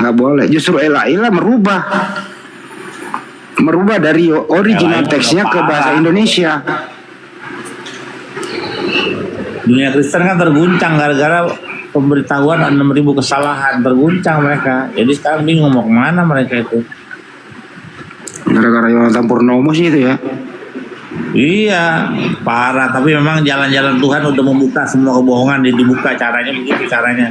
nggak boleh. Justru LAI lah merubah dari original teksnya ke bahasa Indonesia. Dunia Kristen kan terguncang gara-gara pemberitahuan 6.000 kesalahan, terguncang mereka. Jadi sekarang bingung mau kemana mereka itu. Gara-gara Yonatan Purnomo sih itu ya. Iya, parah. Tapi memang jalan-jalan Tuhan udah membuka semua kebohongan, dibuka caranya begitu caranya.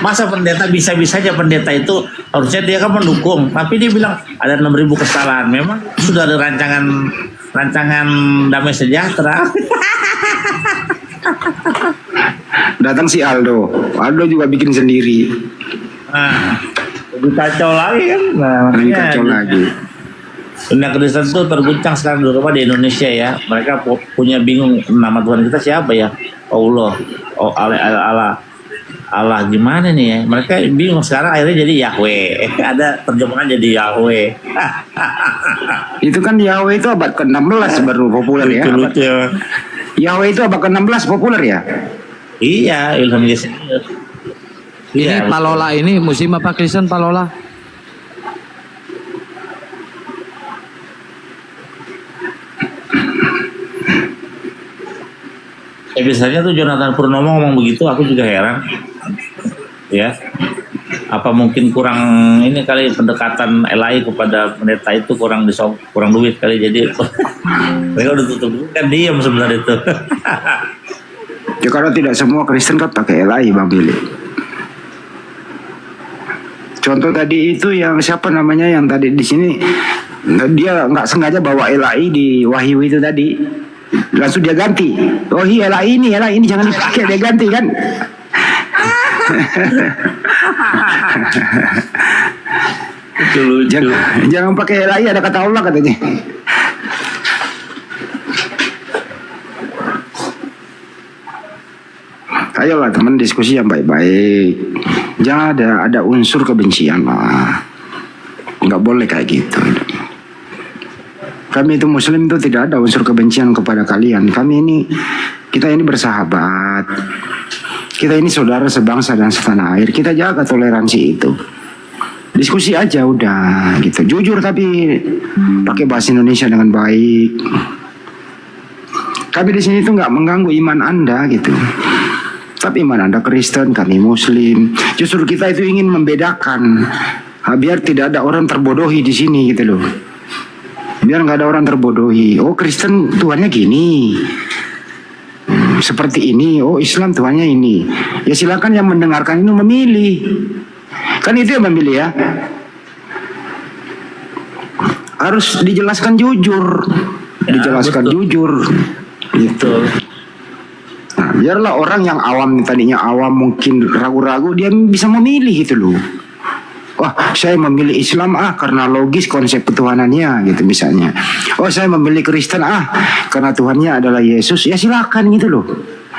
Masa pendeta bisa-bisa aja pendeta itu harusnya dia kan mendukung, tapi dia bilang ada 6.000 kesalahan. Memang sudah ada rancangan damai sejahtera. Datang si Aldo juga bikin sendiri. Nah, lebih kacau lagi kan. Nah, lebih kacau lagi. Dunia Kristen itu terguncang sekarang terutama di Indonesia ya. Mereka punya bingung nama Tuhan kita siapa ya? Allah. Oh Allah gimana nih ya? Mereka bingung sekarang akhirnya jadi Yahweh. Ada terjemahan jadi Yahweh. Itu kan Yahweh itu abad ke-16 baru populer ya. Yahweh itu abad ke-16 populer ya. Iya, Ilham Yesaya. Ini Palola ini musim apa Kristen Palola? Biasanya tuh Yonatan Purnomo ngomong begitu, aku juga heran. Ya. Apa mungkin kurang ini kali pendekatan LAI kepada pendeta itu kurang duit kali, jadi mereka udah tutup kan diam sebenarnya itu. Ya kalau tidak semua Kristen kan pakai LAI Bang Billy. Contoh tadi itu yang siapa namanya yang tadi di sini dia nggak sengaja bawa LAI di Wahyu itu tadi, langsung dia ganti. Oh iya LAI ini jangan dipakai, dia ganti kan. Jangan pakai LAI, ada kata Allah katanya. Ayolah teman diskusi yang baik-baik. Jangan ada unsur kebencian lah. Nggak boleh kayak gitu. Kami itu Muslim itu tidak ada unsur kebencian kepada kalian. Kita ini bersahabat. Kita ini saudara sebangsa dan setanah air. Kita jaga toleransi itu. Diskusi aja udah gitu. Jujur tapi pakai bahasa Indonesia dengan baik. Kami di sini tuh nggak mengganggu iman Anda gitu. Tapi iman Anda Kristen, kami Muslim. Justru kita itu ingin membedakan, biar tidak ada orang terbodohi di sini gitu loh. Biar nggak ada orang terbodohi. Oh Kristen Tuhannya gini, seperti ini. Oh Islam Tuhannya ini. Ya silakan yang mendengarkan itu memilih. Kan itu yang memilih ya. Harus dijelaskan jujur, dijelaskan jujur. Gitu. Nah, biarlah orang yang awam tadinya awam mungkin ragu-ragu dia bisa memilih gitu loh. Wah saya memilih Islam karena logis konsep ketuhanannya gitu misalnya. Oh saya memilih Kristen karena Tuhannya adalah Yesus. Ya silakan gitu loh.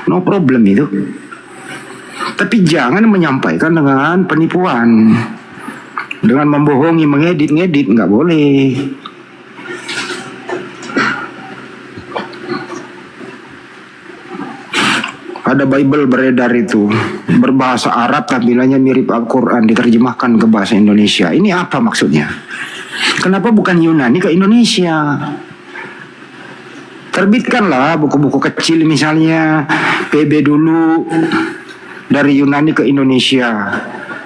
No problem itu. Tapi jangan menyampaikan dengan penipuan, dengan membohongi, mengedit nggak boleh. Ada Bible beredar itu berbahasa Arab, tampilannya mirip Al-Quran, diterjemahkan ke bahasa Indonesia. Ini apa maksudnya? Kenapa bukan Yunani ke Indonesia? Terbitkanlah buku-buku kecil misalnya PB dulu dari Yunani ke Indonesia,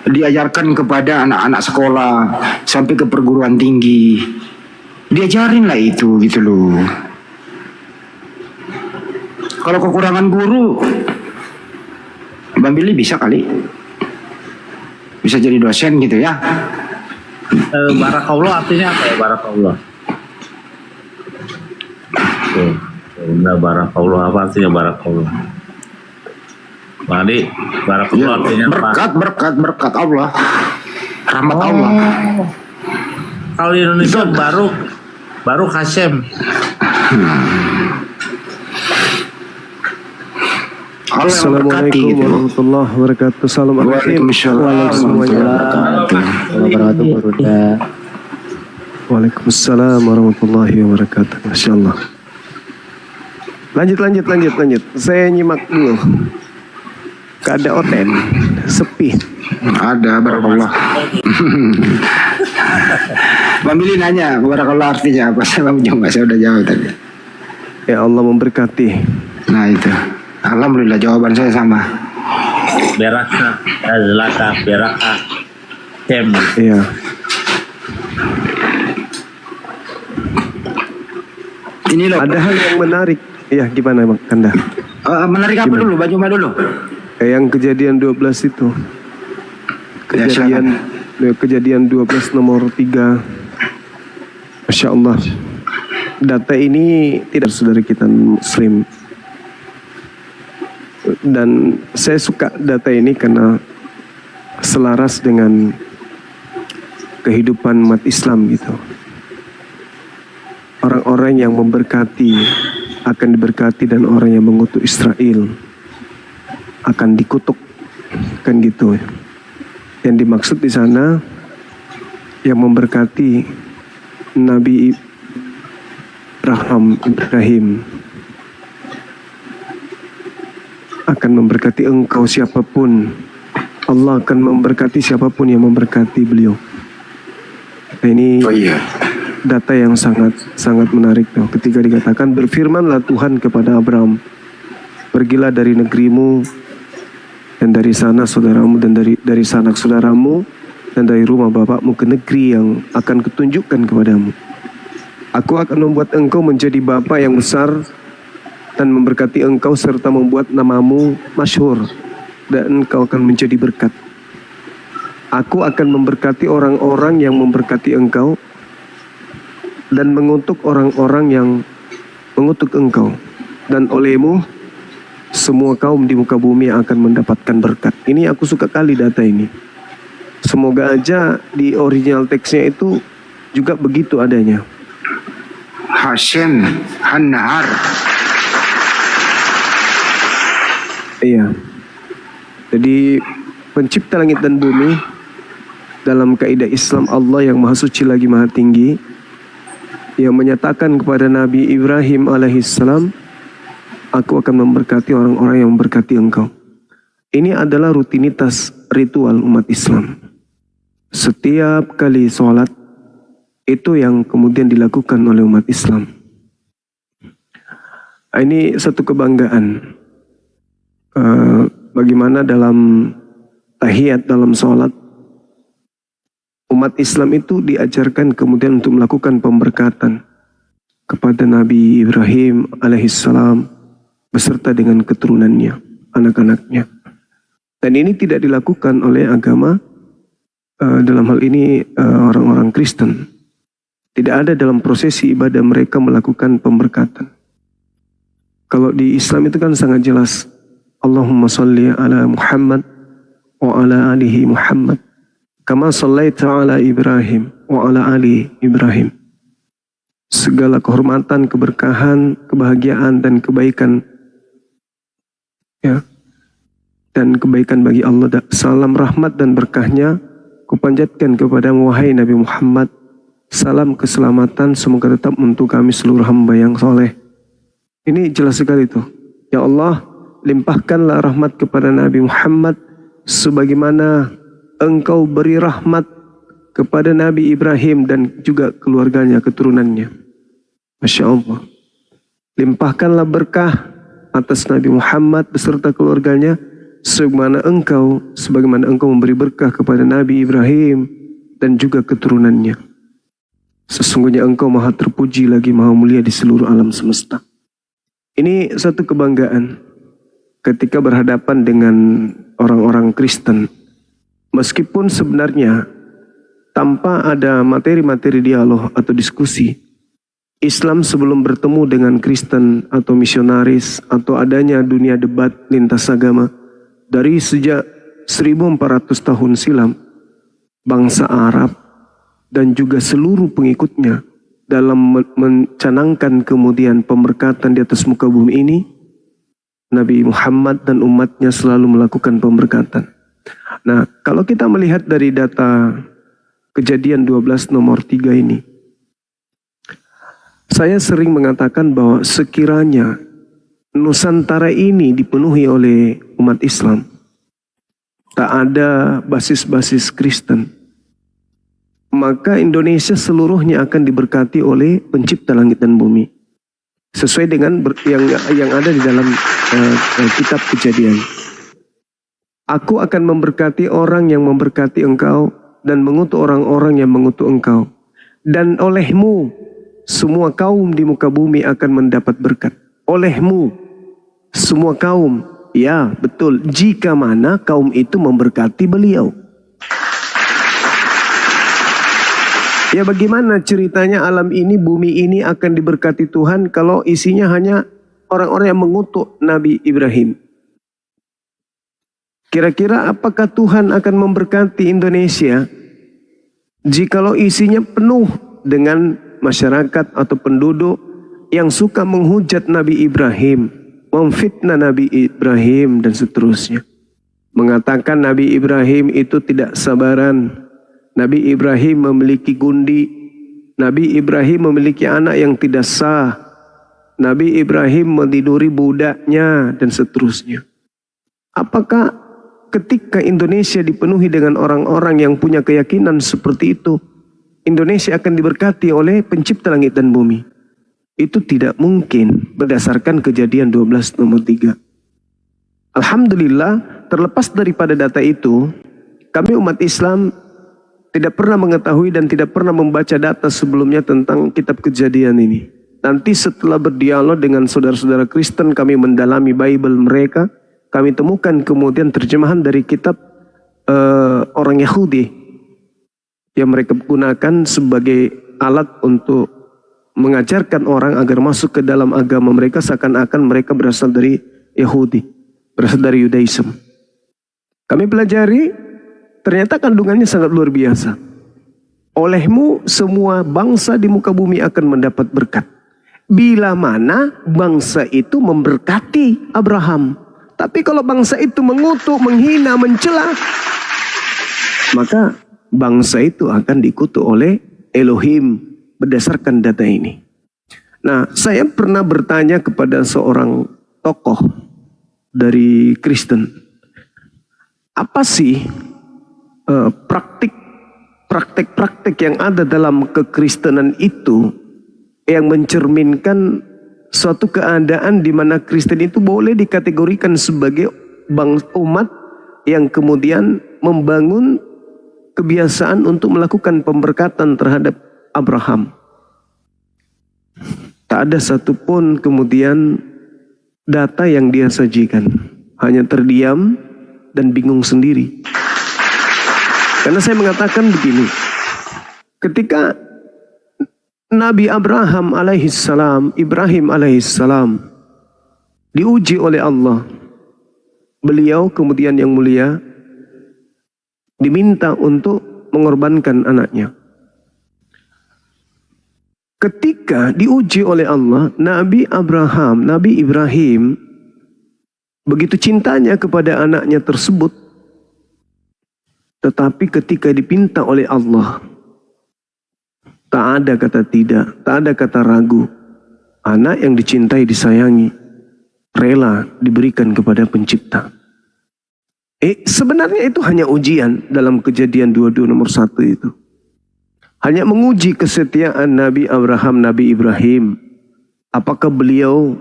diajarkan kepada anak-anak sekolah sampai ke perguruan tinggi. Diajarinlah itu gitu loh. Kalau kekurangan guru, Bang Billy bisa kali, bisa jadi dosen gitu ya. Barakallah artinya apa ya barakallah? Nah barakallah apa artinya barakallah? Mari barakallah artinya berkat Allah, rahmat Allah. Kalau di Indonesia baru Hasem. Assalamualaikum warahmatullahi wabarakatuh. Assalamualaikum Waalaikumsalam warahmatullahi wabarakatuh. Masya Allah. Lanjut. Saya nyimak dulu. Gak ada oten, sepi. Ada barakallah. Bang Billy nanya barakallah artinya apa? Saya udah jawab tadi. Ya Allah memberkati. Nah itu. Alhamdulillah jawaban saya sama. Beraka, azlaka, beraka, tem. Iya. Ini loh. Ada hal yang menarik. Iya, gimana Bang Kanda? Menarik apa dulu? Bang Juma dulu. Yang kejadian 12 itu. Kejadian 12 nomor 3. Masya Allah. Data ini tidak saudara kita Muslim. Dan saya suka data ini karena selaras dengan kehidupan umat Islam gitu. Orang-orang yang memberkati akan diberkati dan orang yang mengutuk Israel akan dikutuk, kan gitu. Yang dimaksud di sana yang memberkati Nabi Ibrahim akan memberkati engkau siapapun. Allah akan memberkati siapapun yang memberkati beliau. Nah, ini data yang sangat menarik tuh. Ketika dikatakan berfirmanlah Tuhan kepada Abraham, pergilah dari negerimu dan dari sana saudaramu dan dari sanak saudaramu dan dari rumah bapakmu ke negeri yang akan kutunjukkan kepadamu. Aku akan membuat engkau menjadi bapa yang besar dan memberkati engkau serta membuat namamu masyhur dan engkau akan menjadi berkat. Aku akan memberkati orang-orang yang memberkati engkau dan mengutuk orang-orang yang mengutuk engkau, dan olehmu semua kaum di muka bumi akan mendapatkan berkat. Ini aku suka kali data ini. Semoga aja di original teksnya itu juga begitu adanya. Hasan An-Nahar. Iya. Jadi pencipta langit dan bumi dalam kaidah Islam, Allah yang maha suci lagi maha tinggi, yang menyatakan kepada Nabi Ibrahim alaihissalam, aku akan memberkati orang-orang yang memberkati engkau. Ini adalah rutinitas ritual umat Islam. Setiap kali sholat itu yang kemudian dilakukan oleh umat Islam. Ini satu kebanggaan. Bagaimana dalam tahiyat, dalam sholat, umat Islam itu diajarkan kemudian untuk melakukan pemberkatan kepada Nabi Ibrahim alaihissalam beserta dengan keturunannya, anak-anaknya. Dan ini tidak dilakukan oleh agama, dalam hal ini orang-orang Kristen. Tidak ada dalam prosesi ibadah mereka melakukan pemberkatan. Kalau di Islam itu kan sangat jelas. Allahumma salli ala Muhammad wa ala alihi Muhammad kama sallaita ala Ibrahim wa ala ali Ibrahim. Segala kehormatan, keberkahan, kebahagiaan dan kebaikan, ya, dan kebaikan bagi Allah, salam rahmat dan berkahnya kupanjatkan kepadamu wahai Nabi Muhammad. Salam keselamatan semoga tetap untuk kami seluruh hamba yang soleh. Ini jelas sekali tuh. Ya Allah, limpahkanlah rahmat kepada Nabi Muhammad sebagaimana engkau beri rahmat kepada Nabi Ibrahim dan juga keluarganya, keturunannya. Masya Allah. Limpahkanlah berkah atas Nabi Muhammad beserta keluarganya sebagaimana engkau memberi berkah kepada Nabi Ibrahim dan juga keturunannya. Sesungguhnya engkau maha terpuji lagi maha mulia di seluruh alam semesta. Ini satu kebanggaan ketika berhadapan dengan orang-orang Kristen. Meskipun sebenarnya tanpa ada materi-materi dialog atau diskusi, Islam sebelum bertemu dengan Kristen atau misionaris atau adanya dunia debat lintas agama, dari sejak 1400 tahun silam, bangsa Arab dan juga seluruh pengikutnya dalam mencanangkan kemudian pemberkatan di atas muka bumi ini, Nabi Muhammad dan umatnya selalu melakukan pemberkatan. Nah, kalau kita melihat dari data kejadian 12 nomor 3 ini, saya sering mengatakan bahwa sekiranya Nusantara ini dipenuhi oleh umat Islam, tak ada basis-basis Kristen, maka Indonesia seluruhnya akan diberkati oleh pencipta langit dan bumi. Sesuai dengan yang ada di dalam kitab Kejadian. Aku akan memberkati orang yang memberkati engkau dan mengutuk orang-orang yang mengutuk engkau. Dan olehmu semua kaum di muka bumi akan mendapat berkat. Olehmu semua kaum, ya betul, jika mana kaum itu memberkati beliau. Ya bagaimana ceritanya alam ini, bumi ini akan diberkati Tuhan kalau isinya hanya orang-orang yang mengutuk Nabi Ibrahim? Kira-kira apakah Tuhan akan memberkati Indonesia jikalau isinya penuh dengan masyarakat atau penduduk yang suka menghujat Nabi Ibrahim, memfitnah Nabi Ibrahim dan seterusnya. Mengatakan Nabi Ibrahim itu tidak sabaran. Nabi Ibrahim memiliki gundi. Nabi Ibrahim memiliki anak yang tidak sah. Nabi Ibrahim meniduri budaknya dan seterusnya. Apakah ketika Indonesia dipenuhi dengan orang-orang yang punya keyakinan seperti itu, Indonesia akan diberkati oleh pencipta langit dan bumi? Itu tidak mungkin berdasarkan Kejadian 12 nomor 3. Alhamdulillah, terlepas daripada data itu, kami umat Islam tidak pernah mengetahui dan tidak pernah membaca data sebelumnya tentang kitab Kejadian ini. Nanti setelah berdialog dengan saudara-saudara Kristen, kami mendalami Bible mereka, kami temukan kemudian terjemahan dari kitab orang Yahudi yang mereka gunakan sebagai alat untuk mengajarkan orang agar masuk ke dalam agama mereka seakan-akan mereka berasal dari Yahudi, berasal dari Yudaism. Kami pelajari, ternyata kandungannya sangat luar biasa. Olehmu semua bangsa di muka bumi akan mendapat berkat. Bila mana bangsa itu memberkati Abraham. Tapi kalau bangsa itu mengutuk, menghina, mencela, maka bangsa itu akan dikutuk oleh Elohim berdasarkan data ini. Nah, saya pernah bertanya kepada seorang tokoh dari Kristen, apa sih praktik-praktik yang ada dalam kekristenan itu yang mencerminkan suatu keadaan di mana Kristen itu boleh dikategorikan sebagai umat yang kemudian membangun kebiasaan untuk melakukan pemberkatan terhadap Abraham. Tak ada satupun kemudian data yang dia sajikan, hanya terdiam dan bingung sendiri. Karena saya mengatakan begini, ketika Nabi Ibrahim alaihissalam diuji oleh Allah, beliau kemudian yang mulia diminta untuk mengorbankan anaknya. Ketika diuji oleh Allah, Nabi Ibrahim begitu cintanya kepada anaknya tersebut. Tetapi ketika dipinta oleh Allah, tak ada kata tidak, tak ada kata ragu. Anak yang dicintai, disayangi, rela diberikan kepada pencipta. Sebenarnya itu hanya ujian dalam Kejadian 22 nomor 1 itu. Hanya menguji kesetiaan Nabi Abraham, Nabi Ibrahim. Apakah beliau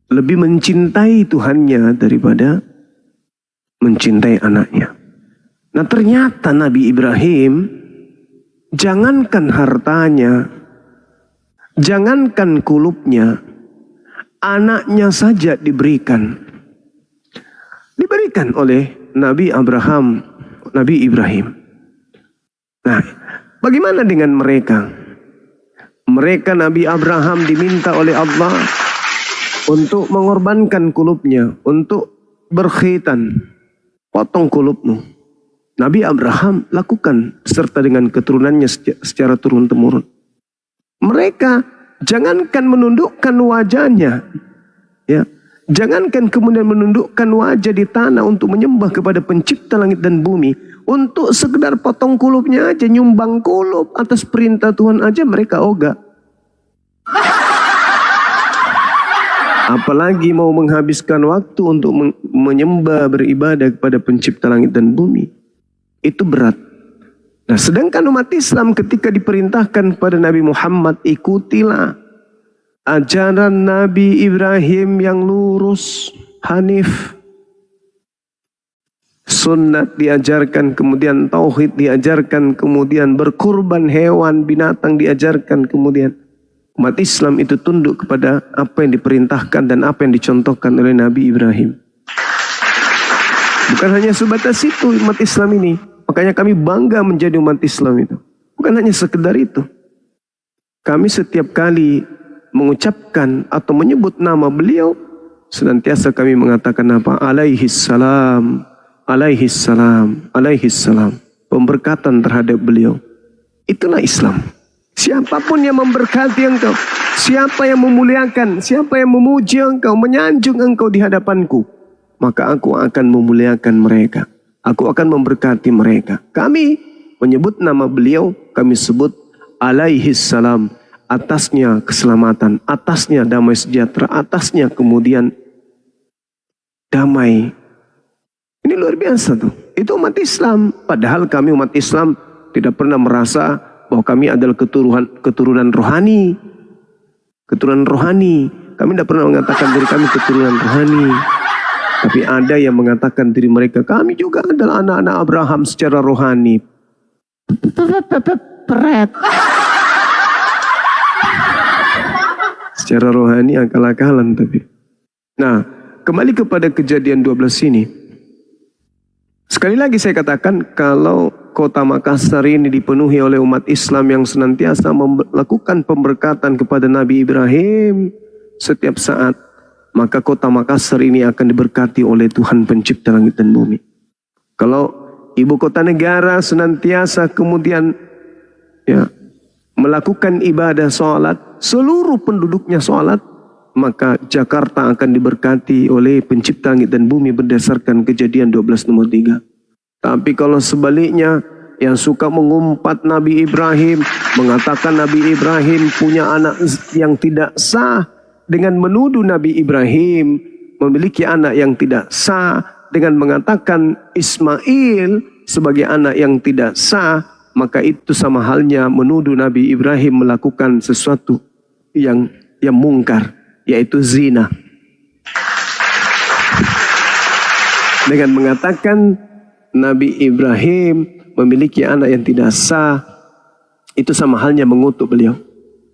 lebih mencintai Tuhannya daripada mencintai anaknya. Nah, ternyata Nabi Ibrahim, jangankan hartanya, jangankan kulupnya, anaknya saja diberikan oleh Nabi Ibrahim. Nah, bagaimana dengan mereka? Mereka, Nabi Abraham diminta oleh Allah untuk mengorbankan kulupnya, untuk berkhitan. Potong kulupmu. Nabi Abraham lakukan serta dengan keturunannya secara turun-temurun. Mereka jangankan menundukkan wajahnya, jangankan kemudian menundukkan wajah di tanah untuk menyembah kepada pencipta langit dan bumi, untuk sekedar potong kulupnya aja, nyumbang kulup atas perintah Tuhan aja mereka ogah. Apalagi mau menghabiskan waktu untuk menyembah, beribadah kepada pencipta langit dan bumi. Itu berat. Nah, sedangkan umat Islam ketika diperintahkan kepada Nabi Muhammad, ikutilah ajaran Nabi Ibrahim yang lurus, hanif. Sunnat diajarkan, kemudian tauhid diajarkan, kemudian berkurban hewan, binatang diajarkan, kemudian umat Islam itu tunduk kepada apa yang diperintahkan dan apa yang dicontohkan oleh Nabi Ibrahim. Bukan hanya sebatas itu umat Islam ini. Makanya kami bangga menjadi umat Islam itu. Bukan hanya sekedar itu. Kami setiap kali mengucapkan atau menyebut nama beliau, senantiasa kami mengatakan apa? Alaihissalam, alaihissalam, alaihissalam. Pemberkatan terhadap beliau. Itulah Islam. Siapapun yang memberkati engkau, siapa yang memuliakan, siapa yang memuji engkau, menyanjung engkau di hadapanku, maka aku akan memuliakan mereka. Aku akan memberkati mereka. Kami menyebut nama beliau, kami sebut alaihissalam. Atasnya keselamatan, atasnya damai sejahtera, atasnya kemudian damai. Ini luar biasa tuh. Itu umat Islam. Padahal kami umat Islam tidak pernah merasa bahwa kami adalah keturunan rohani. Keturunan rohani. Kami tidak pernah mengatakan diri kami keturunan rohani. Tapi ada yang mengatakan diri mereka, kami juga adalah anak-anak Abraham secara rohani. Peret. Secara rohani akal-akalan tapi. Nah, kembali kepada kejadian 12 ini. Sekali lagi saya katakan, kalau kota Makassar ini dipenuhi oleh umat Islam yang senantiasa melakukan pemberkatan kepada Nabi Ibrahim setiap saat, maka kota Makassar ini akan diberkati oleh Tuhan pencipta langit dan bumi. Kalau ibu kota negara senantiasa kemudian melakukan ibadah sholat, seluruh penduduknya sholat, maka Jakarta akan diberkati oleh pencipta langit dan bumi berdasarkan kejadian 12 nomor 3. Tapi kalau sebaliknya, yang suka mengumpat Nabi Ibrahim, mengatakan Nabi Ibrahim punya anak yang tidak sah, dengan menuduh Nabi Ibrahim memiliki anak yang tidak sah, dengan mengatakan Ismail sebagai anak yang tidak sah, maka itu sama halnya menuduh Nabi Ibrahim melakukan sesuatu yang mungkar, yaitu zina. Dengan mengatakan Nabi Ibrahim memiliki anak yang tidak sah, itu sama halnya mengutuk beliau.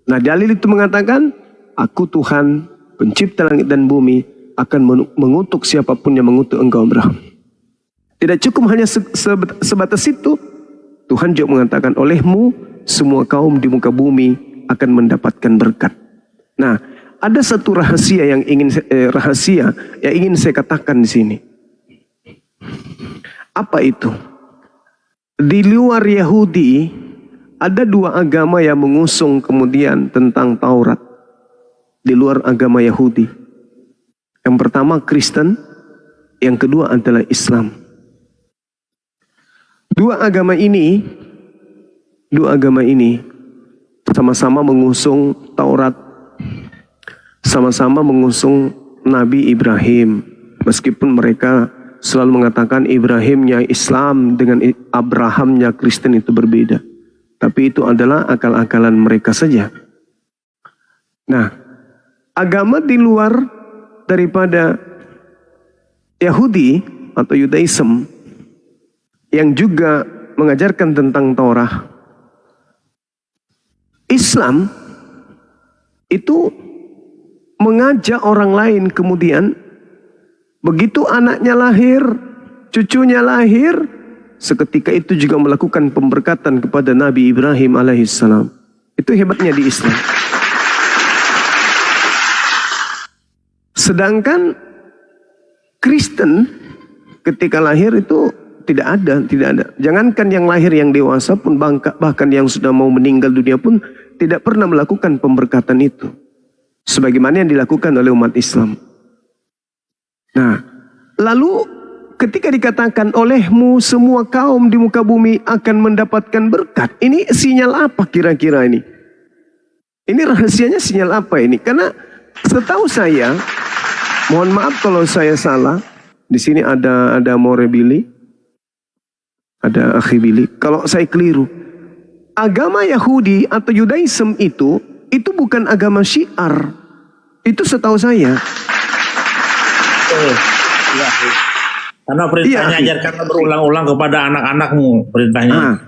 Nah, dalil itu mengatakan, aku Tuhan pencipta langit dan bumi akan mengutuk siapapun yang mengutuk engkau Abraham. Tidak cukup hanya sebatas itu. Tuhan juga mengatakan, olehmu semua kaum di muka bumi akan mendapatkan berkat. Nah, ada satu rahasia yang ingin saya katakan di sini. Apa itu? Di luar Yahudi ada dua agama yang mengusung kemudian tentang Taurat. Di luar agama Yahudi. Yang pertama Kristen, yang kedua adalah Islam. Dua agama ini sama-sama mengusung Taurat, sama-sama mengusung Nabi Ibrahim. Meskipun mereka selalu mengatakan Ibrahimnya Islam dengan Abrahamnya Kristen itu berbeda. Tapi itu adalah akal-akalan mereka saja. Nah, agama di luar daripada Yahudi atau Yudaism yang juga mengajarkan tentang Taurat, Islam itu mengajak orang lain kemudian begitu anaknya lahir, cucunya lahir, seketika itu juga melakukan pemberkatan kepada Nabi Ibrahim alaihissalam. Itu hebatnya di Islam. Sedangkan Kristen ketika lahir itu tidak ada. Jangankan yang lahir yang dewasa pun, bahkan yang sudah mau meninggal dunia pun tidak pernah melakukan pemberkatan itu. Sebagaimana yang dilakukan oleh umat Islam. Nah, lalu ketika dikatakan olehmu semua kaum di muka bumi akan mendapatkan berkat. Ini sinyal apa kira-kira ini? Ini rahasianya sinyal apa ini? Karena Setahu saya, mohon maaf kalau saya salah. Di sini ada More Billy, ada Akhi Billy. Kalau saya keliru, agama Yahudi atau Yudaism itu bukan agama syiar. Itu setahu saya. Iya. Karena perintahnya Iya. ajarkan berulang-ulang kepada anak-anakmu perintahnya.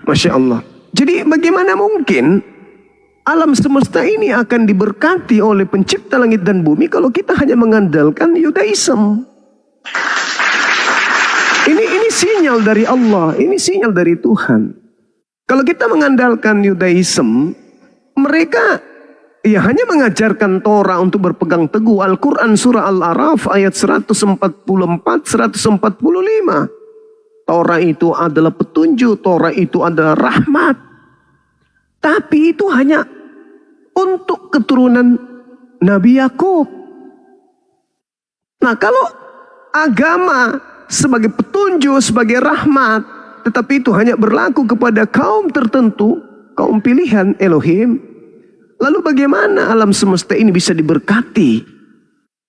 Masya Allah. Jadi bagaimana mungkin alam semesta ini akan diberkati oleh pencipta langit dan bumi kalau kita hanya mengandalkan Yudaism? Ini sinyal dari Allah, ini sinyal dari Tuhan. Kalau kita mengandalkan Yudaism, mereka ya hanya mengajarkan Torah untuk berpegang teguh. Al-Quran surah Al-A'raf ayat 144-145. Torah itu adalah petunjuk, Torah itu adalah rahmat. Tapi itu hanya untuk keturunan Nabi Yakub. Nah, kalau agama sebagai petunjuk, sebagai rahmat, tetapi itu hanya berlaku kepada kaum tertentu, kaum pilihan Elohim, lalu bagaimana alam semesta ini bisa diberkati?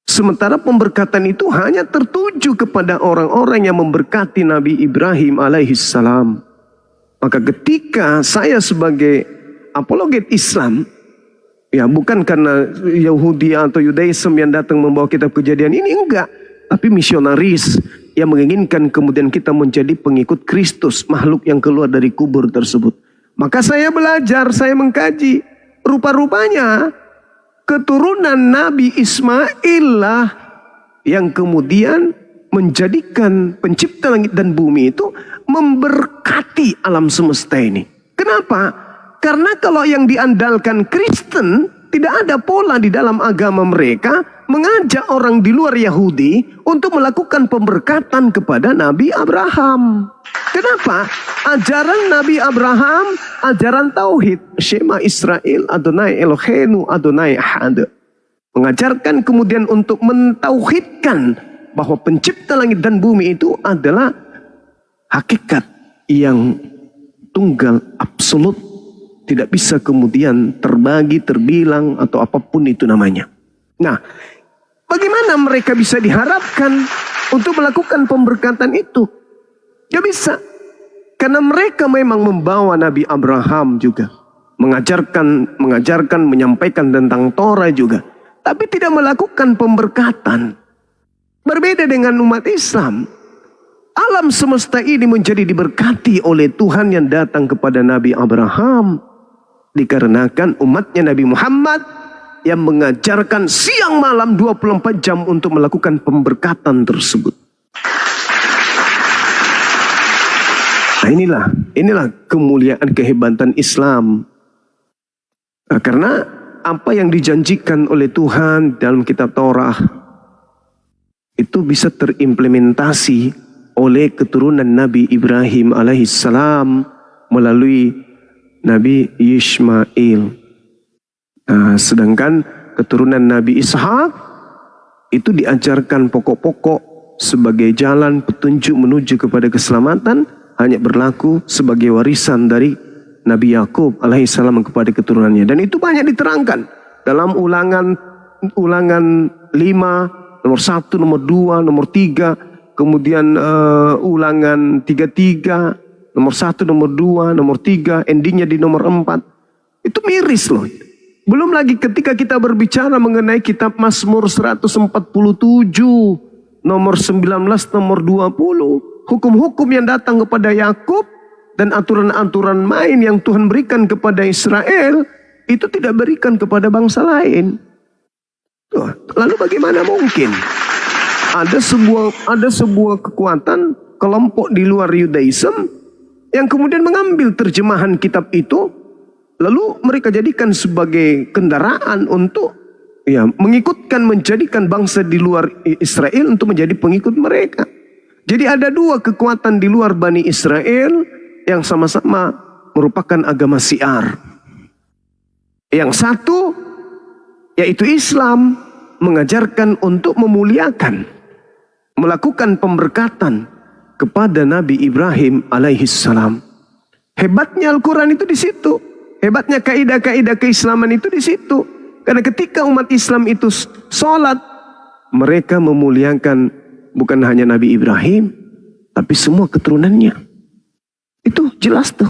Sementara pemberkatan itu hanya tertuju kepada orang-orang yang memberkati Nabi Ibrahim alaihissalam. Maka ketika saya sebagai apologet Islam, ya bukan karena Yahudi atau Yudaism yang datang membawa kitab Kejadian ini, enggak. Tapi misionaris yang menginginkan kemudian kita menjadi pengikut Kristus, makhluk yang keluar dari kubur tersebut. Maka saya belajar, saya mengkaji. Rupa-rupanya keturunan Nabi Ismail lah yang kemudian menjadikan pencipta langit dan bumi itu memberkati alam semesta ini. Kenapa? Karena kalau yang diandalkan Kristen, tidak ada pola di dalam agama mereka mengajak orang di luar Yahudi untuk melakukan pemberkatan kepada Nabi Abraham. Kenapa? Ajaran Nabi Abraham, ajaran Tauhid. Shema Israel, Adonai Eloheinu, Adonai Ahad. Mengajarkan kemudian untuk mentauhidkan bahwa pencipta langit dan bumi itu adalah hakikat yang tunggal, absolut. Tidak bisa kemudian terbagi, terbilang, atau apapun itu namanya. Nah, bagaimana mereka bisa diharapkan untuk melakukan pemberkatan itu? Ya bisa. Karena mereka memang membawa Nabi Abraham juga. Mengajarkan, menyampaikan tentang Torah juga. Tapi tidak melakukan pemberkatan. Berbeda dengan umat Islam. Alam semesta ini menjadi diberkati oleh Tuhan yang datang kepada Nabi Abraham. Dikarenakan umatnya Nabi Muhammad yang mengajarkan siang malam 24 jam untuk melakukan pemberkatan tersebut. Nah, inilah kemuliaan, kehebatan Islam. Nah, karena apa yang dijanjikan oleh Tuhan dalam kitab Torah itu bisa terimplementasi oleh keturunan Nabi Ibrahim alaihissalam melalui Nabi Ismail. Nah, sedangkan keturunan Nabi Ishak itu diajarkan pokok-pokok sebagai jalan petunjuk menuju kepada keselamatan, hanya berlaku sebagai warisan dari Nabi Yakub alaihissalam kepada keturunannya. Dan itu banyak diterangkan dalam ulangan 5, nomor 1, nomor 2, nomor 3, kemudian ulangan 33, nomor 1, nomor 2, nomor 3, endingnya di nomor 4. Itu miris loh. Belum lagi ketika kita berbicara mengenai kitab Mazmur 147, nomor 19, nomor 20. Hukum-hukum yang datang kepada Yakub dan aturan-aturan main yang Tuhan berikan kepada Israel, itu tidak berikan kepada bangsa lain. Lalu bagaimana mungkin ada sebuah kekuatan kelompok di luar Yudaism yang kemudian mengambil terjemahan kitab itu, lalu mereka jadikan sebagai kendaraan untuk mengikutkan, menjadikan bangsa di luar Israel untuk menjadi pengikut mereka. Jadi ada dua kekuatan di luar Bani Israel yang sama-sama merupakan agama syiar. Yang satu yaitu Islam, mengajarkan untuk memuliakan, melakukan pemberkatan kepada Nabi Ibrahim alaihissalam. Hebatnya Al-Quran itu di situ. Hebatnya kaidah-kaidah keislaman itu di situ. Karena ketika umat Islam itu sholat, mereka memuliakan bukan hanya Nabi Ibrahim, tapi semua keturunannya. Itu jelas tuh.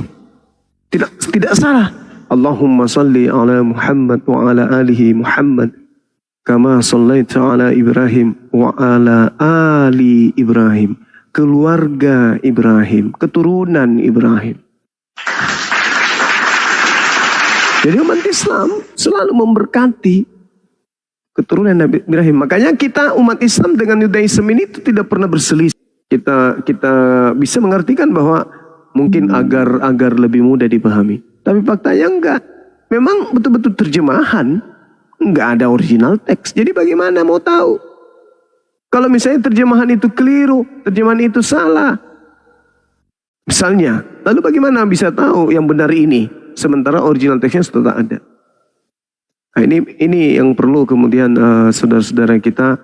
Tidak salah. Allahumma salli ala Muhammad wa ala alihi Muhammad kama sallaita ala Ibrahim wa ala ali Ibrahim. Keluarga Ibrahim, keturunan Ibrahim. Jadi umat Islam selalu memberkati keturunan Nabi Ibrahim. Makanya kita umat Islam dengan Yudaism ini itu tidak pernah berselisih. Kita bisa mengartikan bahwa mungkin agar lebih mudah dipahami. Tapi faktanya enggak. Memang betul-betul terjemahan. Enggak ada original teks. Jadi bagaimana mau tahu? Kalau misalnya terjemahan itu keliru, terjemahan itu salah. Misalnya, lalu bagaimana bisa tahu yang benar ini? Sementara original teksnya sudah tak ada. Nah, ini yang perlu kemudian saudara-saudara kita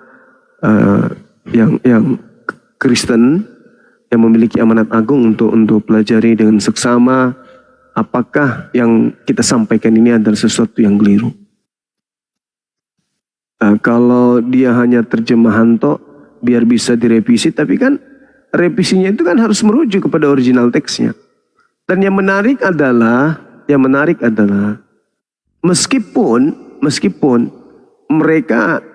yang Kristen yang memiliki amanat agung untuk pelajari dengan seksama apakah yang kita sampaikan ini adalah sesuatu yang keliru. Kalau dia hanya terjemahan toh biar bisa direvisi, tapi kan revisinya itu kan harus merujuk kepada original teksnya. Dan yang menarik adalah meskipun mereka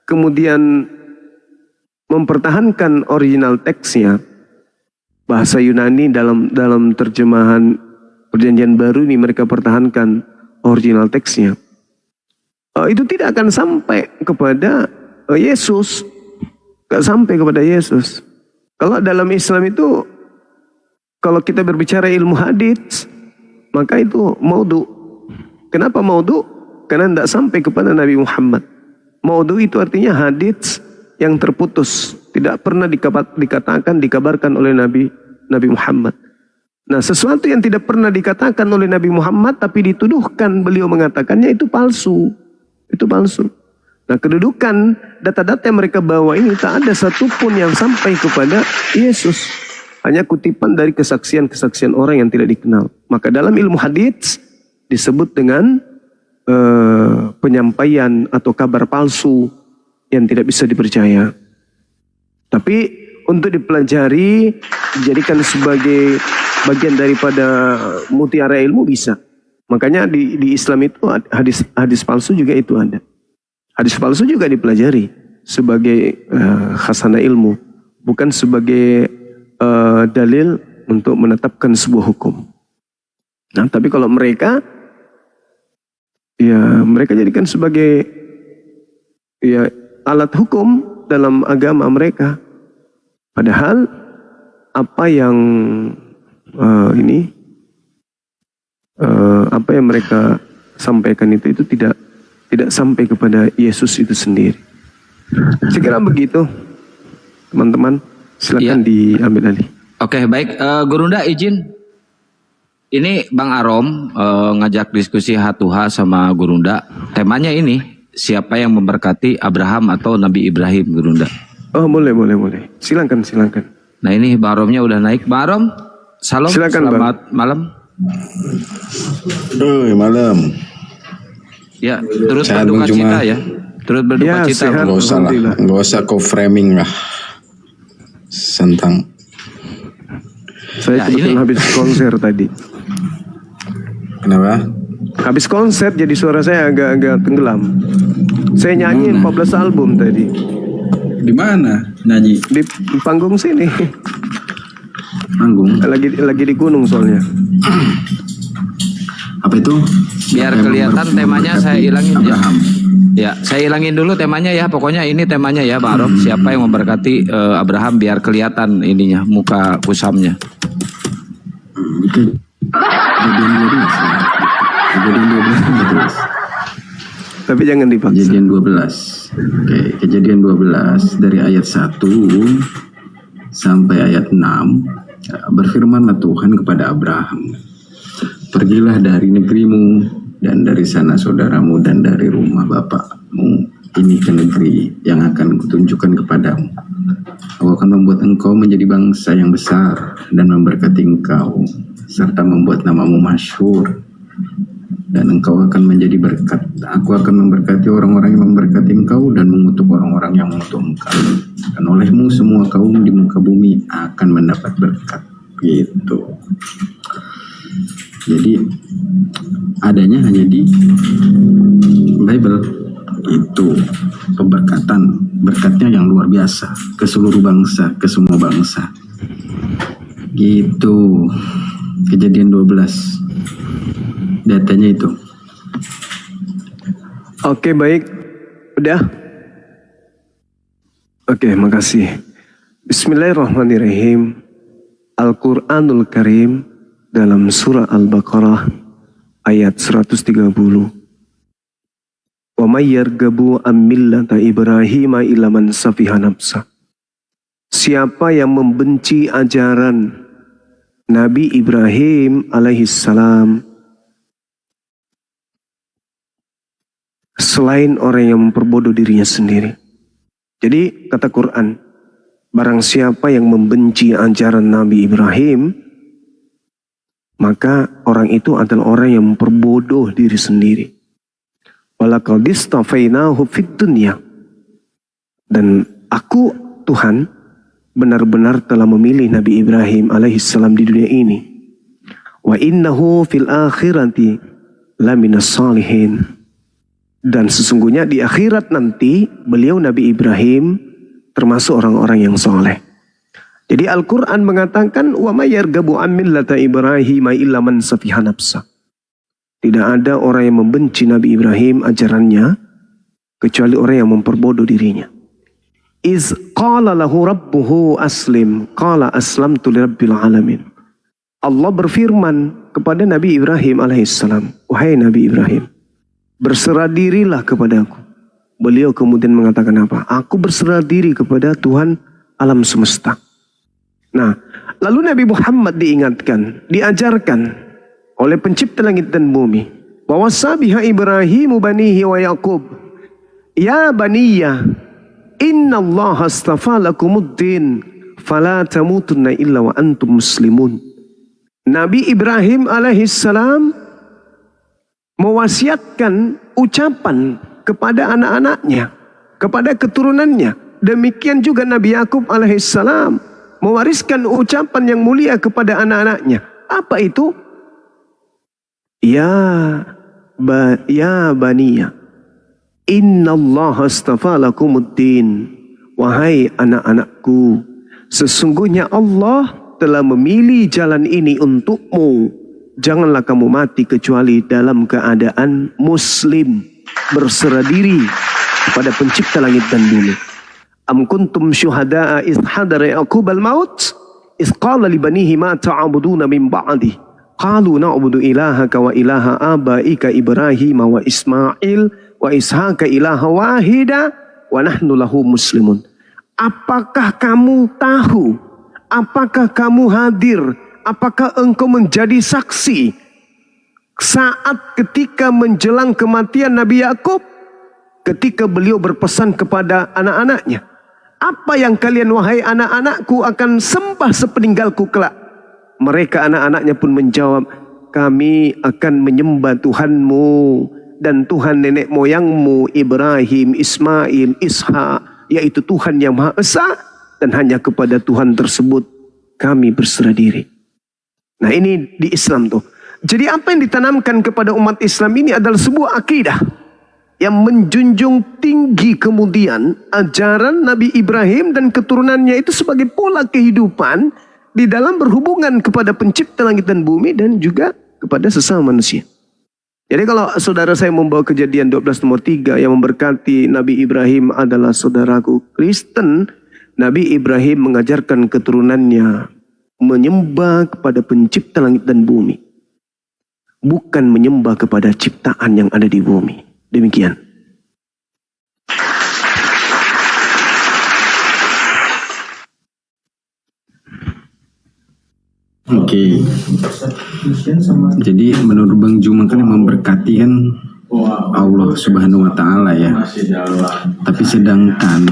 kemudian mempertahankan original teksnya, bahasa Yunani dalam terjemahan Perjanjian Baru ini mereka pertahankan original teksnya. Itu tidak akan sampai kepada Yesus. Gak sampai kepada Yesus. Kalau dalam Islam itu, kalau kita berbicara ilmu hadits, maka itu maudhu. Kenapa maudhu? Karena tidak sampai kepada Nabi Muhammad. Maudhu itu artinya hadits yang terputus. Tidak pernah dikabarkan oleh Nabi Muhammad. Nah, sesuatu yang tidak pernah dikatakan oleh Nabi Muhammad tapi dituduhkan beliau mengatakannya itu palsu. Itu palsu. Nah, kedudukan data-data yang mereka bawa ini tak ada satupun yang sampai kepada Yesus. Hanya kutipan dari kesaksian-kesaksian orang yang tidak dikenal. Maka dalam ilmu hadits disebut dengan penyampaian atau kabar palsu yang tidak bisa dipercaya. Tapi untuk dipelajari, dijadikan sebagai bagian daripada mutiara ilmu bisa. Makanya di Islam itu hadis palsu juga itu ada. Hadis palsu juga dipelajari sebagai khasanah ilmu, bukan sebagai dalil untuk menetapkan sebuah hukum. Nah, tapi kalau mereka jadikan sebagai alat hukum dalam agama mereka. Padahal apa yang apa yang mereka sampaikan itu tidak sampai kepada Yesus itu sendiri. Sekira begitu, teman-teman. Silakan diambil alih. Oke, baik. Gurunda izin. Ini Bang Arom ngajak diskusi Hatuha sama Gurunda. Temanya ini, siapa yang memberkati Abraham atau Nabi Ibrahim, Gurunda? Oh, boleh. Silakan. Nah, ini Bang Aromnya udah naik. Bang Arom, salam. Silakan, selamat malam. Malam. Ya, turut berduka cita ya. Turut berduka cita. Sehat, Nggak usah kau framing lah. Sentang. Saya kebetulan habis konser tadi. Kenapa? Habis konser jadi suara saya agak tenggelam. Saya nyanyiin 14 album tadi. Di mana nyanyi? Di panggung sini. Panggung. Lagi di gunung soalnya. Apa itu? Biar kelihatan temanya saya ilangin ya. Ya, saya ilangin dulu temanya ya. Pokoknya ini temanya ya, Bang Arom. Siapa yang memberkati Abraham biar kelihatan ininya, muka kusamnya. Kejadian 12. Tapi jangan dipaksa. Kejadian 12. Oke, Kejadian 12 dari ayat 1 sampai ayat 6. Berfirmanlah Tuhan kepada Abraham, pergilah dari negerimu dan dari sana saudaramu dan dari rumah bapakmu ini ke negeri yang akan kutunjukkan kepadamu. Aku akan membuat engkau menjadi bangsa yang besar dan memberkati engkau serta membuat namamu masyhur dan engkau akan menjadi berkat. Aku akan memberkati orang-orang yang memberkati engkau dan mengutuk orang-orang yang mengutuk engkau. Dan olehmu semua kaum di muka bumi akan mendapat berkat. Gitu. Jadi adanya hanya di Bible. Itu pemberkatan, berkatnya yang luar biasa ke seluruh bangsa, ke semua bangsa. Gitu. Kejadian 12 datanya itu. Oke, baik. Udah? Oke, makasih. Bismillahirrahmanirrahim. Al-Quranul Karim dalam surah Al-Baqarah ayat 130. Wa may yarghabu an millata Ibrahim illa man safiha nafsa. Siapa yang membenci ajaran Nabi Ibrahim alaihissalam selain orang yang memperbodoh dirinya sendiri. Jadi kata Quran, barang siapa yang membenci ajaran Nabi Ibrahim, maka orang itu adalah orang yang memperbodoh diri sendiri. Walaqad istafainahu fid dunya. Dan aku Tuhan benar-benar telah memilih Nabi Ibrahim alaihissalam di dunia ini. Wa innahu fil akhirati laminas salihin. Dan sesungguhnya di akhirat nanti beliau Nabi Ibrahim termasuk orang-orang yang soleh. Jadi Al-Quran mengatakan wa may yarghabu an millata Ibrahim illa man safiha nafsa. Tidak ada orang yang membenci Nabi Ibrahim ajarannya kecuali orang yang memperbodoh dirinya. Iz qala lahu rabbuhu aslim qala aslamtu lirabbil alamin. Allah berfirman kepada Nabi Ibrahim alaihissalam, wahai Nabi Ibrahim, berserah dirilah kepadaku. Beliau kemudian mengatakan apa? Aku berserah diri kepada Tuhan alam semesta. Nah, lalu Nabi Muhammad diingatkan, diajarkan oleh pencipta langit dan bumi. Wa wasabiha Ibrahimu banihi wa Yaqub. Ya baniya, inna Allah astafa lakumuddin, fala tamutunna illa wa antum muslimun. Nabi Ibrahim alaihissalam mewasiatkan ucapan kepada anak-anaknya, kepada keturunannya. Demikian juga Nabi Yakub alaihissalam mewariskan ucapan yang mulia kepada anak-anaknya. Apa itu? Ya baniya, inna Allah astafa lakumuddin. Wahai anak-anakku, sesungguhnya Allah telah memilih jalan ini untukmu. Janganlah kamu mati kecuali dalam keadaan muslim, berserah diri kepada pencipta langit dan bumi. Am kuntum syuhada'a iz hadara Yaqub al-maut iz qala li banihi ma ta'buduna min ba'di qalu na'budu ilahaka wa ilaha abaika Ibrahim wa Ismail wa Ishaka ilaha wahida wa nahnu lahu muslimun. Apakah kamu tahu? Apakah kamu hadir? Apakah engkau menjadi saksi saat ketika menjelang kematian Nabi Yakub, ketika beliau berpesan kepada anak-anaknya, apa yang kalian wahai anak-anakku akan sembah sepeninggalku kelak? Mereka anak-anaknya pun menjawab, kami akan menyembah Tuhanmu dan Tuhan nenek moyangmu Ibrahim, Ismail, Ishak, yaitu Tuhan yang Maha Esa, dan hanya kepada Tuhan tersebut kami berserah diri. Nah, ini di Islam tuh. Jadi apa yang ditanamkan kepada umat Islam ini adalah sebuah akidah yang menjunjung tinggi kemudian ajaran Nabi Ibrahim dan keturunannya itu sebagai pola kehidupan di dalam berhubungan kepada pencipta langit dan bumi dan juga kepada sesama manusia. Jadi kalau saudara saya membawa Kejadian 12 nomor 3 yang memberkati Nabi Ibrahim adalah saudaraku Kristen, Nabi Ibrahim mengajarkan keturunannya menyembah kepada pencipta langit dan bumi, bukan menyembah kepada ciptaan yang ada di bumi. Demikian. Oke. Jadi menurut Bang Juma kan yang memberkati kan Allah Subhanahu wa taala ya. Tapi sedangkan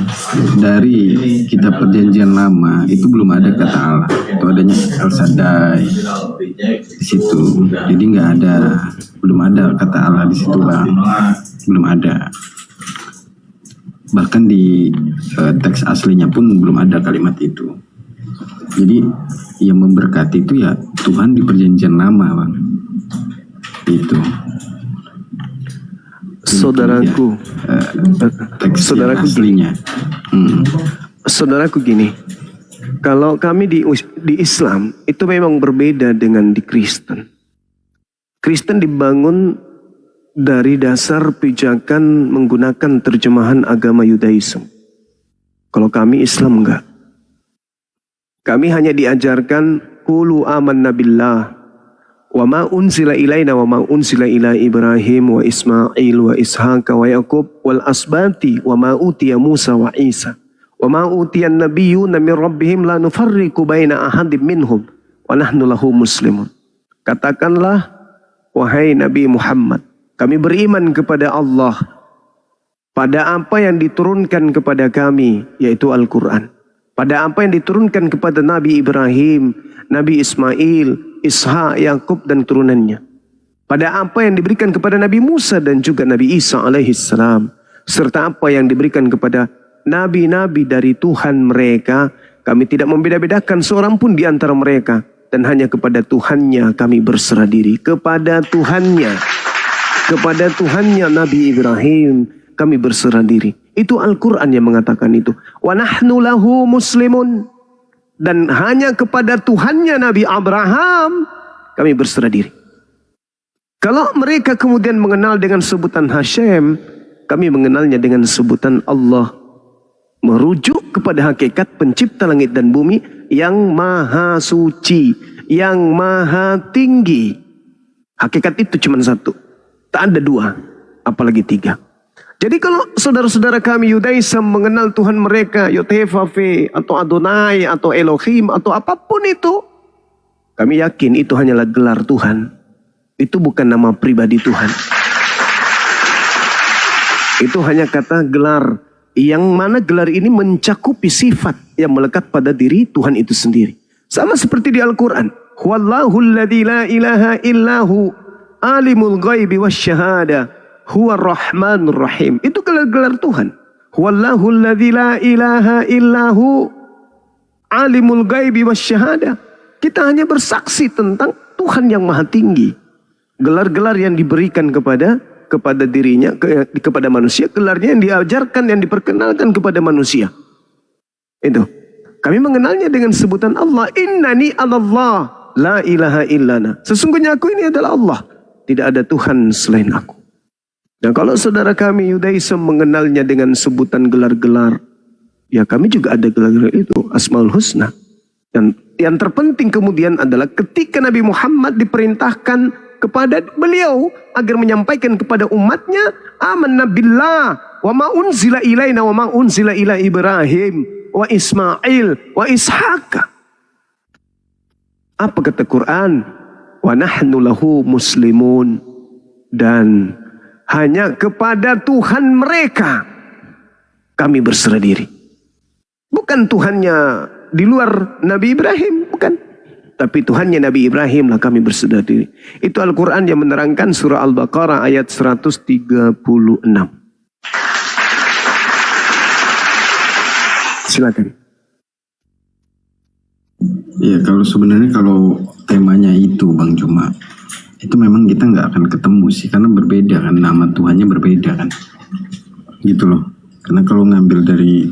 dari kitab perjanjian lama itu belum ada kata Allah. Itu adanya El Shaddai di situ. Jadi belum ada kata Allah di situ, Bang. Belum ada. Bahkan di teks aslinya pun belum ada kalimat itu. Jadi yang memberkati itu ya Tuhan di perjanjian lama, Bang. Itu. Saudaraku, Teks saudaraku aslinya. saudaraku gini, kalau kami di Islam itu memang berbeda dengan di Kristen. Kristen dibangun dari dasar pijakan menggunakan terjemahan agama Yudaism. Kalau kami Islam enggak. Kami hanya diajarkan qulu amanna billah wa ma unzila ilaina wa ma unzila ila Ibrahim wa Ismail wa Ishaq wa Yaqub wal asbati wa ma utiya Musa wa Isa wa ma utiya an-nabiyyuna min rabbihim la nufarriqu baina ahadin minhum wa nahnu lahu muslimun. Katakanlah, wahai Nabi Muhammad, kami beriman kepada Allah pada apa yang diturunkan kepada kami, yaitu Al-Quran. Pada apa yang diturunkan kepada Nabi Ibrahim, Nabi Ismail, Ishak, Yakub dan turunannya. Pada apa yang diberikan kepada Nabi Musa dan juga Nabi Isa alaihissalam. Serta apa yang diberikan kepada nabi-nabi dari Tuhan mereka. Kami tidak membeda-bedakan seorang pun di antara mereka. Dan hanya kepada Tuhannya kami berserah diri. Kepada Tuhannya Nabi Ibrahim kami berserah diri. Itu Al-Quran yang mengatakan itu. Wa nahnu lahu muslimun. Dan hanya kepada Tuhannya Nabi Abraham kami berserah diri. Kalau mereka kemudian mengenal dengan sebutan Hashem, kami mengenalnya dengan sebutan Allah. Merujuk kepada hakikat pencipta langit dan bumi yang maha suci, yang maha tinggi. Hakikat itu cuma satu. Tak ada dua, apalagi tiga. Jadi kalau saudara-saudara kami Yudaism mengenal Tuhan mereka, Yotevave, atau Adonai, atau Elohim, atau apapun itu, kami yakin itu hanyalah gelar Tuhan. Itu bukan nama pribadi Tuhan. Itu hanya kata gelar, yang mana gelar ini mencakupi sifat yang melekat pada diri Tuhan itu sendiri. Sama seperti di Al-Quran. Huwallahul ladzi la ilaha illahu alimul ghaibi wasyahada. Huwa Rahmanur Rahim. Itu gelar-gelar Tuhan. Huwallahul ladzi la ilaha illahu alimul ghaibi wasyahada. Kita hanya bersaksi tentang Tuhan yang maha tinggi. Gelar-gelar yang diberikan kepada dirinya, kepada manusia. Gelarnya yang diajarkan, yang diperkenalkan kepada manusia. Itu. Kami mengenalnya dengan sebutan Allah. Innani anallah la ilaha illana. Sesungguhnya aku ini adalah Allah. Tidak ada Tuhan selain aku. Dan kalau saudara kami Yudaism mengenalnya dengan sebutan gelar-gelar, ya kami juga ada gelar-gelar itu, Asmaul Husna. Dan yang terpenting kemudian adalah ketika Nabi Muhammad diperintahkan kepada beliau agar menyampaikan kepada umatnya, amanna billah wa ma unzila ilaina wa ma unzila ila Ibrahim wa Ismail wa Ishaq. Apa kata Quran? Wa nahnu lahu muslimun. Dan hanya kepada Tuhan mereka kami berserah diri. Bukan Tuhannya di luar Nabi Ibrahim, bukan. Tapi Tuhannya Nabi Ibrahim lah kami berserah diri. Itu Al-Quran yang menerangkan surah Al-Baqarah ayat 136. Silakan. Ya sebenarnya kalau temanya itu Bang Juma, itu memang kita nggak akan ketemu sih, karena berbeda kan, nama Tuhannya berbeda kan, gitu loh. Karena kalau ngambil dari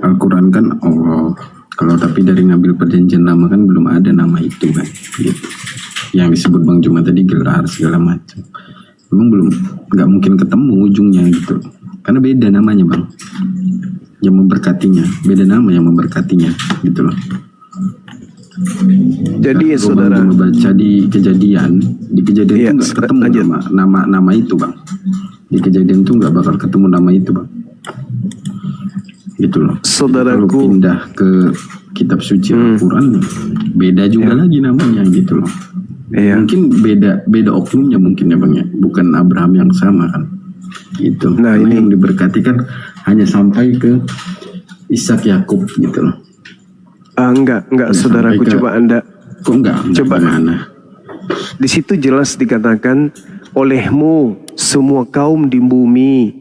Al-Quran kan Allah, kalau tapi dari ngambil perjanjian lama kan belum ada nama itu kan, gitu. Yang disebut Bang Juma tadi gelar segala macam, memang nggak mungkin ketemu ujungnya gitu, karena beda namanya Bang, yang memberkatinya, beda nama yang memberkatinya, gitu loh. Jadi nah, saudara membaca di kejadian iya, itu nggak ketemu nama itu Bang. Di kejadian itu nggak bakal ketemu nama itu Bang. Gitu loh. Saudaraku, kalau pindah ke kitab suci Al-Quran beda juga lagi namanya gitu loh. Iya. Mungkin beda oknumnya mungkin ya Bang ya, bukan Abraham yang sama kan. Gitu. Nah, Karena ini- yang diberkati kan hanya sampai ke Ishak Yakub gitu loh. Enggak, Ya, saudaraku, sampai ke- coba Anda. Kok enggak Coba. gimana? Di situ jelas dikatakan, olehmu semua kaum di bumi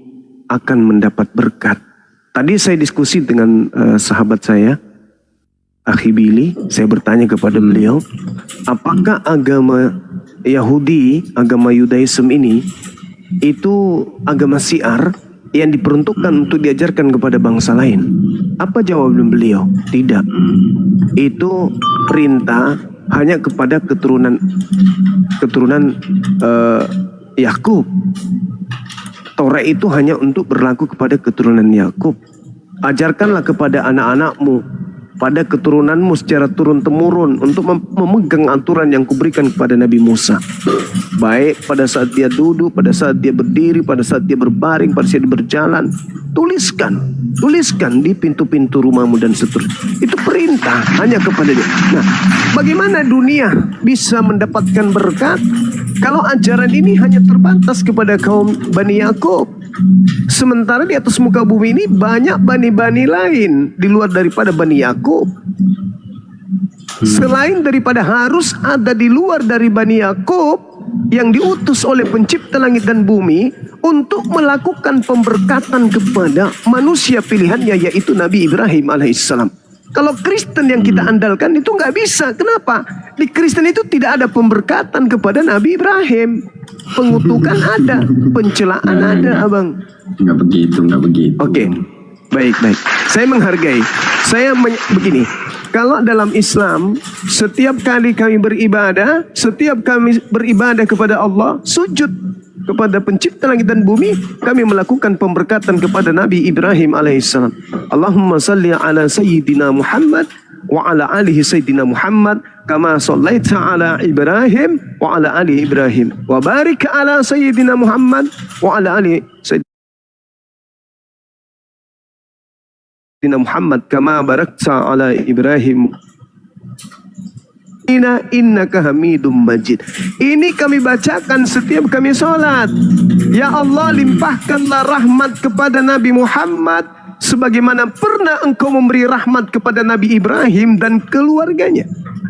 akan mendapat berkat. Tadi saya diskusi dengan sahabat saya, Akhi Billy, saya bertanya kepada beliau, apakah agama Yahudi, agama Yudaism ini, itu agama syiar yang diperuntukkan untuk diajarkan kepada bangsa lain? Apa jawaban beliau? Tidak. Itu perintah hanya kepada keturunan Yakub. Taurat itu hanya untuk berlaku kepada keturunan Yakub. Ajarkanlah kepada anak-anakmu, pada keturunanmu secara turun-temurun untuk memegang aturan yang kuberikan kepada Nabi Musa. Baik pada saat dia duduk, pada saat dia berdiri, pada saat dia berbaring, pada saat dia berjalan. Tuliskan di pintu-pintu rumahmu dan seterusnya. Itu perintah hanya kepada dia. Nah, bagaimana dunia bisa mendapatkan berkat kalau ajaran ini hanya terbatas kepada kaum Bani Yakub? Sementara di atas muka bumi ini banyak bani-bani lain di luar daripada Bani Yakub. Selain daripada harus ada di luar dari Bani Yakub yang diutus oleh pencipta langit dan bumi untuk melakukan pemberkatan kepada manusia pilihannya, yaitu Nabi Ibrahim alaihissalam. Kalau Kristen yang kita andalkan itu nggak bisa. Kenapa? Di Kristen itu tidak ada pemberkatan kepada Nabi Ibrahim. Pengutukan ada, pencelaan ada, abang. Enggak begitu. Oke, baik. Saya menghargai. Begini. Kalau dalam Islam, setiap kali kami beribadah kepada Allah, sujud kepada pencipta langit dan bumi, kami melakukan pemberkatan kepada Nabi Ibrahim alaihissalam. Allahumma salli ala Sayyidina Muhammad wa ala alihi Sayyidina Muhammad kama sallaita ala Ibrahim wa ala ali Ibrahim wa barik ala Sayyidina Muhammad wa ala ali Sayyidina Muhammad kama barakta ala Ibrahim innaka hamidum majid. Ini kami bacakan setiap kami sholat. Ya Allah, limpahkanlah rahmat kepada Nabi Muhammad sebagaimana pernah engkau memberi rahmat kepada Nabi Ibrahim dan keluarganya.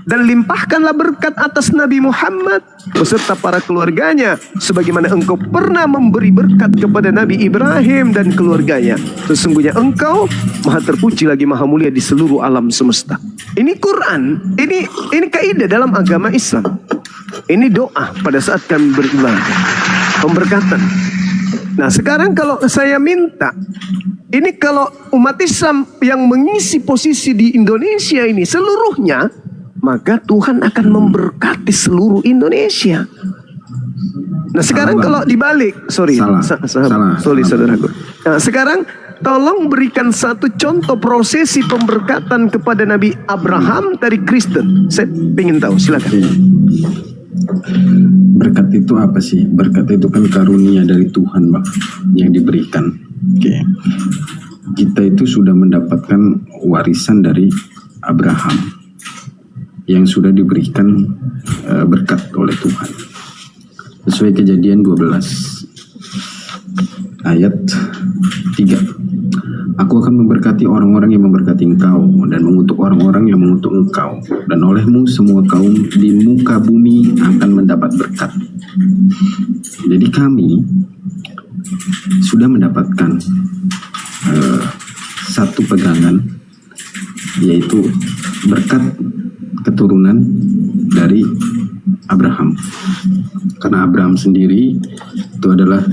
Dan limpahkanlah berkat atas Nabi Muhammad beserta para keluarganya sebagaimana engkau pernah memberi berkat kepada Nabi Ibrahim dan keluarganya. Sesungguhnya engkau maha terpuji lagi maha mulia di seluruh alam semesta. Ini Quran, ini kaidah dalam agama Islam. Ini doa pada saat kami beribadah, pemberkatan. Nah, sekarang kalau saya minta, ini kalau umat Islam yang mengisi posisi di Indonesia ini seluruhnya, maka Tuhan akan memberkati seluruh Indonesia. Nah, sekarang kalau dibalik, Salah. saudaraku. Nah, sekarang tolong berikan satu contoh prosesi pemberkatan kepada Nabi Abraham dari Kristen. Saya ingin tahu, silakan. Berkat itu apa sih? Berkat itu kan karunia dari Tuhan, Bang, yang diberikan. Oke. Kita itu sudah mendapatkan warisan dari Abraham yang sudah diberikan berkat oleh Tuhan. Sesuai Kejadian 12 ayat 3. Aku akan memberkati orang-orang yang memberkati engkau dan mengutuk orang-orang yang mengutuk engkau, dan olehmu semua kaum di muka bumi akan mendapat berkat. Jadi kami sudah mendapatkan satu pegangan, yaitu berkat keturunan dari Abraham. Karena Abraham sendiri itu adalah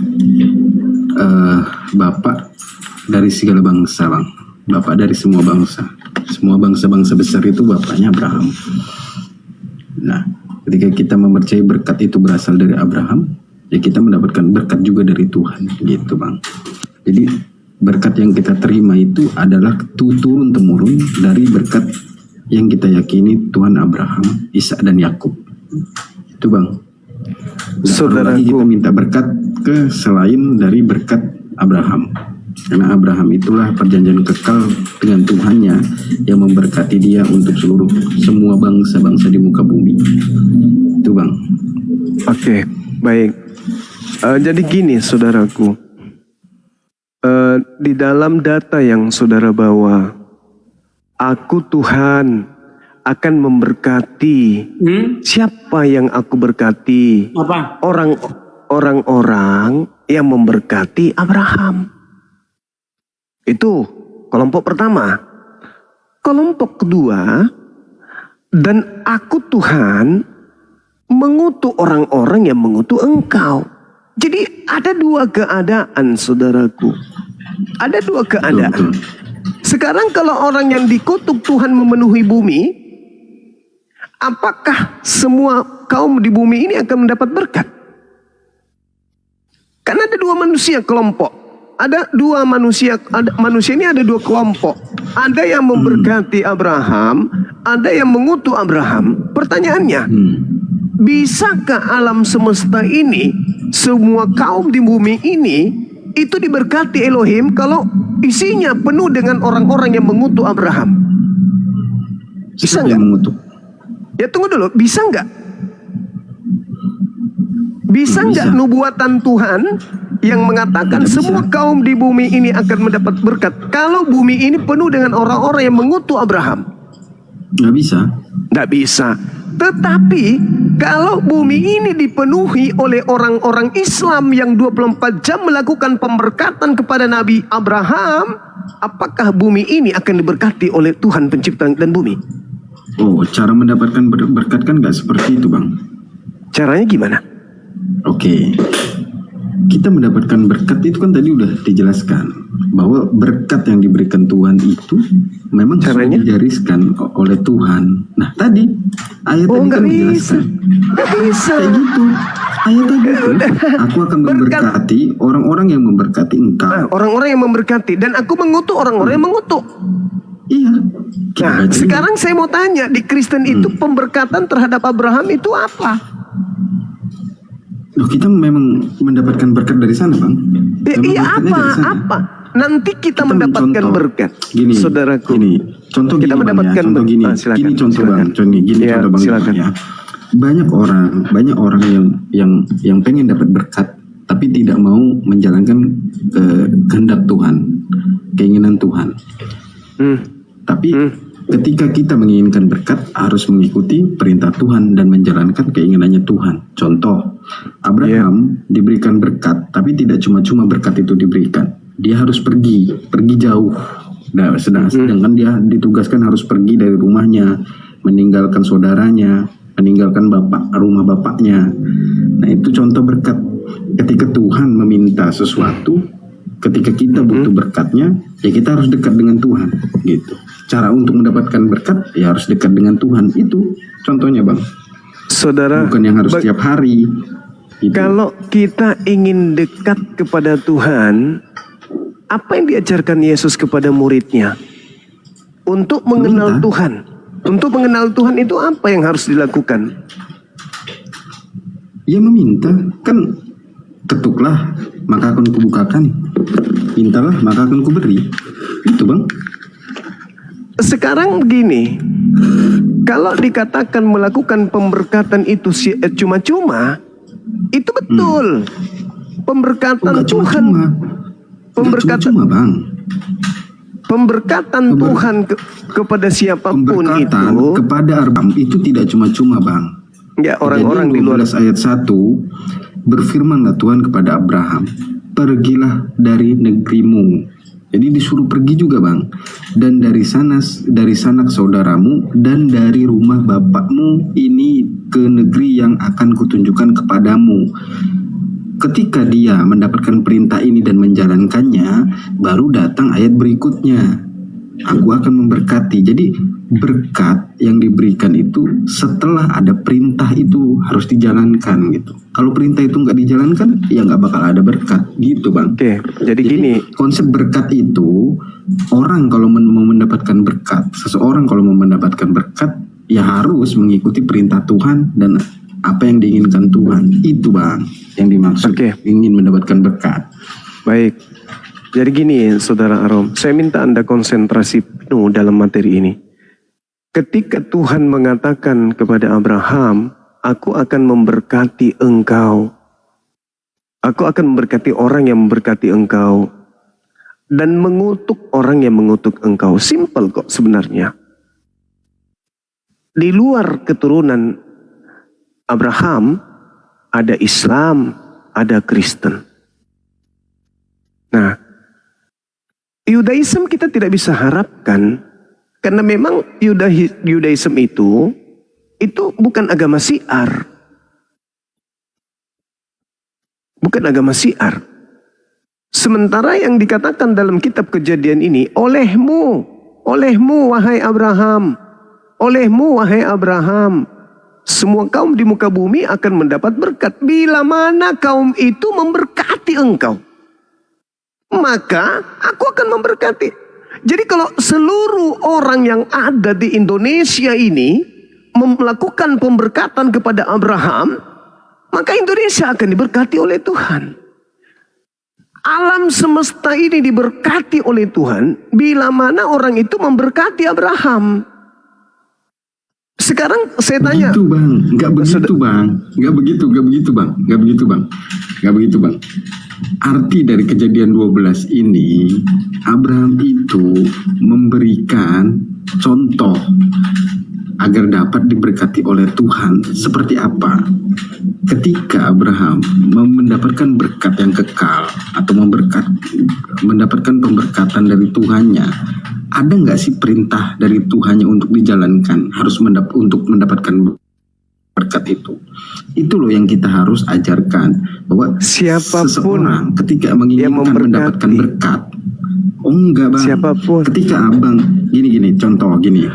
bapak dari segala bangsa, Bang. Bapak dari semua bangsa. Semua bangsa-bangsa besar itu bapaknya Abraham. Nah, ketika kita mempercayai berkat itu berasal dari Abraham, ya kita mendapatkan berkat juga dari Tuhan, gitu, Bang. Jadi berkat yang kita terima itu adalah turun-temurun dari berkat yang kita yakini Tuhan Abraham, Ishak dan Yakub. Itu, Bang. Nggak perlu lagi kita minta berkat ke selain dari berkat Abraham. Karena Abraham itulah perjanjian kekal dengan Tuhannya yang memberkati dia untuk semua bangsa-bangsa di muka bumi. Itu Bang. Oke, baik. Jadi gini saudaraku, di dalam data yang saudara bawa, aku Tuhan akan memberkati. Siapa yang aku berkati? Apa? Orang-orang yang memberkati Abraham. Itu kelompok pertama. Kelompok kedua, dan aku Tuhan mengutuk orang-orang yang mengutuk engkau. Jadi ada dua keadaan saudaraku. Ada dua keadaan. Sekarang kalau orang yang dikutuk Tuhan memenuhi bumi, apakah semua kaum di bumi ini akan mendapat berkat? Karena ada dua manusia kelompok. Ada dua manusia, manusia ini ada dua kelompok. Ada yang memberkati Abraham, ada yang mengutuk Abraham. Pertanyaannya, bisakah alam semesta ini, semua kaum di bumi ini, itu diberkati Elohim kalau isinya penuh dengan orang-orang yang mengutuk Abraham? Bisa Siapa yang nggak? mengutuk? Ya tunggu dulu, bisa nggak? Bisa nggak nubuatan Tuhan yang mengatakan semua kaum di bumi ini akan mendapat berkat kalau bumi ini penuh dengan orang-orang yang mengutuk Abraham? Nggak bisa. Nggak bisa. Tetapi kalau bumi ini dipenuhi oleh orang-orang Islam yang 24 jam melakukan pemberkatan kepada Nabi Abraham, apakah bumi ini akan diberkati oleh Tuhan pencipta dan bumi? Oh, cara mendapatkan berkat kan nggak seperti itu Bang. Caranya gimana? Oke, kita mendapatkan berkat itu kan tadi udah dijelaskan bahwa berkat yang diberikan Tuhan itu memang Caranya? sudah digariskan oleh Tuhan. Nah tadi ayat tadi nggak kan bisa. menjelaskan Nggak bisa. kayak gitu. Ayat tadi itu, aku akan memberkati orang-orang yang memberkati engkau. Nah, orang-orang yang memberkati dan aku mengutuk orang-orang yang mengutuk. Iya. Kita Nah, baca sekarang saya mau tanya, di Kristen itu pemberkatan terhadap Abraham itu apa? Loh, kita memang mendapatkan berkat dari sana Bang. Memang Iya berkatnya apa? dari sana. Apa? Nanti kita Kita mendapatkan contoh. berkat, Gini, saudaraku. Gini, contoh Kita gini, Bang, mendapatkan ya. Contoh gini, silakan, gini contoh silakan. Bang, contoh gini Ya, contoh Bang silakan. ya. Banyak orang yang pengen dapat berkat tapi tidak mau menjalankan kehendak Tuhan, keinginan Tuhan. Tapi ketika kita menginginkan berkat harus mengikuti perintah Tuhan dan menjalankan keinginannya Tuhan. Contoh, Abraham diberikan berkat, tapi tidak cuma-cuma berkat itu diberikan. Dia harus pergi jauh. Nah, sedangkan dia ditugaskan harus pergi dari rumahnya, meninggalkan saudaranya, meninggalkan rumah bapaknya. Nah, itu contoh berkat. Ketika Tuhan meminta sesuatu, ketika kita butuh berkatnya, ya kita harus dekat dengan Tuhan, gitu. Cara untuk mendapatkan berkat, ya harus dekat dengan Tuhan. Itu contohnya Bang. Saudara, Bukan yang harus setiap hari. Gitu. kalau kita ingin dekat kepada Tuhan, apa yang diajarkan Yesus kepada muridnya? Untuk mengenal Meminta. Tuhan. Untuk mengenal Tuhan itu apa yang harus dilakukan? Ya meminta, kan ketuklah maka akan kubukakan, mintalah maka akan kuberi. Itu Bang. Sekarang begini, kalau dikatakan melakukan pemberkatan itu cuma-cuma, itu betul. Pemberkatan Enggak Tuhan, cuma-cuma. pemberkatan, Cuma Bang. pemberkatan Tuhan kepada siapapun Pemberkatan itu, kepada Abraham itu tidak cuma-cuma Bang. ya orang-orang di Kejadian luar. 12 ayat 1 berfirmanlah Tuhan kepada Abraham, pergilah dari negerimu. Jadi disuruh pergi juga Bang. Dan dari sanak saudaramu dan dari rumah bapakmu ini ke negeri yang akan kutunjukkan kepadamu. Ketika dia mendapatkan perintah ini dan menjalankannya, baru datang ayat berikutnya. Aku akan memberkati. Jadi berkat yang diberikan itu setelah ada perintah itu harus dijalankan gitu. Kalau perintah itu nggak dijalankan, ya nggak bakal ada berkat gitu Bang. Oke, jadi gini, Konsep berkat itu, orang kalau mau mendapatkan berkat, seseorang kalau mau mendapatkan berkat, ya harus mengikuti perintah Tuhan dan apa yang diinginkan Tuhan. Itu Bang, yang dimaksud Oke. ingin mendapatkan berkat. baik. Jadi gini Saudara Arom, saya minta Anda konsentrasi penuh dalam materi ini. Ketika Tuhan mengatakan kepada Abraham, aku akan memberkati engkau. Aku akan memberkati orang yang memberkati engkau. Dan mengutuk orang yang mengutuk engkau. Simple kok sebenarnya. Di luar keturunan Abraham, ada Islam, ada Kristen. Nah, Yudaism kita tidak bisa harapkan, karena memang Yudaism itu bukan agama syiar. Bukan agama syiar. Sementara yang dikatakan dalam kitab Kejadian ini, olehmu wahai Abraham, olehmu wahai Abraham, semua kaum di muka bumi akan mendapat berkat. Bila mana kaum itu memberkati engkau, maka aku akan memberkati. Jadi kalau seluruh orang yang ada di Indonesia ini melakukan pemberkatan kepada Abraham, maka Indonesia akan diberkati oleh Tuhan. Alam semesta ini diberkati oleh Tuhan bila mana orang itu memberkati Abraham. Sekarang saya tanya. Begitu bang, nggak begitu bang, nggak begitu bang. Arti dari Kejadian 12 ini, Abraham itu memberikan contoh agar dapat diberkati oleh Tuhan. Seperti apa? Ketika Abraham mendapatkan berkat yang kekal atau mendapatkan pemberkatan dari Tuhannya, ada nggak sih perintah dari Tuhannya untuk dijalankan, harus untuk mendapatkan berkat itu? Itu loh yang kita harus ajarkan, bahwa Siapapun seseorang ketika menginginkan mendapatkan berkat, oh enggak bang, siapapun. ketika abang gini contoh gini,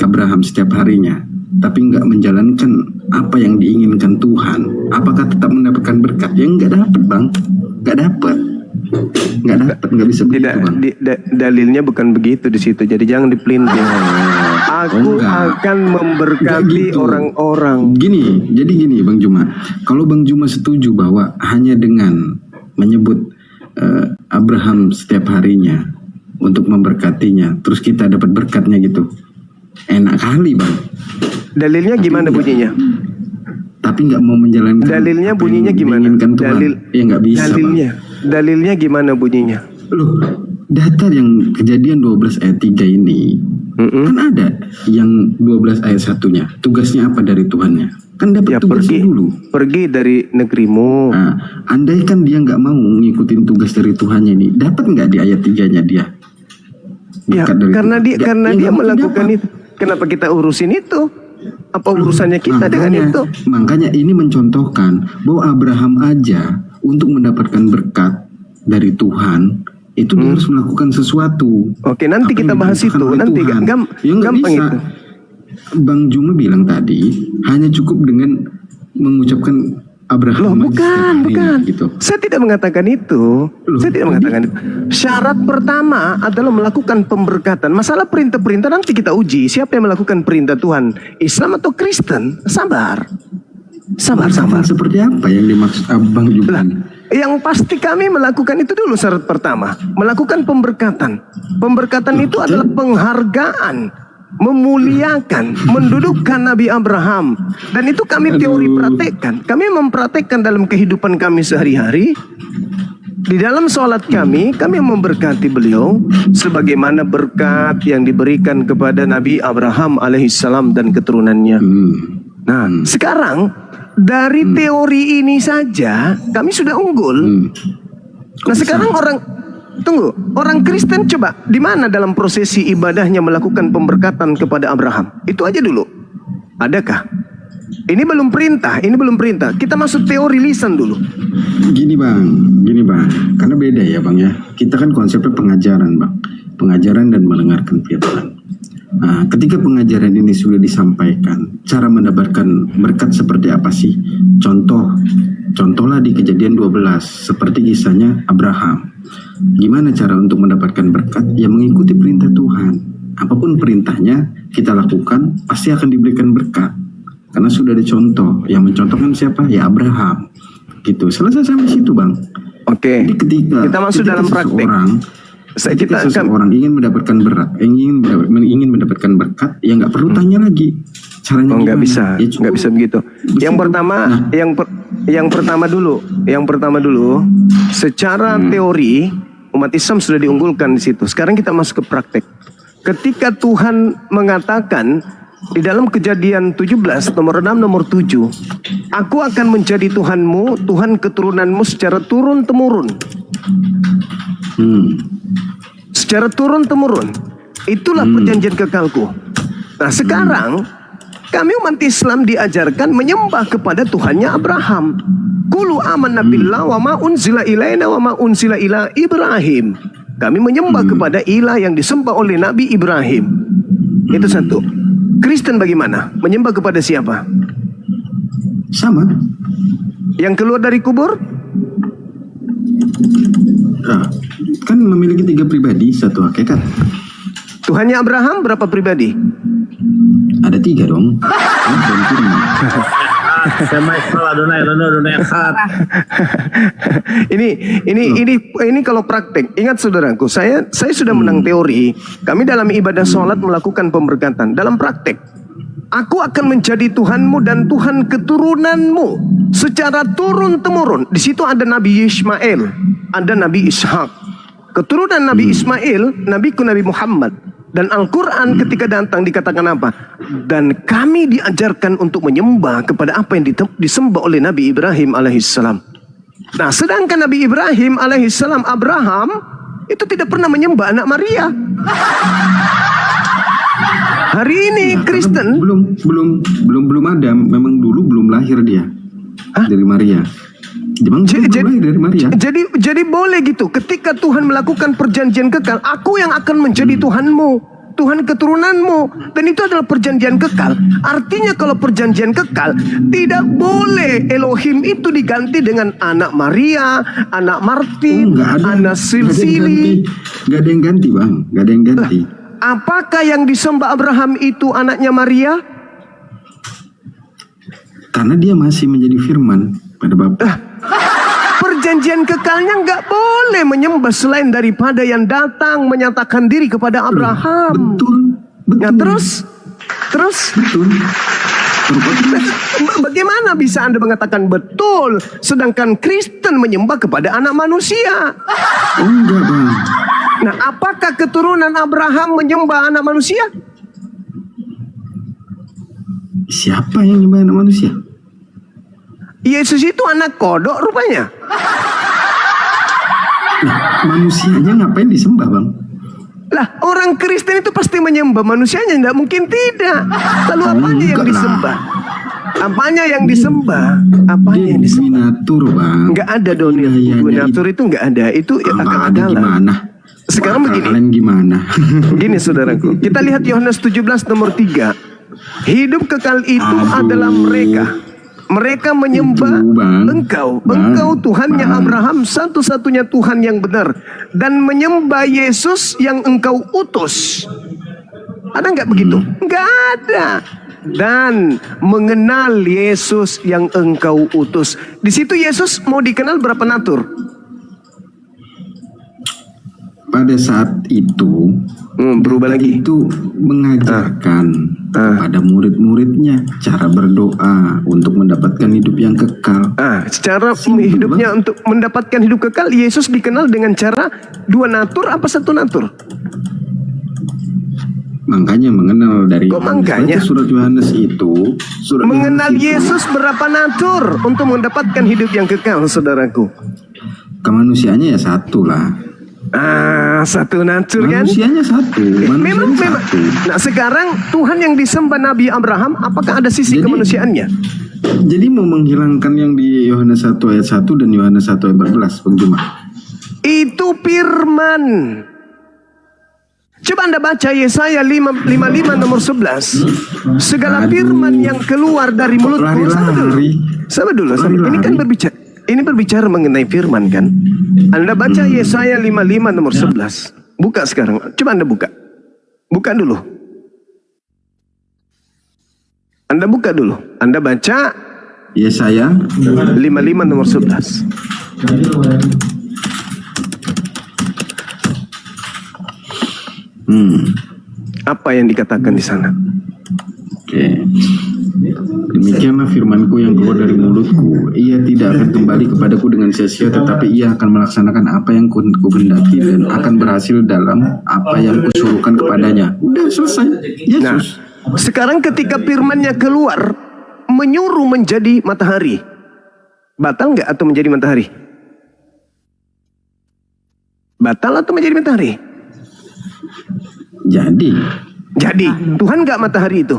Abraham setiap harinya tapi nggak menjalankan apa yang diinginkan Tuhan, apakah tetap mendapatkan berkat? Ya nggak dapat bang, nggak bisa begitu bang. Dalilnya bukan begitu di situ, jadi jangan dipelintir. Aku akan memberkati gitu. orang-orang. Jadi gini Bang Juma, kalau Bang Juma setuju bahwa hanya dengan menyebut Abraham setiap harinya untuk memberkatinya, terus kita dapat berkatnya gitu, enak kali Bang. Dalilnya gimana bunyinya? Tapi nggak mau menjalankan. Dalilnya apa bunyinya yang gimana? diinginkan Tuhan. Ya nggak bisa Dalilnya gimana bunyinya? Loh, data yang Kejadian 12 ayat 3 ini kan ada yang 12 ayat 1-nya. Tugasnya apa dari Tuhannya? Kan dapat tugasnya dulu. Pergi dari negerimu. Nah, andai kan dia nggak mau ngikutin tugas dari Tuhannya ini, dapat nggak di ayat 3-nya dia? Ya, karena dia melakukan itu. Kenapa kita urusin itu? Apa urusannya kita dengan itu? Makanya ini mencontohkan bahwa Abraham aja untuk mendapatkan berkat dari Tuhan itu dia harus melakukan sesuatu. Oke, nanti kita bahas itu. Nanti gampang itu. Bang Juma bilang tadi hanya cukup dengan mengucapkan Abraham. Bukan. Gitu. Saya tidak mengatakan itu. Syarat pertama adalah melakukan pemberkatan. Masalah perintah-perintah nanti kita uji. Siapa yang melakukan perintah Tuhan? Islam atau Kristen? Sabar. Seperti apa yang dimaksud Abang Juma? Yang pasti kami melakukan itu dulu syarat pertama. Melakukan pemberkatan. Pemberkatan itu adalah penghargaan, memuliakan, mendudukkan Nabi Abraham. Dan itu kami teori praktekkan. Kami mempraktekkan dalam kehidupan kami sehari-hari. Di dalam sholat kami memberkati beliau sebagaimana berkat yang diberikan kepada Nabi Abraham alaihissalam dan keturunannya. Nah, sekarang dari teori ini saja kami sudah unggul. Nah, sekarang orang Kristen coba di mana dalam prosesi ibadahnya melakukan pemberkatan kepada Abraham? Itu aja dulu. Adakah? Ini belum perintah. Kita masuk teori lisan dulu. Gini bang, karena beda ya bang ya. Kita kan konsepnya pengajaran bang, pengajaran dan mendengarkan firman. Nah, ketika pengajaran ini sudah disampaikan, cara mendapatkan berkat seperti apa sih? Contohlah di Kejadian 12, seperti kisahnya Abraham. Gimana cara untuk mendapatkan berkat? Ya mengikuti perintah Tuhan. Apapun perintahnya kita lakukan, pasti akan diberikan berkat. Karena sudah ada contoh. Yang mencontohkan siapa? Ya Abraham. Gitu. Selesai sampai situ bang. Oke. Jadi ketika Kita masuk dalam praktek. Ketika seseorang ingin mendapatkan ingin mendapatkan berkat, ya nggak perlu tanya lagi caranya. Oh, nggak gimana. bisa, Ya, cukup. nggak bisa begitu. Yang pertama, yang pertama dulu, secara teori umat Islam sudah diunggulkan di situ. Sekarang kita masuk ke praktek. Ketika Tuhan mengatakan di dalam Kejadian 17 nomor 6 nomor 7, aku akan menjadi Tuhanmu, Tuhan keturunanmu secara turun temurun. Secara turun temurun. Itulah perjanjian kekalku. Nah sekarang kami umat Islam diajarkan menyembah kepada Tuhannya Abraham. Qulu amanna billah wa ma unzila ilaina wa ma unzila ila Ibrahim. Kami menyembah kepada ilah yang disembah oleh Nabi Ibrahim. Itu satu. Kristen bagaimana? Menyembah kepada siapa? Sama. Yang keluar dari kubur? Nah, kan memiliki 3 pribadi, satu hakikat. Tuhannya Abraham berapa pribadi? Ada 3 dong. Dan firman. Sama Isra Adonai Echad. Ini kalau praktek. Ingat saudaraku, saya sudah menang teori. Kami dalam ibadah sholat melakukan pemberkatan. Dalam praktek, aku akan menjadi Tuhanmu dan Tuhan keturunanmu secara turun temurun. Di situ ada Nabi Ismail, ada Nabi Ishak. Keturunan Nabi Ismail, Nabi Muhammad. Dan Al-Quran ketika datang dikatakan apa? Dan kami diajarkan untuk menyembah kepada apa yang disembah oleh Nabi Ibrahim alaihissalam. Nah sedangkan Nabi Ibrahim alaihissalam, Abraham, itu tidak pernah menyembah anak Maria. Hari ini Kristen belum ada, memang dulu belum lahir dia. Dari Maria. Belum lahir dari Maria. Jadi boleh gitu. Ketika Tuhan melakukan perjanjian kekal, aku yang akan menjadi Tuhanmu, Tuhan keturunanmu, dan itu adalah perjanjian kekal. Artinya kalau perjanjian kekal, tidak boleh Elohim itu diganti dengan anak Maria, anak Martin, anak Silsili. Gak ada yang ganti, Bang. Gak ada yang ganti. Apakah yang disembah Abraham itu anaknya Maria? Karena dia masih menjadi firman pada Bapa. Perjanjian kekalnya nggak boleh menyembah selain daripada yang datang menyatakan diri kepada Abraham. Betul. Nah, terus Betul. bagaimana bisa Anda mengatakan betul sedangkan Kristen menyembah kepada anak manusia? Oh, enggak, Bang. Nah, apakah keturunan Abraham menyembah anak manusia? Siapa yang nyembah anak manusia? Yesus itu anak kodok rupanya. Nah, manusianya ngapain disembah, Bang? Lah, orang Kristen itu pasti menyembah manusianya, tidak mungkin tidak. Lalu apanya yang disembah? Apanya yang disembah? Apanya yang disembah? Dominatur, Bang. Enggak ada dominatur itu enggak ada. Itu akal-akalan. Gimana? Sekarang begini. Kalian gimana? Begini saudaraku. Kita lihat Yohanes 17 nomor 3. Hidup kekal itu adalah mereka menyembah Engkau Tuhannya Abraham, satu-satunya Tuhan yang benar, dan menyembah Yesus yang Engkau utus. Ada nggak begitu? Nggak ada. Dan mengenal Yesus yang Engkau utus. Di situ Yesus mau dikenal berapa natur? Pada saat itu Berubah lagi. itu mengajarkan kepada murid-muridnya cara berdoa untuk mendapatkan hidup yang kekal. Secara hidupnya untuk mendapatkan hidup kekal, Yesus dikenal dengan cara 2 natur apa 1 natur? Makanya mengenal dari makanya? surat Yohanes itu Mengenal Yesus berapa natur untuk mendapatkan hidup yang kekal, saudaraku? Kemanusiaannya ya 1 lah. 1 natur kan? Manusianya 1. Memang. Nah sekarang Tuhan yang disembah Nabi Abraham, apakah ada sisi kemanusiaannya? Jadi mau menghilangkan yang di Yohanes 1 ayat 1 dan Yohanes 1 ayat 14, Bang Juma. Itu firman. Coba Anda baca Yesaya 55 nomor 11. Segala firman yang keluar dari mulutku. Sama dulu. Ini kan berbicara mengenai firman kan. Anda baca Yesaya 55 nomor 11. Buka sekarang. Coba Anda buka. Buka dulu. Anda buka dulu. Anda baca Yesaya 55 nomor 11. Apa yang dikatakan di sana? Oke. Demikianlah firmanku yang keluar dari mulutku. Ia tidak akan kembali kepadaku dengan sia-sia, tetapi ia akan melaksanakan apa yang kuhendaki dan akan berhasil dalam apa yang kusuruhkan kepadanya. Udah selesai. Nah, Yesus. sekarang ketika firmannya keluar, menyuruh menjadi matahari. Batal nggak atau menjadi matahari? Batal atau menjadi matahari? Jadi, Tuhan nggak matahari itu?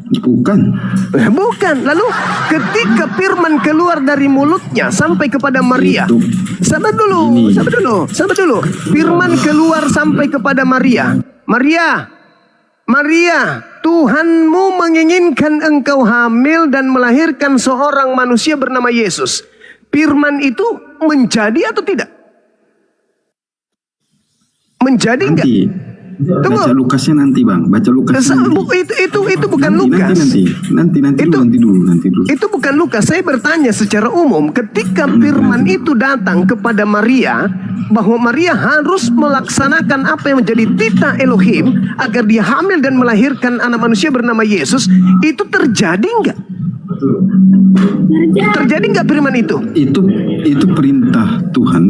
bukan. Bukan. Lalu ketika firman keluar dari mulutnya sampai kepada Maria. Itu. Sabar dulu. Firman keluar sampai kepada Maria. Maria, Tuhanmu menginginkan engkau hamil dan melahirkan seorang manusia bernama Yesus. Firman itu menjadi atau tidak? Menjadi enggak? Nanti. Tunggu. Baca Lukasnya nanti, Bang. Baca Lukas nanti. Itu bukan Lukas. Nanti dulu. Itu bukan Lukas. Saya bertanya secara umum, ketika firman itu datang kepada Maria, bahwa Maria harus melaksanakan apa yang menjadi titah Elohim agar dia hamil dan melahirkan anak manusia bernama Yesus, itu terjadi enggak? Terjadi enggak firman itu? Itu perintah Tuhan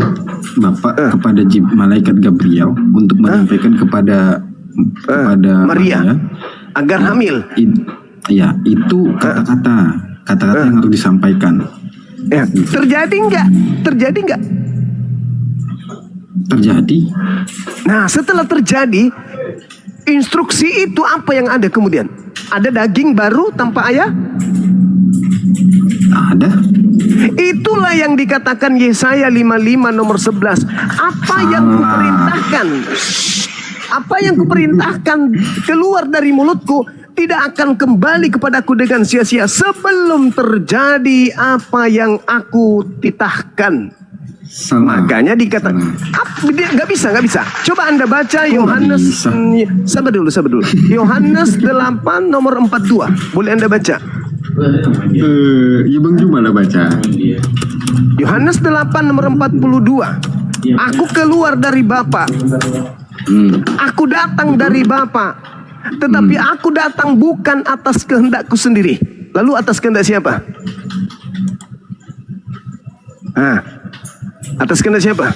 Bapa kepada malaikat Gabriel untuk menyampaikan kepada Maria agar hamil. Itu kata-kata yang harus disampaikan. Ya, terjadi enggak? Terjadi. Nah, setelah terjadi, instruksi itu apa yang ada kemudian? Ada daging baru tanpa ayah? Ada. Itulah yang dikatakan Yesaya 55 nomor 11. Apa yang kuperintahkan keluar dari mulutku tidak akan kembali kepadaku dengan sia-sia sebelum terjadi apa yang aku titahkan. Salah. Makanya dikatakan nggak bisa. Coba Anda baca Yohanes. Sabar dulu. Yohanes 8 nomor 42. Boleh Anda baca? Ya Bang Juma lah baca. Yohanes 8 nomor 42. Aku keluar dari Bapa. Aku datang dari Bapa. Tetapi aku datang bukan atas kehendakku sendiri. Lalu atas kehendak siapa? Atas kehendak siapa?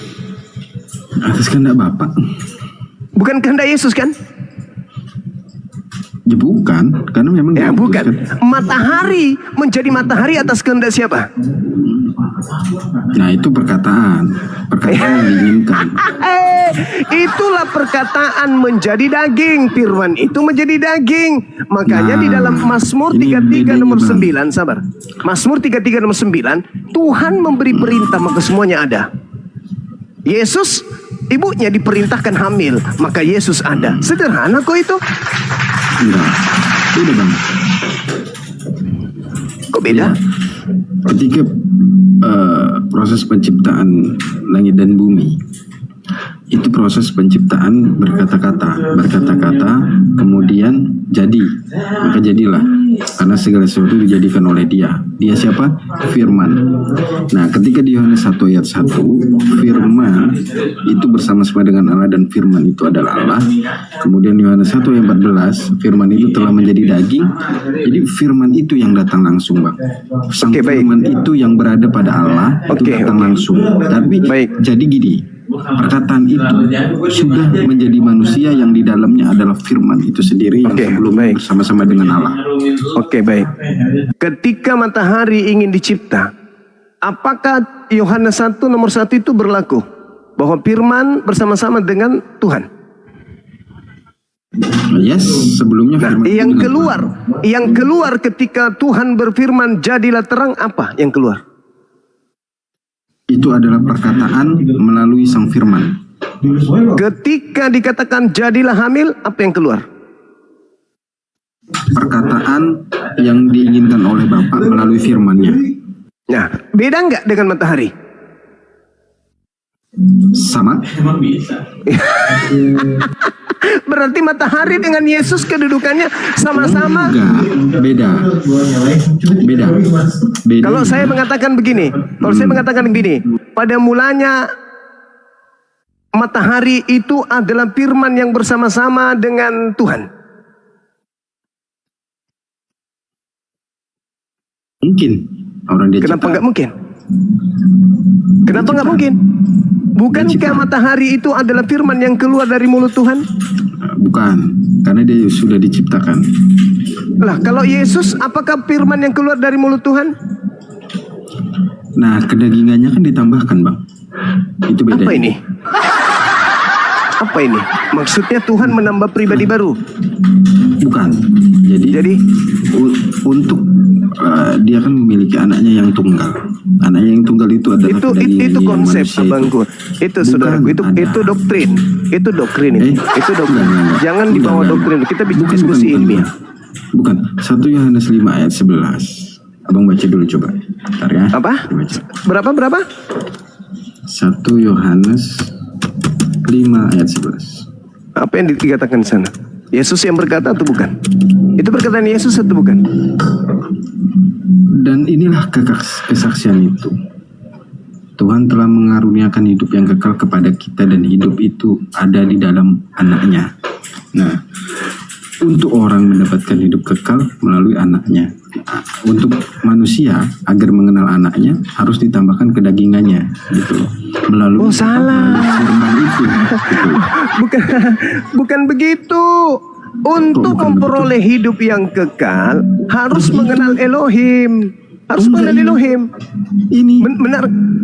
Atas kehendak Bapa. Bukan kehendak Yesus kan? Ya bukan, karena memang Ya diutus, bukan. kan? Matahari menjadi matahari atas kehendak siapa? Nah itu perkataan yang diinginkan. Itulah perkataan menjadi daging. Firman itu menjadi daging. Makanya di dalam Mazmur ini 33 bedanya, nomor Bang. 9, sabar. Mazmur 33 nomor 9, Tuhan memberi perintah maka semuanya ada. Yesus, ibunya diperintahkan hamil, maka Yesus ada. Sederhana kok itu. Enggak. Beda Bang. Kok beda? Ketika proses penciptaan langit dan bumi, itu proses penciptaan berkata-kata, kemudian jadi, maka jadilah, karena segala sesuatu dijadikan oleh Dia. Dia siapa? Firman. Nah, ketika di Yohanes 1 ayat 1, Firman itu bersama-sama dengan Allah dan Firman itu adalah Allah. Kemudian Yohanes 1 ayat 14, Firman itu telah menjadi daging. Jadi Firman itu yang datang langsung, Bang. Sang Firman itu yang berada pada Allah itu datang langsung. Tapi jadi gini, perkataan itu sudah menjadi manusia yang di dalamnya adalah firman itu sendiri yang sebelumnya bersama-sama dengan Allah. Oke, baik. Ketika matahari ingin dicipta, apakah Yohanes 1 nomor 1 itu berlaku? Bahwa firman bersama-sama dengan Tuhan? Yes, sebelumnya firman itu Yang dengan keluar ketika Tuhan berfirman jadilah terang, apa yang keluar? itu adalah perkataan melalui sang firman. Ketika dikatakan jadilah hamil, apa yang keluar? Perkataan yang diinginkan oleh Bapa melalui firman-Nya. Nah, beda nggak dengan matahari? Sama? Berarti matahari dengan Yesus kedudukannya sama-sama. Enggak, beda. Beda. Beda. Kalau saya mengatakan begini, pada mulanya matahari itu adalah firman yang bersama-sama dengan Tuhan. Mungkin orang dia Kenapa cipta. nggak mungkin? Kenapa nggak mungkin? Bukankah matahari itu adalah firman yang keluar dari mulut Tuhan? Bukan, karena dia sudah diciptakan. Lah, kalau Yesus, apakah firman yang keluar dari mulut Tuhan? Nah, kedagingannya kan ditambahkan, Bang. Itu bedanya. Apa ini? Apa ini? Maksudnya Tuhan menambah pribadi baru? Bukan. Jadi untuk dia kan memiliki anaknya yang tunggal. Anaknya yang tunggal itu adalah Itu kedagingannya yang konsep, manusia abangku. Itu Bukan, saudaraku. Itu ada. doktrin. Itu doktrin. Itu doktrin. Enggak. Jangan dibawa Enggak. doktrin. Kita bisa Bukan, diskusi bukan. ilmiah. Bukan. 1 Yohanes 5 ayat 11. Abang baca dulu coba. Bentar ya. Apa? Dibaca. Berapa? 1 Yohanes 5 ayat 11. Apa yang dikatakan di sana? Yesus yang berkata atau bukan? Itu perkataan Yesus atau bukan? Dan inilah kesaksian itu. Tuhan telah mengaruniakan hidup yang kekal kepada kita dan hidup itu ada di dalam anaknya. Nah, untuk orang mendapatkan hidup kekal melalui anaknya. Untuk manusia agar mengenal anaknya harus ditambahkan kedagingannya, gitu loh. Melalui salah. firman itu. Gitu. Bukan begitu. Untuk bukan memperoleh hidup yang kekal harus mengenal Elohim. Harus mengenal Elohim. Ini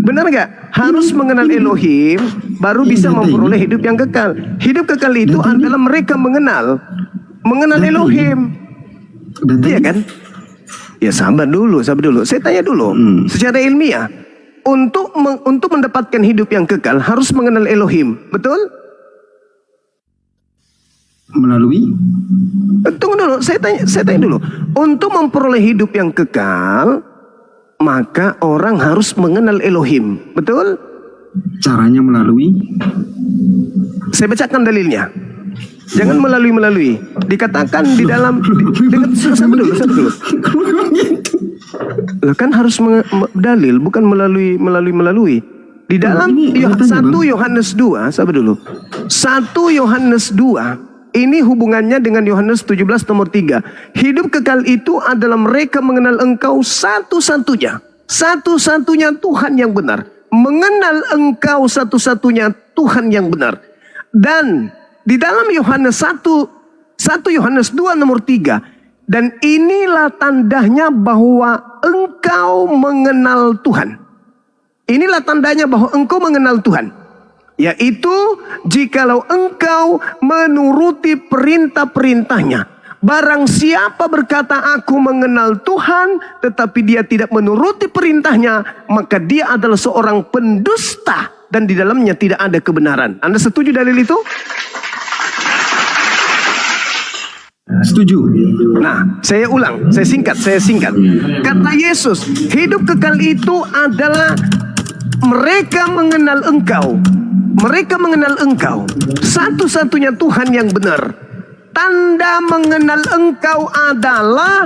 Benar nggak? Harus mengenal Elohim baru bisa data memperoleh hidup yang kekal. Hidup kekal itu adalah mereka mengenal Elohim. data Iya kan? Ya sabar dulu. Saya tanya dulu. Secara ilmiah, untuk mendapatkan hidup yang kekal harus mengenal Elohim. Betul? melalui Tunggu dulu, saya tanya dulu. Untuk memperoleh hidup yang kekal, maka orang harus mengenal Elohim. Betul? caranya melalui Saya bacakan dalilnya. Jangan melalui. Dikatakan di dalam sabar dulu. Lah kan harus dalil, bukan melalui. Di dalam Ini 1 Yohanes 2, sabar dulu. 1 Yohanes 2 ini hubungannya dengan Yohanes 17 nomor 3. Hidup kekal itu adalah mereka mengenal Engkau satu-satunya Tuhan yang benar. Mengenal Engkau satu-satunya Tuhan yang benar. Dan di dalam Yohanes 1 Yohanes 2 nomor 3, dan inilah tandanya bahwa engkau mengenal Tuhan. Inilah tandanya bahwa engkau mengenal Tuhan. Yaitu jikalau engkau menuruti perintah-perintahnya. Barang siapa berkata aku mengenal Tuhan tetapi dia tidak menuruti perintahnya, maka dia adalah seorang pendusta dan di dalamnya tidak ada kebenaran. Anda setuju dalil itu? setuju. Nah, saya ulang, saya singkat. Kata Yesus, hidup kekal itu adalah mereka mengenal Engkau. Mereka mengenal Engkau, satu-satunya Tuhan yang benar. Tanda mengenal Engkau adalah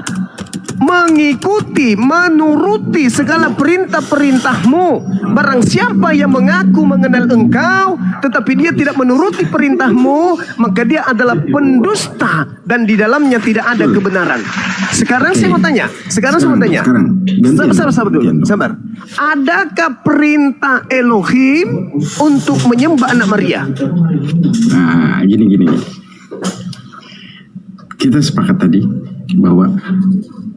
mengikuti, menuruti segala perintah-perintahmu. Barang siapa yang mengaku mengenal Engkau, tetapi dia tidak menuruti perintahmu, maka dia adalah pendusta dan di dalamnya tidak ada kebenaran. Sekarang saya mau tanya. Sekarang. Sabar dulu. Sabar. Adakah perintah Elohim untuk menyembah anak Maria? Nah, gini. Kita sepakat tadi bahwa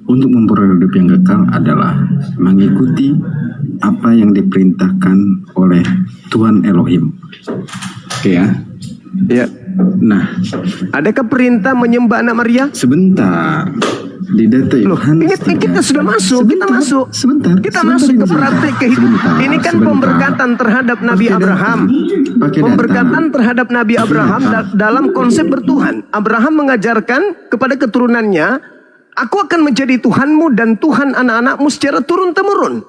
untuk memperoleh hidup yang kekal adalah mengikuti apa yang diperintahkan oleh Tuhan Elohim. Oke ya. Ya. Nah, Adakah perintah menyembah anak Maria? sebentar. Di data Loh, Yohanes kita sudah masuk. Sebentar. Kita masuk ke praktik kehidupan. Ini kan pemberkatan terhadap Nabi Abraham. Pemberkatan terhadap Nabi Abraham dalam konsep bertuhan. Abraham mengajarkan kepada keturunannya, aku akan menjadi Tuhanmu dan Tuhan anak-anakmu secara turun-temurun.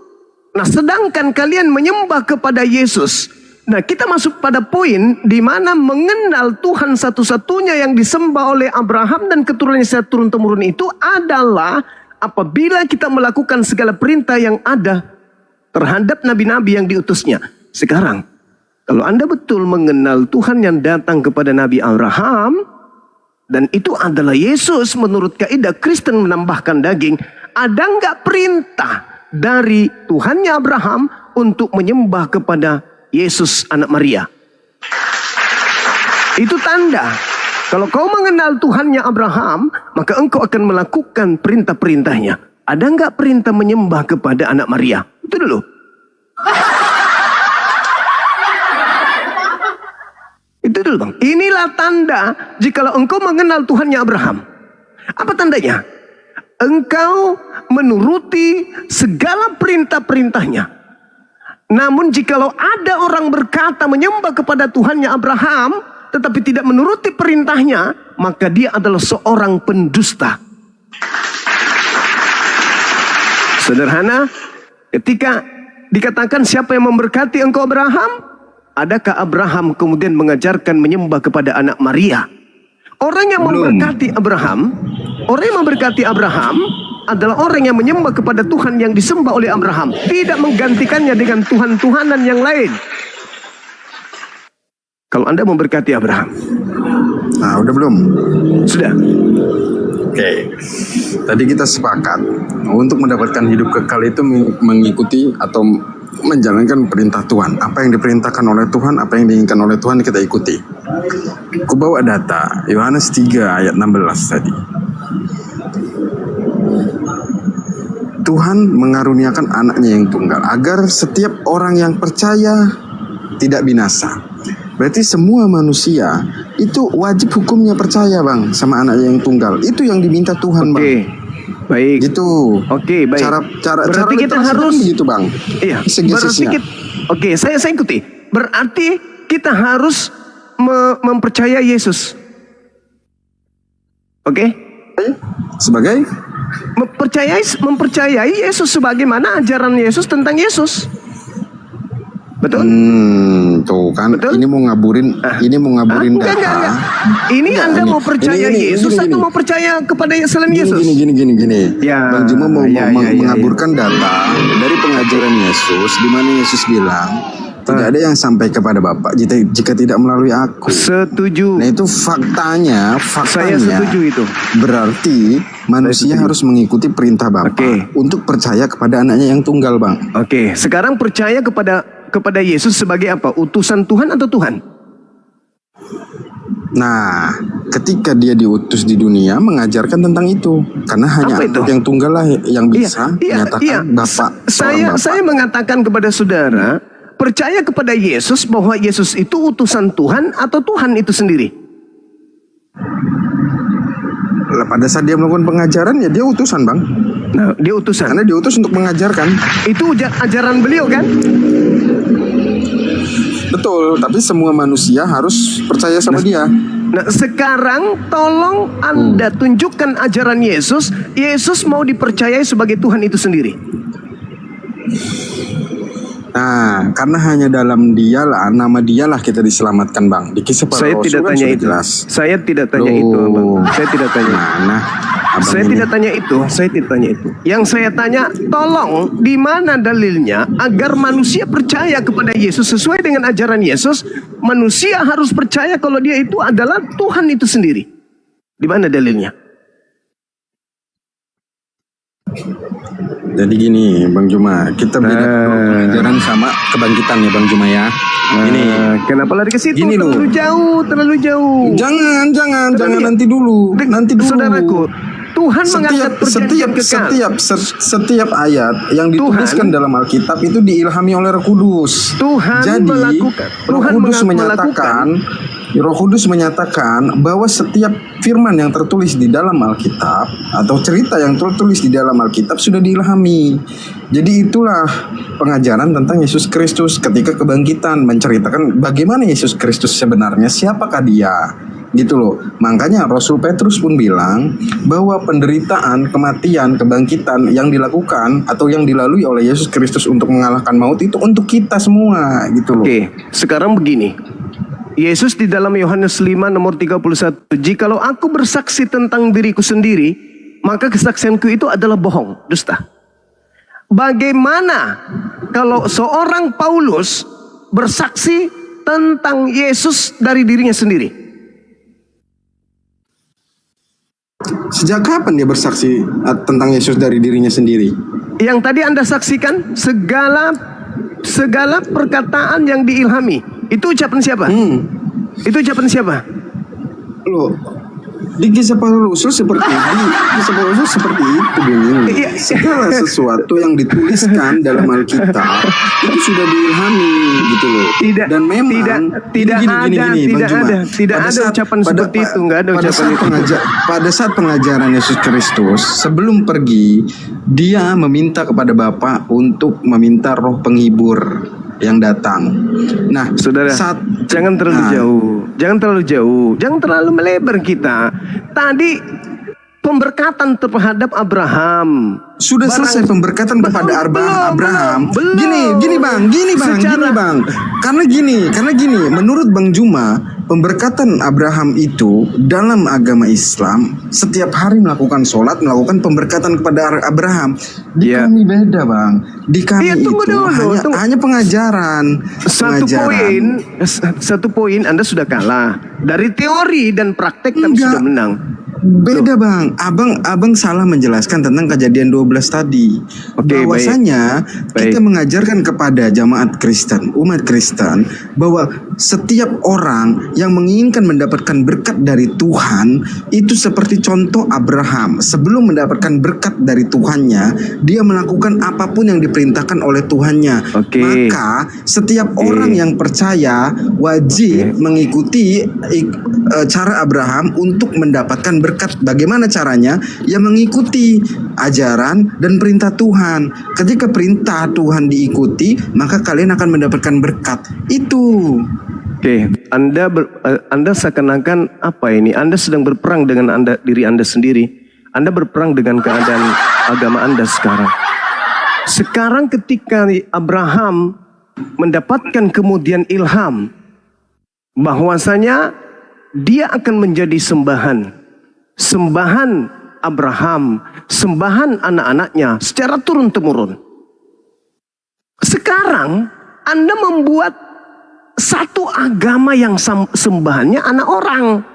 Nah, sedangkan kalian menyembah kepada Yesus. Nah, kita masuk pada poin di mana mengenal Tuhan satu-satunya yang disembah oleh Abraham dan keturunannya secara turun-temurun itu adalah apabila kita melakukan segala perintah yang ada terhadap nabi-nabi yang diutusnya. Sekarang, kalau Anda betul mengenal Tuhan yang datang kepada Nabi Abraham, dan itu adalah Yesus menurut kaidah Kristen menambahkan daging, ada nggak perintah dari Tuhannya Abraham untuk menyembah kepada Yesus anak Maria? Itu tanda. Kalau kau mengenal Tuhannya Abraham, maka engkau akan melakukan perintah-perintahnya. Ada nggak perintah menyembah kepada anak Maria? Itu dulu. Itu dulu bang. Inilah tanda jikalau engkau mengenal Tuhannya Abraham. Apa tandanya? Engkau menuruti segala perintah-perintahnya. Namun jikalau ada orang berkata menyembah kepada Tuhannya Abraham, tetapi tidak menuruti perintahnya, maka dia adalah seorang pendusta. Sederhana, ketika dikatakan siapa yang memberkati engkau Abraham, adakah Abraham kemudian mengajarkan menyembah kepada anak Maria? Orang yang memberkati Abraham, adalah orang yang menyembah kepada Tuhan yang disembah oleh Abraham, tidak menggantikannya dengan Tuhan-Tuhanan yang lain. Kalau Anda memberkati Abraham. Nah, udah belum? Sudah. Oke. Tadi kita sepakat untuk mendapatkan hidup kekal itu mengikuti atau menjalankan perintah Tuhan. Apa yang diperintahkan oleh Tuhan, apa yang diinginkan oleh Tuhan kita ikuti. Ku bawa data Yohanes 3 ayat 16 tadi. Tuhan mengaruniakan anaknya yang tunggal agar setiap orang yang percaya tidak binasa. Berarti semua manusia itu wajib hukumnya percaya bang sama anaknya yang tunggal. Itu yang diminta Tuhan bang. Oke, baik. Gitu. Oke, baik. Cara berarti kita harus begitu bang. Iya. Berarti kita, oke, saya ikuti. Berarti kita harus mempercaya Yesus. Oke? Sebagai mempercayai Yesus sebagaimana ajaran Yesus tentang Yesus. Betul? Tuh kan. Betul? Ini mau ngaburin data. Enggak. Ini Enggak, Anda ini. mau percaya Ini, Yesus gini. atau mau percaya kepada selain Yesus? Gini. Ya, Bang Juma mau ya. mengaburkan data dari pengajaran Yesus, di mana Yesus bilang tidak ada yang sampai kepada Bapa jika tidak melalui aku. Setuju. Nah itu faktanya Saya setuju itu. berarti manusia harus mengikuti perintah Bapa Oke. untuk percaya kepada anaknya yang tunggal bang. Oke, sekarang percaya kepada Yesus sebagai apa? Utusan Tuhan atau Tuhan? Nah, ketika dia diutus di dunia mengajarkan tentang itu, karena hanya Apa itu? anak yang tunggal lah yang bisa menyatakan Bapa. Saya mengatakan kepada saudara, percaya kepada Yesus bahwa Yesus itu utusan Tuhan atau Tuhan itu sendiri? Pada saat dia melakukan pengajaran ya dia utusan bang. Nah, dia utusan. Karena dia utus untuk mengajarkan. Itu ajaran beliau kan? Betul, tapi semua manusia harus percaya sama dia. Nah, sekarang tolong Anda tunjukkan ajaran Yesus. Yesus mau dipercayai sebagai Tuhan itu sendiri. Nah, karena hanya dalam dialah, nama dialah kita diselamatkan bang. Di kisah para Saya rasul tidak kan tanya sudah itu. jelas. Saya tidak tanya Loh. itu, Abang. Saya tidak tanya. Mana? Abang Saya ini. tidak tanya itu. Saya tidak tanya itu. Yang saya tanya, tolong di mana dalilnya agar manusia percaya kepada Yesus sesuai dengan ajaran Yesus? Manusia harus percaya kalau dia itu adalah Tuhan itu sendiri. Di mana dalilnya? Jadi gini, Bang Juma, kita bedakan dulu pengajaran sama kebangkitan ya, Bang Juma ya. Ini. Kenapa lari ke situ? Gini loh. Terlalu jauh. Jangan nanti dulu. Saudaraku, Tuhan mengangkat perjanjian kekal. Setiap ayat yang dituliskan dalam Alkitab itu diilhami oleh Roh Kudus. Tuhan Jadi, melakukan. Roh Kudus menyatakan bahwa setiap firman yang tertulis di dalam Alkitab atau cerita yang tertulis di dalam Alkitab sudah diilhami. Jadi itulah pengajaran tentang Yesus Kristus ketika kebangkitan, menceritakan bagaimana Yesus Kristus sebenarnya, siapakah dia. gitu loh. Makanya Rasul Petrus pun bilang bahwa penderitaan, kematian, kebangkitan yang dilakukan atau yang dilalui oleh Yesus Kristus untuk mengalahkan maut itu untuk kita semua gitu loh. Oke, sekarang begini. Yesus di dalam Yohanes 5 nomor 31, jikalau aku bersaksi tentang diriku sendiri, maka kesaksianku itu adalah bohong, dusta. Bagaimana kalau seorang Paulus bersaksi tentang Yesus dari dirinya sendiri? Sejak kapan dia bersaksi tentang Yesus dari dirinya sendiri? Yang tadi Anda saksikan segala perkataan yang diilhami. Itu ucapan siapa? Itu ucapan siapa? Loh, di Kisah Para Rasul seperti itu bunyi. Segala sesuatu yang dituliskan dalam Alkitab itu sudah diilhami gitu loh. Dan memang tidak ada ucapan seperti itu, enggak ada ucapan itu. Pada saat pengajaran Yesus Kristus sebelum pergi, dia meminta kepada Bapa untuk meminta roh penghibur yang datang. Nah, saudara, jangan terlalu jauh, jangan terlalu melebar kita. Tadi pemberkatan terhadap Abraham. Sudah selesai pemberkatan kepada Abraham. Gini bang. Karena gini, menurut Bang Juma, pemberkatan Abraham itu dalam agama Islam setiap hari melakukan sholat, melakukan pemberkatan kepada Abraham. Di kami beda bang. Di kami hanya pengajaran. Satu poin Anda sudah kalah. Dari teori dan praktek kami sudah menang. Beda bang, abang salah menjelaskan tentang Kejadian 12 tadi. Bahwasanya kita mengajarkan kepada jamaat Kristen, umat Kristen, bahwa setiap orang yang menginginkan mendapatkan berkat dari Tuhan itu seperti contoh Abraham. Sebelum mendapatkan berkat dari Tuhannya, dia melakukan apapun yang diperintahkan oleh Tuhannya. Maka setiap orang yang percaya wajib mengikuti cara Abraham untuk mendapatkan berkat. Bagaimana caranya? Ya mengikuti ajaran dan perintah Tuhan. Ketika perintah Tuhan diikuti, maka kalian akan mendapatkan berkat. Itu. Oke, Anda seakan-akan apa ini? Anda sedang berperang dengan diri Anda sendiri. Anda berperang dengan keadaan agama Anda sekarang. Sekarang ketika Abraham mendapatkan kemudian ilham bahwasanya dia akan menjadi sembahan Abraham, sembahan anak-anaknya secara turun-temurun. Sekarang Anda membuat satu agama yang sembahannya anak orang.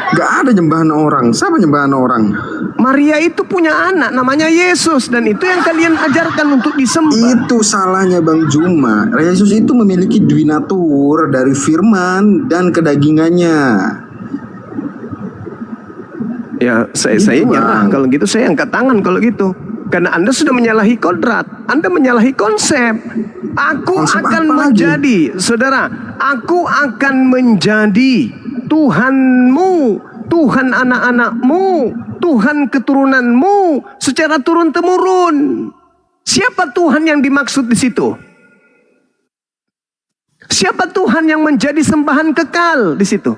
Gak ada nyembahan orang. Siapa nyembahan orang? Maria itu punya anak namanya Yesus, dan itu yang kalian ajarkan untuk disembah. Itu salahnya Bang Juma. Yesus itu memiliki dwinatur dari firman dan kedagingannya. Ya, saya nyerah kalau gitu, saya angkat tangan kalau gitu. Karena Anda sudah menyalahi kodrat, Anda menyalahi konsep. Aku akan menjadi, saudara, aku akan menjadi Tuhanmu, Tuhan anak-anakmu, Tuhan keturunanmu secara turun-temurun. Siapa Tuhan yang dimaksud di situ? Siapa Tuhan yang menjadi sembahan kekal di situ?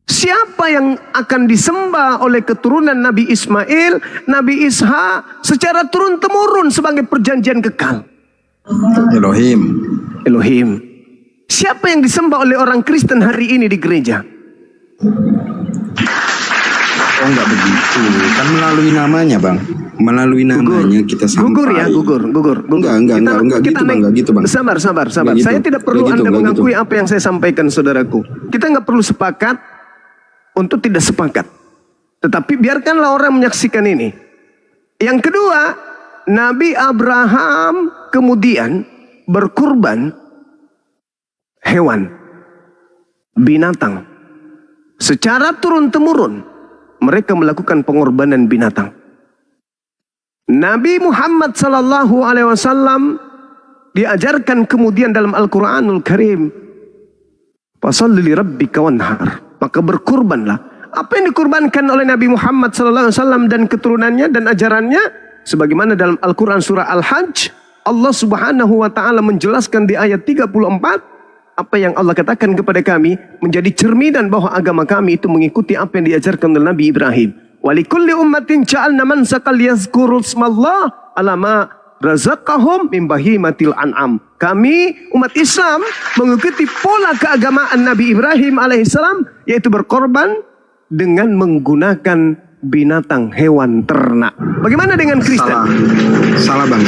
Siapa yang akan disembah oleh keturunan Nabi Ismail, Nabi Ishak secara turun-temurun sebagai perjanjian kekal? Elohim. Siapa yang disembah oleh orang Kristen hari ini di gereja? Oh enggak begitu, kan melalui namanya bang. Melalui namanya kita sampai. Gugur. Enggak gitu bang. Sabar. Gitu. Saya tidak perlu Anda mengakui apa yang saya sampaikan, saudaraku. Kita nggak perlu sepakat untuk tidak sepakat. Tetapi biarkanlah orang menyaksikan ini. Yang kedua, Nabi Abraham kemudian berkurban hewan, binatang. Secara turun-temurun mereka melakukan pengorbanan binatang. Nabi Muhammad SAW diajarkan kemudian dalam Al-Quranul Karim, "Fasholli li rabbika wanhar." Maka berkurbanlah. Apa yang dikurbankan oleh Nabi Muhammad SAW dan keturunannya dan ajarannya, sebagaimana dalam Al-Quran surah Al-Hajj, Allah Subhanahu wa Ta'ala menjelaskan di ayat 34, apa yang Allah katakan kepada kami menjadi cerminan bahwa agama kami itu mengikuti apa yang diajarkan oleh Nabi Ibrahim. Walikulli ummatin ja'alna mansakal yazkuru smallah ala ma razaqahum min bahimatil an'am. Kami umat Islam mengikuti pola keagamaan Nabi Ibrahim alaihissalam, yaitu berkorban dengan menggunakan binatang hewan ternak. Bagaimana dengan Kristen? Salah bang,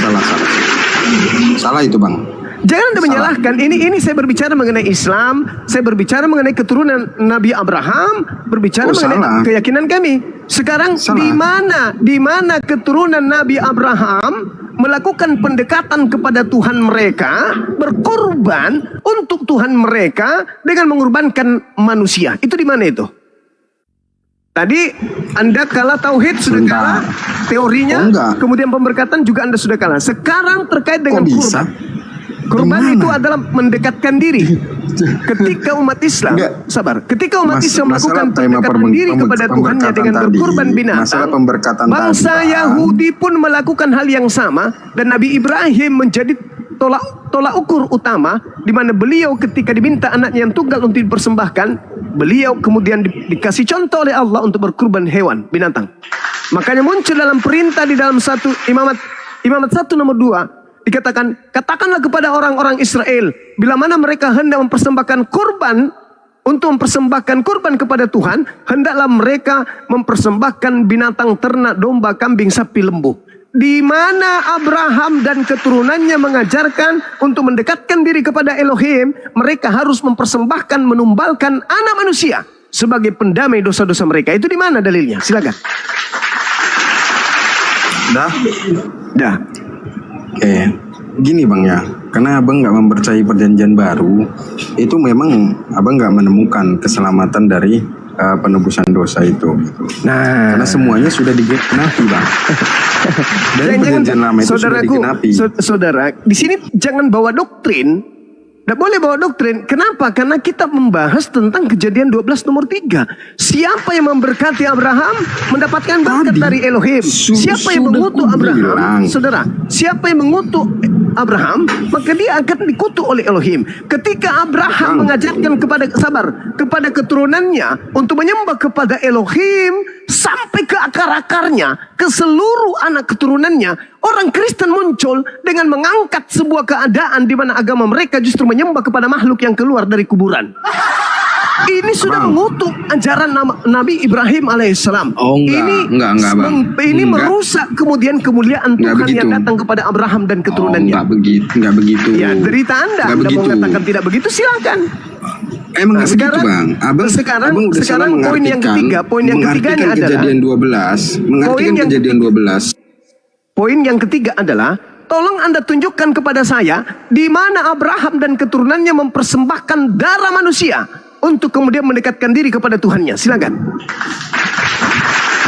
salah itu bang. Jangan Anda menyalahkan. Ini saya berbicara mengenai Islam, saya berbicara mengenai keturunan Nabi Abraham, berbicara mengenai keyakinan kami. Sekarang di mana keturunan Nabi Abraham melakukan pendekatan kepada Tuhan mereka, berkorban untuk Tuhan mereka dengan mengorbankan manusia. Itu di mana itu? Tadi Anda kalah tauhid sudah kalah, teorinya, kemudian pemberkatan juga Anda sudah kalah. Sekarang terkait dengan kurban. Kurban itu adalah mendekatkan diri. Ketika umat Islam, ketika umat Islam melakukan pendekatan diri kepada Tuhannya dengan berkurban binatang, bangsa Yahudi pun melakukan hal yang sama, dan Nabi Ibrahim menjadi tolak ukur utama, di mana beliau ketika diminta anaknya yang tunggal untuk dipersembahkan, beliau kemudian dikasih contoh oleh Allah untuk berkurban hewan, binatang. Makanya muncul dalam perintah di dalam satu imamat 1 nomor 2, dikatakan, katakanlah kepada orang-orang Israel, bila mana mereka hendak mempersembahkan kurban, untuk mempersembahkan kurban kepada Tuhan, hendaklah mereka mempersembahkan binatang ternak, domba, kambing, sapi, lembu. Di mana Abraham dan keturunannya mengajarkan untuk mendekatkan diri kepada Elohim, mereka harus mempersembahkan, menumbalkan anak manusia sebagai pendamai dosa-dosa mereka. Itu di mana dalilnya? Silakan. Dah. Oke, gini bang ya, karena abang nggak mempercayai perjanjian baru, itu memang abang nggak menemukan keselamatan dari penebusan dosa itu. Nah, karena semuanya sudah digenapi bang. Dari perjanjian lama itu sudah digenapi. Saudara, di sini jangan bawa doktrin. Tidak boleh bawa doktrin. Kenapa? Karena kita membahas tentang Kejadian 12 nomor 3. Siapa yang memberkati Abraham mendapatkan berkat dari Elohim. Siapa yang mengutuk Abraham, saudara, siapa yang mengutuk Abraham, maka dia akan dikutuk oleh Elohim. Ketika Abraham mengajarkan kepada keturunannya untuk menyembah kepada Elohim sampai ke akar-akarnya, ke seluruh anak keturunannya, orang Kristen muncul dengan mengangkat sebuah keadaan di mana agama mereka justru menyembah kepada makhluk yang keluar dari kuburan. Ini sudah mengutuk ajaran Nabi Ibrahim alaihissalam. Ini merusak kemudian kemuliaan Tuhan yang datang kepada Abraham dan keturunannya. Enggak begitu. Ya, derita Anda mau mengatakan tidak begitu, silakan. Emang sekarang, sekarang poin yang ketiganya adalah Kejadian 12, mengartikan Kejadian 12. Poin yang ketiga adalah, tolong Anda tunjukkan kepada saya di mana Abraham dan keturunannya mempersembahkan darah manusia untuk kemudian mendekatkan diri kepada Tuhannya. Silakan.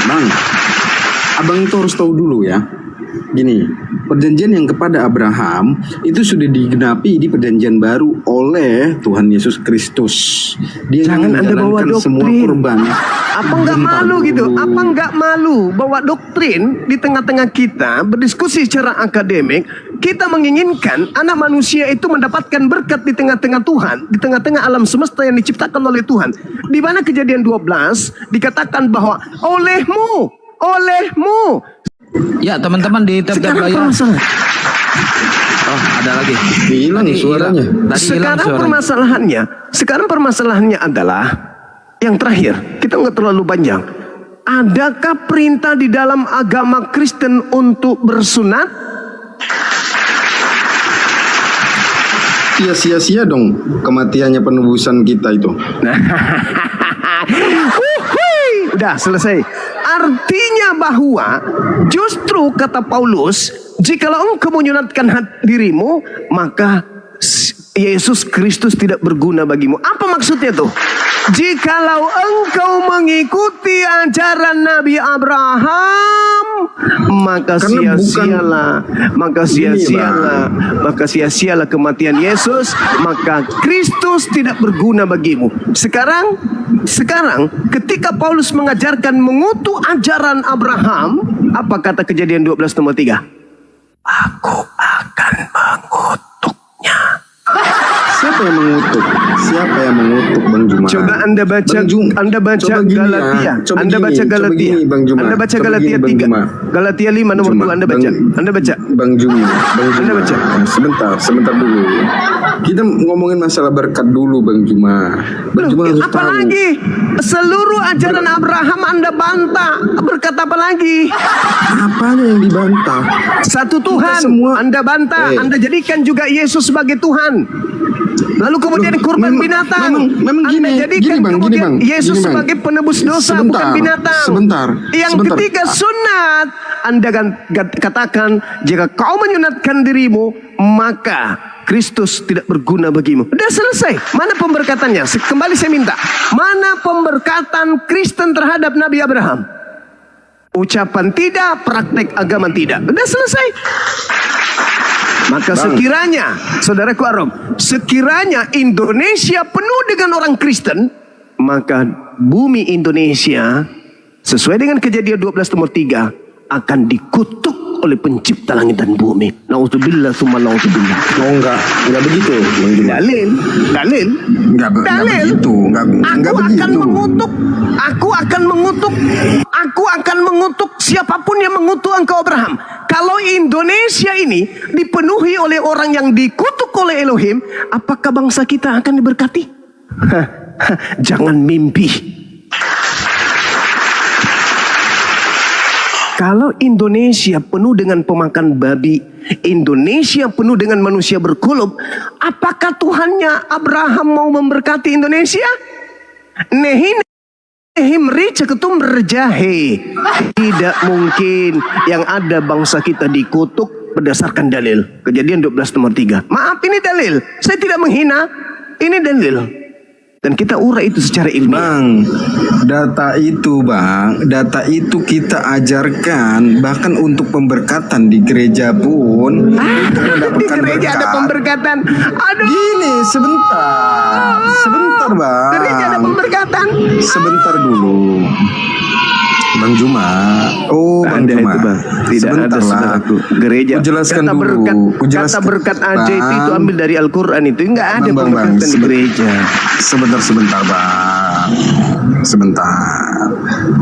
Bang, abang itu harus tahu dulu ya. Gini, perjanjian yang kepada Abraham itu sudah digenapi di perjanjian baru oleh Tuhan Yesus Kristus. Dia jangan Anda bawa doktrin. Semua kurban. Apa nggak malu gitu? Apa nggak malu bawa doktrin di tengah-tengah kita berdiskusi secara akademik? Kita menginginkan anak manusia itu mendapatkan berkat di tengah-tengah Tuhan, di tengah-tengah alam semesta yang diciptakan oleh Tuhan. Di mana Kejadian 12 dikatakan bahwa olehmu. Ya teman-teman di tab-tab layar. Oh ada lagi. Hilang suaranya. Sekarang permasalahannya adalah yang terakhir. Kita nggak terlalu panjang. Adakah perintah di dalam agama Kristen untuk bersunat? Ya sia-sia dong kematiannya penebusan kita itu. Udah selesai. Artinya bahwa justru kata Paulus, jikalau engkau menyunatkan dirimu, maka Yesus Kristus tidak berguna bagimu. Apa maksudnya tuh? Jikalau engkau mengikuti ajaran Nabi Abraham, maka sia-sialah kematian Yesus, maka Kristus tidak berguna bagimu. Sekarang ketika Paulus mengajarkan mengutuk ajaran Abraham, apa kata Kejadian 12 nomor 3? Aku akan mengutuknya. Siapa Siapa yang mengutuk? Siapa yang mengutuk Bang Juma? Coba Anda baca, Bang Jum- Anda baca coba gini ya. Galatia. Coba Anda gini, baca coba Galatia. gini, Bang Juma. Anda baca Coba Galatia gini, Bang 3. Juma. Galatia 5 nomor Juma, 2 Anda baca. Bang- Anda baca. Bang Juma, Anda baca. Sebentar dulu. Kita ngomongin masalah berkat dulu, Bang Juma. Bang Juma harus tahu. Apalagi seluruh ajaran Abraham Anda bantah. Berkat apa lagi? Apanya yang dibantah? Satu Tuhan Kita semua- Anda bantah. Anda jadikan juga Yesus sebagai Tuhan. Lalu kemudian kurban binatang. Memang Anda gini, jadikan gini, Bang, kemudian gini, Bang. Yesus Gini, Bang. sebagai penebus dosa, Sebentar, bukan binatang. sebentar, Yang sebentar. ketiga sunat. Anda katakan jika kau menyunatkan dirimu maka Kristus tidak berguna bagimu. Udah selesai. Mana pemberkatannya? Kembali saya minta. Mana pemberkatan Kristen terhadap Nabi Abraham? Ucapan tidak, praktek agama tidak. Udah selesai. Maka sekiranya, saudaraku Arom, sekiranya Indonesia penuh dengan orang Kristen, maka bumi Indonesia sesuai dengan Kejadian 12 nomor 3 akan dikutuk oleh pencipta langit dan bumi. Nauzubillah tsumma nauzubillah. Oh enggak begitu, Bang Juma. Dalil. Enggak begitu, enggak begitu. Aku akan mengutuk siapapun yang mengutuk engkau Abraham. Kalau Indonesia ini dipenuhi oleh orang yang dikutuk oleh Elohim, apakah bangsa kita akan diberkati? Jangan mimpi. Kalau Indonesia penuh dengan pemakan babi, Indonesia penuh dengan manusia berkulub, apakah Tuhannya Abraham mau memberkati Indonesia? Nehimri ceketum berjahe. Tidak mungkin yang ada bangsa kita dikutuk berdasarkan dalil. Kejadian 12 nomor 3. Maaf, ini dalil. Saya tidak menghina. Ini dalil. Dan kita urai itu secara ilmiah. Bang, data itu kita ajarkan bahkan untuk pemberkatan di gereja pun. Di gereja ada pemberkatan. Aduh. Gini, sebentar Bang. Gereja ada pemberkatan. Sebentar dulu. Bang Juma. Oh, Bang Anda Juma. itu, Bang. Tidak Sebentar ada lah. saudaraku. Gereja. Ku jelaskan kata dulu. berkat, Ku jelaskan. kata berkat ajaib Bang. itu ambil dari Al-Quran itu. Enggak ada Bang, pemberkatan di seben- gereja. Sebentar Bang. Sebentar.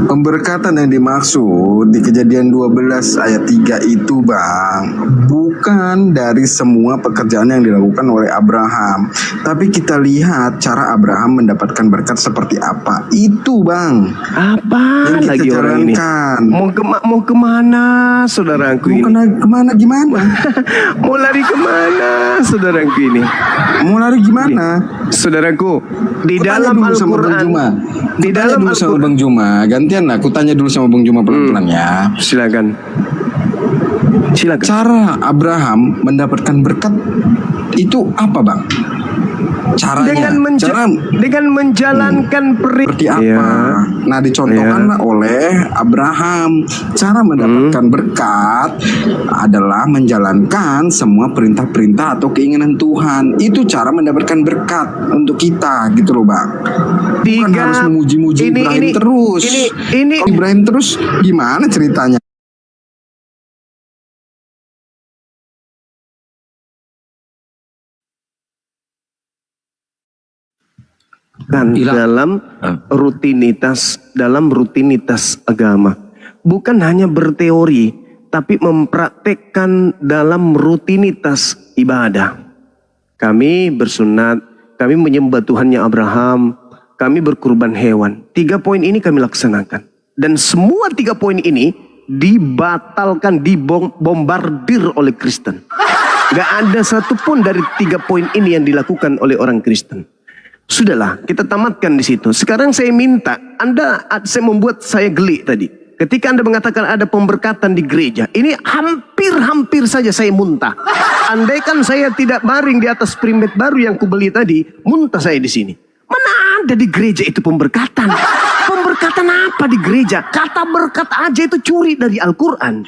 Pemberkatan yang dimaksud di Kejadian 12 ayat 3 itu Bang, bukan dari semua pekerjaan yang dilakukan oleh Abraham. Tapi kita lihat cara Abraham mendapatkan berkat seperti apa. Itu Bang. Apa Yang kita lagi orang ini? jalankan. Mau kemana saudaraku ini? Kemana gimana? Mau lari kemana saudaraku ini? Mau lari gimana? Saudaraku, di Ku tanya dalam dulu sama Bang Al-Quran, Juma. di dalam Tanya dulu sama Al-Quran, Bang Juma. Gantian lah, aku tanya dulu sama Bang Juma pelan-pelan ya. silakan. Cara Abraham mendapatkan berkat itu apa Bang? Caranya, Dengan menjalankan seperti apa? Ya. Nah, dicontohkanlah oleh Abraham. Cara mendapatkan berkat adalah menjalankan semua perintah-perintah atau keinginan Tuhan. Itu cara mendapatkan berkat untuk kita, gitu loh Bang. Bukan harus memuji-muji Ibrahim terus. Kalau Ibrahim terus gimana ceritanya? dalam rutinitas agama, bukan hanya berteori tapi mempraktekkan dalam rutinitas ibadah. Kami bersunat, kami menyembah Tuhannya Abraham, kami berkurban hewan. 3 poin ini kami laksanakan, dan semua 3 poin ini dibatalkan, dibombardir oleh Kristen. Gak ada satupun dari 3 poin ini yang dilakukan oleh orang Kristen. Sudahlah, kita tamatkan di situ. Sekarang saya minta, saya membuat saya geli tadi. Ketika Anda mengatakan ada pemberkatan di gereja, ini hampir saja saya muntah. Andaikan saya tidak baring di atas primet baru yang kubeli tadi, muntah saya di sini. Mana ada di gereja itu pemberkatan? Pemberkatan apa di gereja? Kata berkat aja itu curi dari Al-Quran.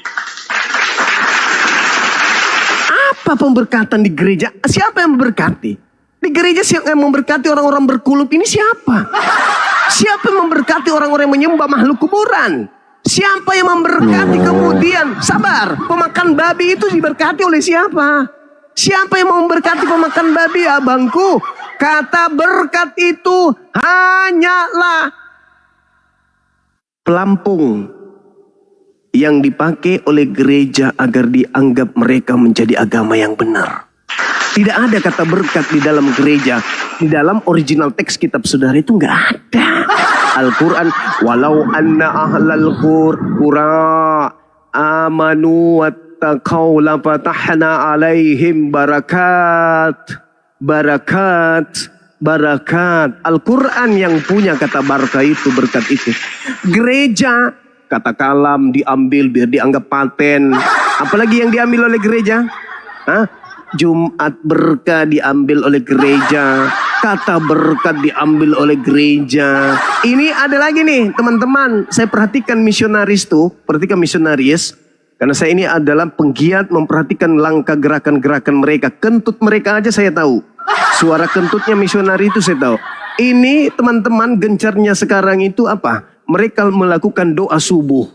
Apa pemberkatan di gereja? Siapa yang memberkati? Di gereja siapa yang memberkati orang-orang berkulub ini siapa? Siapa yang memberkati orang-orang yang menyembah makhluk kuburan? Siapa yang memberkati kemudian? Sabar, pemakan babi itu diberkati oleh siapa? Siapa yang memberkati pemakan babi, abangku? Kata berkat itu hanyalah pelampung yang dipakai oleh gereja agar dianggap mereka menjadi agama yang benar. Tidak ada kata berkat di dalam gereja. Di dalam original teks kitab saudara itu nggak ada. Al-Quran, walau anna ahlal qura amanu wattaqau lafatahna alaihim barakat. Al-Quran yang punya kata barakah itu, berkat itu. Gereja, kata kalam diambil biar dianggap paten. Apalagi yang diambil oleh gereja? Jumat berkah diambil oleh gereja. Kata berkat diambil oleh gereja. Ini ada lagi nih teman-teman. Saya perhatikan misionaris tuh. Perhatikan misionaris. Karena saya ini adalah penggiat memperhatikan langkah gerakan-gerakan mereka. Kentut mereka aja saya tahu. Suara kentutnya misionari itu saya tahu. Ini teman-teman gencarnya sekarang itu apa? Mereka melakukan doa subuh.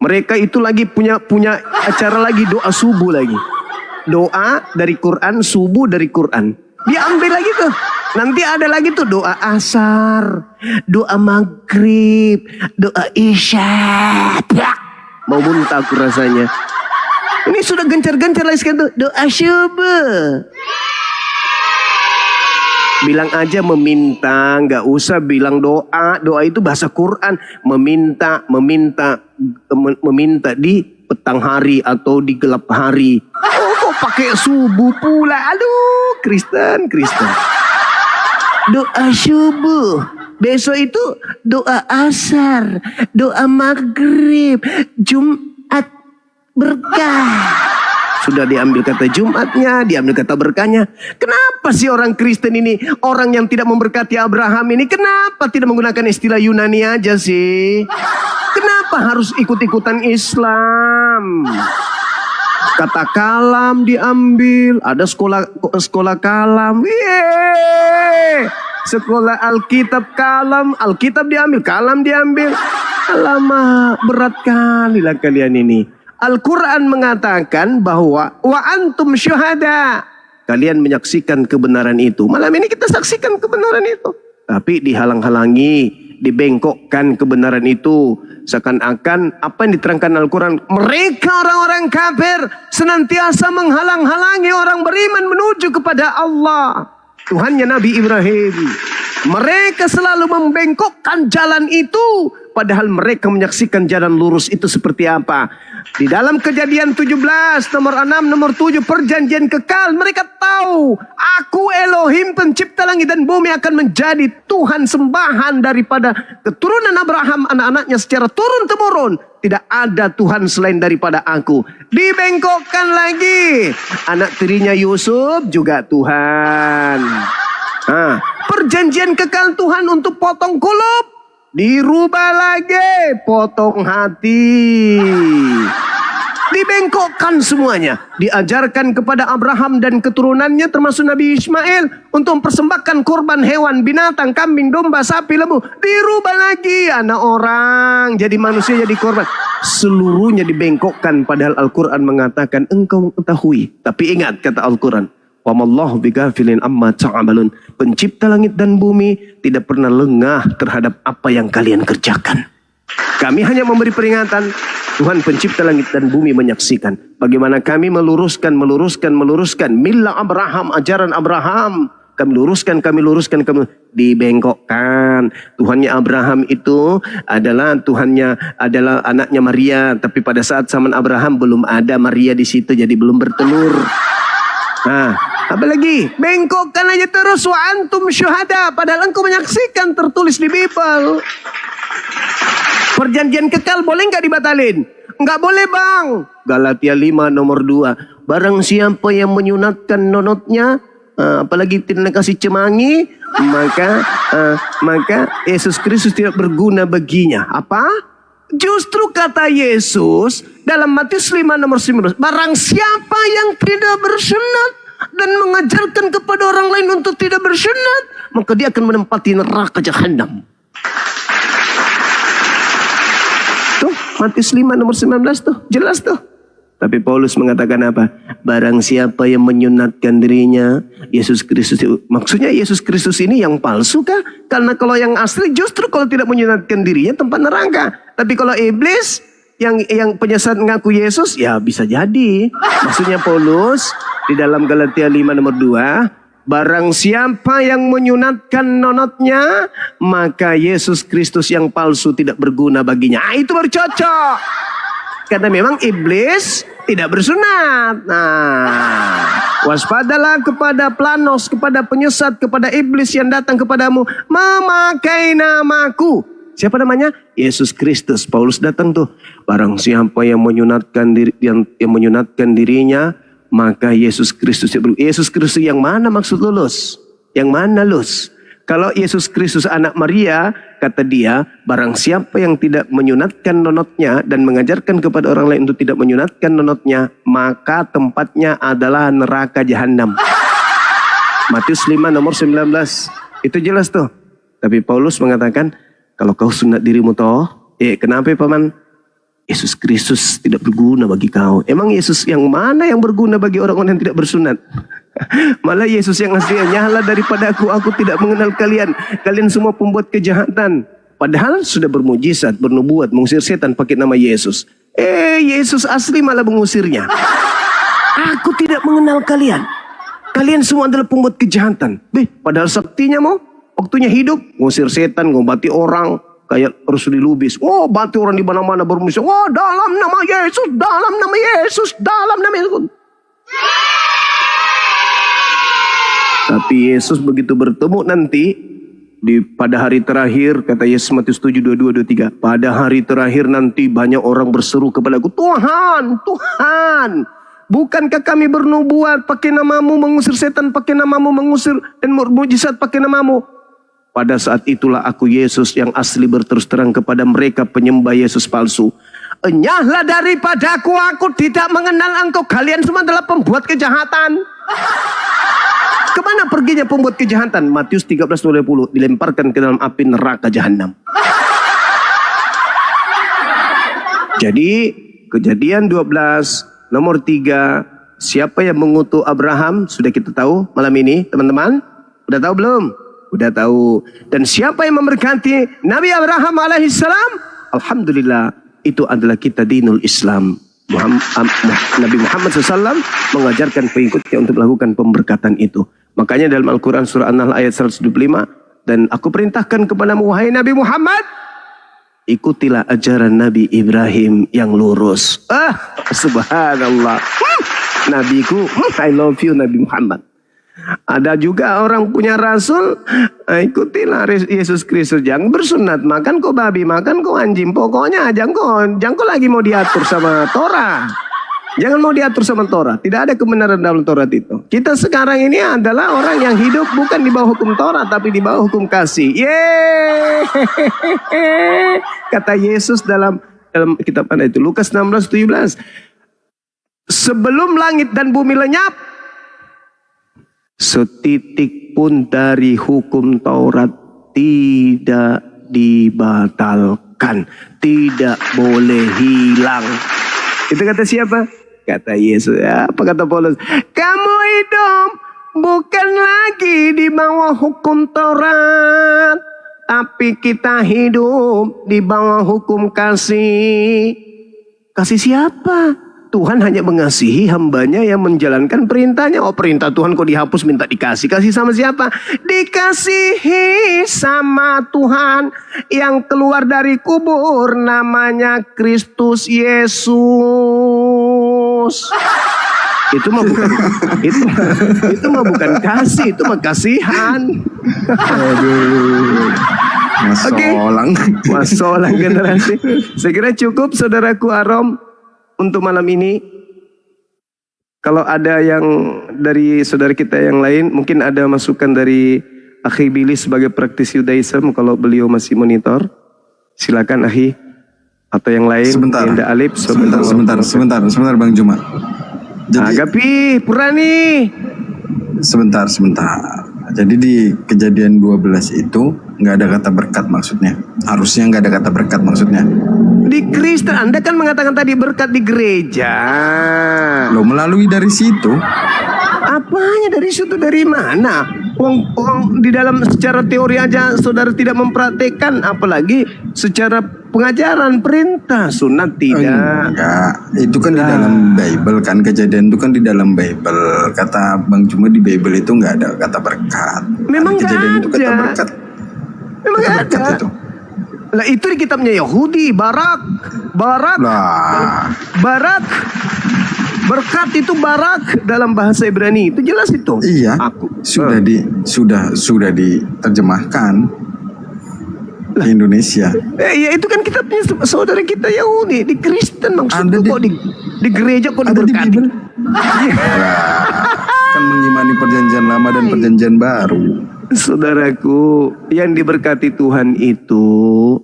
Mereka itu lagi punya acara lagi doa subuh lagi. Doa dari Quran, subuh dari Quran. Diambil lagi tuh. Nanti ada lagi tuh doa asar, doa maghrib, doa isya. Mau muntah aku rasanya. Ini sudah gencar-gencar lagi sekarang tuh. Doa subuh. Bilang aja meminta, nggak usah bilang doa. Doa itu bahasa Quran. Meminta di petang hari atau di gelap hari. Oh, kok pakai subuh pula? Aduh, Kristen. Doa subuh. Besok itu doa asar, doa maghrib, Jumat berkah. Sudah diambil kata Jumatnya, diambil kata berkahnya. Kenapa sih orang Kristen ini, orang yang tidak memberkati Abraham ini, kenapa tidak menggunakan istilah Yunani aja sih? Kenapa harus ikut-ikutan Islam? Kata kalam diambil, ada sekolah kalam. Yeay! Sekolah Alkitab kalam, Alkitab diambil, kalam diambil. Alamak, berat kali lah kalian ini. Al-Quran mengatakan bahwa wa antum syuhada. Kalian menyaksikan kebenaran itu. Malam ini kita saksikan kebenaran itu. Tapi dihalang-halangi, dibengkokkan kebenaran itu. Seakan-akan apa yang diterangkan Al-Quran. Mereka orang-orang kafir senantiasa menghalang-halangi orang beriman menuju kepada Allah. Tuhannya Nabi Ibrahim. Mereka selalu membengkokkan jalan itu. Padahal mereka menyaksikan jalan lurus itu seperti apa. Di dalam Kejadian 17, nomor 6, nomor 7, perjanjian kekal. Mereka tahu, aku Elohim pencipta langit dan bumi akan menjadi Tuhan sembahan daripada keturunan Abraham, anak-anaknya secara turun-temurun. Tidak ada Tuhan selain daripada aku. Dibengkokkan lagi. Anak tirinya Yusuf juga Tuhan. Perjanjian kekal Tuhan untuk potong kulub. Dirubah lagi, potong hati. Dibengkokkan semuanya. Diajarkan kepada Abraham dan keturunannya termasuk Nabi Ismail untuk mempersembahkan korban hewan, binatang, kambing, domba, sapi, lembu. Dirubah lagi, anak orang jadi manusia jadi korban. Seluruhnya dibengkokkan padahal Al-Quran mengatakan engkau mengetahui. Tapi ingat kata Al-Quran. Wa mallahu bighafilin amma ta'malun. Pencipta langit dan bumi tidak pernah lengah terhadap apa yang kalian kerjakan. Kami hanya memberi peringatan. Tuhan pencipta langit dan bumi menyaksikan. Bagaimana kami meluruskan. Milla Abraham, ajaran Abraham. Kami luruskan. Dibengkokkan. Tuhannya Abraham itu adalah anaknya Maria. Tapi pada saat zaman Abraham belum ada Maria di situ. Jadi belum bertelur. Apalagi bengkokkan aja terus wa antum syuhada, padahal engkau menyaksikan tertulis di Bible. Perjanjian kekal boleh nggak dibatalin? Nggak boleh bang. Galatia 5 nomor 2. Barang siapa yang menyunatkan nonotnya, apalagi tidak kasih cemangi, maka Yesus Kristus tidak berguna baginya. Apa? Justru kata Yesus dalam Matius 5 nomor 19, barang siapa yang tidak bersunat dan mengajarkan kepada orang lain untuk tidak bersunat, maka dia akan menempati neraka jahanam. Tuh, Matius 5 nomor 19 tuh, jelas tuh. Tapi Paulus mengatakan apa? Barang siapa yang menyunatkan dirinya, Yesus Kristus. Maksudnya Yesus Kristus ini yang palsu kah? Karena kalau yang asli justru kalau tidak menyunatkan dirinya tempat neraka. Tapi kalau iblis yang penyesat mengaku Yesus, ya bisa jadi. Maksudnya Paulus di dalam Galatia 5 nomor 2, barang siapa yang menyunatkan nonotnya, maka Yesus Kristus yang palsu tidak berguna baginya. Itu baru cocok. Karena memang iblis tidak bersunat. Nah, waspadalah kepada planos, kepada penyesat, kepada iblis yang datang kepadamu memakai namaku. Siapa namanya? Yesus Kristus. Paulus datang tuh. Barang siapa yang menyunatkan yang menyunatkan dirinya, maka Yesus Kristus. Yesus Kristus yang mana maksud lulus? Yang mana lulus? Kalau Yesus Kristus anak Maria, kata dia, barang siapa yang tidak menyunatkan nonotnya dan mengajarkan kepada orang lain untuk tidak menyunatkan nonotnya, maka tempatnya adalah neraka jahanam. Matius 5 nomor 19. Itu jelas tuh. Tapi Paulus mengatakan, kalau kau sunat dirimu toh, kenapa paman? Yesus Kristus tidak berguna bagi kau. Emang Yesus yang mana yang berguna bagi orang-orang yang tidak bersunat? Malah Yesus yang asli, nyala daripada aku tidak mengenal kalian. Kalian semua pembuat kejahatan. Padahal sudah bermujizat, bernubuat, mengusir setan pakai nama Yesus. Yesus asli malah mengusirnya. Aku tidak mengenal kalian. Kalian semua adalah pembuat kejahatan. Padahal saktinya mau, waktunya hidup, mengusir setan, ngobati orang. Kayak Rasul Lubis. Oh, bati orang di mana-mana bermusik. Oh, dalam nama Yesus, dalam nama Yesus, dalam nama Yesus. Tapi Yesus begitu bertemu nanti pada hari terakhir, kata Yesus Matius 7, 22, 23. Pada hari terakhir nanti banyak orang berseru kepadaku, Tuhan, Tuhan, bukankah kami bernubuat pakai namamu, mengusir setan pakai namamu, mengusir dan mujizat pakai namamu? Pada saat itulah aku Yesus yang asli berterus terang kepada mereka penyembah Yesus palsu. Enyahlah daripadaku, aku tidak mengenal engkau. Kalian semua adalah pembuat kejahatan. Kemana perginya pembuat kejahatan? Matius 13:20, dilemparkan ke dalam api neraka jahanam. Jadi Kejadian 12 nomor 3, siapa yang mengutuk Abraham? Sudah kita tahu malam ini, teman-teman. Udah tahu belum? Udah tahu. Dan siapa yang memberkati Nabi Abraham alaihissalam? Alhamdulillah, itu adalah kita dinul Islam. Nabi Muhammad SAW mengajarkan pengikutnya untuk melakukan pemberkatan itu. Makanya dalam Al-Quran surah An-Nahl ayat 125, dan aku perintahkan kepadamu wahai Nabi Muhammad, ikutilah ajaran Nabi Ibrahim yang lurus. Subhanallah. Nabiku, I love you Nabi Muhammad. Ada juga orang punya rasul, ikutilah Yesus Kristus. Jangan bersunat, makan kok babi, makan kok anjing. Pokoknya jangan kok lagi mau diatur sama Torah. Jangan mau diatur sama Torah. Tidak ada kebenaran dalam Torah itu. Kita sekarang ini adalah orang yang hidup bukan di bawah hukum Torah, tapi di bawah hukum kasih. Yeay. Kata Yesus dalam kitab mana itu? Lukas 16:17. Sebelum langit dan bumi lenyap, setitik pun dari hukum Taurat tidak dibatalkan, tidak boleh hilang. Itu kata siapa? Kata Yesus. Apa kata Paulus? Kamu hidup bukan lagi di bawah hukum Taurat, tapi kita hidup di bawah hukum kasih. Kasih siapa? Tuhan hanya mengasihi hambanya yang menjalankan perintahnya. Oh, perintah Tuhan kok dihapus minta dikasih. Kasih sama siapa? Dikasihi sama Tuhan yang keluar dari kubur, namanya Kristus Yesus. Itu mah bukan itu mah bukan kasih, itu mah kasihan. Aduh. Masolang generasi. Saya kira cukup saudaraku Arom untuk malam ini. Kalau ada yang dari saudara kita yang lain, mungkin ada masukan dari Akhi Billy sebagai praktisi Judaism, kalau beliau masih monitor, silakan Akhi. Atau yang lain, Yenda Alip. Sebentar Bang Juma. Jadi, Agapi, Purani. Sebentar. Jadi di Kejadian 12 itu nggak ada kata berkat maksudnya. Harusnya nggak ada kata berkat maksudnya. Di Kristen, Anda kan mengatakan tadi berkat di gereja. Lo melalui dari situ. Apanya dari situ, dari mana? Wong di dalam secara teori aja saudara tidak mempraktekkan, apalagi secara pengajaran, perintah, sunat tidak. Enggak, itu kan di dalam Bible kan, kejadian itu kan di dalam Bible. Kata Bang Juma di Bible itu nggak ada kata berkat. Memang Tapi kejadian nggak itu kata ada. berkat. Memang Kata nggak berkat ada. itu. Lah itu di kitabnya Yahudi, barak, Lah, berkat itu barak dalam bahasa Ibrani, itu jelas itu. iya, Aku sudah diterjemahkan ke Indonesia. ya itu kan kitabnya saudara kita Yahudi, di Kristen maksudku Ada kok di gereja kok Ada di diberkati. Bible. Kan mengimani perjanjian lama dan perjanjian baru. Saudaraku, yang diberkati Tuhan itu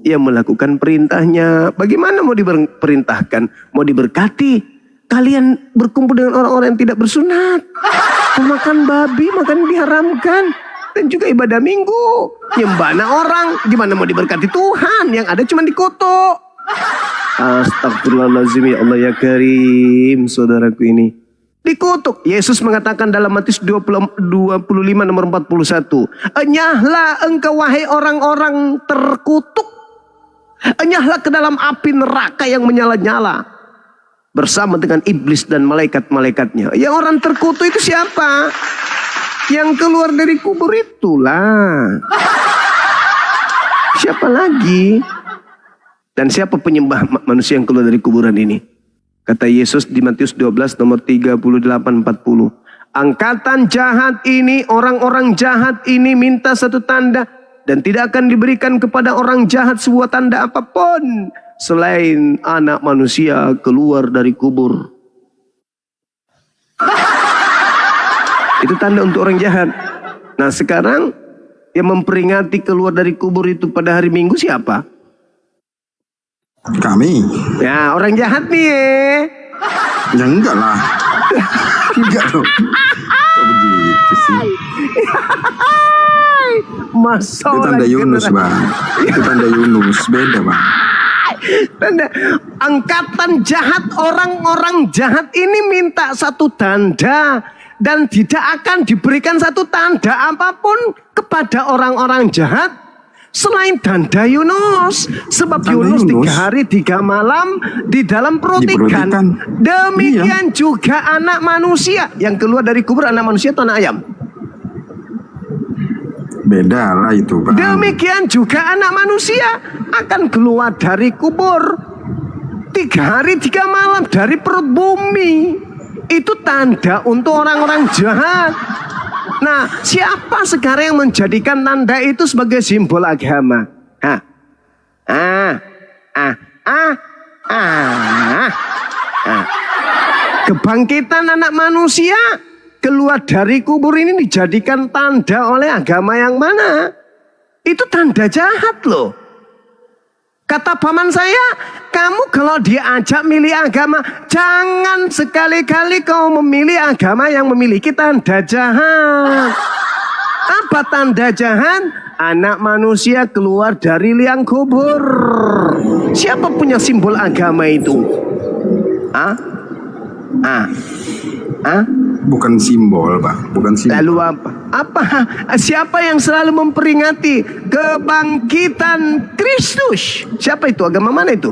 yang melakukan perintahnya. Bagaimana mau diperintahkan? Mau diberkati? Kalian berkumpul dengan orang-orang yang tidak bersunat, makan babi, makan diharamkan, dan juga ibadah minggu, nyembahna orang. Gimana mau diberkati Tuhan? Yang ada cuma dikutuk. Astagfirullahaladzim, ya Allah ya Karim, saudaraku ini. Dikutuk. Yesus mengatakan dalam Matius 25 nomor 41. Enyahlah engkau wahai orang-orang terkutuk. Enyahlah ke dalam api neraka yang menyala-nyala. Bersama dengan iblis dan malaikat-malaikatnya. Yang orang terkutuk itu siapa? Yang keluar dari kubur itulah. Siapa lagi? Dan siapa penyembah manusia yang keluar dari kuburan ini? Kata Yesus di Matius 12 nomor 38-40. Angkatan jahat ini, orang-orang jahat ini minta satu tanda. Dan tidak akan diberikan kepada orang jahat sebuah tanda apapun. Selain anak manusia keluar dari kubur. Itu tanda untuk orang jahat. Nah sekarang yang memperingati keluar dari kubur itu pada hari Minggu siapa? Kami. Ya orang jahat nih Ya enggak lah. Enggak dong. Kok begitu sih? Masa Itu tanda Yunus bang. Itu tanda Yunus. Beda bang. Tanda angkatan jahat, orang-orang jahat ini minta satu tanda. Dan tidak akan diberikan satu tanda apapun kepada orang-orang jahat selain tanda Yunus. Sebab Tanda Yunus 3 Yunus. hari 3 malam di dalam perut Di perut ikan. ikan. Demikian juga anak manusia. Yang keluar dari kubur anak manusia atau anak ayam? Beda lah itu bang. Demikian juga anak manusia akan keluar dari kubur 3 hari 3 malam dari perut bumi. Itu tanda untuk orang-orang jahat. Nah, siapa sekarang yang menjadikan tanda itu sebagai simbol agama? Kebangkitan anak manusia keluar dari kubur ini dijadikan tanda oleh agama yang mana? Itu tanda jahat loh. Kata paman saya, kamu kalau diajak milih agama, jangan sekali-kali kau memilih agama yang memiliki tanda jahat. Apa tanda jahat? Anak manusia keluar dari liang kubur. Siapa punya simbol agama itu? Bukan simbol bang. Bukan simbol. Lalu apa? Siapa yang selalu memperingati kebangkitan Kristus? Siapa itu? Agama mana itu?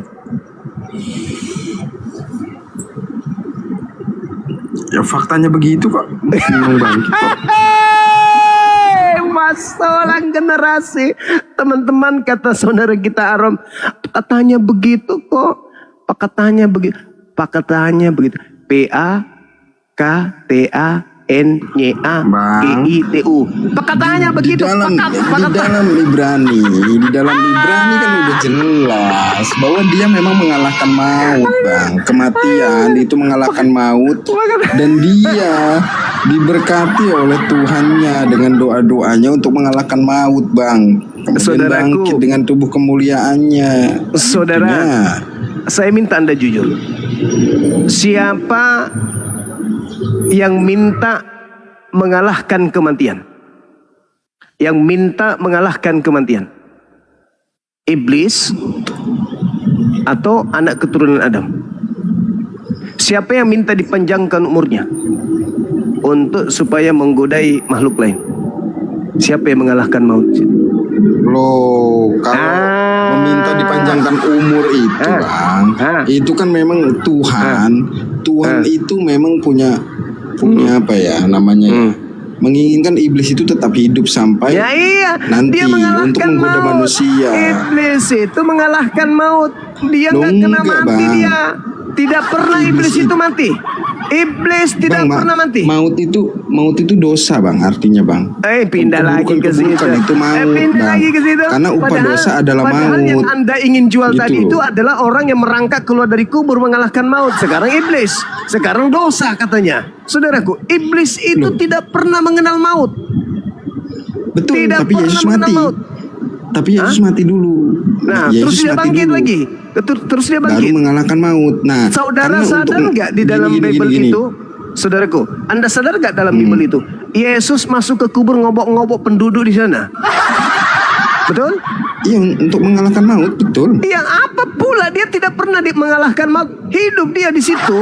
Ya faktanya begitu kok. Bingung bang. Masalah generasi. Teman-teman, kata saudara kita Arom, katanya begitu kok. Pakatanya begitu. PAKTANYA-GITU. Pakatanya begitu. Di dalam Ibrani kan udah jelas bahwa dia memang mengalahkan maut bang. Kematian itu mengalahkan maut. Dan dia diberkati oleh Tuhannya dengan doa-doanya untuk mengalahkan maut bang. Kemudian Saudaraku, bangkit dengan tubuh kemuliaannya. Saudara, Artinya, saya minta Anda jujur. Siapa yang minta mengalahkan kematian? yang minta mengalahkan kematian? Iblis atau anak keturunan Adam? Siapa yang minta dipanjangkan umurnya untuk supaya menggodai makhluk lain? Siapa yang mengalahkan maut? Loh, kalau meminta dipanjangkan umur itu, Bang, itu kan memang Tuhan. Tuhan itu memang punya apa ya namanya ya? Menginginkan iblis itu tetap hidup sampai Ya iya, nanti dia mengalahkan untuk menggoda maut. manusia. Iblis itu mengalahkan maut. Dia Loh, nggak kena enggak, mati Bang. dia. Tidak pernah iblis itu mati. Iblis tidak Bang, pernah mati. Maut itu dosa, Bang, artinya, Bang. Pindah lagi ke situ. Keburukan itu maut, Pindah Bang. lagi ke situ. Karena upah dosa adalah padahal yang maut. Anda ingin jual Gitu. tadi itu adalah orang yang merangkak keluar dari kubur mengalahkan maut. Sekarang iblis. Sekarang dosa katanya. Saudaraku, iblis itu tidak pernah mengenal maut. Betul, Tidak tapi pernah Yesus mengenal mati. maut. Tapi Yesus mati dulu. Nah, Yesus terus dia mati bangkit dulu. lagi. Terus dia Baru bangkit. mengalahkan maut. Nah, Saudara karena sadar untuk- nggak di dalam gini, Bible gini. itu? Saudaraku, Anda sadar nggak dalam Bible itu? Yesus masuk ke kubur ngobok-ngobok penduduk di sana. Betul? Iya, untuk mengalahkan maut, betul. Yang apa pula dia tidak pernah mengalahkan maut. Hidup dia di situ.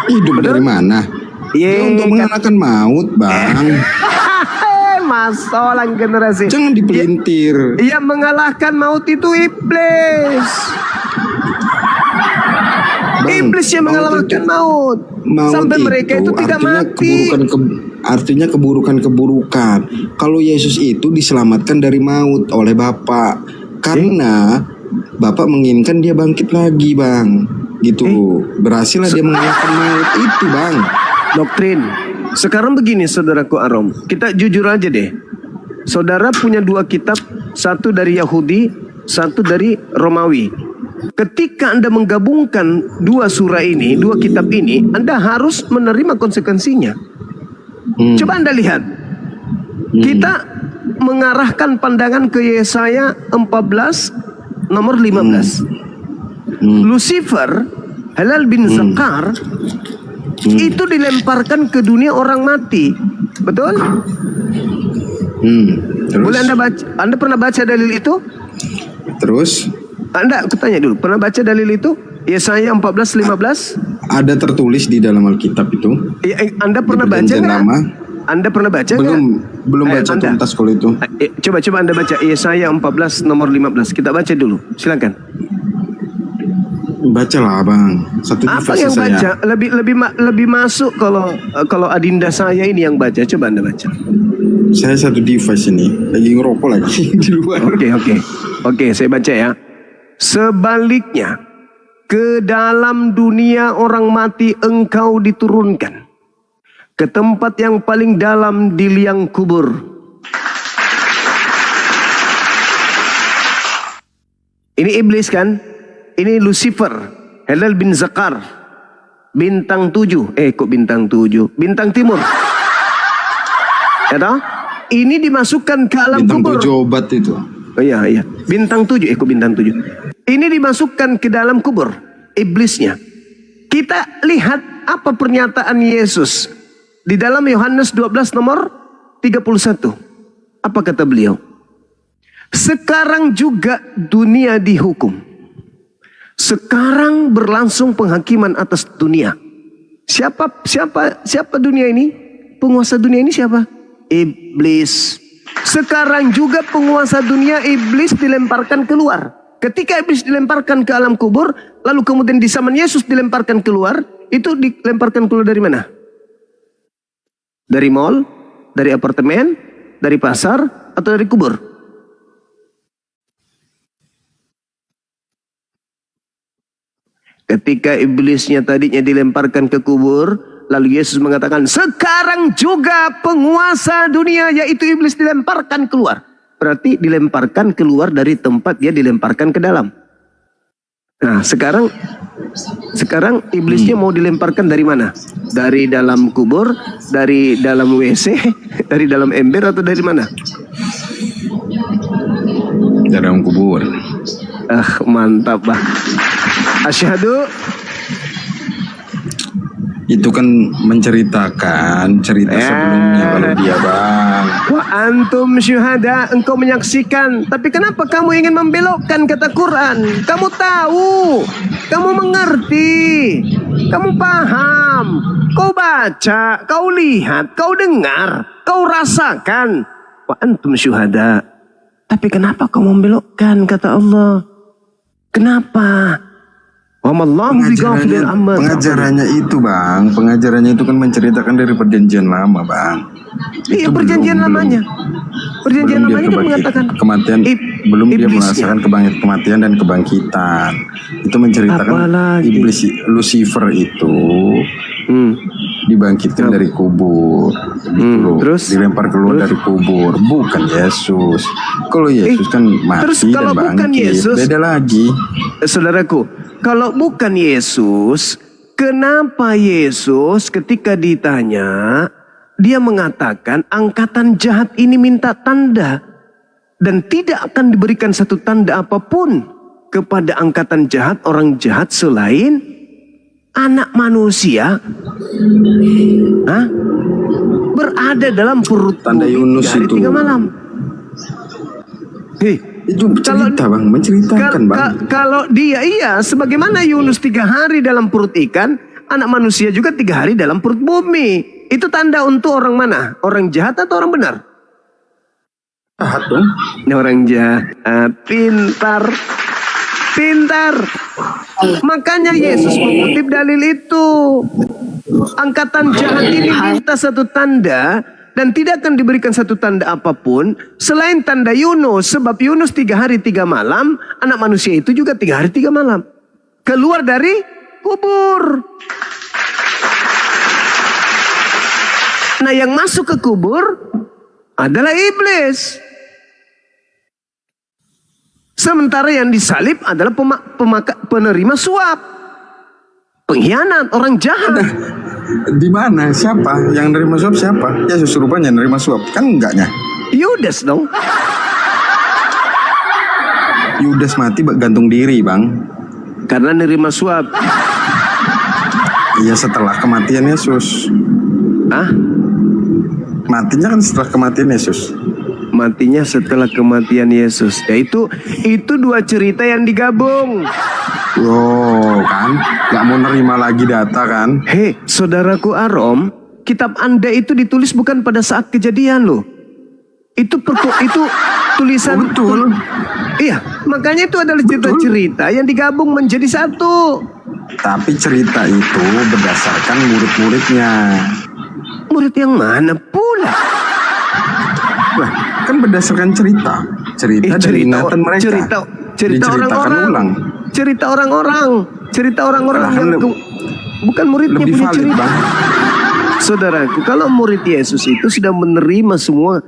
Hidup dari mana? Ye, Ya, untuk mengalahkan maut, Bang. Mas orang generasi. Jangan dipelintir. Yang mengalahkan maut itu iblis. Bang, Iblis yang maut mengalahkan itu- maut. Maut Sampai mereka itu tidak artinya mati. artinya keburukan-keburukan. Kalau Yesus itu diselamatkan dari maut oleh Bapa, karena Bapak menginginkan dia bangkit lagi, Bang. Gitu. Berhasillah dia mengalahkan maut itu, Bang. Doktrin. Sekarang begini saudaraku Arom, kita jujur aja deh. Saudara punya dua kitab, satu dari Yahudi, satu dari Romawi. Ketika Anda menggabungkan dua surah ini, dua kitab ini, Anda harus menerima konsekuensinya. Coba Anda lihat. Kita mengarahkan pandangan ke Yesaya 14 nomor 15. Lucifer, Halal bin Zakar, itu dilemparkan ke dunia orang mati. Betul? Terus, Boleh Anda baca? Anda pernah baca dalil itu? terus Aku tanya dulu, pernah baca dalil itu? Yesaya 14:15? ada tertulis di dalam Alkitab itu. Anda pernah Di baca Perjanjian nggak? Lama. Anda pernah baca nggak? Belum Ayo, baca Anda. tuntas kalau itu. Coba Anda baca Yesaya 14 nomor 15. Kita baca dulu. Silakan. Bacalah, Bang. Satu Apa device yang saya. baca? Lebih masuk kalau adinda saya ini yang baca. Coba Anda baca. Saya satu device ini lagi ngerokok lagi di luar. Oke, saya baca ya. Sebaliknya, ke dalam dunia orang mati engkau diturunkan, ke tempat yang paling dalam di liang kubur. Ini iblis kan? Ini Lucifer, Halal bin Zakar, bintang 7. Kok bintang 7? Bintang timur. Ya toh? Ini dimasukkan ke alam Bintang kubur. 7 obat itu. Oh iya. Bintang 7. Kok bintang 7? Ini dimasukkan ke dalam kubur. Iblisnya. Kita lihat apa pernyataan Yesus. Di dalam Yohanes 12 nomor 31. Apa kata beliau? Sekarang juga dunia dihukum. Sekarang berlangsung penghakiman atas dunia. Siapa dunia ini? Penguasa dunia ini siapa? Iblis. Sekarang juga penguasa dunia, iblis dilemparkan keluar. Ketika iblis dilemparkan ke alam kubur, lalu kemudian di zaman Yesus dilemparkan keluar, itu dilemparkan keluar dari mana? Dari mall, dari apartemen, dari pasar, atau dari kubur? Ketika iblisnya tadinya dilemparkan ke kubur, lalu Yesus mengatakan, sekarang juga penguasa dunia, yaitu iblis, dilemparkan keluar. Berarti dilemparkan keluar dari tempat dia dilemparkan ke dalam. Nah, sekarang iblisnya mau dilemparkan dari mana? Dari dalam kubur, dari dalam WC, dari dalam ember, atau dari mana? Dari dalam kubur. Mantap, Bah. Asyhadu. Itu kan menceritakan cerita sebelumnya kalau dia bang. Wa antum syuhada, engkau menyaksikan. Tapi kenapa kamu ingin membelokkan kata Quran? Kamu tahu, kamu mengerti, kamu paham, kau baca, kau lihat, kau dengar, kau rasakan. Wa antum syuhada. Tapi kenapa kau membelokkan kata Allah? Kenapa? Wa mallahu bighafilin amma ta'malun. Pengajarannya itu bang, pengajarannya itu kan menceritakan dari perjanjian lama bang. Iya, Itu perjanjian lamanya. Perjanjian belum dia lamanya kan mengatakan kematian, belum dia iblisnya. merasakan kematian dan kebangkitan. Itu menceritakan Apalagi? iblis Lucifer itu dibangkitkan dari kubur, gitu loh. Terus? Dilempar keluar dari kubur, bukan Yesus. Kalau Yesus kan terus mati kalau dan bukan bangkit, Yesus- beda lagi. Saudaraku, kalau bukan Yesus, kenapa Yesus ketika ditanya, dia mengatakan angkatan jahat ini minta tanda dan tidak akan diberikan satu tanda apapun kepada angkatan jahat, orang jahat selain anak manusia berada dalam perut Tanda bumi Yunus 3 hari itu. 3 malam. Hei, Itu cerita bang, menceritakan bang. kalau dia iya, sebagaimana Yunus 3 hari dalam perut ikan, anak manusia juga 3 hari dalam perut bumi. Itu tanda untuk orang mana? Orang jahat atau orang benar? Jahat dong. Ini orang jahat, pintar. Makanya Yesus mengutip dalil itu. Angkatan jahat ini minta satu tanda dan tidak akan diberikan satu tanda apapun selain tanda Yunus. Sebab Yunus 3 hari 3 malam, anak manusia itu juga 3 hari 3 malam. Keluar dari kubur. Nah, yang masuk ke kubur adalah iblis. Sementara yang disalib adalah penerima suap. Pengkhianat, orang jahat. Di mana? Siapa yang nerima suap? Siapa? Yesus rupanya nerima suap, kan enggaknya? Yudas dong. Yudas mati gantung diri bang. Karena nerima suap. Iya, setelah kematian Yesus. Matinya kan setelah kematian Yesus. Matinya setelah kematian Yesus. Ya itu 2 cerita yang digabung. Loh kan, gak mau nerima lagi data kan? Hei, saudaraku Arom, kitab Anda itu ditulis bukan pada saat kejadian loh. Itu tulisan. Betul. Iya, makanya itu adalah cerita-cerita yang digabung menjadi satu. Tapi cerita itu berdasarkan murid-muridnya. Murid yang mana pula? Lah, kan berdasarkan cerita. Cerita dari ingatan mereka. Cerita Diceritakan orang-orang. ulang. Cerita orang-orang Lah, kan yang bukan muridnya lebih punya valid cerita. bang. Saudaraku, kalau murid Yesus itu sudah menerima semua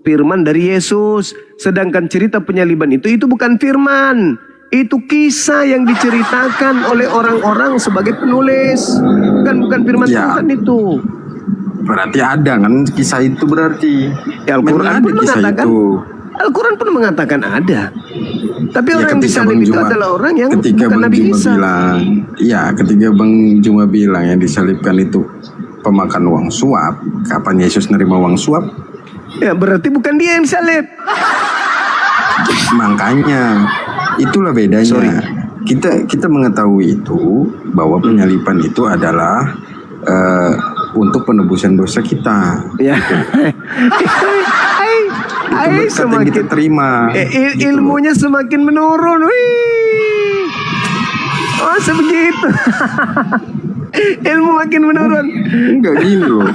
firman dari Yesus, sedangkan cerita penyaliban itu bukan firman. Itu kisah yang diceritakan oleh orang-orang sebagai penulis. Bukan firman Ya. Tuhan itu. Berarti ada kan kisah itu berarti. Ya, Memang Al-Quran ada pun kisah mengatakan itu. Al-Quran pun mengatakan ada. Tapi orang yang ketika disalib Bang itu Juma- adalah orang yang ketika bukan Bang Nabi Juma Isa. bilang, ya ketika Bang Juma bilang yang disalibkan itu pemakan uang suap, kapan Yesus nerima uang suap? Ya berarti bukan dia yang disalib. Makanya itulah bedanya. Sorry. Kita mengetahui itu bahwa penyaliban itu adalah untuk penebusan dosa kita. Ya. Itu berkat yang kita terima. Gitu loh. Ilmunya semakin menurun. Wih. Masa begitu? Ilmu makin menurun. Enggak gini loh.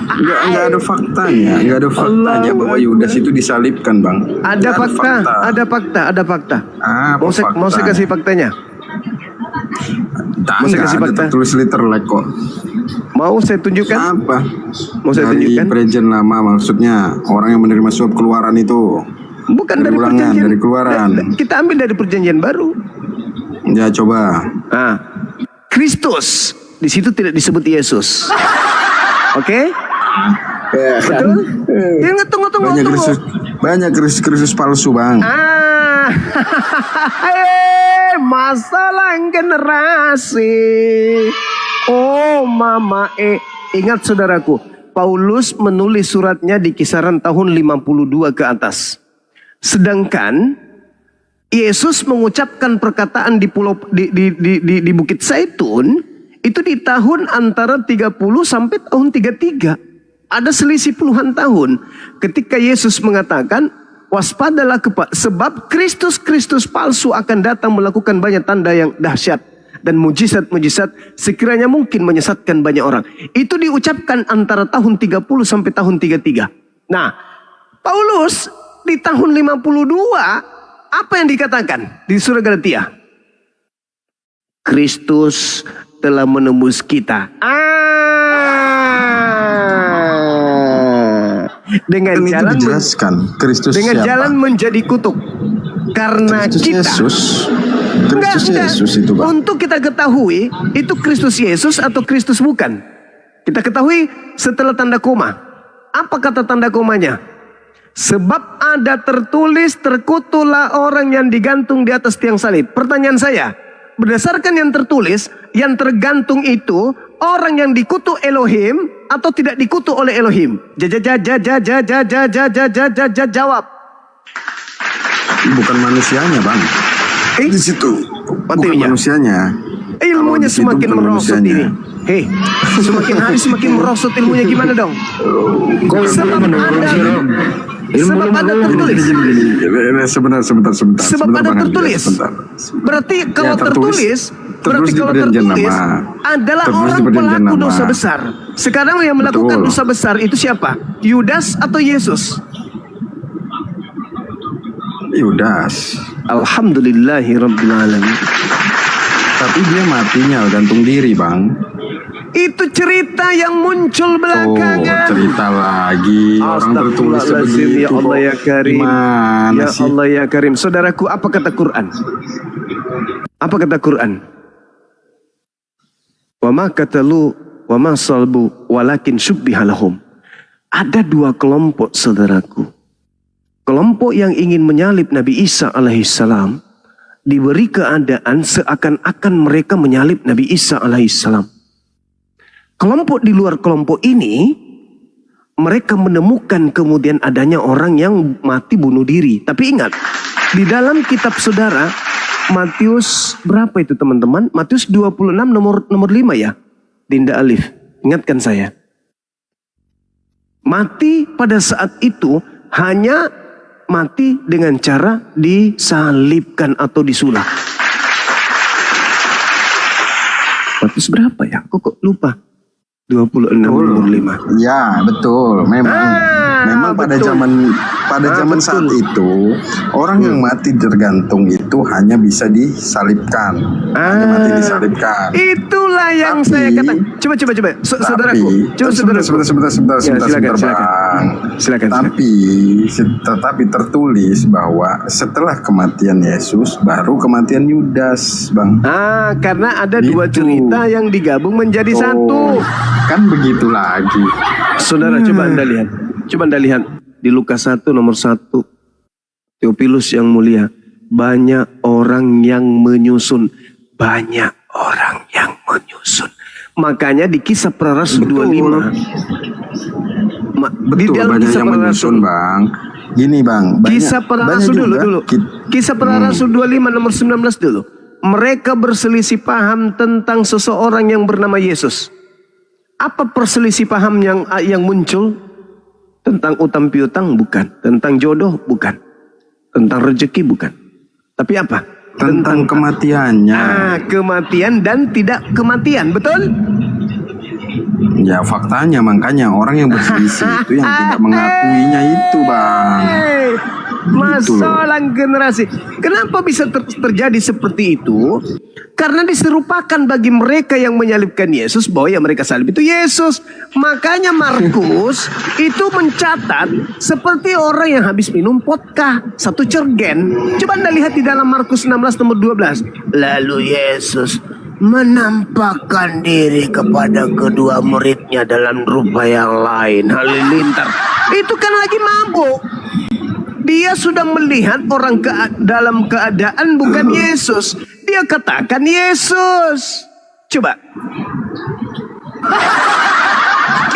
Enggak ada faktanya. Enggak ada faktanya Allah bahwa Yudas itu disalibkan, Bang. Ada Nggak fakta, ada fakta. Apa Mau saya fakta? kasih faktanya? Mau saya kasih Ada fakta? tertulis literlek kok. Mau saya tunjukkan? Apa? Mau saya Dari tunjukkan? perjanjian lama maksudnya orang yang menerima suap keluaran itu. Bukan dari Ulangan, perjanjian. dari keluaran. Kita ambil dari perjanjian baru. Ya coba. Nah, Kristus di situ tidak disebut Yesus. Oke? Betul? Ya, tunggu. Banyak Kristus palsu, Bang. Masalah generasi. Oh mama Ingat saudaraku, Paulus menulis suratnya di kisaran tahun 52 ke atas. Sedangkan Yesus mengucapkan perkataan di di Bukit Zaitun itu di tahun antara 30 sampai tahun 33. Ada selisih puluhan tahun. Ketika Yesus mengatakan, waspadalah sebab Kristus palsu akan datang melakukan banyak tanda yang dahsyat dan mujizat-mujizat sekiranya mungkin menyesatkan banyak orang. Itu diucapkan antara tahun 30 sampai tahun 33. Nah, Paulus di tahun 52 apa yang dikatakan di surah Galatia? Kristus telah menembus kita. Dengan Dan jalan itu dijelaskan Kristus dengan siapa? jalan menjadi kutuk. Karena Kristus kita Yesus. Kristus Yesus itu, Pak. Untuk kita ketahui itu Kristus Yesus atau Kristus bukan. Kita ketahui setelah tanda koma. Apa kata tanda komanya? Sebab ada tertulis, terkutuklah orang yang digantung di atas tiang salib. Pertanyaan saya, berdasarkan yang tertulis, yang tergantung itu orang yang dikutuk Elohim atau tidak dikutuk oleh Elohim? Jawab. Bukan manusianya, Bang. Di situ bukan Artinya? manusianya. Ilmunya Kalau di situ semakin bukan merosot manusianya. ini. Hei, semakin hari semakin merosot ilmunya, gimana dong? Sebab ada tertulis. Sebentar. Sebab ada Bang Andreas, tertulis. sebentar. Berarti kalau tertulis, tertulis di perjanjian lama. adalah Tertulis orang di perjanjian pelaku lama. dosa besar. Sekarang yang melakukan Betul. dosa besar itu siapa? Yudas atau Yesus? Yudas. Alhamdulillahirrabbilalamin. Tapi dia matinya gantung diri, Bang. Itu cerita yang muncul belakangan. Cerita lagi. Orang tertulis Astagfirullahaladzim, sebegitu ya Allah ya Karim. Gimana Ya sih? Allah ya Karim. Saudaraku, apa kata Quran? Apa kata Quran? Wa ma qatalu wa ma salbu walakin syubbiha lahum. Ada dua kelompok, saudaraku. Kelompok yang ingin menyalib Nabi Isa alaihissalam diberi keadaan seakan-akan mereka menyalib Nabi Isa alaihissalam. Kelompok di luar kelompok ini, mereka menemukan kemudian adanya orang yang mati bunuh diri. Tapi ingat, di dalam kitab saudara, Matius berapa itu teman-teman? Matius 26 nomor 5 ya. Dinda Alif, ingatkan saya. Mati pada saat itu hanya mati dengan cara disalibkan atau disulap. Matius berapa ya? Kok lupa? 26 nomor 5. Ya, betul. Memang pada betul. zaman saat itu orang yang mati tergantung itu hanya bisa disalibkan. Hanya mati disalibkan. Itulah yang Tapi- saya katakan. Coba saudaraku. Coba saudaraku. Sebentar, silakan. Bang. Silakan. Tetapi tertulis bahwa setelah kematian Yesus baru kematian Yudas, Bang. Karena ada dua Gitu. cerita yang digabung menjadi satu. Kan begitu lagi. Saudara, coba Anda lihat. Coba Anda lihat di Lukas 1 nomor 1. Theophilus yang mulia. Banyak orang yang menyusun. Makanya di Kisah Para Rasul 25. Di Betul, dalam banyak Kisah yang Para menyusun, Rasul. Bang. Gini, Bang. Kisah Para banyak Rasul juga dulu. Kisah Para Rasul 25 nomor 19 dulu. Mereka berselisih paham tentang seseorang yang bernama Yesus. Apa perselisih paham yang muncul? Tentang utang piutang bukan. Tentang jodoh bukan. Tentang rezeki bukan. Tapi apa? Tentang kematiannya. Kematian dan tidak kematian. Betul? Ya, faktanya makanya orang yang berselisih itu yang tidak mengakuinya itu, Bang. Masalah generasi. Kenapa bisa terjadi seperti itu? Karena diserupakan bagi mereka yang menyalibkan Yesus bahwa yang mereka salib itu Yesus. Makanya Markus itu mencatat seperti orang yang habis minum vodka satu cergen. Coba Anda lihat di dalam Markus 16 nomor 12. Lalu Yesus menampakkan diri kepada kedua muridnya dalam rupa yang lain, halilintar. Itu kan lagi mabuk. Dia sudah melihat orang dalam keadaan bukan Yesus. Dia katakan Yesus. Coba.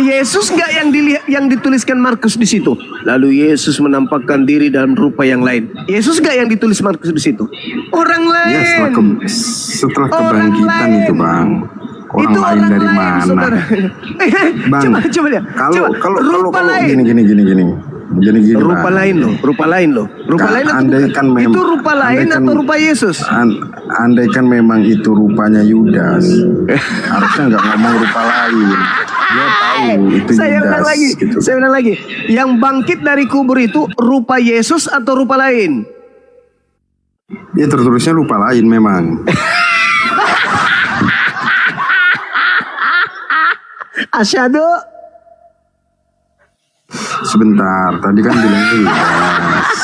Yesus nggak yang dilihat, yang dituliskan Markus di situ? Lalu Yesus menampakkan diri dalam rupa yang lain. Yesus nggak yang ditulis Markus di situ? Orang lain. Ya setelah Orang kebangkitan lain. itu bang. Orang Itu lain dari mana? saudara. Bang, coba lihat. kalau rupa lain. Gini, Rupa Bang. lain loh, rupa lain loh. Rupa lain atau Andai bukan? kan Itu rupa lain andai kan- atau rupa Yesus? Andai kan memang itu rupanya Yudas, harusnya nggak ngomong rupa lain. Dia tahu itu Saya Yudas. ulang lagi, Gitu. saya ulang lagi. Yang bangkit dari kubur itu rupa Yesus atau rupa lain? Ya tertulisnya rupa lain memang. Asyhadu. Sebentar, tadi kan bilang Yudas.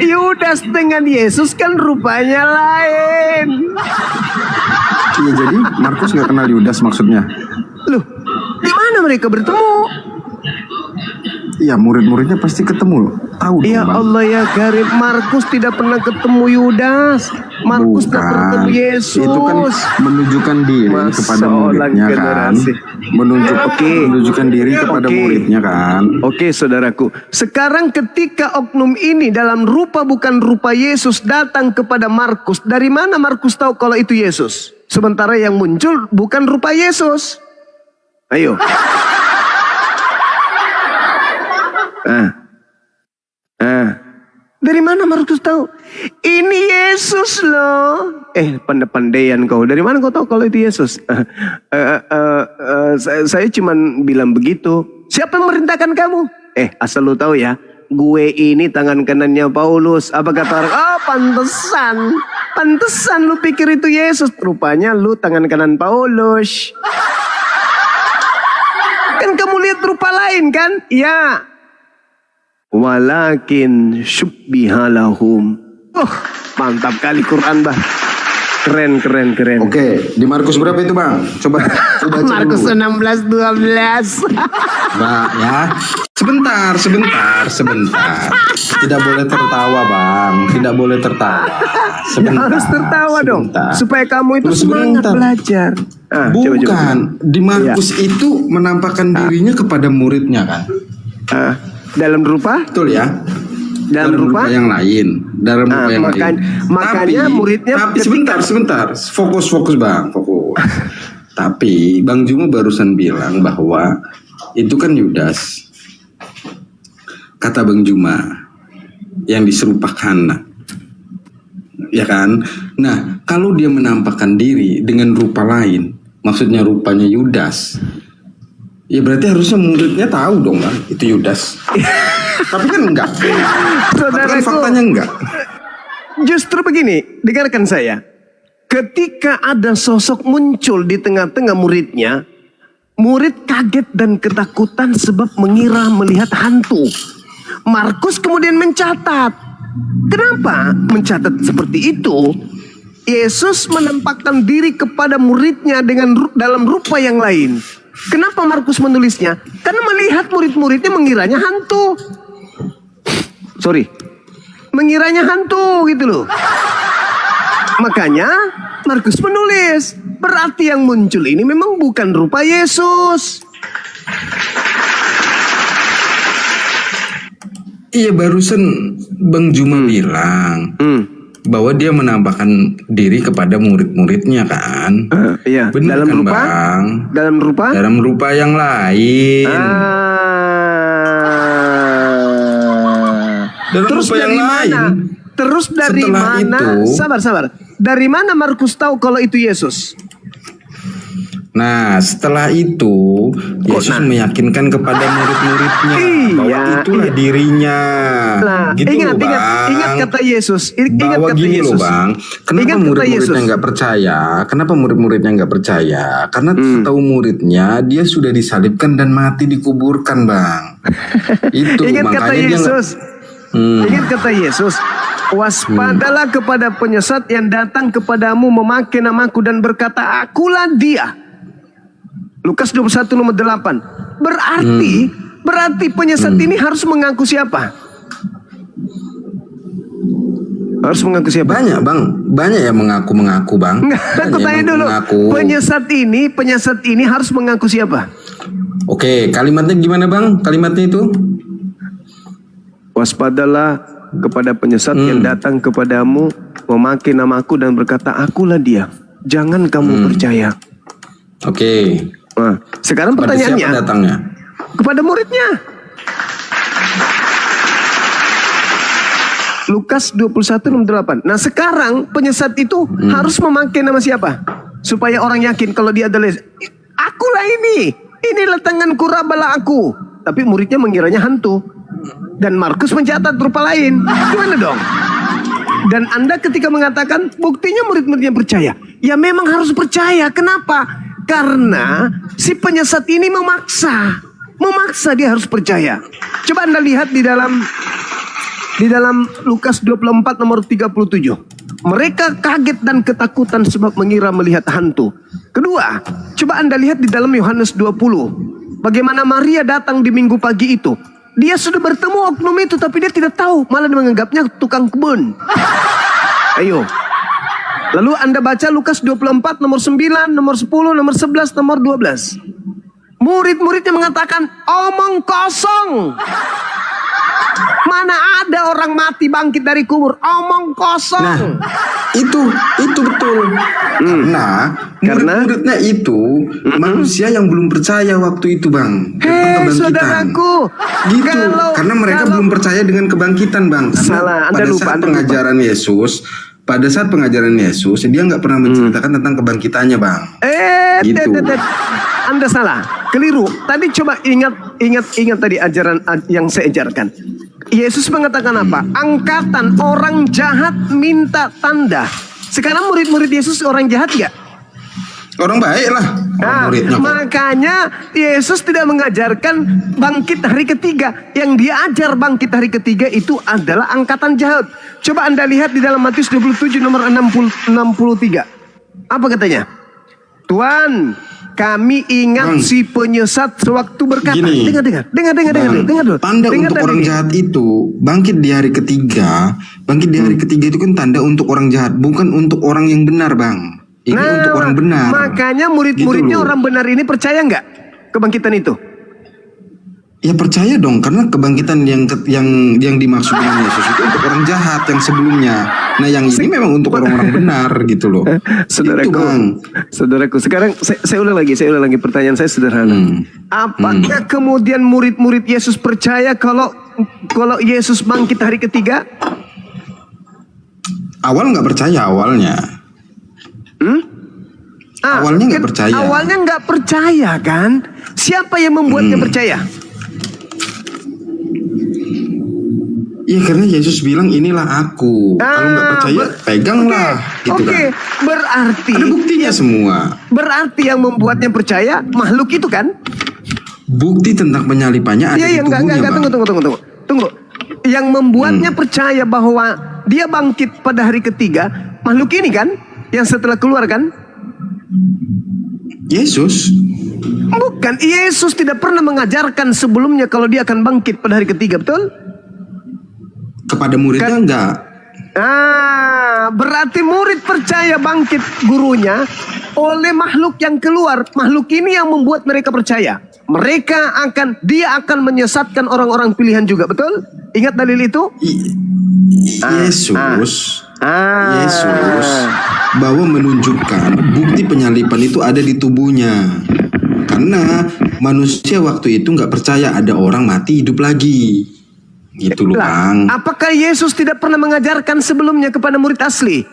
Yudas dengan Yesus kan rupanya lain. Iya, jadi Markus nggak kenal Yudas maksudnya. Loh, di mana mereka bertemu? Iya, murid-muridnya pasti ketemu. Tahu dong, Ya Bang. Allah ya Karim, Markus tidak pernah ketemu Yudas. Markus tidak pernah ketemu Yesus. Itu kan menunjukkan diri Masa kepada orang muridnya kan. generasi. Menunjukkan diri kepada Oke. muridnya kan. Oke saudaraku, sekarang ketika oknum ini dalam rupa bukan rupa Yesus datang kepada Markus, dari mana Markus tahu kalau itu Yesus? Sementara yang muncul bukan rupa Yesus. Ayo. Dari mana Markus tahu? Ini Yesus loh. Pandai-pandaian kau. Dari mana kau tahu kalau itu Yesus? Saya cuman bilang begitu. Siapa yang memerintahkan kamu? Asal lu tahu ya. Gue ini tangan kanannya Paulus. Apa kata orang? Oh, pantesan. Pantesan lu pikir itu Yesus. Rupanya lu tangan kanan Paulus. Kan kamu lihat rupa lain kan? Ya. Walakin syubbihalahum. Mantap kali Quran, Bah. Keren. Oke, di Markus berapa itu, Bang? Coba baca Markus dulu. 16:12. Bang, ya. Sebentar. Tidak boleh tertawa, Bang. Tidak boleh tertawa. Sebentar. Harus tertawa dong. Sebentar. Supaya kamu itu Terus semangat sebentar. belajar. Bukan, di Markus itu menampakkan dirinya kepada muridnya kan. Dalam rupa? Betul ya? Dalam rupa? yang lain. Dalam rupa yang lain. Makanya muridnya Tapi sebentar. Fokus Bang, fokus. Tapi Bang Juma barusan bilang bahwa itu kan Yudas. Kata Bang Juma yang diserupakan. Ya kan? Nah, kalau dia menampakkan diri dengan rupa lain, maksudnya rupanya Yudas, ya berarti harusnya muridnya tahu dong Bang, itu Yudas. Tapi kan enggak. Tapi kan faktanya enggak. Justru begini, dengarkan saya. Ketika ada sosok muncul di tengah-tengah muridnya, murid kaget dan ketakutan sebab mengira melihat hantu. Markus kemudian mencatat. Kenapa mencatat seperti itu? Yesus menampakkan diri kepada muridnya dengan dalam rupa yang lain. Kenapa Markus menulisnya? Karena melihat murid-muridnya mengiranya hantu. Mengiranya hantu gitu loh. Makanya Markus menulis, berarti yang muncul ini memang bukan rupa Yesus. Iya, barusan Bang Juma bilang bahwa dia menampakkan diri kepada murid-muridnya kan. Iya. Benar Dalam kan, rupa? Bang? Dalam rupa? Dalam rupa yang lain. Dalam Terus rupa yang dari mana? lain. Terus dari Setelah mana? itu- Sabar. Dari mana Markus tahu kalau itu Yesus? Nah, setelah itu Yesus meyakinkan kepada murid-muridnya bahwa Iya, itulah iya. dirinya. Nah, Gitu loh, Bang. ingat kata Yesus. Ingat Bahwa kata gini Yesus. loh Bang, kenapa Ingat kata murid-muridnya Yesus. nggak percaya? Kenapa murid-muridnya nggak percaya? Karena tahu muridnya dia sudah disalibkan dan mati dikuburkan Bang. Itu Ingat kata makanya dia nggak- Yesus. Ingat kata Yesus. Waspadalah kepada penyesat yang datang kepadamu memakai namaku dan berkata, akulah dia. Lukas 21 nomor 8. Berarti penyesat ini harus mengaku siapa? Harus mengaku siapa? Banyak yang mengaku Bang. Enggak, aku Banyak tanya yang dulu. mengaku. Penyesat ini harus mengaku siapa? Oke, kalimatnya gimana bang? Kalimatnya itu? Waspadalah kepada penyesat yang datang kepadamu, memakai namaku dan berkata, akulah dia. Jangan kamu percaya. Oke. Nah, sekarang Pada siapa pertanyaannya, datangnya? kepada muridnya. Lukas 21:68. Nah sekarang penyesat itu harus memakai nama siapa? Supaya orang yakin kalau dia adalah, akulah ini. Inilah tanganku, rabalah aku. Tapi muridnya mengiranya hantu. Dan Markus mencatat rupa lain. Gimana dong? Dan Anda ketika mengatakan buktinya murid-muridnya percaya. Ya memang harus percaya. Kenapa? Karena si penyesat ini memaksa. Memaksa dia harus percaya. Coba Anda lihat di dalam Lukas 24 nomor 37. Mereka kaget dan ketakutan sebab mengira melihat hantu. Kedua, coba Anda lihat di dalam Yohanes 20. Bagaimana Maria datang di minggu pagi itu. Dia sudah bertemu oknum itu tapi dia tidak tahu. Malah dia menganggapnya tukang kebun. Ayo. Lalu Anda baca Lukas 24 nomor 9, nomor 10, nomor 11, nomor 12. Murid-muridnya mengatakan omong kosong. Mana ada orang mati bangkit dari kubur? Omong kosong. Nah, itu betul. Karena murid-muridnya itu manusia yang belum percaya waktu itu, Bang. Tentang kebangkitan. Saudaraku, Gitu. Karena mereka belum percaya dengan kebangkitan, Bang. Karena Salah, Anda lupa, saat Anda pengajaran Yesus, pada saat pengajaran Yesus, dia nggak pernah menceritakan tentang kebangkitannya, Bang. Gitu. Anda salah, keliru. Tadi coba ingat tadi ajaran yang saya ajarkan. Yesus mengatakan apa? Angkatan orang jahat minta tanda. Sekarang murid-murid Yesus orang jahat gak? Orang baik lah. Nah, Muridnya. makanya Yesus tidak mengajarkan bangkit hari ketiga. Yang dia ajar bangkit hari ketiga itu adalah angkatan jahat. Coba Anda lihat di dalam Matius 27 nomor 63. Apa katanya? Tuhan, kami ingat si penyesat sewaktu berkata. Gini, Dengar dulu. Tanda Dengar untuk tadi. orang jahat itu bangkit di hari ketiga. Bangkit di hari ketiga itu kan tanda untuk orang jahat, bukan untuk orang yang benar, Bang. Ini untuk orang benar. Makanya murid-muridnya Gitu loh. orang benar ini percaya nggak kebangkitan itu? Ya percaya dong, karena kebangkitan yang dimaksud dengan Yesus itu untuk orang jahat yang sebelumnya. Nah, yang ini memang untuk orang-orang benar gitu loh. Saudaraku, Itu, Bang. saudaraku, sekarang saya ulang lagi pertanyaan saya sederhana. Apakah kemudian murid-murid Yesus percaya kalau Yesus bangkit hari ketiga? Awal nggak percaya awalnya. Awalnya nggak percaya. Awalnya nggak percaya kan? Siapa yang membuatnya percaya? Iya, karena Yesus bilang inilah aku. Kalau nggak percaya, peganglah. Gitu kan. Berarti Ada buktinya semua. Berarti yang membuatnya percaya makhluk itu kan? Bukti tentang penyalipannya ada di Iya, tubuhnya, enggak, Bang. tunggu. Yang membuatnya percaya bahwa dia bangkit pada hari ketiga, makhluk ini kan? Yang setelah keluar kan? Yesus. Bukan, Yesus tidak pernah mengajarkan sebelumnya kalau dia akan bangkit pada hari ketiga, betul? Kepada muridnya enggak. Berarti murid percaya bangkit gurunya oleh makhluk yang keluar. Makhluk ini yang membuat mereka percaya. Dia akan menyesatkan orang-orang pilihan juga, betul? Ingat dalil itu? Yesus bahwa menunjukkan bukti penyalipan itu ada di tubuhnya. Karena manusia waktu itu nggak percaya ada orang mati hidup lagi. Gitu loh, Bang. Apakah Yesus tidak pernah mengajarkan sebelumnya kepada murid asli?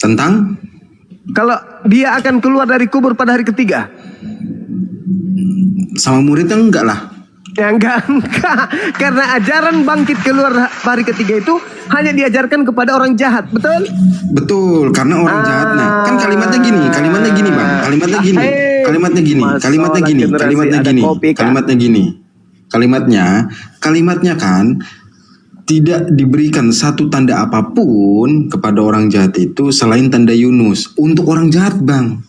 Tentang? Kalau dia akan keluar dari kubur pada hari ketiga? Sama muridnya enggak lah. Ya enggak. Karena ajaran bangkit keluar hari ketiga itu hanya diajarkan kepada orang jahat, betul? Betul, karena orang jahatnya. Kan kalimatnya gini, Bang. Kalimatnya kan tidak diberikan satu tanda apapun kepada orang jahat itu selain tanda Yunus. Untuk orang jahat, Bang.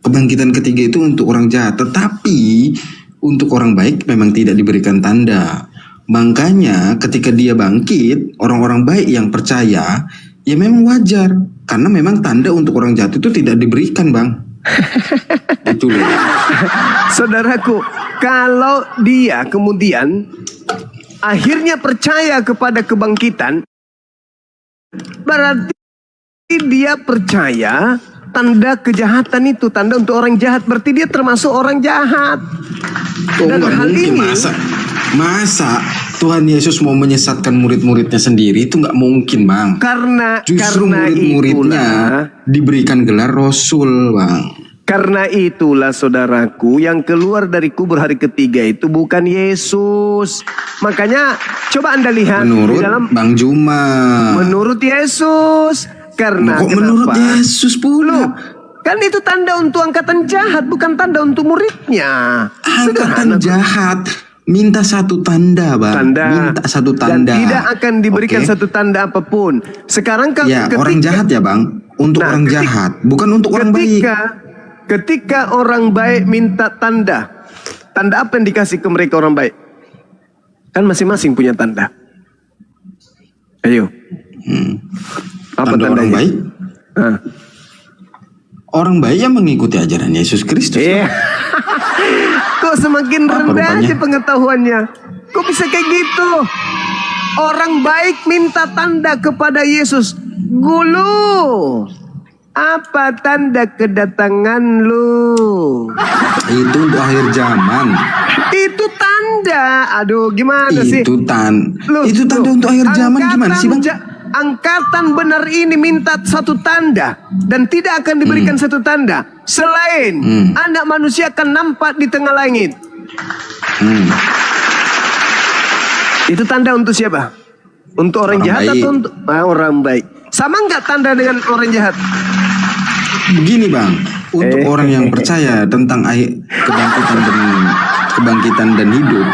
Kebangkitan ketiga itu untuk orang jahat, tetapi untuk orang baik memang tidak diberikan tanda. Makanya ketika dia bangkit, orang-orang baik yang percaya, ya memang wajar. Karena memang tanda untuk orang jahat itu tidak diberikan, Bang. Itu loh. Saudaraku, kalau dia kemudian akhirnya percaya kepada kebangkitan, berarti dia percaya tanda kejahatan itu, tanda untuk orang jahat, berarti dia termasuk orang jahat. Oh, Dan nggak hal mungkin. ini Masa Tuhan Yesus mau menyesatkan murid-muridnya sendiri? Itu nggak mungkin, Bang. Justru murid-muridnya diberikan gelar Rasul, Bang. Karena itulah saudaraku, yang keluar dari kubur hari ketiga itu bukan Yesus. Makanya coba Anda lihat Menurut di dalam Bang Juma. menurut Yesus. Karena Kok menurut Yesus pula? Kan itu tanda untuk angkatan jahat, bukan tanda untuk muridnya. Angkatan jahat minta satu tanda, Bang. Minta satu tanda. Dan tidak akan diberikan Oke. satu tanda apapun. Sekarang kalau Ya, orang jahat ya, Bang. Untuk orang jahat, bukan untuk orang baik. Ketika orang baik minta tanda, tanda apa yang dikasih ke mereka orang baik? Kan masing-masing punya tanda. Ayo. Apa Tanda tandanya? orang baik? Hah. Orang baik yang mengikuti ajaran Yesus Kristus. Iya. Kok semakin Apa rendah rupanya? aja pengetahuannya? Kok bisa kayak gitu? Orang baik minta tanda kepada Yesus. Gulu. Apa tanda kedatangan lu? Itu untuk akhir zaman. Itu tanda. Aduh, gimana sih? Itu Loh, tanda untuk akhir zaman gimana sih, Bang? Angkatan benar ini minta satu tanda dan tidak akan diberikan satu tanda selain anak manusia akan nampak di tengah langit. Itu tanda untuk siapa? Untuk orang jahat baik. atau untuk orang baik? Sama nggak tanda dengan orang jahat? Begini, Bang, untuk orang yang percaya tentang kebangkitan dan hidup,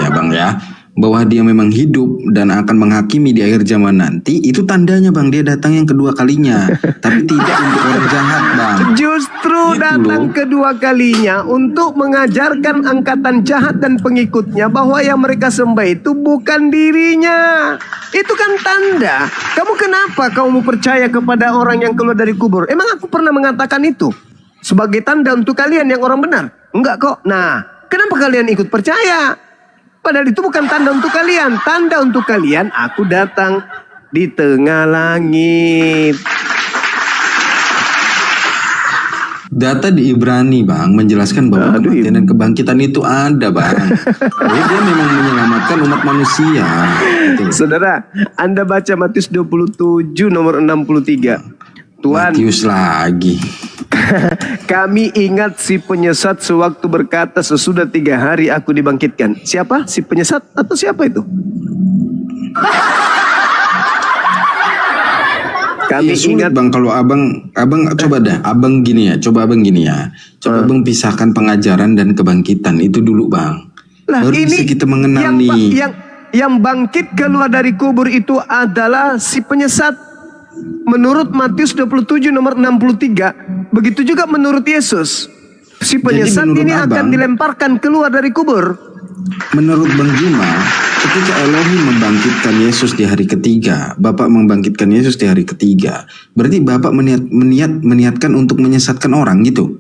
ya Bang ya, bahwa dia memang hidup dan akan menghakimi di akhir zaman nanti, itu tandanya, Bang, dia datang yang kedua kalinya. Tapi tidak untuk orang jahat, Bang. Justru Gitu datang loh. kedua kalinya untuk mengajarkan angkatan jahat dan pengikutnya bahwa yang mereka sembah itu bukan dirinya. Itu kan tanda. Kamu kenapa kamu percaya kepada orang yang keluar dari kubur? Emang aku pernah mengatakan itu sebagai tanda untuk kalian yang orang benar? Enggak kok. Nah, kenapa kalian ikut percaya? Padahal itu bukan tanda untuk kalian. Tanda untuk kalian, aku datang di tengah langit. Data di Ibrani, Bang, menjelaskan bahwa kematian dan kebangkitan itu ada, Bang. Jadi dia memang menyelamatkan umat manusia. Gitu. Saudara, Anda baca Matius 27 nomor 63. Tuhan, Matius lagi. kami ingat si penyesat sewaktu berkata sesudah 3 hari aku dibangkitkan. Siapa? Si penyesat atau siapa itu? Kami Ya, sulit, ingat. Bang, kalau abang coba dah, abang gini ya, coba abang pisahkan pengajaran dan kebangkitan itu dulu, Bang. Lah, Baru bisa kita mengenal nih. Yang bangkit keluar dari kubur itu adalah si penyesat. Menurut Matius 27 nomor 63, begitu juga menurut Yesus. Si penyesat menurut ini akan abang, dilemparkan keluar dari kubur. Menurut Bang Juma, ketika Elohim membangkitkan Yesus di hari ketiga, Bapak membangkitkan Yesus di hari ketiga, berarti Bapak meniatkan untuk menyesatkan orang gitu?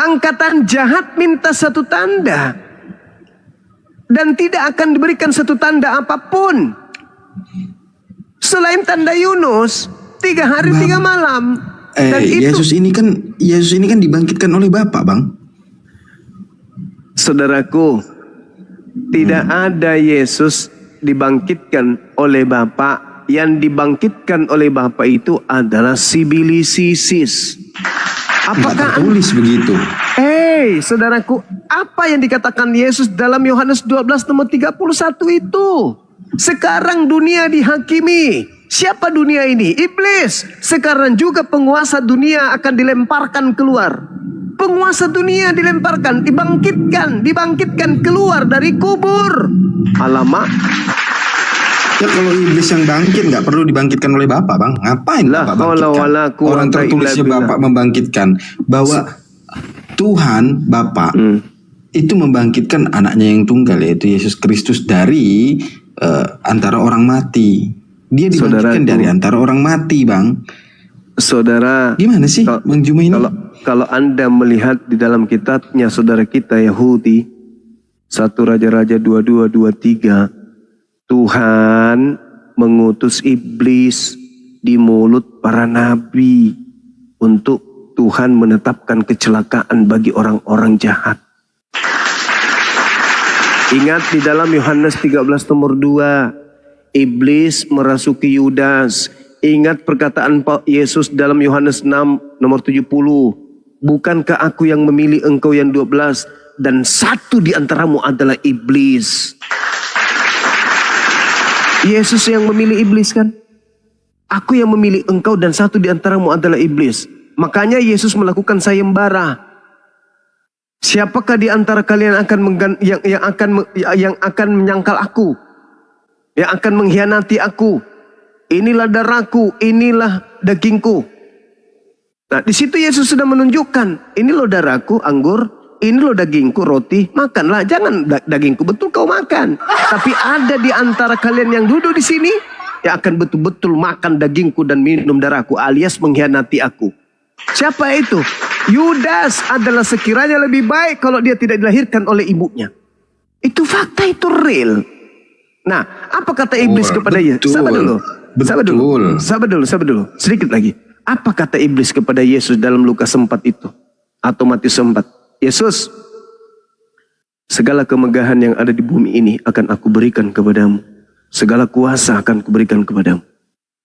Angkatan jahat minta satu tanda. Dan tidak akan diberikan satu tanda apapun. Selain tanda Yunus, 3 hari 3 malam. Dan itu, Yesus ini kan dibangkitkan oleh Bapak, Bang. saudaraku, tidak ada Yesus dibangkitkan oleh Bapa. Yang dibangkitkan oleh Bapa itu adalah Sibilisisis. Apakah Tulis begitu. saudaraku, apa yang dikatakan Yesus dalam Yohanes 12 nomor 31 itu? Sekarang dunia dihakimi. Siapa dunia ini? Iblis. Sekarang juga penguasa dunia akan dilemparkan keluar. Penguasa dunia dilemparkan, dibangkitkan keluar dari kubur. Alamak. Ya kalau iblis yang bangkit nggak perlu dibangkitkan oleh Bapak, Bang. Ngapain La Bapak haula wala bangkitkan? quwata Orang tertulisnya illa billah. Bapak membangkitkan bahwa Tuhan Bapak itu membangkitkan anaknya yang tunggal, yaitu Yesus Kristus dari antara orang mati. Dia dibangkitkan Saudaraku. dari antara orang mati, Bang. Saudara, Gimana sih, Kalau- Bang Juma ini? kalau Anda melihat di dalam kitabnya saudara kita Yahudi, 1 Raja-Raja 22:23, Tuhan mengutus iblis di mulut para nabi untuk Tuhan menetapkan kecelakaan bagi orang-orang jahat. Ingat di dalam Yohanes 13 nomor 2, iblis merasuki Yudas. Ingat perkataan Yesus dalam Yohanes 6 nomor 70, bukankah aku yang memilih engkau yang 12 dan satu di antaramu adalah iblis. Yesus yang memilih iblis kan? Aku yang memilih engkau dan satu di antaramu adalah iblis. Makanya Yesus melakukan sayembara. Siapakah di antara kalian yang akan menyangkal aku? Yang akan mengkhianati aku? Inilah darahku, inilah dagingku. Nah, di situ Yesus sudah menunjukkan, ini loh darahku, anggur, ini loh dagingku, roti, makanlah. Jangan dagingku betul kau makan. Tapi ada di antara kalian yang duduk di sini yang akan betul-betul makan dagingku dan minum darahku, alias mengkhianati aku. Siapa itu? Yudas adalah sekiranya lebih baik kalau dia tidak dilahirkan oleh ibunya. Itu fakta, itu real. Nah, apa kata iblis kepada Yesus? Sabar dulu. Sabar dulu. Sedikit lagi. Apa kata iblis kepada Yesus dalam Lukas 4 itu? Atau Matius 4? Yesus, segala kemegahan yang ada di bumi ini akan aku berikan kepadamu. Segala kuasa akan kuberikan kepadamu.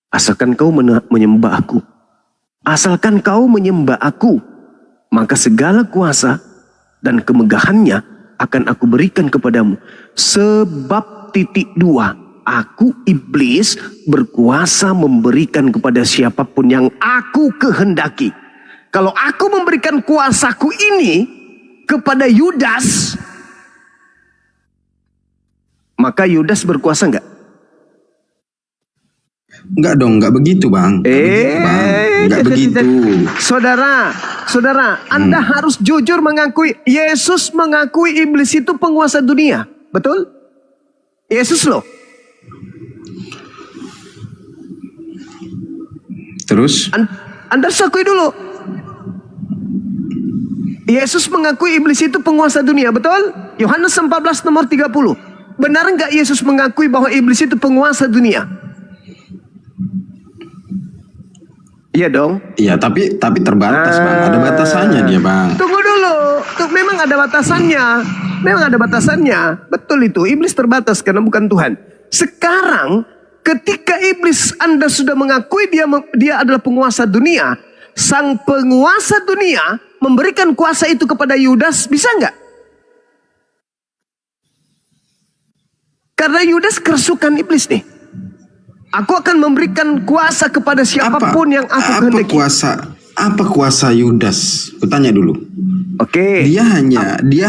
Asalkan kau menyembah aku. Asalkan kau menyembah aku, maka segala kuasa dan kemegahannya akan aku berikan kepadamu. Sebab 2, aku iblis berkuasa memberikan kepada siapapun yang aku kehendaki. Kalau aku memberikan kuasaku ini kepada Yudas, maka Yudas berkuasa enggak? Enggak dong, enggak begitu bang. Enggak begitu. Saudara, Anda harus jujur mengakui, Yesus mengakui iblis itu penguasa dunia. Betul? Yesus loh. Terus? Anda harus akui dulu. Yesus mengakui iblis itu penguasa dunia, betul? Yohanes 14 nomor 30. Benar enggak Yesus mengakui bahwa iblis itu penguasa dunia? Iya dong. Iya, tapi terbatas bang. Ada batasannya dia bang. Tunggu dulu. Memang ada batasannya. Betul itu. Iblis terbatas karena bukan Tuhan. Sekarang ketika iblis Anda sudah mengakui dia adalah penguasa dunia, sang penguasa dunia memberikan kuasa itu kepada Yudas, bisa nggak? Karena Yudas kerasukan iblis nih. Aku akan memberikan kuasa kepada siapapun yang aku kehendaki. Apa kuasa Yudas? Kutanya dulu. Oke. Dia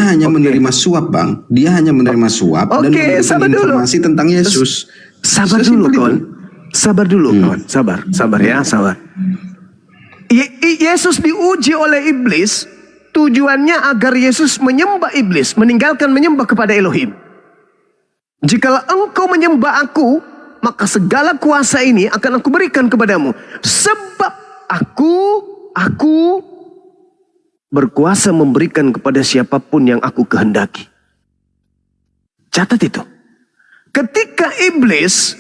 hanya menerima suap bang. Dia hanya menerima suap dan memberikan informasi tentang Yesus. Sabar dulu kawan. Sabar ya. Yesus diuji oleh iblis. Tujuannya agar Yesus menyembah iblis, meninggalkan menyembah kepada Elohim. Jikalau engkau menyembah aku, maka segala kuasa ini akan aku berikan kepadamu. Sebab aku berkuasa memberikan kepada siapapun yang aku kehendaki. Catat itu. Ketika iblis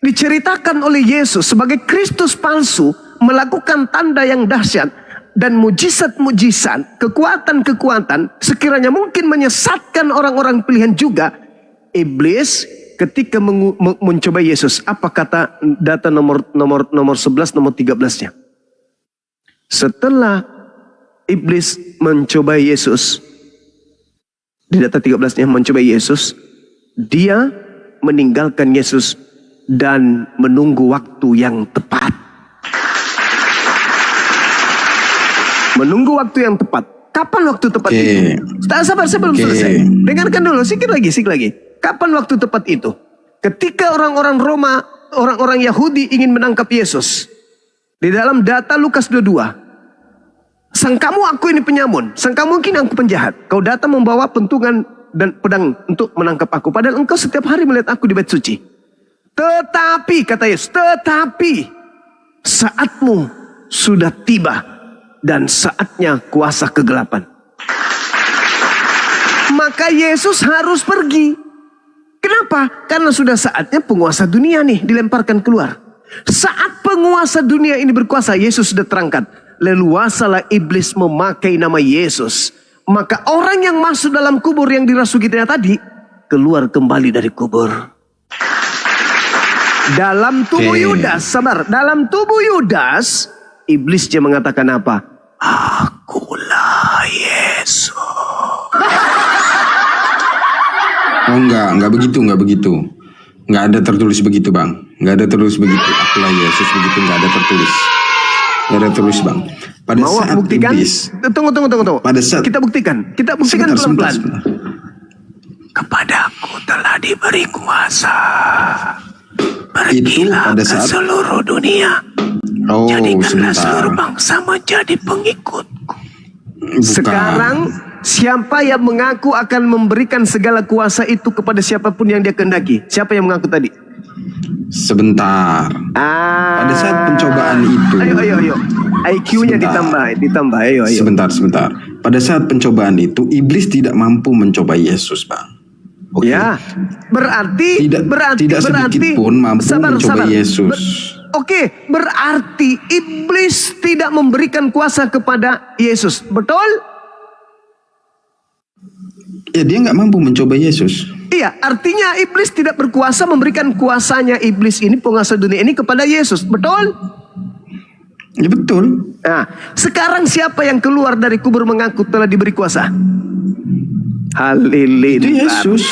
diceritakan oleh Yesus sebagai Kristus palsu, melakukan tanda yang dahsyat dan mujizat-mujizat, kekuatan-kekuatan, sekiranya mungkin menyesatkan orang-orang pilihan juga, iblis ketika mencoba Yesus, apa kata data nomor 11, nomor 13-nya? Setelah iblis mencoba Yesus, di data 13-nya mencoba Yesus, dia meninggalkan Yesus dan menunggu waktu yang tepat. Menunggu waktu yang tepat. Kapan waktu tepat itu? Sabar, saya belum selesai. Dengarkan dulu, sedikit lagi. Kapan waktu tepat itu? Ketika orang-orang Roma, orang-orang Yahudi ingin menangkap Yesus. Di dalam data Lukas 22. Sangkamu aku ini penyamun. Sangkamu mungkin aku penjahat. Kau datang membawa pentungan dan pedang untuk menangkap aku. Padahal engkau setiap hari melihat aku di bait suci. Tetapi, kata Yesus, saatmu sudah tiba. dan saatnya kuasa kegelapan. Maka Yesus harus pergi. Kenapa? Karena sudah saatnya penguasa dunia nih dilemparkan keluar. Saat penguasa dunia ini berkuasa, Yesus sudah terangkat. Leluasalah iblis memakai nama Yesus. Maka orang yang masuk dalam kubur yang dirasuki tadi, keluar kembali dari kubur. Dalam tubuh Yudas, sabar. Dalam tubuh Yudas, iblisnya mengatakan apa? Akulah Yesus. Oh enggak begitu. Enggak ada tertulis begitu, Bang. Enggak ada tertulis begitu. Akulah Yesus begitu, enggak ada tertulis. Enggak ada tertulis, Bang. Pada Mau saat buktikan? iblis, Tunggu. Pada saat Kita buktikan sebentar. pelan-pelan. Kepadaku telah diberi kuasa. Itu Pergilah pada ke saat seluruh dunia. Oh, Jadikanlah sebentar. seluruh bangsa menjadi pengikutku. Bukan. Sekarang siapa yang mengaku akan memberikan segala kuasa itu kepada siapapun yang dia kehendaki? Siapa yang mengaku tadi? Sebentar. Pada saat pencobaan itu. Ayo. IQ-nya Sebentar. ditambah. Ayo. Sebentar. Pada saat pencobaan itu, iblis tidak mampu mencoba Yesus, Bang. Oke. Ya, berarti Tidak sedikit pun mampu mencoba Yesus. Oke, berarti iblis tidak memberikan kuasa kepada Yesus, betul? Ya, dia nggak mampu mencoba Yesus. Iya, artinya iblis tidak berkuasa memberikan kuasanya iblis ini, penguasa dunia ini kepada Yesus, betul? Ya betul. Nah, sekarang siapa yang keluar dari kubur mengaku telah diberi kuasa? Halilintar. Itu Yesus.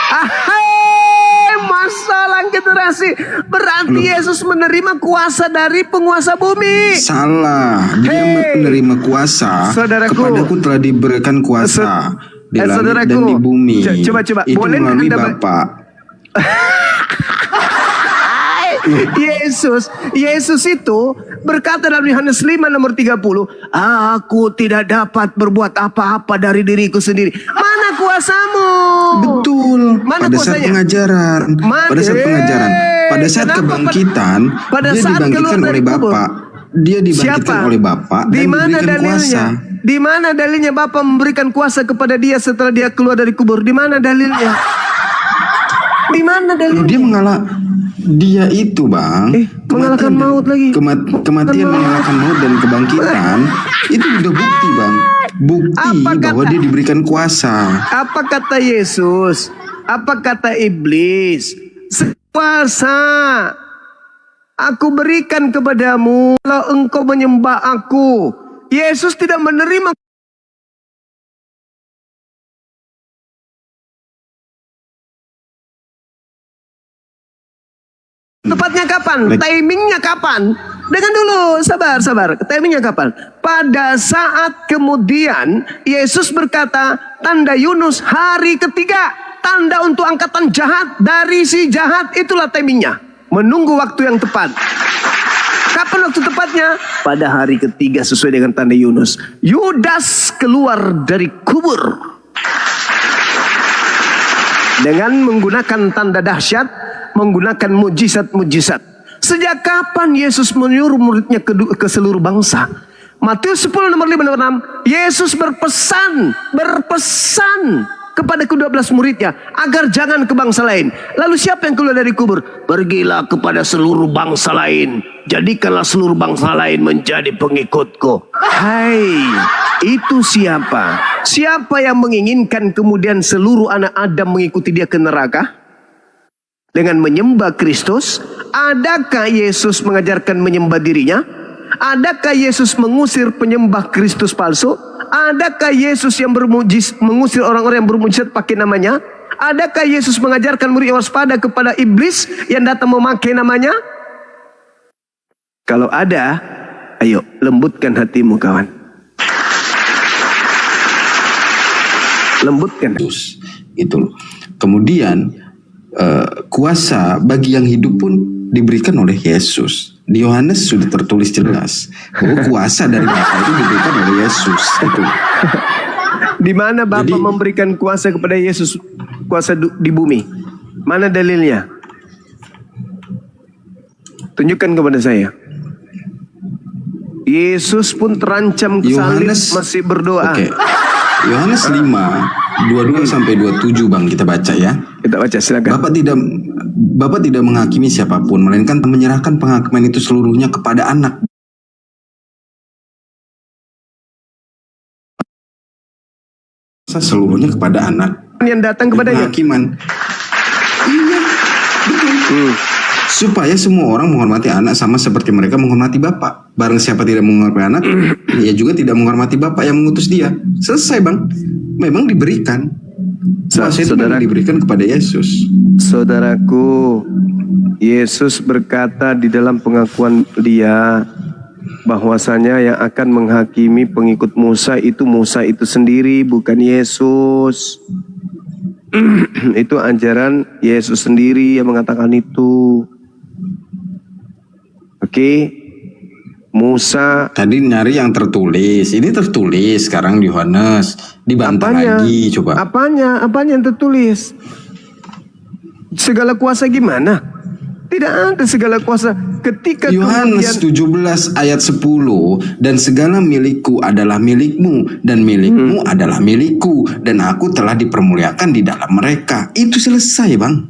Ahai, masalah generasi. Berarti Yesus menerima kuasa dari penguasa bumi. Salah. Dia menerima kuasa. Saudaraku. Kepadaku telah diberikan kuasa di langit saudaraku. dan di bumi. Coba. Itu Boleh melalui Anda Bapa. Yesus itu berkata dalam Yohanes 5 nomor 30, aku tidak dapat berbuat apa-apa dari diriku sendiri. Mana kuasamu? Betul. Mana pada saat kuasanya? pengajaran. Pada saat pengajaran. Pada saat Kenapa kebangkitan. pada Dia saat keluar dibangkitkan dari oleh kubur? Bapa. Dia dibangkitkan Siapa? oleh Bapa Di dan mana diberikan dalilnya? kuasa. Di mana dalilnya Bapa memberikan kuasa kepada dia setelah dia keluar dari kubur? Di mana dalilnya? Di mana Loh, dalilnya? dia dia itu, Bang. mengalahkan maut lagi. Kematian mengalahkan maut dan kebangkitan itu udah bukti, Bang. Bukti Apa bahwa kata? dia diberikan kuasa. Apa kata Yesus? Apa kata iblis? Kuasa aku berikan kepadamu kalau engkau menyembah aku. Yesus tidak menerima. Tepatnya kapan? Timingnya kapan? Dengar dulu, sabar. Timingnya kapan? Pada saat kemudian Yesus berkata, tanda Yunus hari ketiga, tanda untuk angkatan jahat dari si jahat, itulah timingnya. Menunggu waktu yang tepat. Kapan waktu tepatnya? Pada hari ketiga sesuai dengan tanda Yunus. Yudas keluar dari kubur dengan menggunakan tanda dahsyat, menggunakan mujizat-mujizat. Sejak kapan Yesus menyuruh muridnya ke seluruh bangsa? Matius 10 nomor 5 nomor 6. Yesus berpesan kepada ke-12 muridnya agar jangan ke bangsa lain. Lalu siapa yang keluar dari kubur? Pergilah kepada seluruh bangsa lain. Jadikanlah seluruh bangsa lain menjadi pengikutku. Hai, itu siapa? Siapa yang menginginkan kemudian seluruh anak Adam mengikuti dia ke neraka? Dengan menyembah Kristus. Adakah Yesus mengajarkan menyembah dirinya? Adakah Yesus mengusir penyembah Kristus palsu? Adakah Yesus yang mengusir orang-orang yang bermujizat pakai namanya? Adakah Yesus mengajarkan murid waspada kepada iblis yang datang memakai namanya? Kalau ada, ayo lembutkan hatimu, kawan. Lembutkan. Itu loh. Kemudian kuasa bagi yang hidup pun diberikan oleh Yesus. Di Yohanes sudah tertulis jelas bahwa kuasa dari Bapa itu diberikan oleh Yesus. Itu. Di mana Bapa memberikan kuasa kepada Yesus, kuasa di bumi? Mana dalilnya? Tunjukkan kepada saya. Yesus pun terancam salib Yohanes- masih berdoa. Oke. Yohanes 5 22 sampai 27 Bang, kita baca ya. Kita baca, silakan. Bapak tidak menghakimi siapapun, melainkan menyerahkan penghakiman itu seluruhnya kepada anak. Seluruhnya kepada anak. Yang datang kepadanya. Penghakiman. Iya, betul. Supaya semua orang menghormati anak sama seperti mereka menghormati Bapa. Barang siapa tidak menghormati anak, ia juga tidak menghormati Bapa yang mengutus dia. Selesai Bang. Memang diberikan. Kuasa itu memang diberikan kepada Yesus. Saudaraku, Yesus berkata di dalam pengakuan dia bahwasanya yang akan menghakimi pengikut Musa itu sendiri, bukan Yesus. Itu ajaran Yesus sendiri yang mengatakan itu. Oke. Musa Tadi nyari yang tertulis. Ini tertulis sekarang di Yohanes. Dibantah lagi coba. Apanya yang tertulis? Segala kuasa gimana? Tidak ada segala kuasa. Ketika Yohanes 17 ayat 10, dan segala milikku adalah milikmu, dan milikmu adalah milikku, dan aku telah dipermuliakan di dalam mereka. Itu selesai Bang.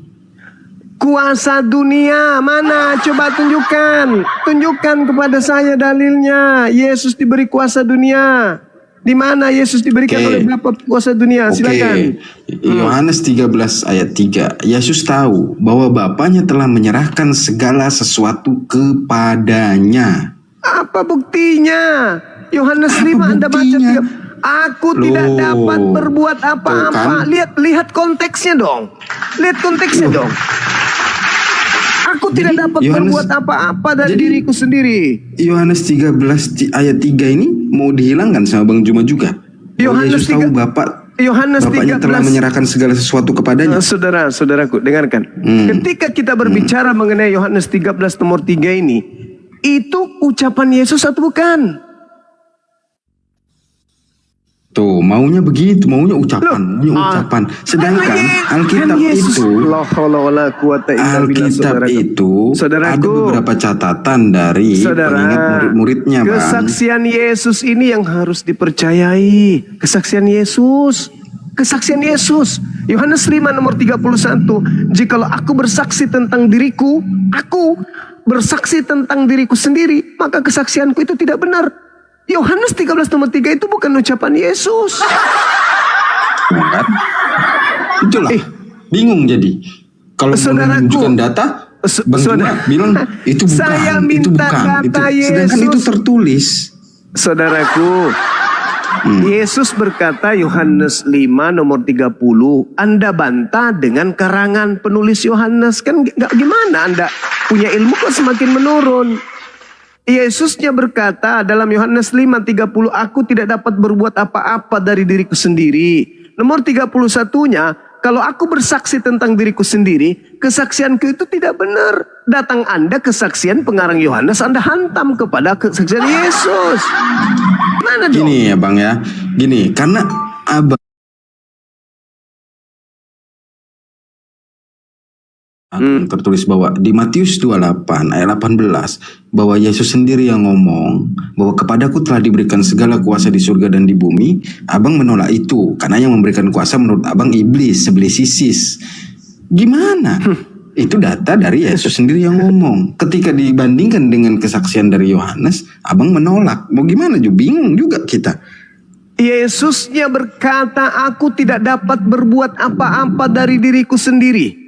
kuasa dunia mana? Coba tunjukkan. Tunjukkan kepada saya dalilnya. Yesus diberi kuasa dunia. Di mana Yesus diberikan oleh Bapa kuasa dunia? Silakan. Yohanes 13 ayat 3. Yesus tahu bahwa Bapanya telah menyerahkan segala sesuatu kepadanya. Apa buktinya? Yohanes 5 Anda baca buktinya? Aku tidak dapat berbuat apa-apa. Lihat konteksnya dong. Lihat konteksnya dong. Aku tidak dapat berbuat apa-apa dari diriku sendiri. Yohanes 13 ayat 3 ini mau dihilangkan sama Bang Juma juga. Yohanes Yesus tahu 3 Bapaknya telah menyerahkan segala sesuatu kepadanya. Saudaraku, dengarkan. Ketika kita berbicara mengenai Yohanes 13 nomor 3 ini, itu ucapan Yesus atau bukan? Tuh, maunya begitu, maunya ucapan. Sedangkan Alkitab itu ada beberapa catatan dari pengingat murid-muridnya, Bang. Kesaksian Yesus ini yang harus dipercayai. Kesaksian Yesus. Yohanes 5 nomor 31. Jikalau aku bersaksi tentang diriku, aku bersaksi tentang diriku sendiri, maka kesaksianku itu tidak benar. Yohanes 13 nomor 3 itu bukan ucapan Yesus. Kan? Itulah. Bingung jadi. Kalau menunjukkan data, Bang Juma bilang itu bukan. Saya minta data Yesus. Sedangkan itu tertulis. Saudaraku, Yesus berkata Yohanes 5 nomor 30, Anda bantah dengan karangan penulis Yohanes. Kan gak gimana Anda punya ilmu kok semakin menurun. Yesusnya berkata dalam Yohanes 5:30, aku tidak dapat berbuat apa-apa dari diriku sendiri. Nomor 31-nya, kalau aku bersaksi tentang diriku sendiri, kesaksianku itu tidak benar. Datang Anda kesaksian pengarang Yohanes, Anda hantam kepada kesaksian Yesus. Mana dong? Gini ya Bang ya, gini, karena Abang tertulis bahwa di Matius 28 ayat 18 bahwa Yesus sendiri yang ngomong bahwa kepadaku telah diberikan segala kuasa di surga dan di bumi. Abang menolak itu karena yang memberikan kuasa menurut Abang iblis, sebelah sisis. Gimana? Itu data dari Yesus sendiri yang ngomong. Ketika dibandingkan dengan kesaksian dari Yohanes, Abang menolak. Mau gimana juga, bingung juga kita. Yesusnya berkata, aku tidak dapat berbuat apa-apa dari diriku sendiri.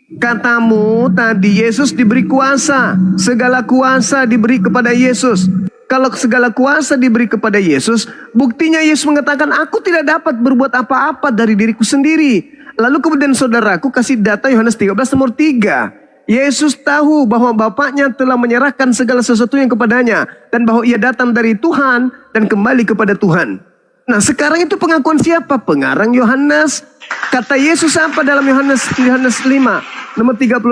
Katamu tadi Yesus diberi kuasa. Segala kuasa diberi kepada Yesus. Kalau segala kuasa diberi kepada Yesus, buktinya Yesus mengatakan, aku tidak dapat berbuat apa-apa dari diriku sendiri. Lalu kemudian saudaraku kasih data Yohanes 13 nomor 3. Yesus tahu bahwa Bapaknya telah menyerahkan segala sesuatunya kepadanya. Dan bahwa ia datang dari Tuhan dan kembali kepada Tuhan. Nah sekarang itu pengakuan siapa? Pengarang Yohanes. Kata Yesus apa dalam Yohanes 5 nomor 36?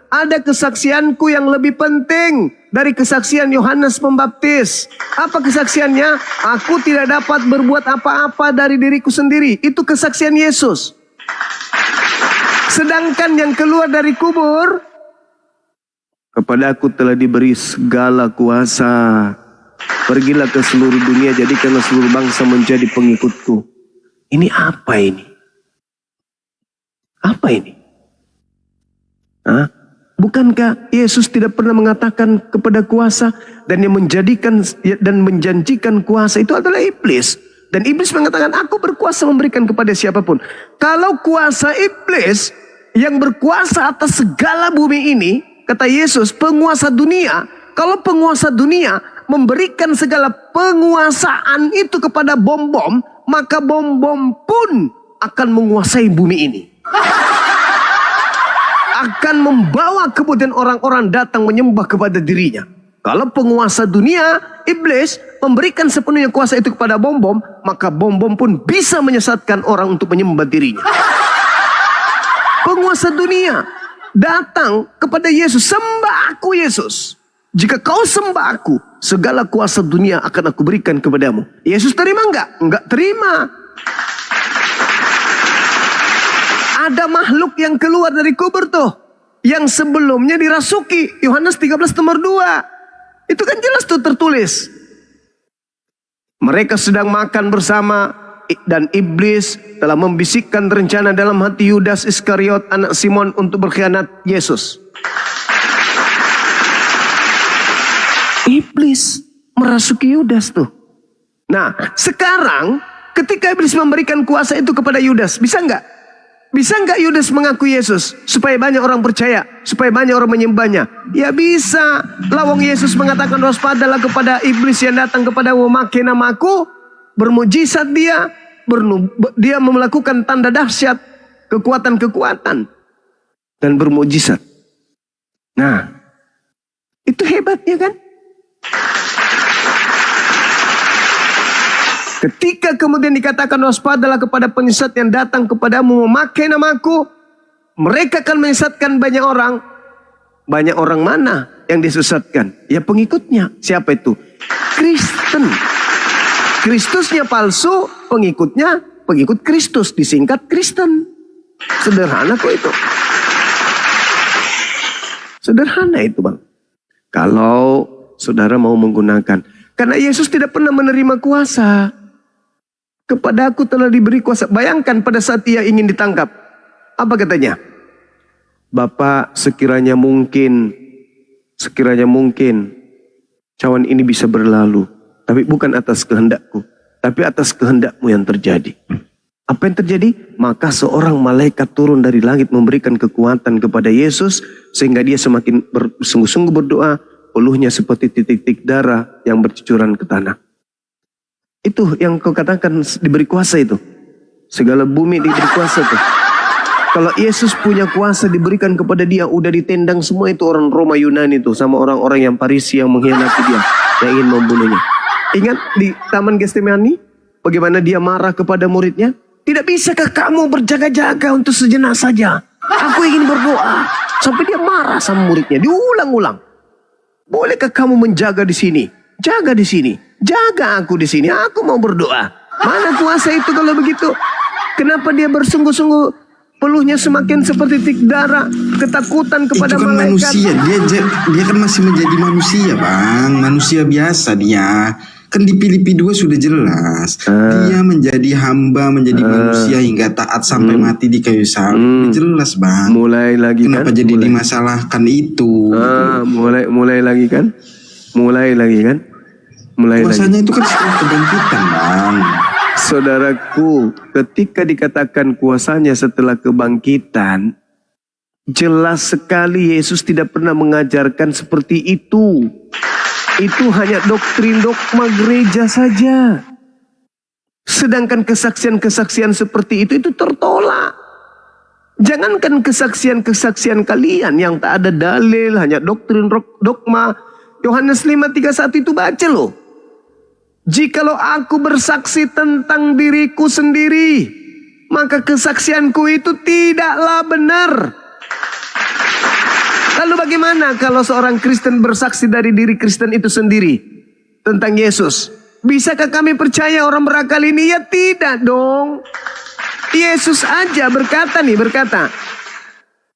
Ada kesaksianku yang lebih penting dari kesaksian Yohanes Pembaptis. Apa kesaksiannya? Aku tidak dapat berbuat apa-apa dari diriku sendiri. Itu kesaksian Yesus. Sedangkan yang keluar dari kubur, kepadaku telah diberi segala kuasa. Pergilah ke seluruh dunia, jadikanlah seluruh bangsa menjadi pengikutku. Ini apa ini? Apa ini? Hah? Bukankah Yesus tidak pernah mengatakan kepada kuasa dan yang menjadikan dan menjanjikan kuasa itu adalah iblis? Dan iblis mengatakan, aku berkuasa memberikan kepada siapapun. Kalau kuasa iblis yang berkuasa atas segala bumi ini, kata Yesus, penguasa dunia, kalau penguasa dunia memberikan segala penguasaan itu kepada bom-bom, maka bom-bom pun akan menguasai bumi ini. Akan membawa kemudian orang-orang datang menyembah kepada dirinya. Kalau penguasa dunia, iblis, memberikan sepenuhnya kuasa itu kepada bom-bom, maka bom-bom pun bisa menyesatkan orang untuk menyembah dirinya. Penguasa dunia datang kepada Yesus, sembah aku Yesus. Jika kau sembah aku, segala kuasa dunia akan aku berikan kepadamu. Yesus terima enggak? Enggak terima. Ada makhluk yang keluar dari kubur tuh, yang sebelumnya dirasuki. Yohanes 13 nomor 2. Itu kan jelas tuh tertulis. Mereka sedang makan bersama dan iblis telah membisikkan rencana dalam hati Yudas Iskariot anak Simon untuk berkhianat Yesus. Iblis merasuki Yudas tuh. Nah, sekarang ketika iblis memberikan kuasa itu kepada Yudas, bisa nggak? Bisa nggak Yudas mengaku Yesus supaya banyak orang percaya, supaya banyak orang menyembahnya? Ya bisa. Lawang Yesus mengatakan waspadalah kepada iblis yang datang kepadamu memakai namaku, bermujizat dia, dia melakukan tanda dahsyat, kekuatan-kekuatan dan bermujizat. Nah, itu hebatnya kan? Ketika kemudian dikatakan waspadalah kepada penyesat yang datang kepadamu memakai namaku, mereka akan menyesatkan banyak orang. Banyak orang mana yang disesatkan? Ya pengikutnya. Siapa itu? Kristen. Kristusnya palsu, pengikutnya pengikut Kristus, disingkat Kristen. Sederhana kok itu. Sederhana itu bang. Kalau saudara mau menggunakan. Karena Yesus tidak pernah menerima kuasa. Kepada aku telah diberi kuasa. Bayangkan pada saat ia ingin ditangkap. Apa katanya? Bapak sekiranya mungkin cawan ini bisa berlalu. Tapi bukan atas kehendakku. Tapi atas kehendakmu yang terjadi. Apa yang terjadi? Maka seorang malaikat turun dari langit memberikan kekuatan kepada Yesus. Sehingga dia semakin bersungguh-sungguh berdoa. Uluhnya seperti titik-titik darah yang bercucuran ke tanah. Itu yang kau katakan diberi kuasa itu. Segala bumi diberi kuasa tuh. Kalau Yesus punya kuasa diberikan kepada dia, udah ditendang semua itu orang Roma Yunani itu sama orang-orang yang Parisi yang mengkhianati dia, yang ingin membunuhnya. Ingat di Taman Getsemani bagaimana dia marah kepada muridnya? Tidak bisakah kamu berjaga-jaga untuk sejenak saja? Aku ingin berdoa. Sampai dia marah sama muridnya, diulang-ulang. Bolehkah kamu menjaga di sini? Jaga di sini. Jaga aku di sini. Aku mau berdoa. Mana kuasa itu kalau begitu? Kenapa dia bersungguh-sungguh peluhnya semakin seperti titik darah, ketakutan kepada itu kan malaikat? manusia. Dia kan masih menjadi manusia, Bang. Manusia biasa dia. Kan di Filipi 2 sudah jelas. Dia menjadi hamba, menjadi manusia hingga taat sampai mati di kayu salib. Jelas, Bang. Mulai lagi Kenapa kan? jadi dimasalahkan itu? Mulai lagi kan? Mulai lagi kan? Mulai lagi. Kuasanya itu kan setelah kebangkitan, Bang. Saudaraku, ketika dikatakan kuasanya setelah kebangkitan, jelas sekali Yesus tidak pernah mengajarkan seperti itu. Itu hanya doktrin dogma gereja saja. Sedangkan kesaksian-kesaksian seperti itu tertolak. Jangankan kesaksian-kesaksian kalian yang tak ada dalil, hanya doktrin dogma. Yohanes 5:31 itu baca loh. Jikalau aku bersaksi tentang diriku sendiri, maka kesaksianku itu tidaklah benar. Lalu bagaimana kalau seorang Kristen bersaksi dari diri Kristen itu sendiri tentang Yesus? Bisakah kami percaya orang berakal ini? Ya tidak dong. Yesus aja berkata,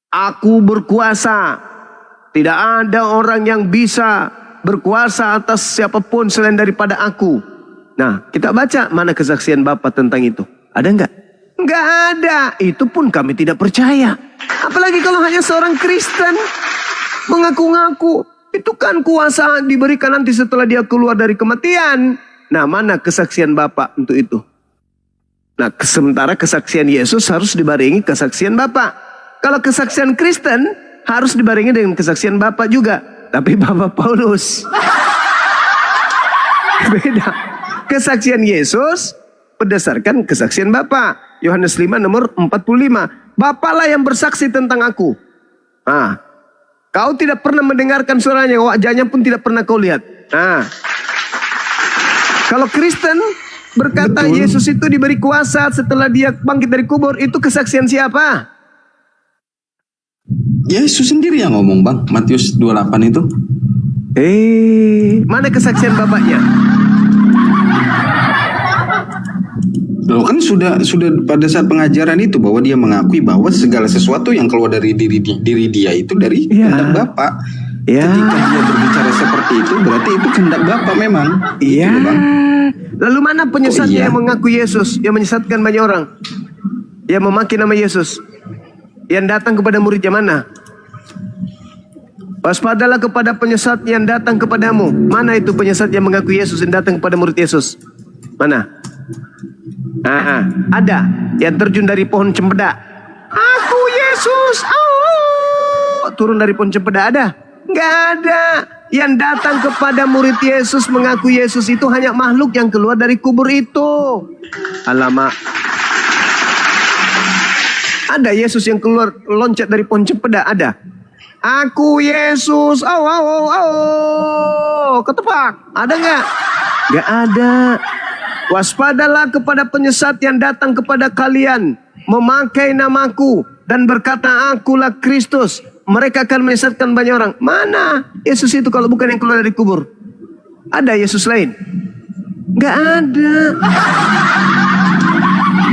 aku berkuasa. Tidak ada orang yang bisa berkuasa atas siapapun selain daripada aku. Nah, kita baca mana kesaksian Bapa tentang itu. Ada enggak? Enggak ada. Itu pun kami tidak percaya. Apalagi kalau hanya seorang Kristen mengaku-ngaku. Itu kan kuasa diberikan nanti setelah dia keluar dari kematian. Nah, mana kesaksian Bapa untuk itu? Nah, sementara kesaksian Yesus harus dibarengi kesaksian Bapa. Kalau kesaksian Kristen harus dibarengi dengan kesaksian Bapa juga. Tapi Bapak Paulus beda. Kesaksian Yesus berdasarkan kesaksian Bapa. Yohanes 5 nomor 45. Bapalah yang bersaksi tentang aku. Nah, kau tidak pernah mendengarkan suaranya, wajahnya pun tidak pernah kau lihat. Nah, kalau Kristen berkata Betul. Yesus itu diberi kuasa setelah dia bangkit dari kubur, itu kesaksian siapa? Yesus sendiri yang ngomong, Bang. Matius 28 itu. Mana kesaksian Bapaknya? Loh, kan sudah pada saat pengajaran itu bahwa dia mengakui bahwa segala sesuatu yang keluar dari diri dia itu dari kehendak Bapa. Ya. Ketika dia berbicara seperti itu, berarti itu kehendak Bapa memang. Iya. Gitu, Bang. Lalu mana penyesatnya Oh, iya. yang mengaku Yesus, yang menyesatkan banyak orang, yang memaki nama Yesus, yang datang kepada muridnya mana? Waspadalah kepada penyesat yang datang kepadamu. Mana itu penyesat yang mengaku Yesus yang datang kepada murid Yesus? Mana? Ada yang terjun dari pohon cempedak. Aku Yesus. Oh, turun dari pohon cempedak ada? Nggak ada. Yang datang kepada murid Yesus mengaku Yesus itu hanya makhluk yang keluar dari kubur itu. Alamak. Ada Yesus yang keluar loncat dari pohon cempedak, ada. Aku Yesus. Ketepak. Ada nggak? Nggak ada. Waspadalah kepada penyesat yang datang kepada kalian, memakai namaku dan berkata akulah Kristus. Mereka akan menyesatkan banyak orang. Mana Yesus itu kalau bukan yang keluar dari kubur? Ada Yesus lain? Nggak ada.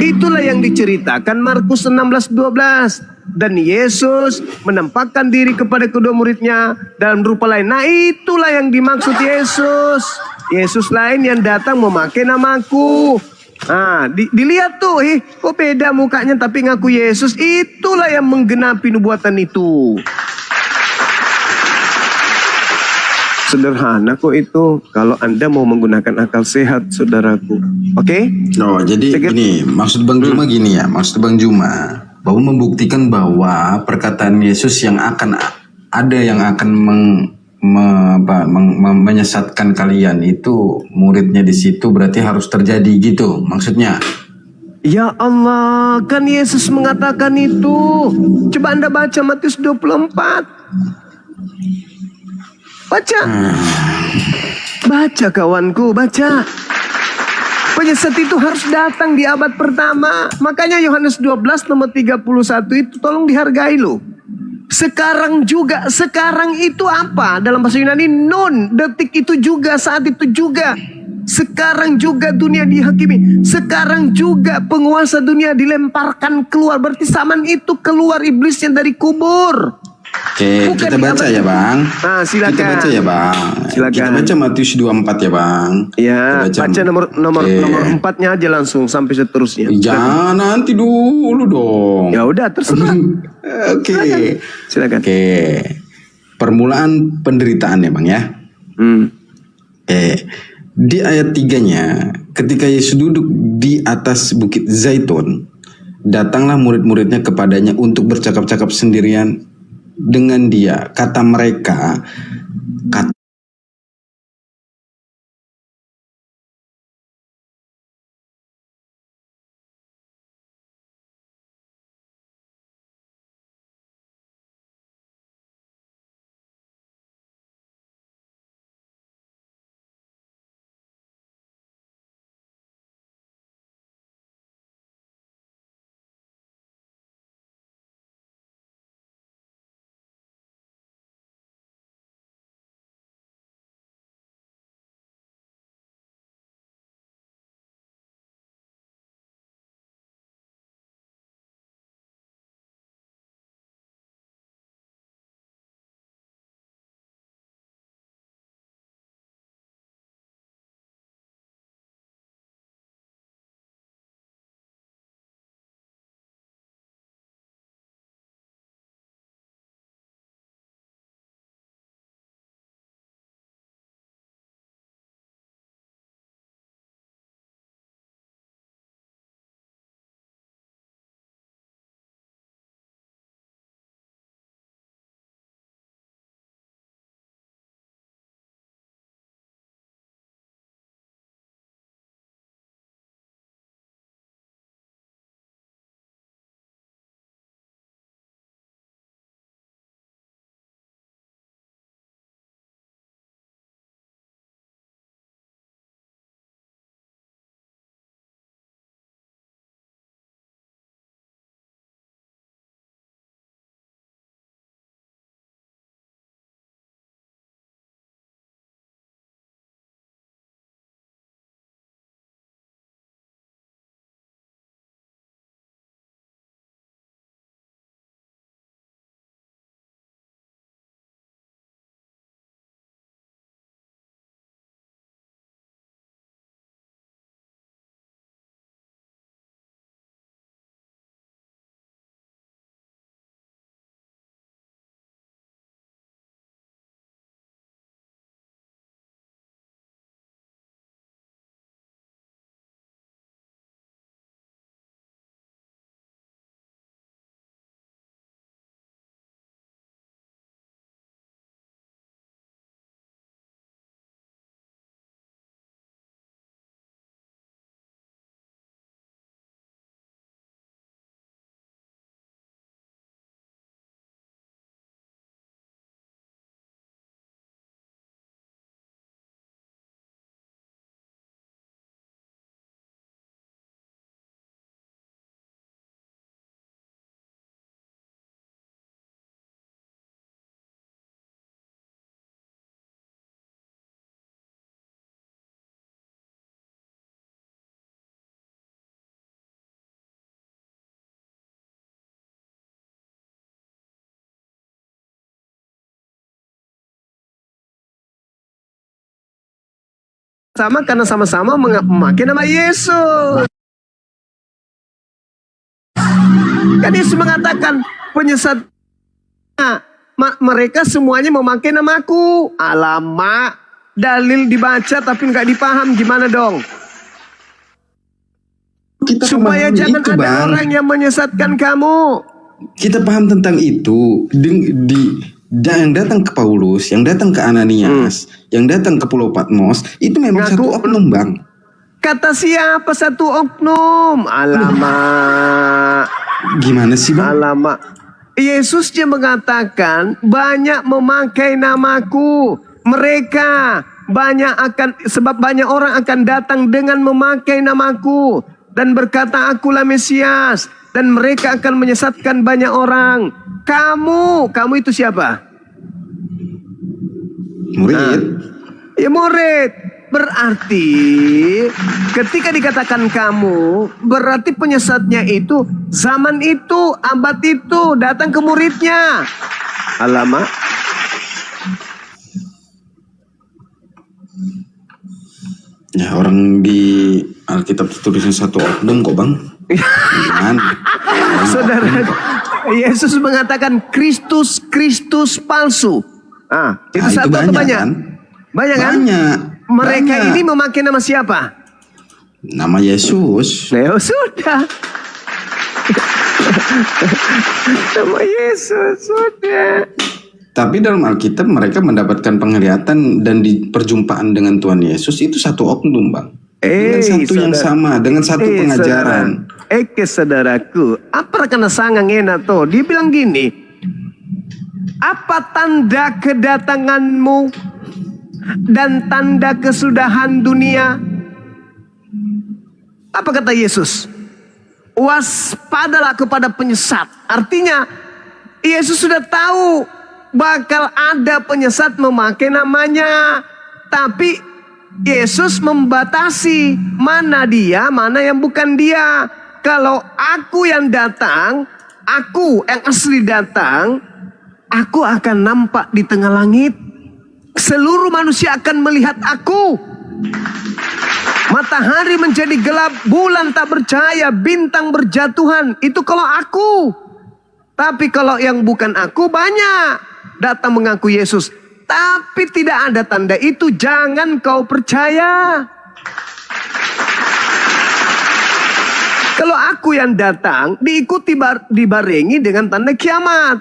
Itulah yang diceritakan Markus 16:12. Dan Yesus menampakkan diri kepada kedua muridnya dalam rupa lain. Nah, itulah yang dimaksud Yesus. Yesus lain yang datang memakai namaku. Nah, dilihat tuh, kok beda mukanya tapi ngaku Yesus. Itulah yang menggenapi nubuatan itu. Sederhana kok itu, kalau Anda mau menggunakan akal sehat, saudaraku. Oke? Oh, jadi gini, maksud Bang Juma gini ya, maksud Bang Juma bahwa membuktikan bahwa perkataan Yesus yang akan ada yang akan menyesatkan kalian itu muridnya di situ berarti harus terjadi gitu maksudnya. Ya Allah, kan Yesus mengatakan itu. Coba Anda baca Matius 24. Baca. Baca kawanku, baca. Penyesat itu harus datang di abad pertama. Makanya Yohanes 12 nomor 31 itu tolong dihargai loh. Sekarang juga, sekarang itu apa? Dalam bahasa Yunani nun, detik itu juga, saat itu juga. Sekarang juga dunia dihakimi. Sekarang juga penguasa dunia dilemparkan keluar. Berarti zaman itu keluar iblisnya dari kubur. Oke, Bukan kita baca ya Bang. Nah, silakan. Kita baca ya Bang. Silakan. Kita baca Matius 24 ya Bang. Ya, Kita baca nomor Oke. 4-nya aja langsung sampai seterusnya. Jangan nanti dulu dong. Ya udah, terserah. Oke. Silakan. Oke. Permulaan penderitaan ya Bang ya. Di ayat 3-nya, ketika Yesus duduk di atas bukit Zaitun, datanglah murid-muridnya kepadanya untuk bercakap-cakap sendirian dengan dia. Kata mereka, sama karena sama-sama memakai nama Yesus. Kan Yesus mengatakan penyesat mereka semuanya memakai namaku. Alamak, dalil dibaca tapi nggak dipaham, gimana dong? Kita Supaya memahami jangan itu, ada Bang. orang yang menyesatkan kamu. Kita paham tentang itu. Yang datang ke Paulus, yang datang ke Ananias, yang datang ke Pulau Patmos, itu memang Ngaku- satu oknum, Bang. Kata siapa satu oknum? Alamak. Gimana sih, Bang? Alamak. Yesus dia mengatakan banyak memakai namaku. Mereka sebab banyak orang akan datang dengan memakai namaku dan berkata akulah Mesias, dan mereka akan menyesatkan banyak orang. Kamu itu siapa? Murid. Ya murid. Berarti ketika dikatakan kamu, berarti penyesatnya itu zaman itu, abad itu datang ke muridnya. Alamak. Ya, orang di Alkitab tulisnya satu oknum kok, Bang. Gimana? Saudara, Yesus mengatakan Kristus palsu. Itu Nah, satu atau banyak? kan? Banyak kan? Banyak. Mereka Banyak. ini memakai nama siapa? Nama Yesus. Ya sudah. Nama Yesus sudah. Tapi dalam Alkitab mereka mendapatkan penglihatan dan di perjumpaan dengan Tuhan Yesus itu satu oknum, Bang. Dengan satu yang sama, dengan satu pengajaran. Saudaraku, apa kena sangang enak tuh? Dia bilang gini, apa tanda kedatanganmu dan tanda kesudahan dunia? Apa kata Yesus? Waspadalah kepada penyesat. Artinya Yesus sudah tahu bakal ada penyesat memakai namanya, tapi Yesus membatasi mana dia, mana yang bukan dia. Kalau aku yang datang, aku yang asli datang, aku akan nampak di tengah langit. Seluruh manusia akan melihat aku. Matahari menjadi gelap, bulan tak bercahaya, bintang berjatuhan. Itu kalau aku. Tapi kalau yang bukan aku banyak datang mengaku Yesus. Tapi tidak ada tanda itu, jangan kau percaya. Kalau aku yang datang, diikuti dibarengi dengan tanda kiamat.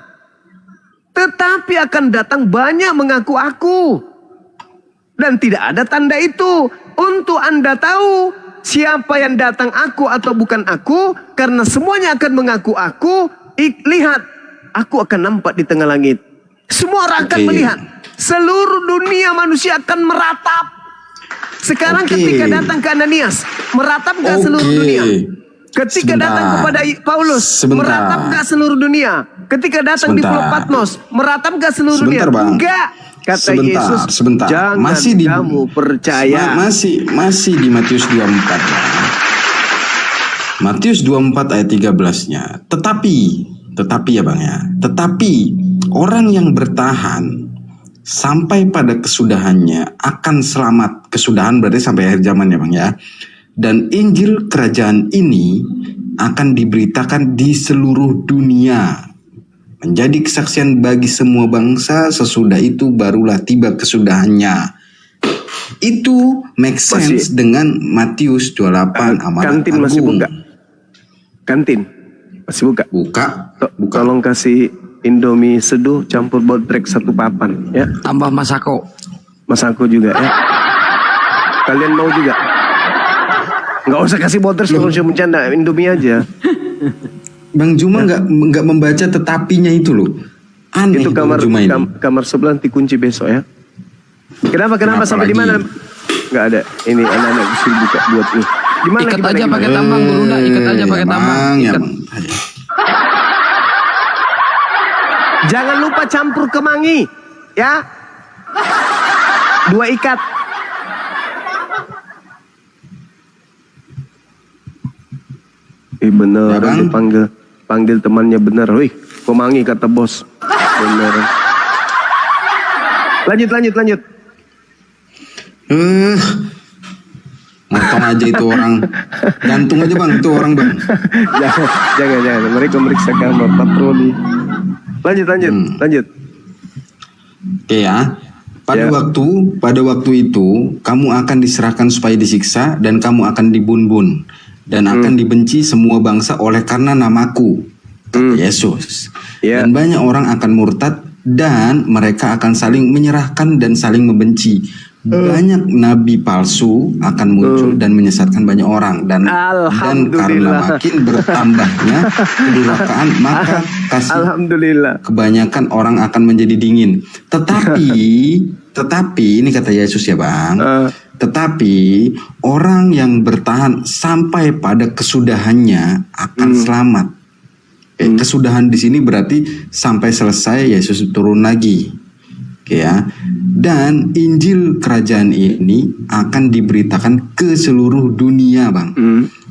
Tetapi akan datang banyak mengaku aku. Dan tidak ada tanda itu. Untuk Anda tahu siapa yang datang aku atau bukan aku. Karena semuanya akan mengaku aku. Lihat, aku akan nampak di tengah langit. Semua orang akan melihat. Seluruh dunia manusia akan meratap. Sekarang ketika datang ke Ananias, meratap gak seluruh dunia? Ketika datang kepada Paulus, meratap gak seluruh dunia? Ketika datang di Pulau Patmos, meratap gak seluruh dunia? Enggak. Kata Yesus, jangan kamu percaya. Masih di Matius 24. Matius 24 ayat 13-nya. Tetapi ya Bang ya. Tetapi orang yang bertahan sampai pada kesudahannya akan selamat. Kesudahan berarti sampai akhir zaman ya Bang ya. Dan Injil kerajaan ini akan diberitakan di seluruh dunia, menjadi kesaksian bagi semua bangsa. Sesudah itu barulah tiba kesudahannya. Itu make sense dengan Matius 28 amanat kantin agung. masih buka? Kantin masih buka? Buka. Tolong kasih Indomie seduh campur botrek 1 papan ya. Tambah Masako. Masako juga ya. Kalian mau juga? Nggak usah kasih botrek kalau saya bercanda, Indomie aja. Bang Juma nggak membaca tetapinya itu loh. Aneh Itu Bang Juma ini. kamar sebelah nanti kunci besok ya. Kenapa sampai di mana? Nggak ada. Ini anak-anak bisa buka buat nih. Gimana? Ikat aja pakai tambang, Gurunda. Ikat aja pakai tambang. Ya, Ikat. Bang. Jangan lupa campur kemangi ya. 2 ikat. Bener, Ya, Bang. panggil temannya bener. Wih, kemangi kata bos. Bener. Lanjut. Motong aja itu orang. Gantung aja bang, itu orang bang. jangan. Mereka meriksa kamar patroli. Lanjut. Oke ya. Pada waktu itu kamu akan diserahkan supaya disiksa dan kamu akan dibun-bun dan akan dibenci semua bangsa oleh karena namaku, kata Yesus. Dan banyak orang akan murtad dan mereka akan saling menyerahkan dan saling membenci. Banyak nabi palsu akan muncul dan menyesatkan banyak orang dan karena makin bertambahnya kedurhakaan maka kasih kebanyakan orang akan menjadi dingin. Tetapi ini kata Yesus ya bang. Tetapi orang yang bertahan sampai pada kesudahannya akan selamat. Kesudahan di sini berarti sampai selesai Yesus turun lagi. Ya, dan Injil kerajaan ini akan diberitakan ke seluruh dunia bang,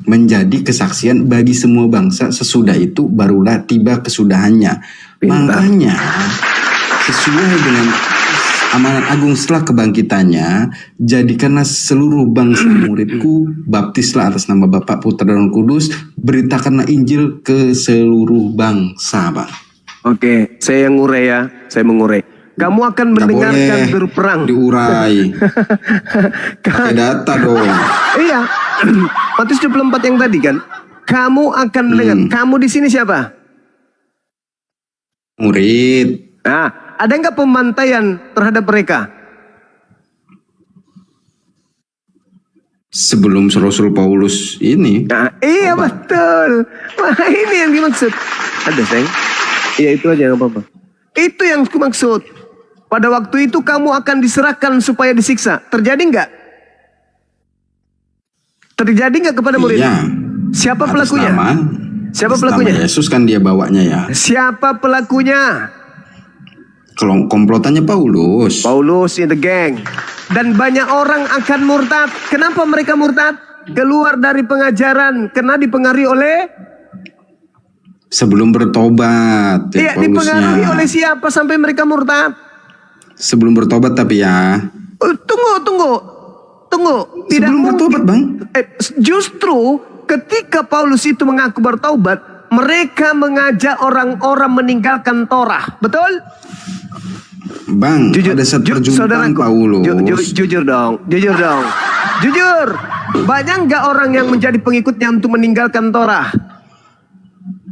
menjadi kesaksian bagi semua bangsa. Sesudah itu barulah tiba kesudahannya. Makanya sesuai dengan amanat agung setelah kebangkitannya, jadikanlah seluruh bangsa muridku, baptislah atas nama Bapa, Putra dan Roh Kudus, beritakanlah Injil ke seluruh bangsa bang. Oke, saya ngurai ya, saya mengurai. Kamu akan mendengarkan berperang. Diurai. Pakai data dong. Iya. Matius 24 yang tadi kan. Kamu akan mendengar. Kamu di sini siapa? Murid. Nah, ada nggak pembantaian terhadap mereka? Sebelum Rasul Paulus ini. Nah, iya betul. Wah, ini yang dimaksud. Ada sayang. Iya itu aja nggak apa-apa. Itu yang aku maksud. Pada waktu itu kamu akan diserahkan supaya disiksa. Terjadi nggak? Terjadi nggak kepada murid? Iya. Siapa pelakunya? Siapa pelakunya? Yesus kan dia bawanya ya. Siapa pelakunya? Kalau komplotannya Paulus. Paulus in the gang. Dan banyak orang akan murtad. Kenapa mereka murtad? Keluar dari pengajaran karena dipengaruhi oleh sebelum bertobat. Iya, dipengaruhi oleh siapa sampai mereka murtad? Sebelum bertobat tapi ya. Tunggu. Tidak sebelum bertobat bang. Justru ketika Paulus itu mengaku bertobat, mereka mengajak orang-orang meninggalkan Torah. Betul? Bang, ada satu perjumpaan Paulus. Jujur dong. Jujur. Banyak nggak orang yang menjadi pengikutnya untuk meninggalkan Torah?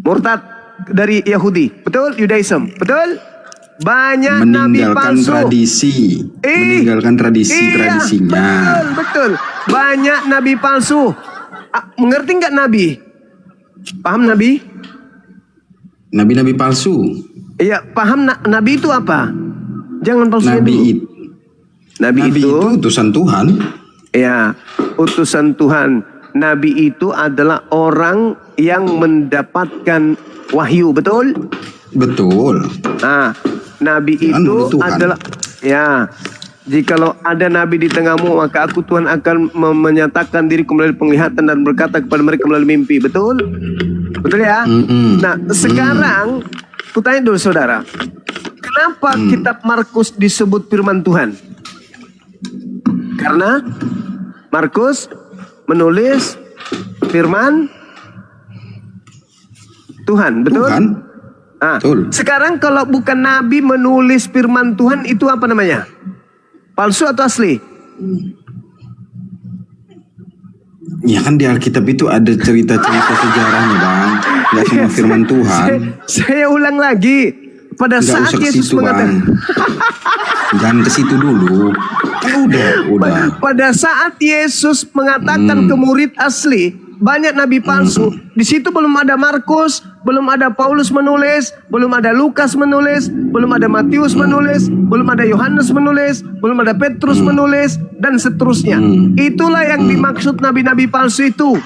Murtad dari Yahudi. Betul? Judaism. Betul? Banyak nabi palsu. Meninggalkan tradisinya. Betul. Banyak nabi palsu. Mengerti nggak nabi? Paham nabi? Nabi-nabi palsu. Iya, paham nabi itu apa? Jangan palsunya dulu. Nabi itu utusan Tuhan. Iya, utusan Tuhan. Nabi itu adalah orang yang mendapatkan wahyu, betul? Betul. Nah, nabi itu adalah ya. Jikalau ada nabi di tengahmu, maka aku Tuhan akan menyatakan diriku melalui penglihatan dan berkata kepada mereka melalui mimpi. Betul? Betul ya? Nah, sekarang aku tanya dulu saudara. Kenapa kitab Markus disebut firman Tuhan? Karena Markus menulis firman Tuhan. Betul? Tuhan. Nah, sekarang kalau bukan nabi menulis firman Tuhan, itu apa namanya? Palsu atau asli? Ya kan di Alkitab itu ada cerita-cerita sejarahnya bang. Gak semua firman Tuhan. Saya ulang lagi. Pada saat Yesus mengatakan, jangan ke situ dulu. Udah. Pada saat Yesus mengatakan ke murid asli, banyak nabi palsu. Di situ belum ada Markus, belum ada Paulus menulis, belum ada Lukas menulis, belum ada Matius menulis, belum ada Yohanes menulis, belum ada Petrus menulis, dan seterusnya. Itulah yang dimaksud nabi-nabi palsu itu.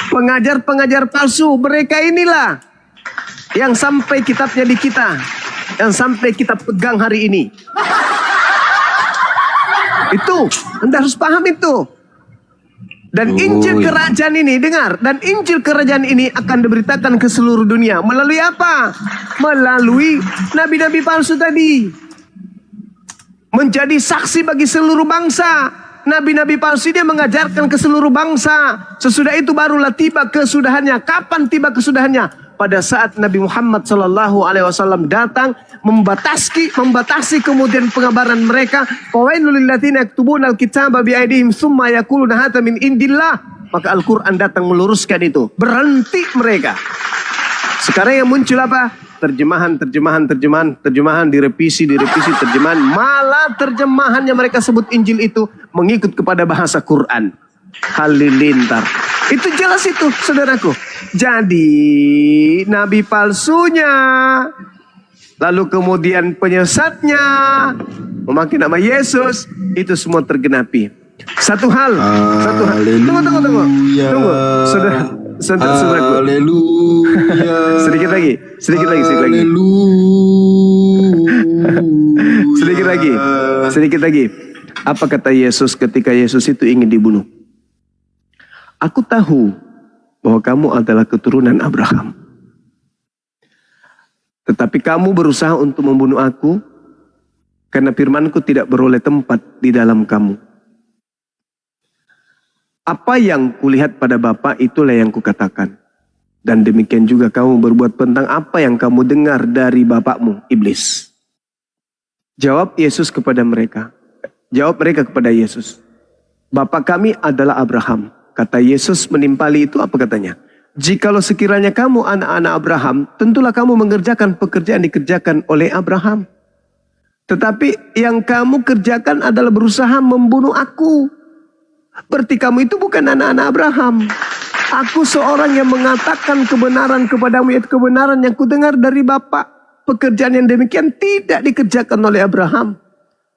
Pengajar-pengajar palsu, mereka inilah yang sampai kitabnya di kita, yang sampai kita pegang hari ini. Itu, Anda harus paham itu. Dan Injil kerajaan ini, dengar, dan Injil kerajaan ini akan diberitakan ke seluruh dunia. Melalui apa? Melalui nabi-nabi palsu tadi. menjadi saksi bagi seluruh bangsa. Nabi-nabi palsu dia mengajarkan ke seluruh bangsa. Sesudah itu barulah tiba kesudahannya. Kapan tiba kesudahannya? Pada saat Nabi Muhammad SAW datang membatasi kemudian pengabaran mereka. Fawailul lil ladzina yaktubuna al-kitaba biaydihim tsumma yaquluna hadza min indillah. Maka Al-Quran datang meluruskan itu. Berhenti mereka. Sekarang yang muncul apa? Terjemahan, direvisi, terjemahan. Malah terjemahannya mereka sebut Injil itu mengikut kepada bahasa Quran. Halilintar. Itu jelas itu, saudaraku. Jadi, nabi palsunya, lalu kemudian penyesatnya, memakai nama Yesus, itu semua tergenapi. Satu hal. Tunggu. Saudaraku. Haleluya. Sedikit lagi. Sedikit lagi. Apa kata Yesus ketika Yesus itu ingin dibunuh? Aku tahu bahwa kamu adalah keturunan Abraham. Tetapi kamu berusaha untuk membunuh aku karena firmanku tidak beroleh tempat di dalam kamu. Apa yang kulihat pada Bapa itulah yang kukatakan. Dan demikian juga kamu berbuat tentang apa yang kamu dengar dari bapakmu, iblis. Jawab mereka kepada Yesus. Bapa kami adalah Abraham. Kata Yesus menimpali itu apa katanya? Jikalau sekiranya kamu anak-anak Abraham, tentulah kamu mengerjakan pekerjaan dikerjakan oleh Abraham. Tetapi yang kamu kerjakan adalah berusaha membunuh aku. Berarti kamu itu bukan anak-anak Abraham. Aku seorang yang mengatakan kebenaran kepadamu, yaitu kebenaran yang kudengar dari Bapa. Pekerjaan yang demikian tidak dikerjakan oleh Abraham.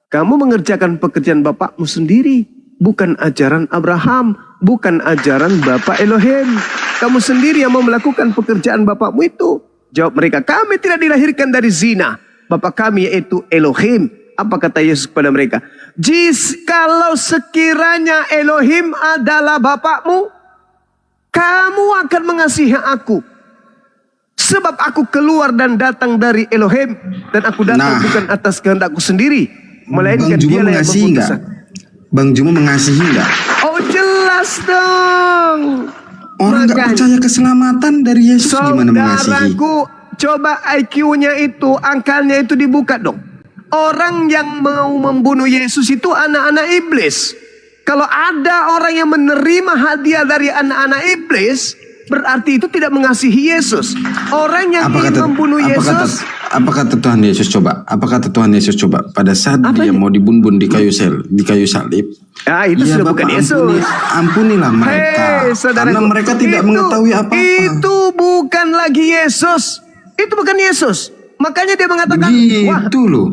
Kamu mengerjakan pekerjaan bapakmu sendiri. Bukan ajaran Abraham. Bukan ajaran Bapa Elohim. Kamu sendiri yang mau melakukan pekerjaan bapakmu itu. Jawab mereka, kami tidak dilahirkan dari zina. Bapa kami yaitu Elohim. Apa kata Yesus kepada mereka? Jikalau sekiranya Elohim adalah bapakmu, kamu akan mengasihi aku. Sebab aku keluar dan datang dari Elohim. Dan aku datang bukan atas kehendakku sendiri, melainkan dialah yang memutuskan. Bang Juma mengasihi nggak? Oh jelas dong. Orang nggak percaya keselamatan dari Yesus gimana mengasihi? Saudaraku, coba IQ-nya itu, angkanya itu dibuka dong. Orang yang mau membunuh Yesus itu anak-anak iblis. Kalau ada orang yang menerima hadiah dari anak-anak iblis, berarti itu tidak mengasihi Yesus. Orang yang ingin membunuh Yesus. Apa kata Tuhan Yesus coba? Apa kata Tuhan Yesus coba? Pada saat dia mau dibun-bun di kayu salib. Itu sudah bukan Yesus. Ampunilah mereka. Karena mereka tidak mengetahui apa-apa. Itu bukan lagi Yesus. Itu bukan Yesus. Makanya dia mengatakan,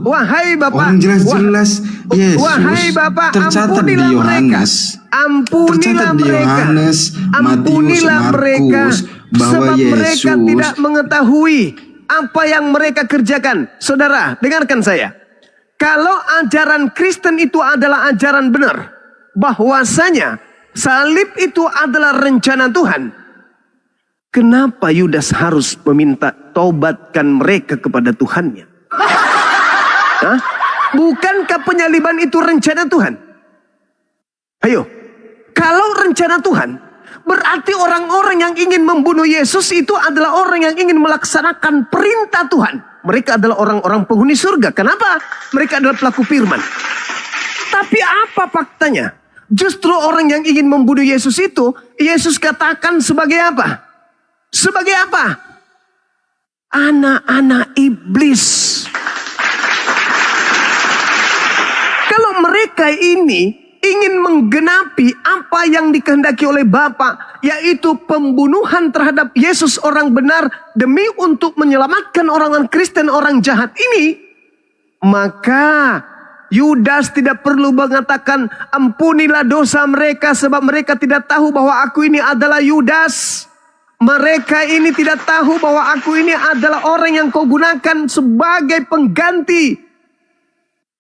wahai Bapak, orang jelas-jelas Yesus wahai Bapak, tercatat di Yohanes, ampunilah mereka, sebab mereka tidak mengetahui apa yang mereka kerjakan. Saudara, dengarkan saya. Kalau ajaran Kristen itu adalah ajaran benar, bahwasanya salib itu adalah rencana Tuhan, kenapa Yudas harus meminta taubatkan mereka kepada Tuhannya? Bukankah penyaliban itu rencana Tuhan? Ayo, kalau rencana Tuhan, berarti orang-orang yang ingin membunuh Yesus itu adalah orang yang ingin melaksanakan perintah Tuhan. Mereka adalah orang-orang penghuni surga. Kenapa? Mereka adalah pelaku firman. Tapi apa faktanya? Justru orang yang ingin membunuh Yesus itu, Yesus katakan sebagai apa? Sebagai apa? Anak-anak iblis. Kalau mereka ini ingin menggenapi apa yang dikehendaki oleh Bapa, yaitu pembunuhan terhadap Yesus orang benar demi untuk menyelamatkan orang-orang Kristen, orang jahat ini, maka Yudas tidak perlu mengatakan ampunilah dosa mereka sebab mereka tidak tahu bahwa aku ini adalah Yudas. Mereka ini tidak tahu bahwa aku ini adalah orang yang kau gunakan sebagai pengganti,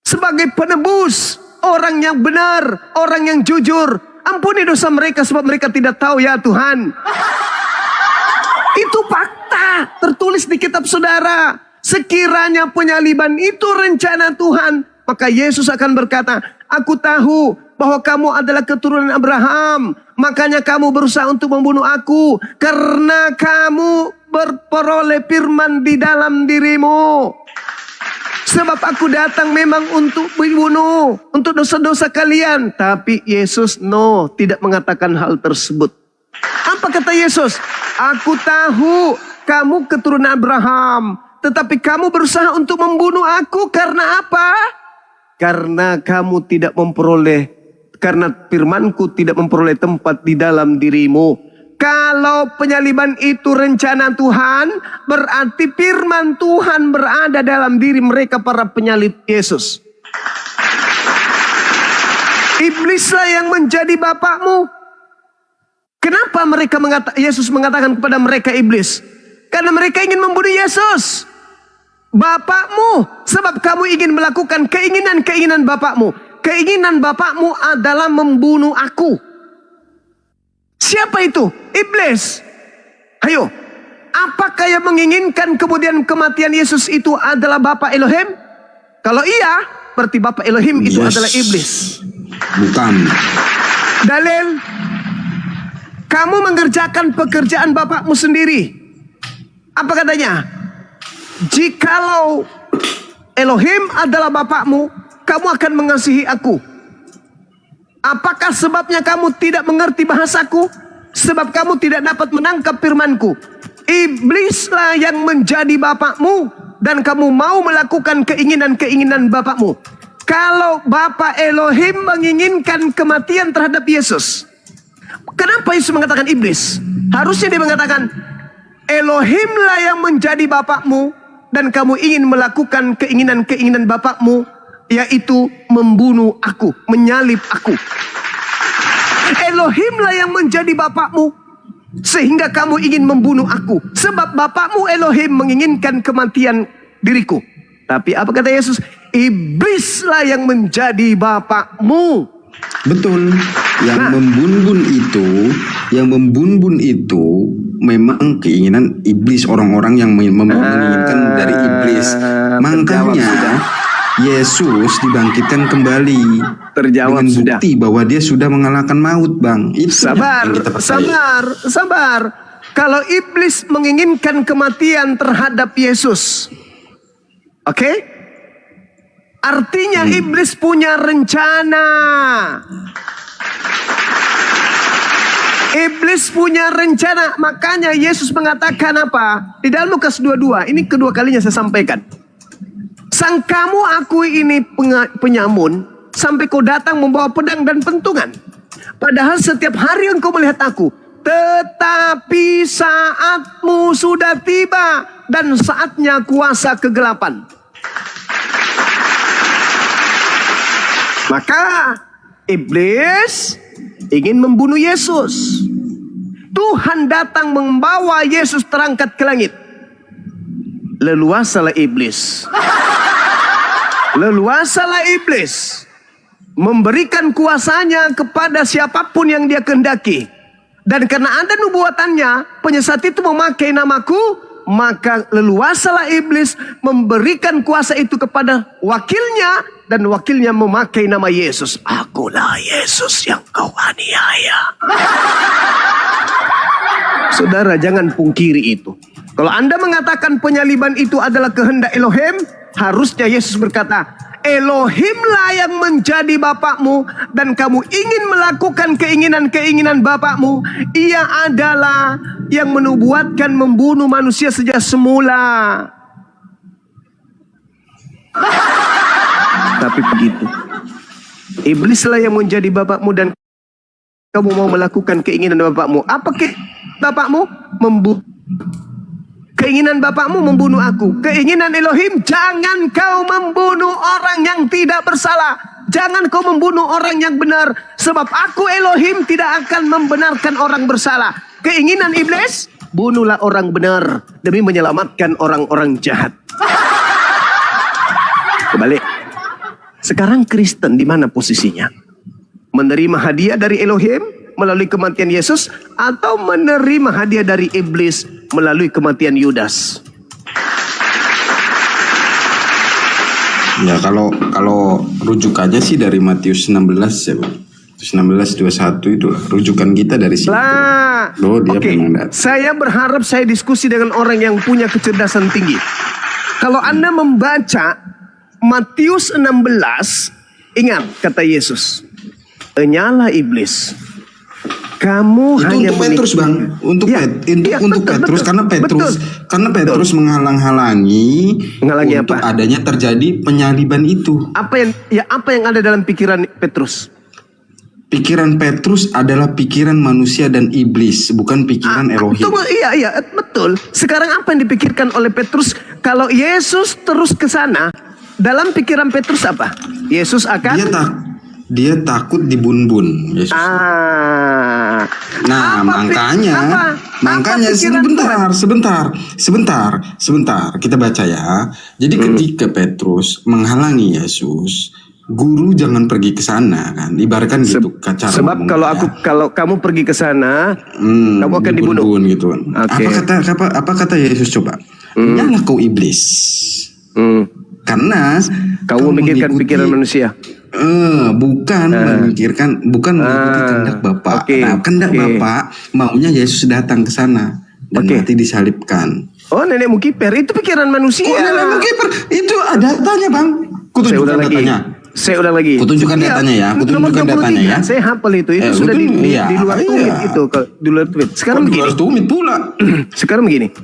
sebagai penebus, orang yang benar, orang yang jujur. Ampuni dosa mereka sebab mereka tidak tahu ya Tuhan. Itu fakta tertulis di kitab saudara. Sekiranya penyaliban itu rencana Tuhan, Maka Yesus akan berkata, aku tahu bahwa kamu adalah keturunan Abraham. Makanya kamu berusaha untuk membunuh aku. Karena kamu berperoleh firman di dalam dirimu. Sebab aku datang memang untuk membunuh, untuk dosa-dosa kalian. Tapi Yesus tidak mengatakan hal tersebut. Apa kata Yesus? Aku tahu kamu keturunan Abraham. Tetapi kamu berusaha untuk membunuh aku karena apa? Karena kamu tidak memperoleh, karena firmanku tidak memperoleh tempat di dalam dirimu. Kalau penyaliban itu rencana Tuhan, berarti firman Tuhan berada dalam diri mereka para penyalib Yesus. Iblislah yang menjadi bapakmu. Kenapa Yesus mengatakan kepada mereka iblis? Karena mereka ingin membunuh Yesus. Bapakmu, sebab kamu ingin melakukan keinginan-keinginan bapakmu. Keinginan bapakmu adalah membunuh aku. Siapa itu? Iblis. Ayo, apakah yang menginginkan kemudian kematian Yesus itu adalah Bapa Elohim? Kalau iya, berarti Bapa Elohim itu adalah iblis. Bukan. Dalil, kamu mengerjakan pekerjaan bapakmu sendiri. Apa katanya? Jikalau Elohim adalah bapakmu, kamu akan mengasihi aku. Apakah sebabnya kamu tidak mengerti bahasaku? Sebab kamu tidak dapat menangkap firmanku. Iblislah yang menjadi bapakmu, dan kamu mau melakukan keinginan-keinginan bapakmu. Kalau Bapa Elohim menginginkan kematian terhadap Yesus, kenapa Yesus mengatakan iblis? Harusnya dia mengatakan, Elohimlah yang menjadi bapakmu, dan kamu ingin melakukan keinginan-keinginan bapakmu, yaitu membunuh aku, menyalib aku. Elohimlah yang menjadi bapakmu, sehingga kamu ingin membunuh aku. Sebab bapakmu Elohim menginginkan kematian diriku. Tapi apa kata Yesus? Iblislah yang menjadi bapakmu. Betul. Yang membunbun itu memang keinginan iblis, orang-orang yang menginginkan dari iblis. Makanya Yesus dibangkitkan kembali. Terjawab dengan sudah. bukti bahwa dia sudah mengalahkan maut, Bang. Itu Sabar. Kalau iblis menginginkan kematian terhadap Yesus, oke? Artinya iblis punya rencana. Iblis punya rencana. Makanya Yesus mengatakan apa? Di dalam Lukas 22, ini kedua kalinya saya sampaikan. Sang kamu akui ini penyamun, sampai kau datang membawa pedang dan pentungan. Padahal setiap hari engkau melihat aku. Tetapi saatmu sudah tiba, dan saatnya kuasa kegelapan. Maka iblis ingin membunuh Yesus. Tuhan datang membawa Yesus terangkat ke langit. Leluasalah iblis. Leluasalah iblis memberikan kuasanya kepada siapapun yang dia kehendaki. Dan karena ada nubuatannya, penyesat itu memakai namaku, maka leluasalah iblis memberikan kuasa itu kepada wakilnya, dan wakilnya memakai nama Yesus. Akulah Yesus yang kau aniaya. Saudara, jangan pungkiri itu. Kalau Anda mengatakan penyaliban itu adalah kehendak Elohim, harusnya Yesus berkata, Elohimlah yang menjadi bapakmu, dan kamu ingin melakukan keinginan-keinginan bapakmu. Ia adalah yang menubuatkan membunuh manusia sejak semula. Tapi begitu, iblislah yang menjadi bapakmu, dan kamu mau melakukan keinginan bapakmu. Apa bapakmu? Keinginan bapakmu membunuh aku. Keinginan Elohim, jangan kau membunuh orang yang tidak bersalah. Jangan kau membunuh orang yang benar. Sebab aku Elohim tidak akan membenarkan orang bersalah. Keinginan iblis, bunuhlah orang benar demi menyelamatkan orang-orang jahat. Kebalik. Sekarang Kristen di mana posisinya? Menerima hadiah dari Elohim melalui kematian Yesus, atau menerima hadiah dari iblis melalui kematian Yudas? Ya kalau rujukannya sih dari Matius 16 ya Bang. 16:21 itu rujukan kita dari situ. Lah, Loh, dia oke. memang datang. Saya berharap saya diskusi dengan orang yang punya kecerdasan tinggi. Kalau Anda membaca Matius 16, ingat kata Yesus, "Enyalah iblis. Kamu Itu hanya untuk Petrus Bang, untuk Ya, iya, untuk betul, Petrus betul. karena Petrus menghalang-halangi Menghalangi untuk apa? adanya terjadi penyaliban itu. Apa yang ada dalam pikiran Petrus? Pikiran Petrus adalah pikiran manusia dan iblis, bukan pikiran Elohim. Tunggu, iya, betul. Sekarang apa yang dipikirkan oleh Petrus? Kalau Yesus terus ke sana, dalam pikiran Petrus apa? Yesus akan Dia takut dibun-bun, Yesus. Nah, makanya sebentar kita baca ya. Jadi ketika Petrus menghalangi Yesus, guru jangan pergi ke sana kan, ibaratkan gitu cara sebab ngomongnya. kalau kamu pergi ke sana, kamu akan dibunuh. Dibun-bun gitu. Oke. Apa kata Yesus coba? Nyala kau iblis. Karena Kamu memikirkan mengikuti- pikiran manusia. bukan mengikuti kehendak Bapa. Oke, Nah, kehendak oke. Bapa maunya Yesus datang ke sana dan Oke. mati disalibkan. Oh, nenekmu kiper itu pikiran manusia. Itu ada datanya, Bang. Saya ulang lagi. Kutunjukkan datanya ya. Nomor Kutunjukkan 23, datanya ya. Saya hafal itu sudah betul, di iya. luar tweet Iya. itu, di luar tweet. Sekarang begini. Harus tumit pula. Sekarang begini.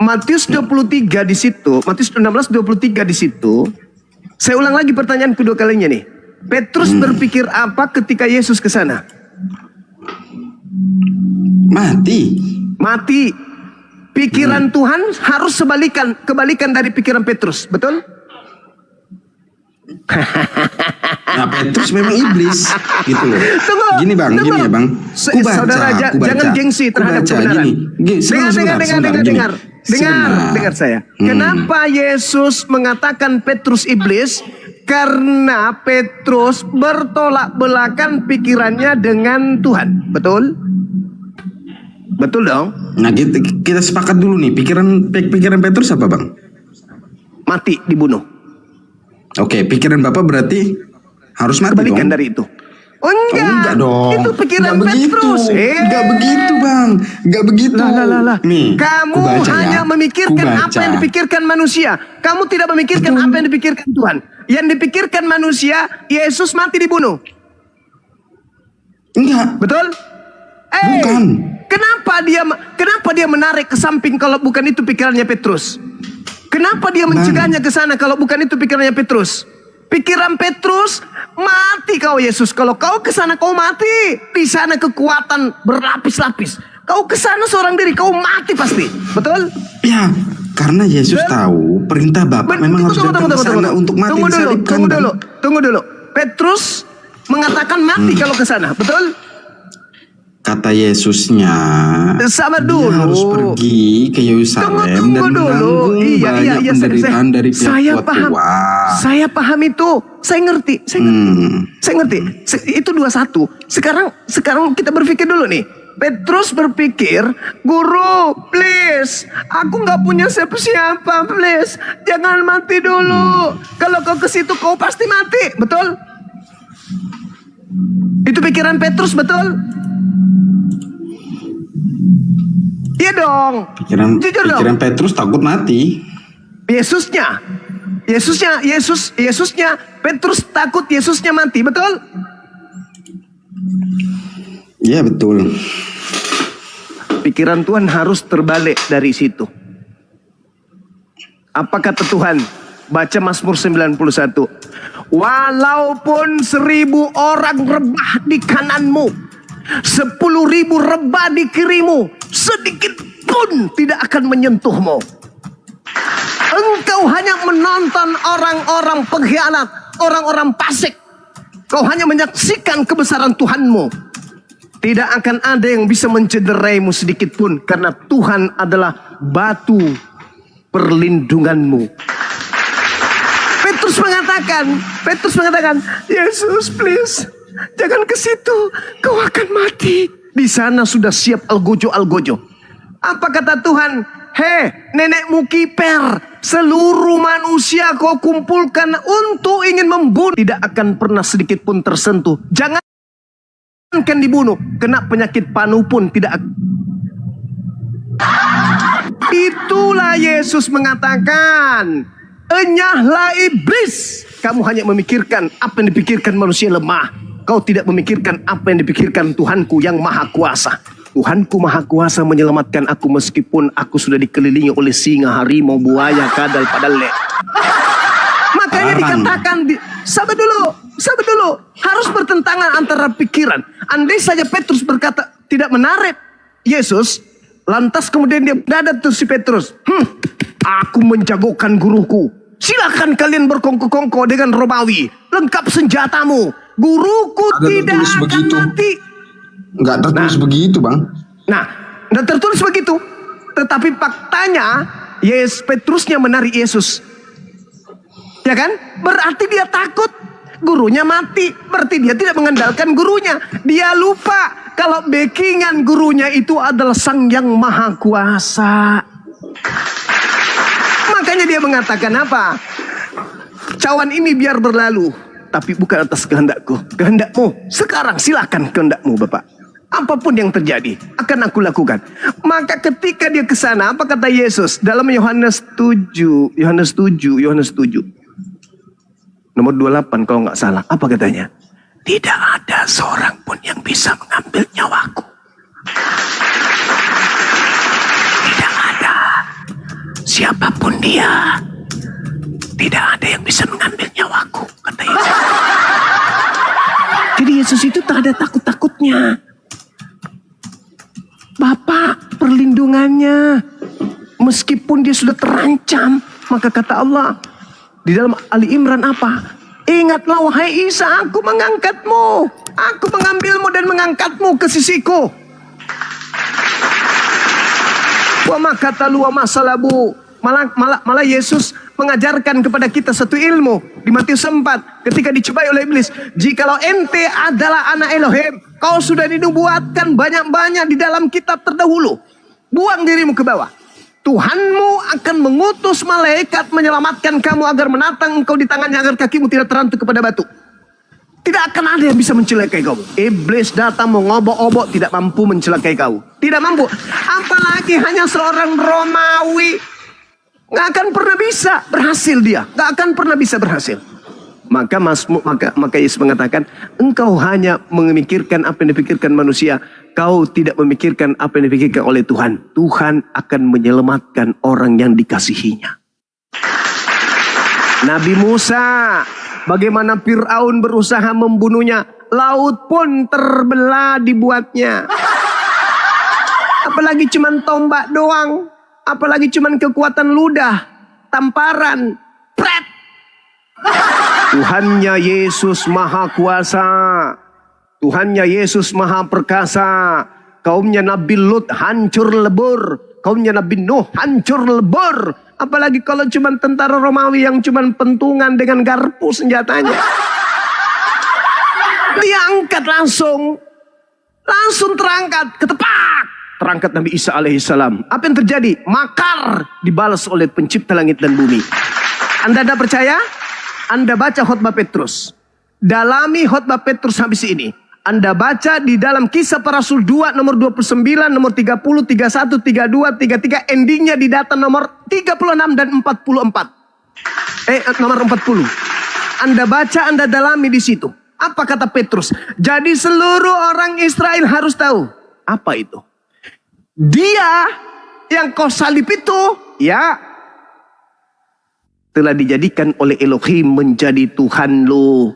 Matius 23 di situ, Matius 16:23 di situ. Saya ulang lagi pertanyaan kedua kalinya nih. Petrus berpikir apa ketika Yesus ke sana? Mati. Pikiran Tuhan harus kebalikan dari pikiran Petrus, betul? Nah, Petrus memang iblis gitu loh. Tunggu, Gini Bang, tunggu. gini ya Bang. Saudara, jangan gengsi terhadap kebenaran. Dengar saya. Kenapa Yesus mengatakan Petrus iblis? Karena Petrus bertolak belakang pikirannya dengan Tuhan. Betul? Betul dong? Nah, kita sepakat dulu nih. Pikiran Petrus apa Bang? Mati, dibunuh. Oke, pikiran Bapak berarti harus mati Kebalikan dong. dari itu. Oh enggak, dong. itu pikiran Nggak Petrus. Enggak begitu Bang. Enggak begitu. Lah. Nih, Kamu kubaca hanya ya. memikirkan apa Kubaca. yang dipikirkan manusia. Kamu tidak memikirkan apa yang dipikirkan Tuhan. Yang dipikirkan manusia, Yesus mati dibunuh. Enggak. Betul? Bukan. Kenapa dia menarik ke samping kalau bukan itu pikirannya Petrus? Kenapa dia mencegahnya ke sana kalau bukan itu pikirannya Petrus? Pikiran Petrus, mati kau Yesus. Kalau kau ke sana kau mati. Di sana kekuatan berlapis-lapis. Kau ke sana seorang diri, kau mati pasti. Betul? Ya, karena Yesus tahu perintah Bapak memang harus datang ke sana untuk mati disalibkan. Tunggu dulu. Petrus mengatakan mati kalau ke sana. Betul? Kata Yesusnya, Sabar dia dulu. harus pergi ke Yerusalem dan menanggung banyak penderitaan dari pihak tua. Saya paham itu. Saya ngerti. Itu 21. Sekarang kita berpikir dulu nih. Petrus berpikir, guru, please, aku nggak punya siapa-siapa, please, jangan mati dulu. Kalau kau ke situ kau pasti mati, betul? Itu pikiran Petrus, betul? Iya dong. Jujur dong. Pikiran Petrus takut mati. Yesusnya, Petrus takut Yesusnya mati, betul? Iya betul. Pikiran Tuhan harus terbalik dari situ. Apa kata Tuhan? Baca Mazmur 91. Walaupun 1000 orang rebah di kananmu, 10.000 rebah di kirimu, sedikit pun tidak akan menyentuhmu. Engkau hanya menonton orang-orang pengkhianat, orang-orang fasik. Kau hanya menyaksikan kebesaran Tuhanmu. Tidak akan ada yang bisa mencederaimu sedikit pun, karena Tuhan adalah batu perlindunganmu. Petrus mengatakan, Yesus please, jangan ke situ, kau akan mati. Di sana sudah siap algojo. Apa kata Tuhan? Hei, nenekmu kiper, seluruh manusia kau kumpulkan untuk ingin membunuh, tidak akan pernah sedikit pun tersentuh. Jangankan dibunuh, kena penyakit paru pun tidak. Itulah Yesus mengatakan, enyahlah iblis, kamu hanya memikirkan apa yang dipikirkan manusia lemah. Kau tidak memikirkan apa yang dipikirkan Tuhanku yang maha kuasa. Tuhanku maha kuasa menyelamatkan aku meskipun aku sudah dikelilingi oleh singa, harimau, buaya, kadal, padale. Makanya dikatakan, sabar dulu, harus bertentangan antara pikiran. Andai saja Petrus berkata tidak menarik Yesus, lantas kemudian dia dadat tuh si Petrus. Aku menjagokan guruku. Silakan kalian berkongko-kongko dengan Romawi. Lengkap senjatamu. Guruku Ada tidak tertulis akan begitu. mati. Nggak tertulis begitu, Bang. Nah, dan tertulis begitu. Tetapi faktanya, Petrusnya menarik Yesus. Ya kan? Berarti dia takut gurunya mati. Berarti dia tidak mengandalkan gurunya. Dia lupa kalau backingan gurunya itu adalah Sang Yang Maha Kuasa. Makanya dia mengatakan apa? Cawan ini biar berlalu, tapi bukan atas kehendakku. Kehendakmu, sekarang silakan kehendakmu Bapak. Apapun yang terjadi, akan aku lakukan. Maka ketika dia ke sana, apa kata Yesus? Dalam Yohanes 7. Nomor 28 kalau nggak salah. Apa katanya? Tidak ada seorang pun yang bisa mengambil nyawaku. Tidak ada. Siapapun dia, tidak ada yang bisa mengambil nyawaku, kata Yesus. Jadi Yesus itu tak ada takut-takutnya. Bapak perlindungannya, meskipun dia sudah terancam, maka kata Allah di dalam Ali Imran apa? Ingatlah wahai Isa, aku mengangkatmu, aku mengambilmu dan mengangkatmu ke sisiku. Wa makatalu wa masalabu. Malah Yesus mengajarkan kepada kita satu ilmu di Matius 4 ketika dicobai oleh iblis. Jikalau ente adalah anak Elohim, kau sudah dinubuatkan banyak-banyak di dalam kitab terdahulu. Buang dirimu ke bawah. Tuhanmu akan mengutus malaikat menyelamatkan kamu agar menatang engkau di tangannya agar kakimu tidak terantuk kepada batu. Tidak akan ada yang bisa mencelakai kau. Iblis datang mengobok-obok, tidak mampu mencelakai kau. Tidak mampu. Apalagi hanya seorang Romawi. Nggak akan pernah bisa berhasil dia. Nggak akan pernah bisa berhasil. Maka Yesus mengatakan, engkau hanya memikirkan apa yang dipikirkan manusia. Kau tidak memikirkan apa yang dipikirkan oleh Tuhan. Tuhan akan menyelamatkan orang yang dikasihinya. Nabi Musa, bagaimana Fir'aun berusaha membunuhnya. Laut pun terbelah dibuatnya. Apalagi cuman tombak doang. Apalagi cuman kekuatan ludah, tamparan, pret. Tuhannya Yesus Maha Kuasa. Tuhannya Yesus Maha Perkasa. Kaumnya Nabi Lut hancur lebur. Kaumnya Nabi Nuh hancur lebur. Apalagi kalau cuman tentara Romawi yang cuman pentungan dengan garpu senjatanya. Dia angkat langsung terangkat, ketepak. Terangkat Nabi Isa alaihissalam. Apa yang terjadi? Makar dibalas oleh pencipta langit dan bumi. Anda tidak percaya? Anda baca khotbah Petrus. Dalami khotbah Petrus habis ini. Anda baca di dalam Kisah Para Rasul 2 nomor 29, nomor 30, 31, 32, 33. Endingnya di data nomor 36 dan 44. Nomor 40. Anda baca, Anda dalami di situ. Apa kata Petrus? Jadi seluruh orang Israel harus tahu. Apa itu? Dia yang kau salib itu, ya, telah dijadikan oleh Elohim menjadi Tuhan lo.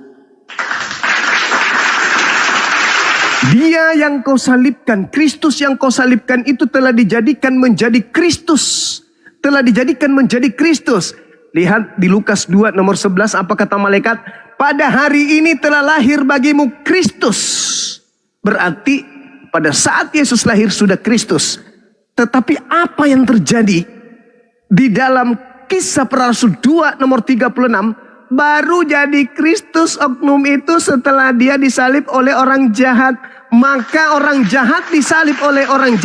Dia yang kau salibkan, Kristus yang kau salibkan itu telah dijadikan menjadi Kristus. Telah dijadikan menjadi Kristus. Lihat di Lukas 2 nomor 11 apa kata malaikat? Pada hari ini telah lahir bagimu Kristus. Berarti pada saat Yesus lahir sudah Kristus. Tetapi apa yang terjadi di dalam Kisah Para Rasul 2 nomor 36, baru jadi Kristus oknum itu setelah dia disalib oleh orang jahat. Maka orang jahat disalib oleh orang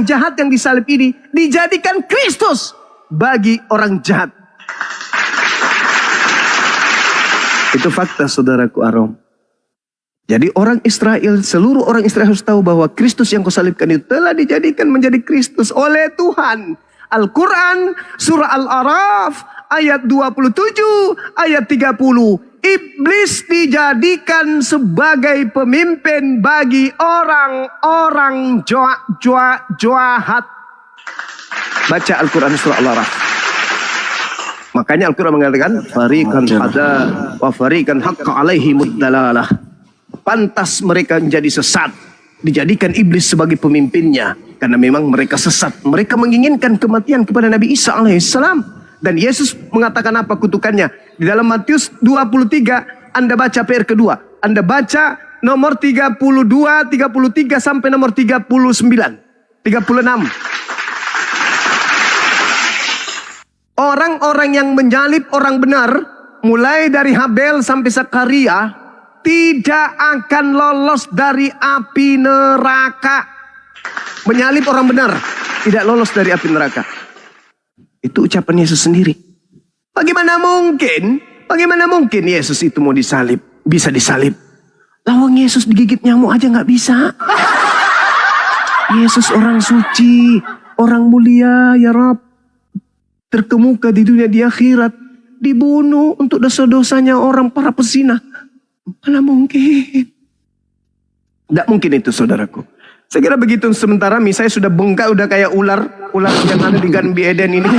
jahat yang disalib ini dijadikan Kristus bagi orang jahat. Itu fakta saudaraku Arom. Jadi orang Israel, seluruh orang Israel harus tahu bahwa Kristus yang kau salibkan itu telah dijadikan menjadi Kristus oleh Tuhan. Al-Quran surah Al-Araf ayat 27 ayat 30. Iblis dijadikan sebagai pemimpin bagi orang-orang jahat. Baca Al-Quran surah Al-Araf. Makanya Al-Quran mengatakan fariqan hada wa fariqan haqqa alaihimud dalalah. Pantas mereka menjadi sesat, dijadikan iblis sebagai pemimpinnya karena memang mereka sesat. Mereka menginginkan kematian kepada Nabi Isa alaihissalam. Dan Yesus mengatakan apa kutukannya? Di dalam Matius 23, Anda baca PR kedua. Anda baca nomor 32, 33 sampai nomor 39, 36. Orang-orang yang menyalib orang benar, mulai dari Habel sampai Zakaria, tidak akan lolos dari api neraka. Menyalib orang benar, tidak lolos dari api neraka. Itu ucapan Yesus sendiri. Bagaimana mungkin Yesus itu mau disalib? Bisa disalib. Lawang Yesus digigit nyamuk aja nggak bisa. Yesus orang suci, orang mulia, ya Rabb. Terkemuka di dunia di akhirat. Dibunuh untuk dosa-dosanya orang para pezina. Mana mungkin? Tidak mungkin itu saudaraku. Saya kira begitu sementara saya sudah bengkak udah kayak ular yang ada di Garden Eden ini.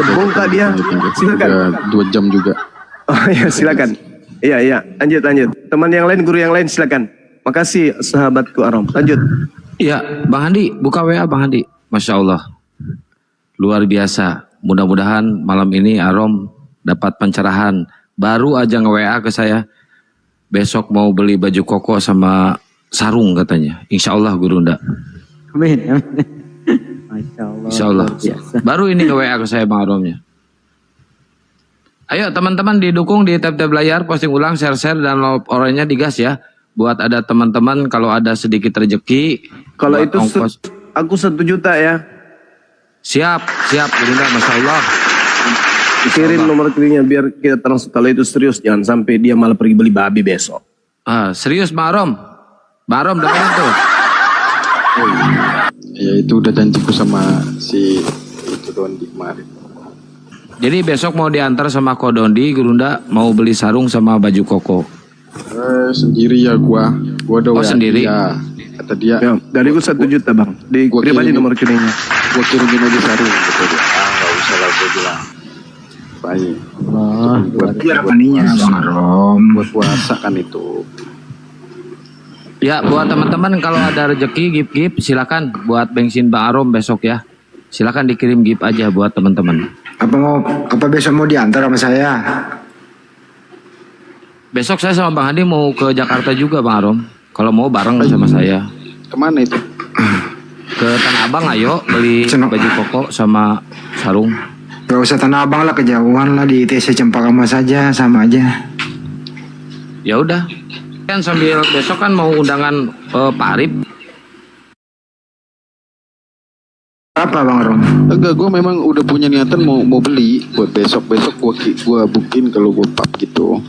Bengkak dia. Silakan. 2 jam juga. Oh ya silakan. Iya lanjut. Teman yang lain, guru yang lain silakan. Makasih sahabatku Arom. Lanjut. Iya, Bang Handi, buka WA Bang Handi. Masya Allah. Luar biasa. Mudah-mudahan malam ini Arom dapat pencerahan. Baru aja nge-WA ke saya. Besok mau beli baju koko sama sarung katanya. Insya Allah Guru Nda. Amin. Masya Allah. Insya Allah. Baru ini nge-WA ke saya Bang Aromnya. Ayo teman-teman didukung di tab-tab layar, posting ulang, share-share, dan orangnya digas ya. Buat ada teman-teman kalau ada sedikit rezeki. Kalau itu ongkos. aku 1 juta ya. Siap Guru Nda, Masya Allah. Kirim nomor rekeningnya biar kita transfer. Kalau itu serius jangan sampai dia malah pergi beli babi besok. Serius Bang Arom. Bang Arom dengerin tuh. Ya itu udah janjiku sama si itu Dondi kemarin. Jadi besok mau diantar sama Ko Dondi, Guru Nda mau beli sarung sama baju koko. Sendiri ya gua doa. Oh sendiri? Ya, kata dia. Ya, dari gue 1 juta bang. Di Gua pribadi kirimin. nomor rekeningnya. Gua kirimin aja sarung kata dia. Nggak usah lah gua bilang. Baik. Biar apaninya Bang Arom. Buat puasa kan itu. Ya buat teman-teman kalau ada rezeki gift silakan buat bensin Bang Arom besok ya. Silakan dikirim gift aja buat teman-teman. Apa besok mau diantar sama saya? Besok saya sama Bang Hadi mau ke Jakarta juga Bang Arom. Kalau mau bareng sama saya. Kemana itu? Ke Tanah Abang ayo beli baju koko sama sarung. Gak usah Tanah Abang lah, kejauhan lah, di ITC Cempaka saja, sama aja. Ya udah. Kan sambil besok kan mau undangan Pak Arif. Apa Bang Arom? Enggak, gue memang udah punya niatan mau beli buat besok gua booking kalau gue pub gitu.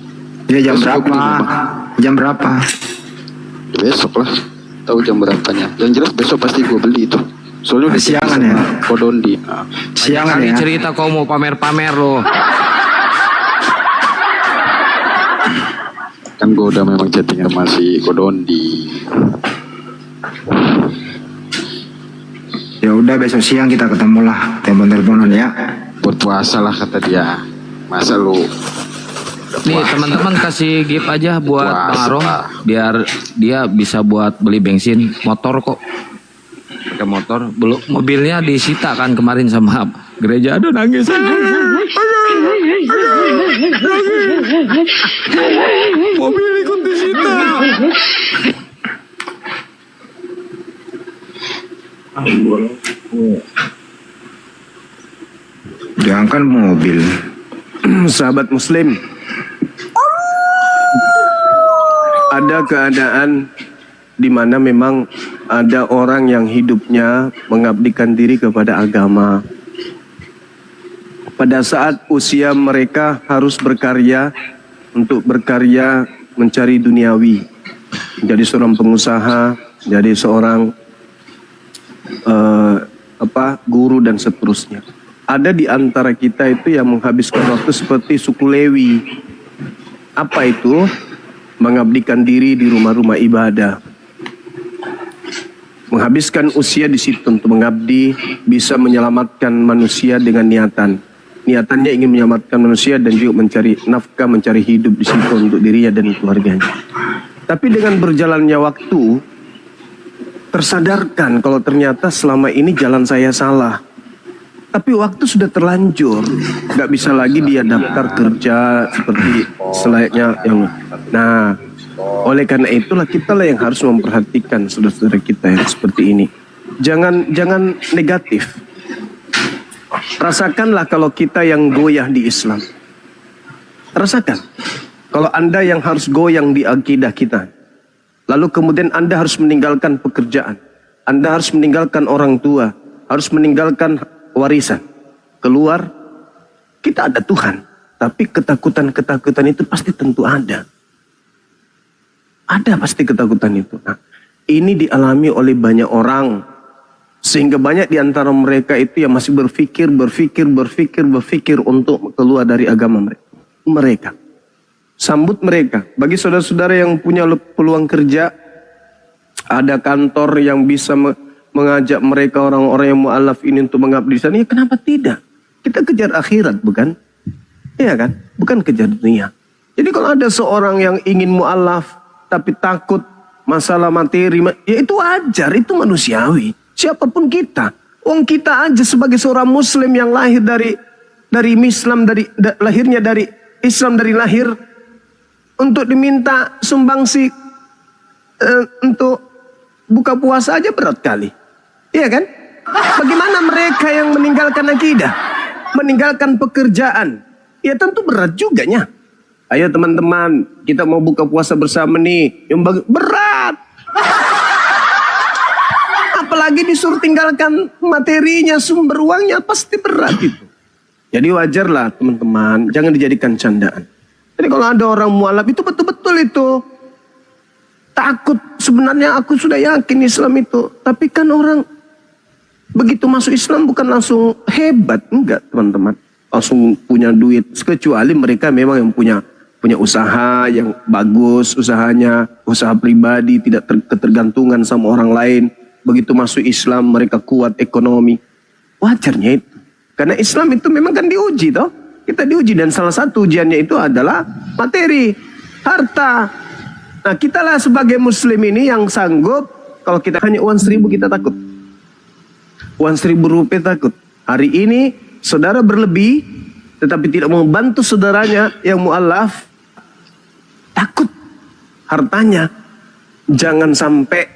Ya jam Besok berapa? gua beli rumah. Jam berapa? Besok lah, tahu jam berapanya. Yang jelas besok pasti gue beli itu. Soalnya udah Siangan janji ya? sama Kodondi. Siangan Kali ya? cerita kau mau pamer-pamer loh. Kan gue udah memang chatting sama si Kodondi. Ya udah besok siang kita ketemu lah, telepon-teleponan ya. Buat puasa lah kata dia. Masa lu Nih teman-teman kasih gift aja buat Puasa. Bang Arom biar dia bisa buat beli bensin motor kok. Pakai motor, belum mobilnya disita kan kemarin sama gereja. Aduh nangis. Mobil ikut disita. Jangan mobil. Sahabat muslim, ada keadaan di mana memang ada orang yang hidupnya mengabdikan diri kepada agama. Pada saat usia mereka harus berkarya, untuk berkarya mencari duniawi, menjadi seorang pengusaha, jadi seorang guru dan seterusnya. Ada di antara kita itu yang menghabiskan waktu seperti suku Lewi. Apa itu? Mengabdikan diri di rumah-rumah ibadah. Menghabiskan usia di situ untuk mengabdi, bisa menyelamatkan manusia dengan niatan. Niatannya ingin menyelamatkan manusia dan juga mencari nafkah, mencari hidup di situ untuk dirinya dan keluarganya. Tapi dengan berjalannya waktu, tersadarkan kalau ternyata selama ini jalan saya salah. Tapi waktu sudah terlanjur, nggak bisa lagi dia daftar kerja seperti selayaknya yang. Nah, oleh karena itulah kita lah yang harus memperhatikan saudara-saudara kita yang seperti ini. Jangan negatif. Rasakanlah kalau kita yang goyah di Islam. Rasakan. Kalau Anda yang harus goyang di akidah kita. Lalu kemudian Anda harus meninggalkan pekerjaan. Anda harus meninggalkan orang tua. Harus meninggalkan warisan. Keluar. Kita ada Tuhan. Tapi ketakutan-ketakutan itu pasti tentu ada. Ada pasti ketakutan itu. Nah, ini dialami oleh banyak orang. Sehingga banyak di antara mereka itu yang masih berpikir untuk keluar dari agama mereka. Sambut mereka. Bagi saudara-saudara yang punya peluang kerja, ada kantor yang bisa mengajak mereka orang-orang yang mu'alaf ini untuk mengabdi di sana. Ya kenapa tidak? Kita kejar akhirat, bukan? Iya kan? Bukan kejar dunia. Jadi kalau ada seorang yang ingin mu'alaf tapi takut masalah materi, ya itu wajar, itu manusiawi. Siapapun kita, kita aja sebagai seorang Muslim yang lahir dari Islam, lahirnya dari Islam dari lahir, untuk diminta sumbangsi untuk buka puasa aja berat kali, iya kan? Bagaimana mereka yang meninggalkan akidah, meninggalkan pekerjaan, ya tentu berat juga nya. Ayo teman-teman, kita mau buka puasa bersama nih, yang berat. Apalagi disuruh tinggalkan materinya, sumber uangnya, pasti berat itu. Jadi wajarlah teman-teman, jangan dijadikan candaan. Jadi kalau ada orang mualaf itu betul-betul itu takut. Sebenarnya aku sudah yakin Islam itu, tapi kan orang begitu masuk Islam bukan langsung hebat, enggak teman-teman. Langsung punya duit, kecuali mereka memang yang punya usaha yang bagus, usahanya, usaha pribadi, tidak ketergantungan sama orang lain. Begitu masuk Islam mereka kuat ekonomi. Wajarnya itu. Karena Islam itu memang kan diuji toh. Kita diuji dan salah satu ujiannya itu adalah materi, harta. Nah kita lah sebagai muslim ini yang sanggup, kalau kita hanya uang 1.000 kita takut. Uang 1.000 rupiah takut. Hari ini saudara berlebih tetapi tidak membantu saudaranya yang mu'alaf, takut hartanya. Jangan sampai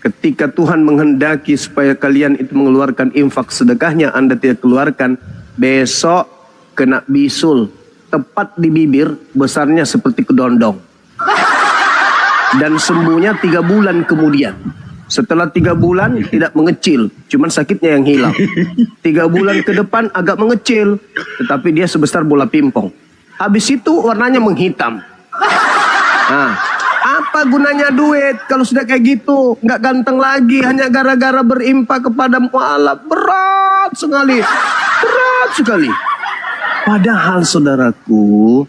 ketika Tuhan menghendaki supaya kalian itu mengeluarkan infak sedekahnya, Anda tidak keluarkan, besok kena bisul, tepat di bibir, besarnya seperti kedondong. Dan sembuhnya 3 bulan kemudian. Setelah 3 bulan tidak mengecil, cuman sakitnya yang hilang. 3 bulan ke depan agak mengecil, tetapi dia sebesar bola pingpong. Habis itu warnanya menghitam. Nah, apa gunanya duit kalau sudah kayak gitu? Nggak ganteng lagi hanya gara-gara berimpak kepada mu'alaf. Berat sekali. Berat sekali. Padahal saudaraku,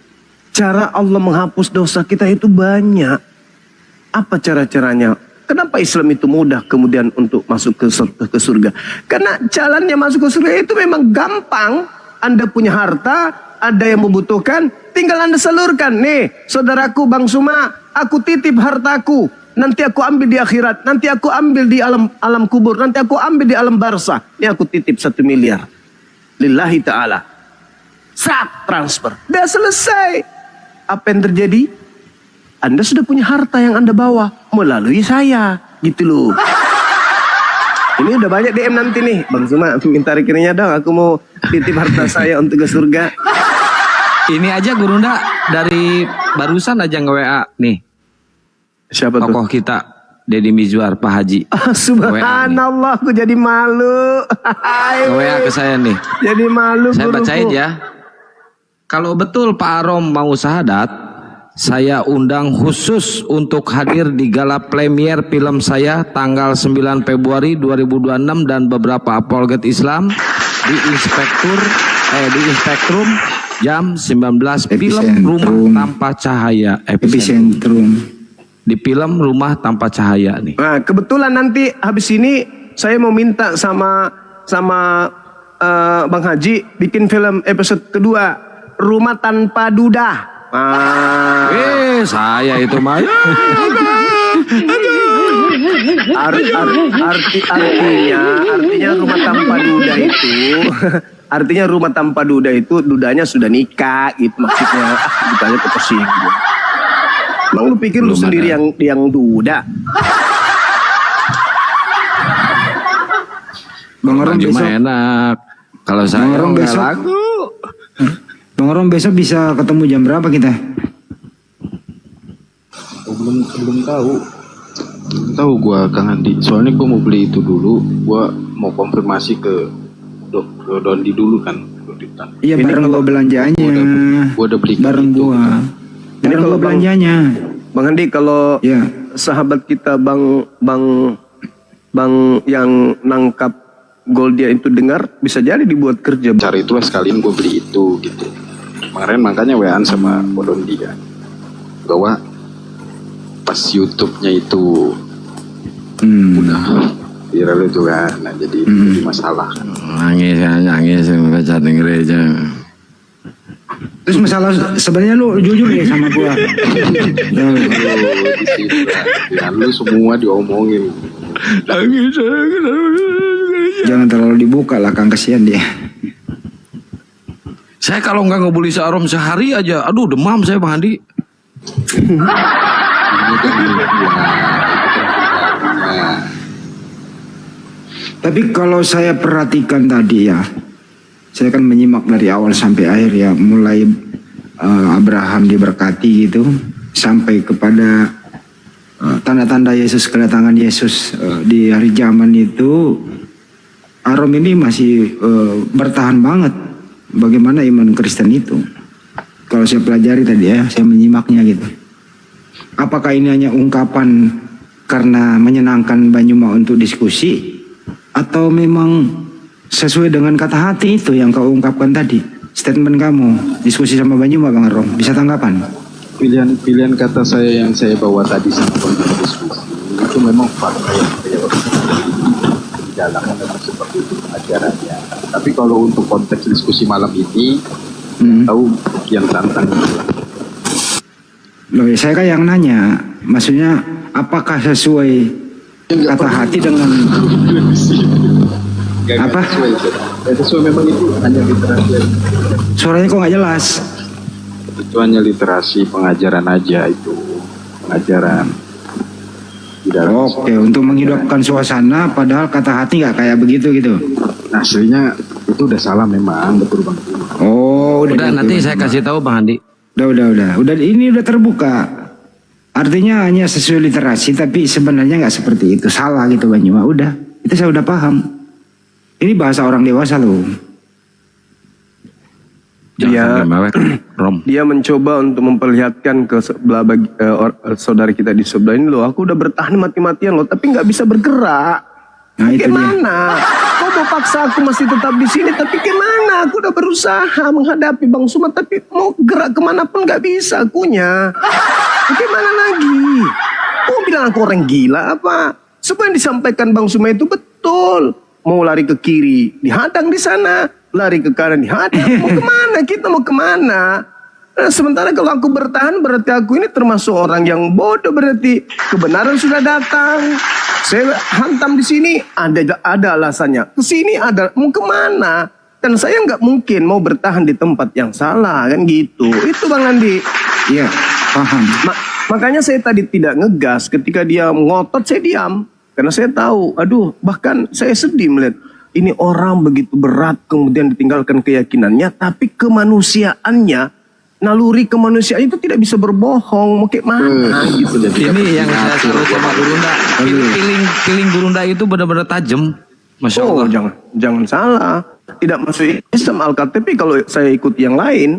cara Allah menghapus dosa kita itu banyak. Apa cara-caranya? Kenapa Islam itu mudah kemudian untuk masuk ke surga? Karena jalannya masuk ke surga itu memang gampang. Anda punya harta, ada yang membutuhkan, tinggal Anda salurkan. Nih, saudaraku Bang Suma, aku titip hartaku. Nanti aku ambil di akhirat, nanti aku ambil di alam kubur, nanti aku ambil di alam barzah. Ini aku titip 1 miliar. Lillahi ta'ala. Sat transfer. Udah selesai. Apa yang terjadi? Anda sudah punya harta yang Anda bawa melalui saya. Gitu loh. Ini udah banyak DM nanti nih. Bang Suma minta rekeningnya dong. Aku mau titip harta saya untuk ke surga. Ini aja Gurunda dari barusan aja nge-WA nih. Siapa tuh? Tokoh kita Deddy Mizwar, Pak Haji. Subhanallah, aku jadi malu. WA ke saya nih. Jadi malu. Saya guruku. bacain ya. Kalau betul Pak Arom mau syahadat, saya undang khusus untuk hadir di gala premier film saya tanggal 9 Februari 2026 dan beberapa apologet Islam di Inspektrum jam 19 film Rumah Tanpa Cahaya Epicentrum. Di film Rumah Tanpa Cahaya nih. Nah, kebetulan nanti habis ini saya mau minta sama Bang Haji bikin film episode kedua Rumah Tanpa Duda. Saya itu mah. Artinya rumah tanpa duda itu artinya rumah tanpa duda itu dudanya sudah nikah gitu maksudnya. Dudanya kepesing gitu. Emang lu pikir lu sendiri yang duda? Bang Arom Cuma besok, enak. Kalau saya Bang Arom nggak besok. laku. Bang Arom besok bisa ketemu jam berapa kita? Belum tahu. Belum tahu gua Kang Andi. Soalnya gua mau beli itu dulu. Gua mau konfirmasi ke Dondi dulu kan. Iya, bareng gua belanjanya. Gua udah beli Bareng itu. gua. Ini kalau kalau Bang- belanjanya. Bang Andi, kalau Ya. sahabat kita Bang yang nangkap Goldia itu dengar, bisa jadi dibuat kerja. Cara itulah sekalian gue beli itu gitu. Kemarin makanya WA-an sama Dondi kan. Bahwa pas YouTube-nya itu udah viral itu kan. Nah jadi masalah kan. Nangis baca di gereja. Terus masalah sebenarnya lu jujur ya sama gua. Ya lu semua diomongin. Jangan terlalu dibuka lah, Kang, kasihan dia. Saya kalau nggak ngebully searom sehari aja, aduh demam saya Bang Andi. Tapi kalau saya perhatikan tadi ya, saya kan menyimak dari awal sampai akhir ya, mulai Abraham diberkati gitu, sampai kepada tanda-tanda Yesus, kedatangan Yesus di hari zaman itu. Arom ini masih bertahan banget bagaimana iman Kristen itu. Kalau saya pelajari tadi ya, saya menyimaknya gitu. Apakah ini hanya ungkapan karena menyenangkan Banyuma untuk diskusi, atau memang sesuai dengan kata hati itu yang kau ungkapkan tadi? Statement kamu, diskusi sama Banyuma, Bang Arom, bisa tanggapan? Pilihan kata saya yang saya bawa tadi sama konteks diskusi itu memang fakta yang saya jalankan memang seperti itu ajarannya. Tapi kalau untuk konteks diskusi malam ini, tahu yang tantang itu. Loh, saya kan yang nanya, maksudnya apakah sesuai kata hati dengan apa? Sesuai memang itu hanya literasi. Suaranya kok nggak jelas? Itu hanya literasi pengajaran aja itu pengajaran. Oke, untuk menghidupkan suasana, padahal kata hati nggak kayak begitu gitu. Aslinya itu udah salah memang, betul Bang. Oh, Udah nanti saya kasih tahu Bang Andi. Udah, ini udah terbuka. Artinya hanya sesuai literasi, tapi sebenarnya nggak seperti itu, salah gitu Banyuma. Udah, itu saya udah paham. Ini bahasa orang dewasa loh. Jangan sampai mewek, Rom. Dia mencoba untuk memperlihatkan ke sebelah saudara kita di sebelah ini loh, aku udah bertahan mati-matian loh, tapi nggak bisa bergerak. Nah, itu dia. Gimana? Kau mau paksa aku masih tetap di sini, tapi gimana? Aku udah berusaha menghadapi Bang Suma, tapi mau gerak kemana pun nggak bisa akunya. Gimana lagi? Kau bilang aku orang gila apa? Semua yang disampaikan Bang Suma itu betul. Mau lari ke kiri, dihadang di sana. Lari ke kanan, dihadang. Mau kemana? Kita mau kemana? Nah, sementara kalau aku bertahan, berarti aku ini termasuk orang yang bodoh. Berarti kebenaran sudah datang. Saya hantam di sini, ada alasannya. Ke sini ada, mau kemana? Dan saya nggak mungkin mau bertahan di tempat yang salah, kan gitu. Itu Bang Andi. Iya, paham. Makanya saya tadi tidak ngegas ketika dia ngotot, saya diam. Karena saya tahu, bahkan saya sedih melihat ini orang begitu berat kemudian ditinggalkan keyakinannya, tapi kemanusiaannya naluri kemanusiaan itu tidak bisa berbohong. Mau kayak mana gitu. Ini yang saya suruh sama Gurunda. Feeling Gurunda itu benar-benar tajam. Masya Oh, Allah. jangan salah. Tidak masuk Islam Al-KTP kalau saya ikut yang lain.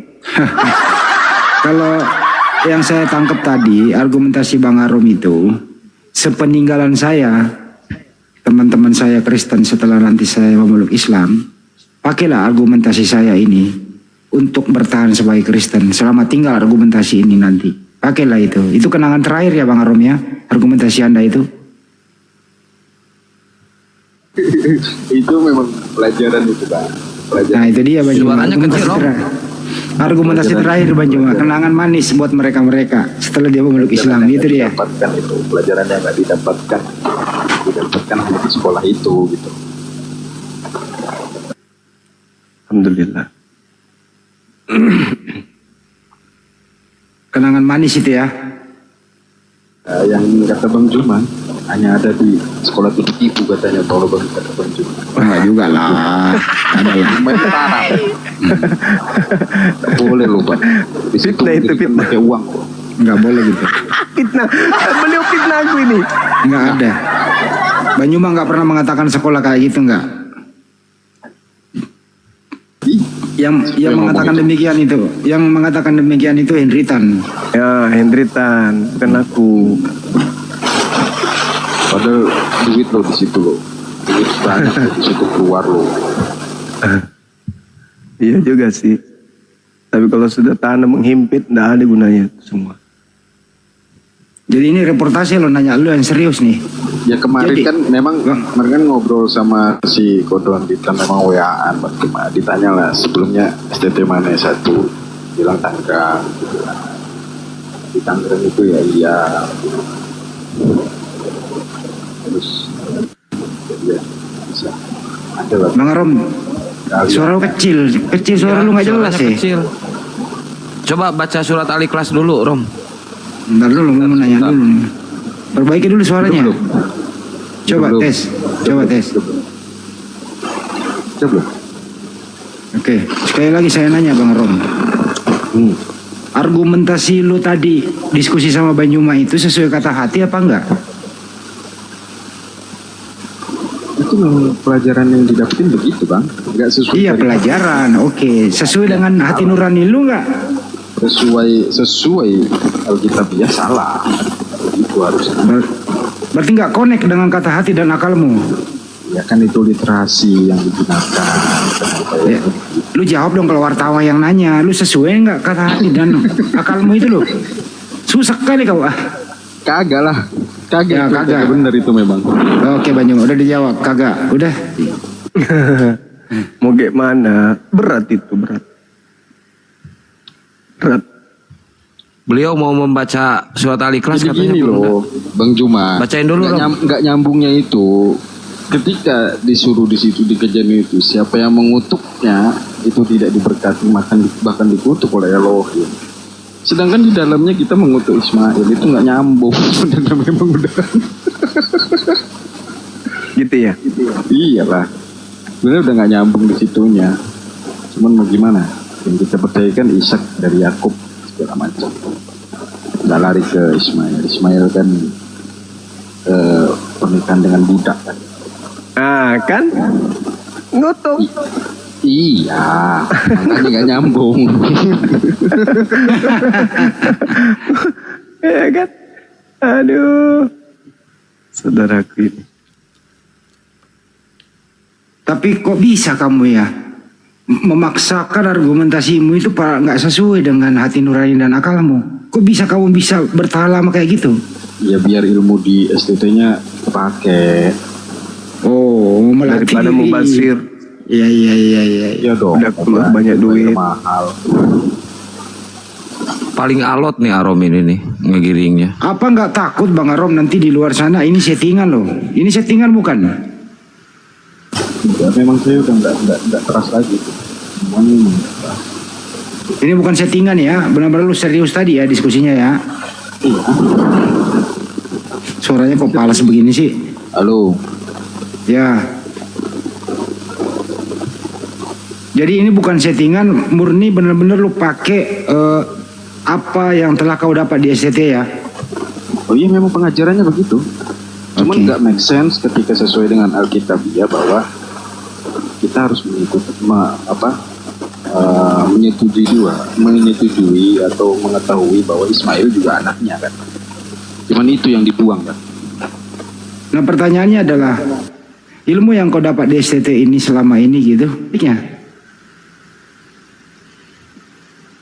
Kalau yang saya tangkap tadi argumentasi Bang Arom itu sepeninggalan saya, teman-teman saya Kristen setelah nanti saya memeluk Islam, pakailah argumentasi saya ini untuk bertahan sebagai Kristen selama tinggal argumentasi ini nanti. Pakailah itu. Itu kenangan terakhir ya Bang Arom ya, argumentasi Anda itu. Itu memang pelajaran itu, Bang. Nah itu dia Bang Juma. Suaranya kecil, Om. Argumentasi terakhir Bang Juma, kenangan manis buat mereka-mereka setelah dia memeluk Islam. Itu dia. Dapatkan itu pelajaran yang nggak didapatkan hanya di sekolah itu gitu. Alhamdulillah. Kenangan manis itu ya. Yang kata Bang Juman hanya ada di sekolah tinggi ibu katanya, kalau Bang kata Bang Juman. Enggak juga lah. Ada lah. Main tanah. Nggak boleh loh Bang. Di situ Fitnah itu, kita fitnah. pakai uang kok. Enggak boleh gitu. Fitnah. Beliau fitnah aku ini. Enggak ada. Bang Juma enggak pernah mengatakan sekolah kayak gitu enggak. Yang mengatakan demikian itu, Henry Tan. Ya, Henry Tan, bukan aku. Padahal duit lo di situ lo. Duit banyak lo di situ keluar lo. Iya juga sih. Tapi kalau sudah tanah menghimpit, tidak ada gunanya itu semua. Jadi ini reportase lo nanya lu yang serius nih. Ya kemarin Jadi, kan memang kemarin kan ngobrol sama si Kodon Dita, memang WA-an ditanya lah sebelumnya STT mana satu, bilang Tangerang. Di Tangerang itu ya iya. Terus ya bisa ada lah. Bang Arom, suara lu kecil suara lu nggak jelas suaranya sih. kecil. Coba baca surat Al-Ikhlas dulu, Rom. Bentar dulu mau nanya dulu nih. Perbaiki dulu suaranya. Coba Belum. tes. Coba. Oke, sekali lagi saya nanya Bang Rom. Argumentasi lu tadi diskusi sama Bang Juma itu sesuai kata hati apa enggak? Itu memang pelajaran yang didapetin begitu Bang. Enggak sesuai. Iya dari- pelajaran, oke. Sesuai dengan hati nurani lu enggak? sesuai Alkitabiah salah. Itu harusnya. Berarti enggak connect dengan kata hati dan akalmu. Ya kan itu literasi yang digunakan. Ya, lu jawab dong kalau wartawan yang nanya, lu sesuai enggak kata hati dan akalmu itu lu? Susah kali kau ah. Kagak lah. Ya, kagak. Bener itu memang. Oke Bang Juma, udah dijawab, kagak. Udah. Mau gimana? Berat itu, berat. Beliau mau membaca surat Al-Ikhlas Jadi katanya gini Gurunda. loh, Bang Juma. Bacain dulu, Rom. Nggak nyambungnya itu. Ketika disuruh di situ di kejadian itu, siapa yang mengutuknya itu tidak diberkati, bahkan dikutuk oleh Elohim. Sedangkan di dalamnya kita mengutuk Ismail itu nggak nyambung. Dan memang udah. Gitu ya. Iyalah. Sebenarnya udah nggak nyambung di situnya. Cuman mau gimana? Yang kita percayakan Ishak dari Yakub segala macam. Nggak lari ke Ismail. Ismail kan pernikahan dengan budak kan. Nah, kan? Ngutuk. Iya, makanya nggak nyambung. Ya kan? Aduh. Saudaraku ini. Tapi kok bisa kamu ya memaksakan argumentasimu itu nggak sesuai dengan hati nurani dan akalmu? Kok bisa kamu bisa bertahan lama kayak gitu? Ya biar ilmu di STT-nya kepake. Oh, melatih Daripada diri. mubazir. Iya. Ya dong. Udah keluar banyak duit. Mahal. Paling alot nih Arom ini nih ngegiringnya. Apa nggak takut Bang Arom nanti di luar sana ini settingan loh? Ini settingan bukan? Ya, memang saya udah nggak keras lagi. Semuanya memang nggak keras. Ini bukan settingan ya, benar-benar lu serius tadi ya diskusinya ya. Iya. Suaranya kok palas begini sih? Halo. Ya. Jadi ini bukan settingan, murni bener-bener lu pakai apa yang telah kau dapat di STT ya. Oh iya, memang pengajarannya begitu. Cuman Oke. nggak make sense ketika sesuai dengan Alkitabiah bahwa kita harus mengikuti menyetujui atau mengetahui bahwa Ismail juga anaknya kan. Cuman itu yang dibuang kan. Nah pertanyaannya adalah ilmu yang kau dapat di STT ini selama ini gitu, ya?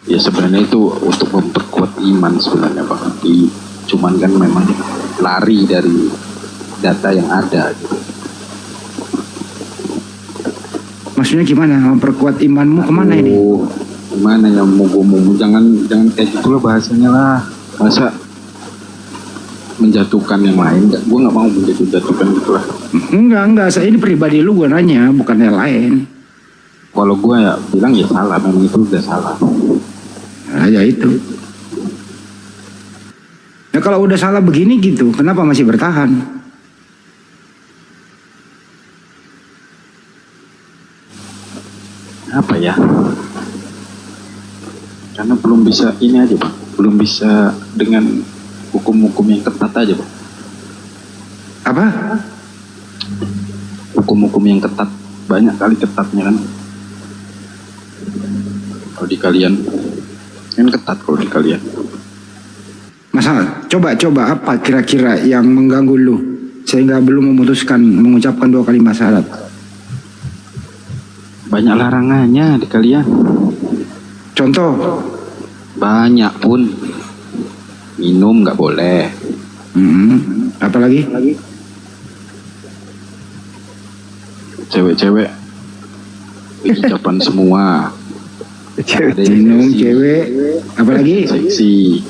Ya sebenarnya itu untuk memperkuat iman sebenarnya Bang. Cuman kan memang lari dari data yang ada gitu. Maksudnya gimana? Memperkuat imanmu kemana ini? Oh, gimana ya, mogo-mogo, jangan kayak gitulah bahasanya lah. Masa menjatuhkan yang lain, gue nggak mau menjatuhkan gitulah. Enggak, saya ini pribadi lu gue nanya, bukan yang lain. Kalau gue ya bilang ya salah, memang itu udah salah. Nah, ya itu. Ya kalau udah salah begini gitu, kenapa masih bertahan? Apa ya? Karena belum bisa ini aja Bang, belum bisa dengan hukum-hukum yang ketat aja Bang. Apa? Hukum-hukum yang ketat, banyak kali ketatnya kan. Kalau di kalian kan ketat kalau di kalian. Masa coba apa kira-kira yang mengganggu lu sehingga belum memutuskan mengucapkan 2 kalimat syahadat? Banyak larangannya di kalian. Contoh? Banyak pun. Minum nggak boleh. Apalagi? Cewek-cewek ucapan semua. Ada yang Minum, seksi, cewek, apalagi? seksi.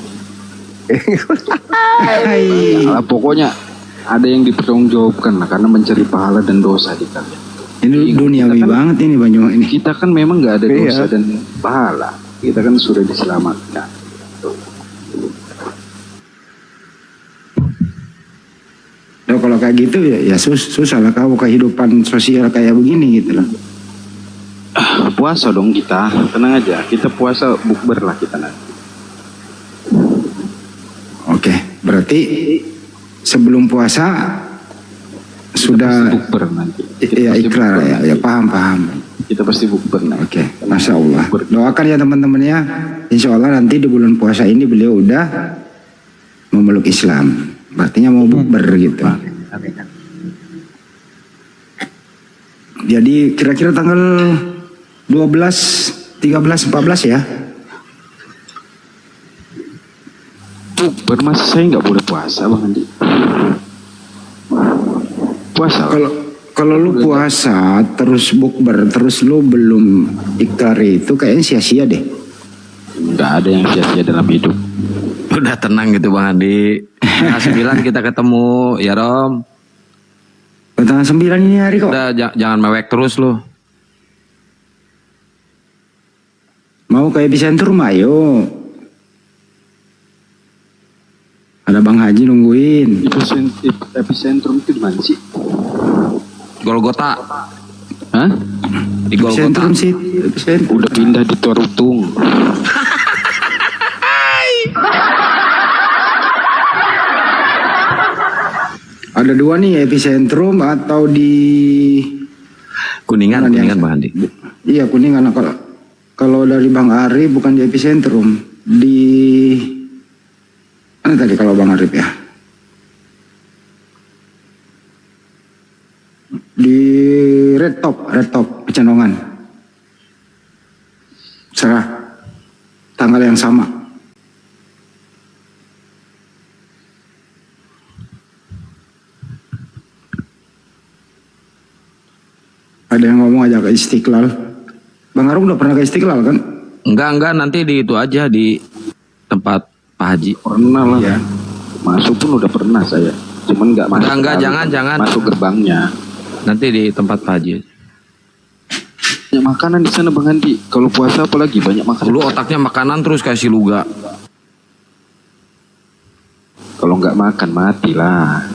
Hai. Nah, pokoknya ada yang dipertanggungjawabkan lah, karena mencari pahala dan dosa di kalian. Ini duniawi Kita kan- banget ini Banyuwangi ini. Kita kan memang nggak ada dosa Iya. dan pahala. Kita kan sudah diselamatkan. Nah, kalau kayak gitu ya susah lah kamu kehidupan sosial kayak begini gitu loh. Puasa dong kita, tenang aja. Kita puasa bukber lah kita nanti. Oke, berarti sebelum puasa sudah Bukber nanti. Kita ya pasti ikrar bukber ya, nanti. ya paham. Kita pasti bukber nanti. Oke, Masya Allah. Doakan ya teman-teman ya. Insya Allah nanti di bulan puasa ini beliau udah memeluk Islam. Artinya mau bukber gitu. Jadi kira-kira tanggal 12, 13, 14 ya. Bukber masa saya nggak boleh puasa Bang Andi? Puasa. Kalau lu puasa terus bukber terus lu belum ikrar itu kayaknya sia-sia deh. Nggak ada yang sia-sia dalam hidup. Udah tenang gitu Bang Andi. Nah, 9 kita ketemu ya Rom. Tanggal 9 ini hari kok. Udah jangan mewek terus lu. Mau ke epicentrum ayo. Ada Bang Haji nungguin. Epicentrum itu di mana sih? Golgota. Hah? Di Golgota. Epicentrum sih. Epicentrum. Udah pindah di Torutung. Ada 2 nih epicentrum atau di Kuningan Bang Andi. Iya Kuningan. Kalau dari Bang Arif bukan di epicentrum, di mana tadi kalau Bang Arif ya? Di Red Top Pecenongan. Serah tanggal yang sama. Ada yang ngomong aja ke Istiqlal. Bang Arum udah pernah ke Istiqlal kan? Enggak nanti di itu aja di tempat Pak Haji. Pernah lah. Iya. Masuk pun udah pernah saya. Cuman nggak masuk. Enggak, dalam. jangan. Masuk gerbangnya. Nanti di tempat Pak Haji. Ya, makanan di sana Bang Andi. Kalau puasa apalagi banyak makanan. Lu otaknya makanan terus kasih luga. Kalau nggak makan matilah.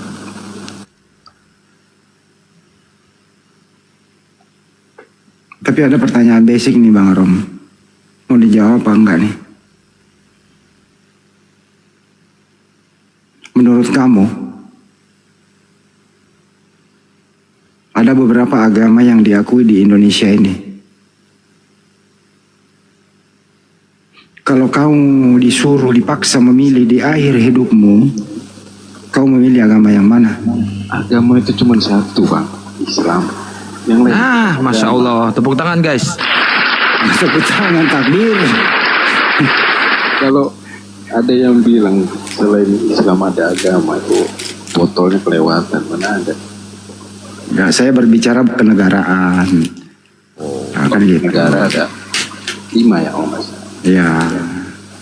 Tapi Tapi ada pertanyaan basic nih Bang Arom. Mau dijawab apa enggak nih? Menurut kamu, ada beberapa agama yang diakui di Indonesia ini. Kalau kamu disuruh dipaksa memilih di akhir hidupmu, kau memilih agama yang mana? Agama itu cuma satu, Bang, Islam. Yang lain Nah, Masya Allah. Tepuk tangan guys. Tepuk tangan, takbir. kalau ada yang bilang selain Islam ada agama itu botolnya kelewatan, mana ada. Ya, saya berbicara kenegaraan. Nah, kan gitu. Negara ada 5 ya, Om Mas. Ya.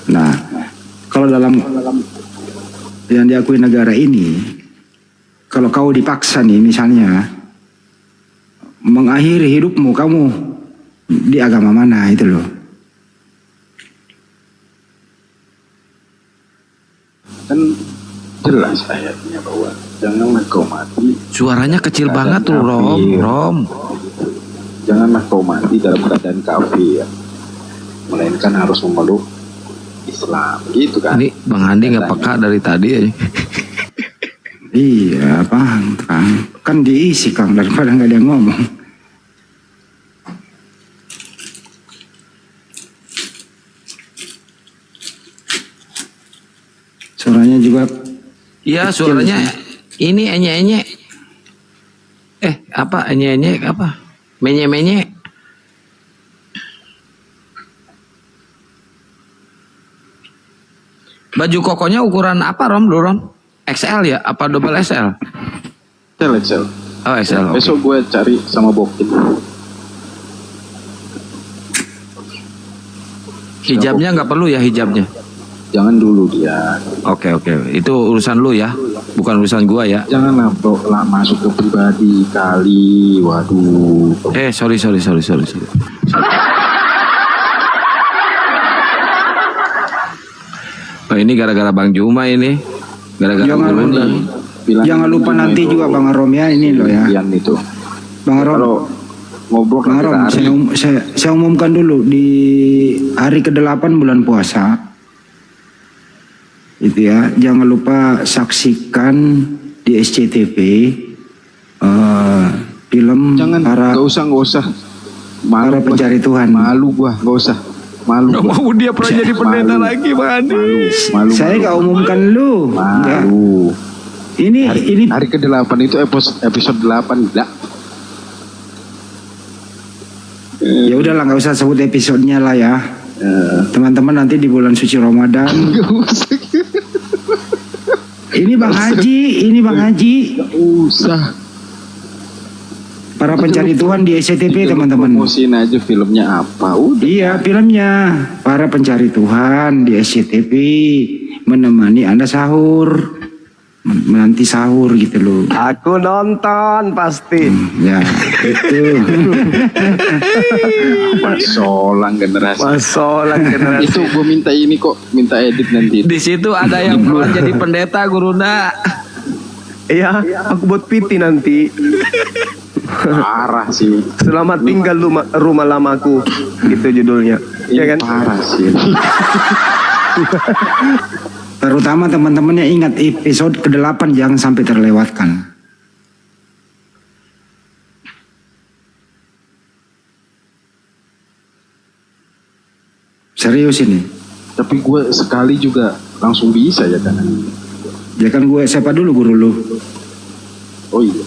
Nah, kalau dalam yang diakui negara ini, kalau kau dipaksa nih misalnya mengakhiri hidupmu, kamu di agama mana itu loh. Kan jelas ayatnya bahwa janganlah kau mati, Suaranya kecil banget tuh Rom. janganlah kau mati dalam keadaan kafir, melainkan harus memeluk Islam, gitu kan. Ini Bang Andi nggak peka dari tadi aja. Iya, paham, Kang. Kan diisi, Kang, daripada nggak ada yang ngomong. Suaranya juga Iya, suaranya ini enye-enye. Apa enye-enye apa? Menye-menye. Baju kokonya ukuran apa Rom? Dulu Rom? XL ya? Apa double XL? Excel. Oh XL. oke. Besok gue cari sama Bokin. Hijabnya nggak perlu ya hijabnya? Jangan dulu dia. Oke. Itu urusan lu ya, bukan urusan gua ya. Janganlah bro, lah masuk ke pribadi kali. Waduh. Sorry. Oh, ini gara-gara Bang Juma ini. Gara-gara Jangan guru lupa. nih. Jangan lupa nanti juga Bang Arom ya, ini loh ya. Yang itu. Bang Arom, Kalau ngobrol Bang Arom, saya umumkan dulu di hari ke-8 bulan puasa. Itu ya, jangan lupa saksikan di SCTV film jangan, para nggak usah. para Malu pencari gua. Tuhan. Malu gua, nggak usah. Malu. Nggak gua. mau dia pernah jadi pendeta Malu. lagi Bang Andi. Malu. Saya nggak umumkan lu. Nggak. Malu. Ini Hari ke-8 itu episode 8 enggak. ya udahlah, nggak usah sebut episodenya lah ya. Teman-teman nanti di bulan suci Ramadan. Ini Bang Haji. Nggak usah. Para pencari Tuhan di SCTV teman-teman. Promosiin aja filmnya apa. Udah. Iya, filmnya para pencari Tuhan di SCTV menemani Anda sahur, menanti sahur gitu loh. Aku nonton pasti. Ya, itu. Masolang generasi. Masolang generasi. Itu gue minta ini kok, minta edit nanti. Di situ ada yang pernah jadi pendeta Gurunda. Iya, aku buat piti nanti. Parah sih. Selamat tinggal rumah lamaku. Gitu judulnya. Ini Iya kan? parah sih. Terutama teman-teman yang ingat episode ke-8 jangan sampai terlewatkan. Serius ini. Tapi gue sekali juga langsung bisa ya kan. Ya kan gue siapa dulu guru lu? Oh iya.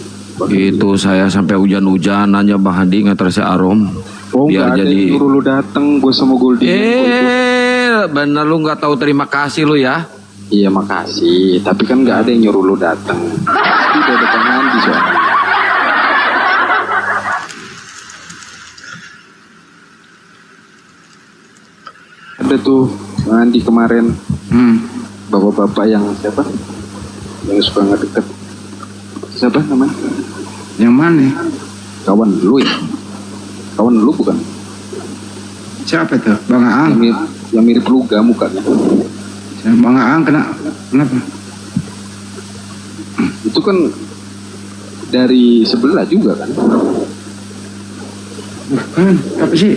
Itu saya sampai hujan-hujan nanya Bang Andi ngantar saya Arom. Oh Biar nggak ada jadi yang nyuruh lu dateng, gue sama Goldie. bener lu nggak tahu terima kasih lu ya. Iya makasih, tapi kan nggak ada yang nyuruh lu dateng. Pasti udah ada Bang Andi soalnya. Ada tuh Bang Andi kemarin, bapak-bapak yang siapa? Yang suka ngedeket. Siapa namanya? Yang mana? Kawan lu ya? Kawan lu bukan? Siapa tuh? Bang Aang. Yang mirip Luga mukanya. Bang Aang kenapa? Itu kan dari sebelah juga kan? Bukan, apa sih?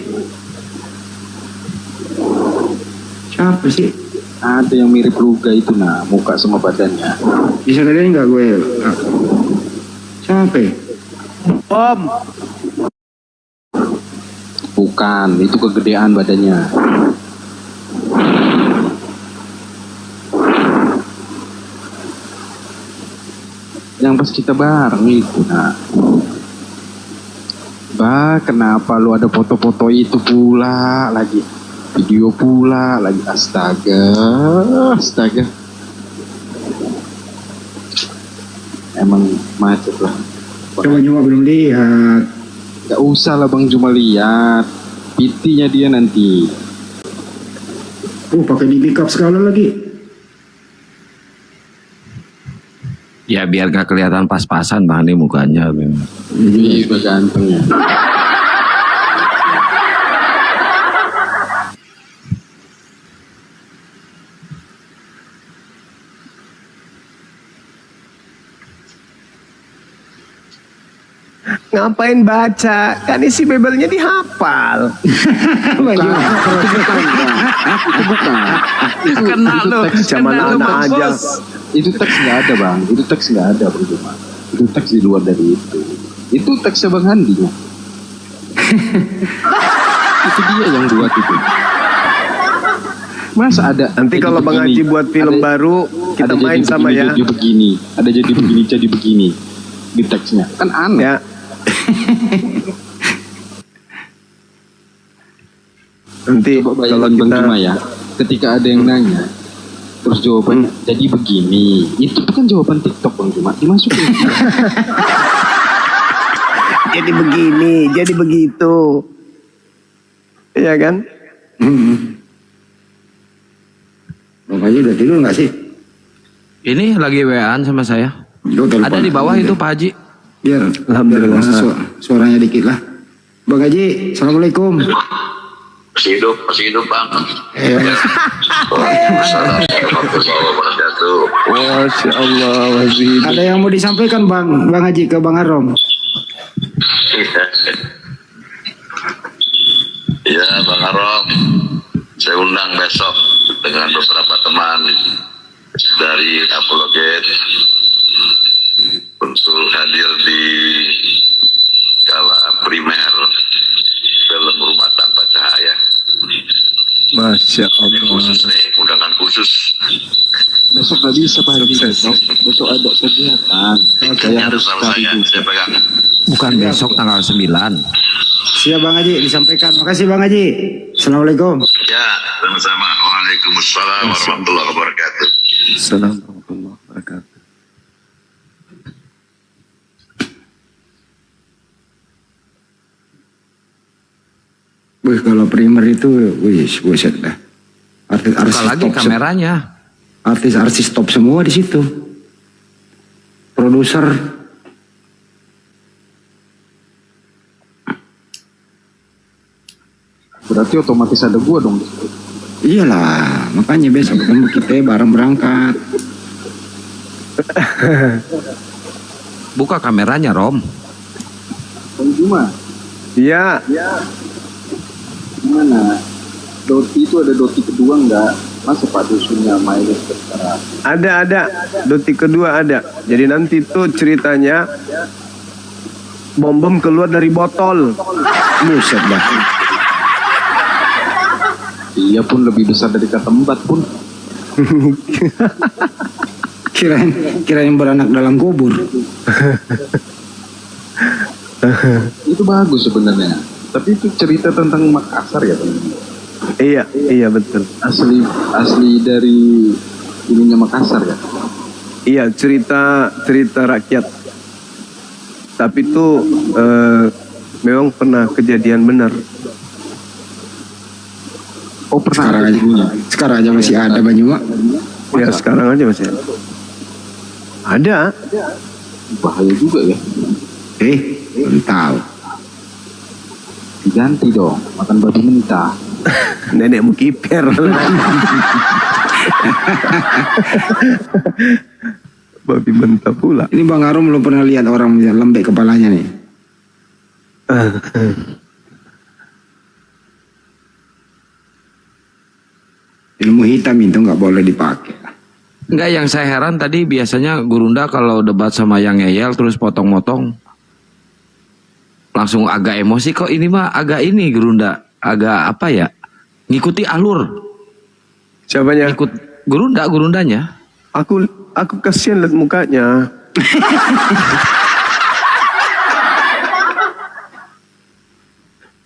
Siapa sih? Ada yang mirip Ruga itu nah, muka sama badannya. Bisa lihat nggak gue? Siapa? Om. Bukan, itu kegedean badannya. Yang pas kita bareng itu nah. Bah, kenapa lu ada foto-foto itu pula lagi? Video pula lagi, astaga. Emang macet lah. Coba belum lihat. Gak usah lah Bang, cuma lihat pitinya dia nanti. Pakai di backup segala lagi. Ya biar gak kelihatan pas-pasan Bang ini mukanya. Iya, ganteng ya. Ngapain baca? Kan isi Bible-nya dihafal. Bukan. Itu teks zaman anak aja. Itu teks nggak ada Bang. Itu teks nggak ada percuma. Itu teks di luar dari itu. Itu teksnya Bang Handi ya. Itu dia yang buat itu. Mas ada. Nanti kalau Bang Haji buat film baru, kita main sama ya. Jadi begini, ada jadi begini, jadi begini di teksnya. Kan aneh. Ya. Nanti Coba kalau bayangin Bang kita Juma ya, ketika ada yang nanya, terus jawabannya jadi begini, itu bukan jawaban TikTok Bang Juma, dimasukin. jadi begini, jadi begitu. Iya kan? Bang Haji udah tidur nggak sih? Ini lagi WA-an sama saya. Ada di bawah itu Pak Haji. Biar Alhamdulillah. Suaranya dikit lah. Bang Haji, assalamualaikum. Masih hidup Bang. Waalaikumsalam warahmatullahi wabarakatuh. Masya Allah, masih hidup. Ada yang mau disampaikan Bang Haji ke Bang Arom? Ya Bang Arom, saya undang besok dengan beberapa teman dari Apologet untuk hadir di gala primer film Rumah Tanpa Cahaya. Masya Allah. Khusus nih, undangan khusus. Besok nggak bisa Pak Haji, besok ada kegiatan. Saya harus sama saya pegang. Bukan besok tanggal 9. Siap Bang Haji, disampaikan. Makasih Bang Haji. Assalamualaikum. Ya, sama-sama. Waalaikumsalam warahmatullahi wabarakatuh. Assalamualaikum warahmatullahi wabarakatuh. Wih, kalau primer itu, wih, buset dah. Artis-artis Buka lagi top kameranya. Artis-artis top semua di situ. Produser. Berarti otomatis ada gua dong. Iyalah, makanya besok ketemu kita bareng berangkat. Buka kameranya Rom. Bang Juma, Iya, gimana? Doti itu ada Doti kedua nggak? Masa Pak Dusunnya mainnya sekarang? ada. Doti kedua ada. Jadi nanti tuh ceritanya bom keluar dari botol. Buset dah. Iya pun lebih besar dari ketempat pun. Kirain beranak dalam kubur. Itu bagus sebenarnya. Tapi itu cerita tentang Makassar ya Bang. Iya betul. Asli dari ininya Makassar ya. Iya, cerita rakyat. Tapi itu memang pernah kejadian benar. Oh pernah Sekarang aja masih ada Banyuma. Ya sekarang aja masih ada. Bahaya juga ya. Belum tahu. Diganti dong, makan babi mentah. Nenekmu kiper. Babi mentah pula. Ini Bang Arom belum pernah lihat orang lembek kepalanya nih. Ilmu hitam itu nggak boleh dipakai. Enggak, yang saya heran tadi biasanya Gurunda kalau debat sama yang ngeyel terus potong-potong langsung agak emosi, kok ini mah agak ini Gurunda, agak apa ya? Ngikuti alur. Siapanya? Ikut Gurundanya. Aku kasihan lihat mukanya.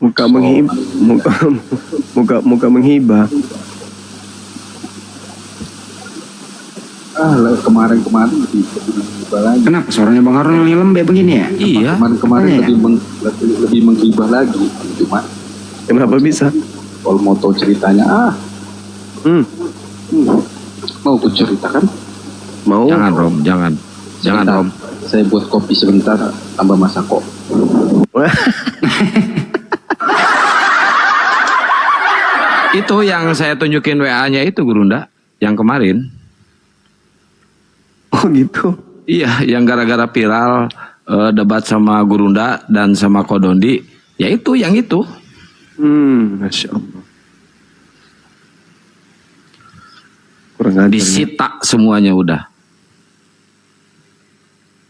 muka menghibah. Kemarin lebih menghibah lagi. Kenapa suaranya Bang Harun yang lembek begini ya? Iya. Kemarin Iya. lebih menghibah lagi. Cuma Kenapa bisa? kalau mau tahu ceritanya, mau ku ceritakan? Mau? Jangan Rom, jangan Sebentar. Rom. Saya buat kopi sebentar, tambah masako. Itu yang saya tunjukin WA-nya itu Gurunda yang kemarin. Oh gitu. Iya, yang gara-gara viral debat sama Gurunda dan sama Kodondi, ya itu yang itu. Masya Allah. Kurang ajar. Disita semuanya udah.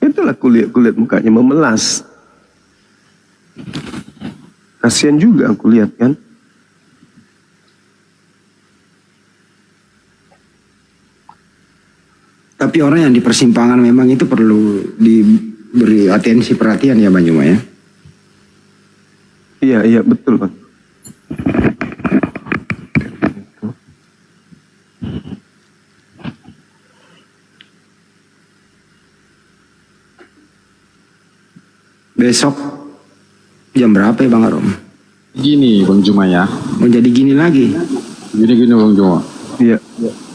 Itulah kulihat mukanya memelas. Kasihan juga aku lihat kan. Tapi orang yang di persimpangan memang itu perlu diberi atensi perhatian ya Bang Juma ya. Iya betul Bang. Besok jam berapa ya Bang Arom? Gini Bang Juma ya. Mau jadi gini lagi? Gini Bang Juma. Iya.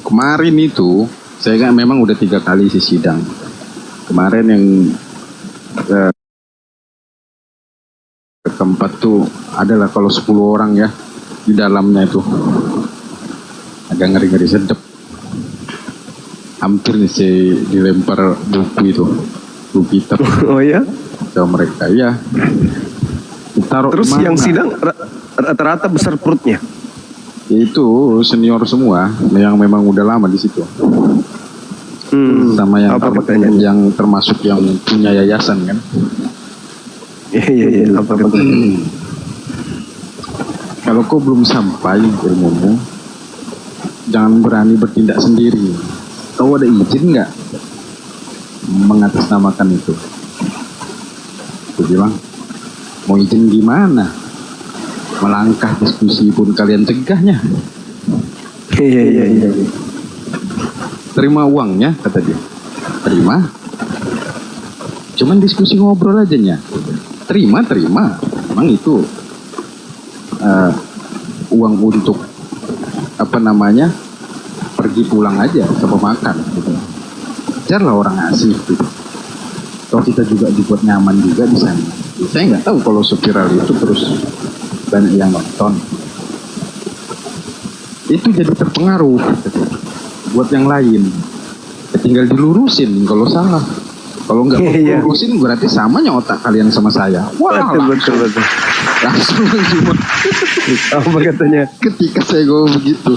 Kemarin itu saya kan memang udah 3 kali isi sidang. Kemarin yang keempat tuh adalah kalau 10 orang ya di dalamnya itu agak ngeri-ngeri sedep. Hampir nih saya dilempar buku itu, buku kitab Oh ya. sama mereka ya. Ditaruh Terus kemana? yang sidang rata-rata besar perutnya. Itu senior semua yang memang udah lama di situ. Sama yang apa pertanyaannya? yang termasuk yang punya yayasan kan. Iya. Apa pertanyaannya? Kalau kau belum sampai ilmumu, jangan berani bertindak sendiri. Kau ada izin nggak mengatasnamakan itu? Aku bilang, mau izin gimana? Melangkah diskusi pun kalian cegahnya. Iya. Terima uangnya, kata dia. Terima. Cuman diskusi ngobrol aja nya. Terima. Emang itu uang untuk apa namanya, pergi pulang aja sama makan gitu. Jarlah orang asing gitu. Kalau kita juga dibuat nyaman juga di sana. Saya nggak tahu kalau viral itu terus banyak yang nonton. Itu jadi terpengaruh gitu, buat yang lain. Tinggal dilurusin kalau salah. Kalau nggak dilurusin berarti samanya otak kalian sama saya. Wah, Betul. langsung cuma Apa katanya? ketika saya ngomong begitu,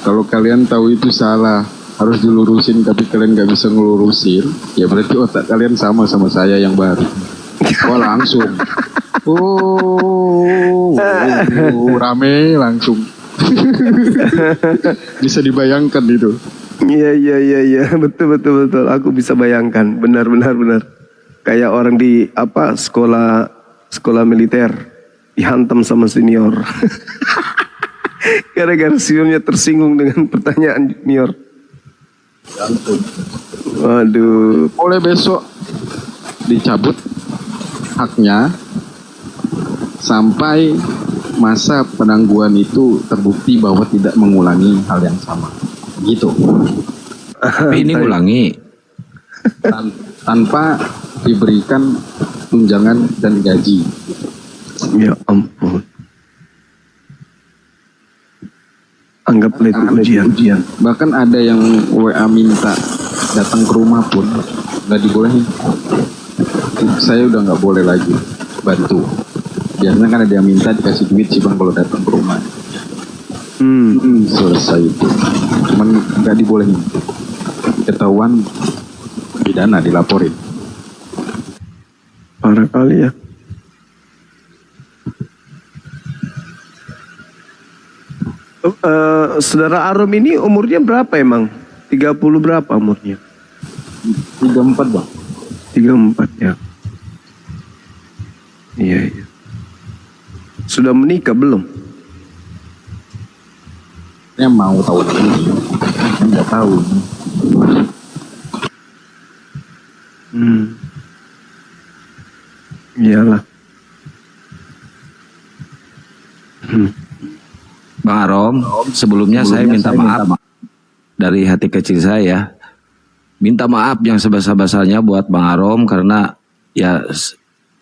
kalau kalian tahu itu salah harus dilurusin tapi kalian nggak bisa ngelurusin, ya berarti otak kalian sama saya yang baru. Oh langsung rame langsung. Bisa dibayangkan itu. Iya. Betul. Aku bisa bayangkan. Benar. Kayak orang di sekolah militer dihantam sama senior. Gara-gara seniornya tersinggung dengan pertanyaan junior. Waduh. Oleh besok dicabut haknya sampai masa penangguhan itu terbukti bahwa tidak mengulangi hal yang sama. Gitu. Tapi ini ulangi. Tanpa diberikan tunjangan dan gaji. Ya ampun. Anggaplah itu ujian. Bahkan ada yang WA minta datang ke rumah pun nggak dibolehin. Saya udah nggak boleh lagi bantu. Biasanya kan ada yang minta dikasih duit sih bang kalau datang ke rumah. Selesai itu. Cuman nggak dibolehin. Ketahuan pidana dilaporin. Parah kali ya. Saudara Arom ini umurnya berapa emang? 30 berapa umurnya? 34 bang. 34 ya. Iya, iya. Sudah menikah belum? Saya mau tahu ini. Saya nggak tahu. Iyalah. Bang Arom, sebelumnya saya minta maaf dari hati kecil saya. Minta maaf yang sebesar-besarnya buat Bang Arom karena ya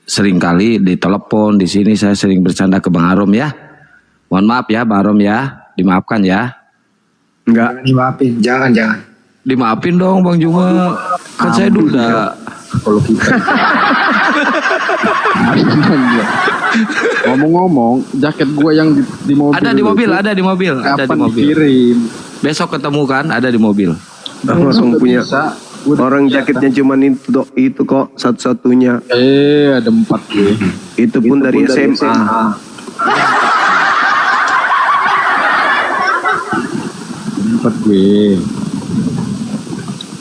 sering kali ditelepon di sini saya sering bercanda ke Bang Arom ya. Mohon maaf ya Bang Arom ya, dimaafkan ya. Enggak. Dimaafin, jangan. Dimaafin dong Bang Juma. Kan saya duda. Kalau kita ngomong-ngomong, jaket gua yang di mobil Ada di mobil, itu, ada di mobil, ada di kapan mobil. dikirim? Besok ketemu kan, ada di mobil. Orang punya Bisa. orang jaketnya cuman itu kok satu-satunya. Ada 4 gue. Itu pun dari SMA. 4 gue.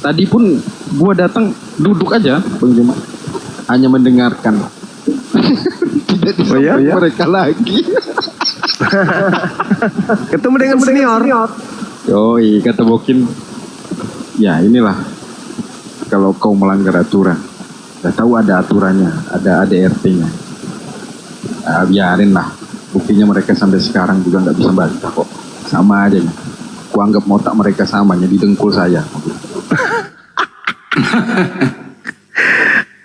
Tadi pun gua datang duduk aja, Bang Juma. Hanya mendengarkan. Tidak disampaikan mereka lagi. Ketemu dengan senior. Yoi, kata Bokin. Ya inilah. Kalau kau melanggar aturan. Udah tahu ada aturannya, ada ADRT-nya. Biarin lah. Buktinya mereka sampai sekarang juga nggak bisa bantah kok. Sama aja nih. Kuanggap otak mereka sama, jadi dengkul saya.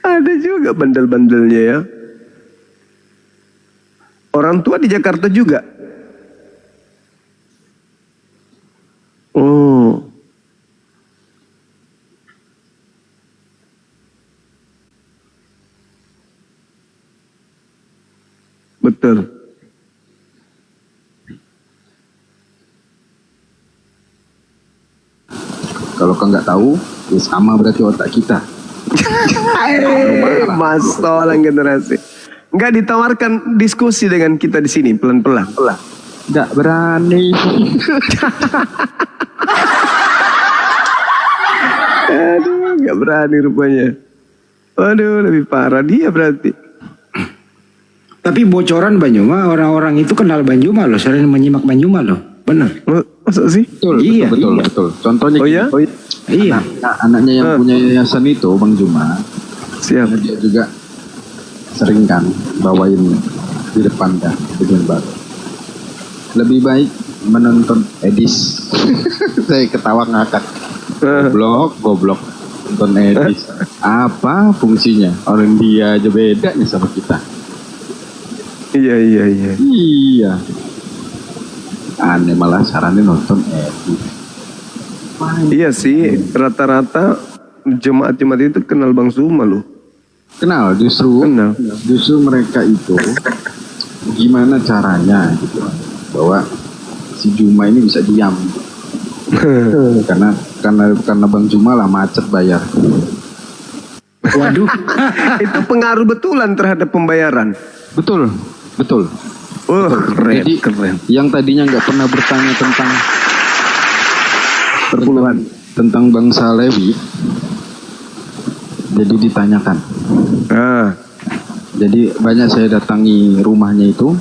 Ada juga bandel-bandelnya ya. Orang tua di Jakarta juga. Oh. Betul. Kalau kau nggak tahu, ya sama berarti otak kita. Mas tolong generasi. Enggak ditawarkan diskusi dengan kita di sini pelan-pelan. Nggak berani. Aduh, nggak berani rupanya. Aduh, lebih parah dia berarti. Tapi bocoran Banyuma, orang-orang itu kenal Banyuma loh, sering menyimak Banyuma loh. Benar. Masa sih? Betul, Iya, betul. Contohnya Oh gini. ya? Iya. Anaknya yang punya yayasan itu, Bang Juma, Siap. dia juga sering kan bawain di depan kan tujuan baru. Lebih baik menonton Edis. Saya ketawa ngakak. Goblok nonton Edis. Apa fungsinya? Orang dia aja bedanya sama kita. Iya. Iya. Aneh malah sarannya nonton Edis. Iya sih, rata-rata jemaat-jemaat itu kenal Bang Zuma loh. Kenal justru mereka itu gimana caranya gitu bahwa si Juma ini bisa diam karena Bang Juma lah macet bayar. Waduh. Itu pengaruh betulan terhadap pembayaran. Betul. Oh, keren, Jadi keren. yang tadinya nggak pernah bertanya tentang bangsa Lewi, jadi ditanyakan. Jadi banyak saya datangi rumahnya itu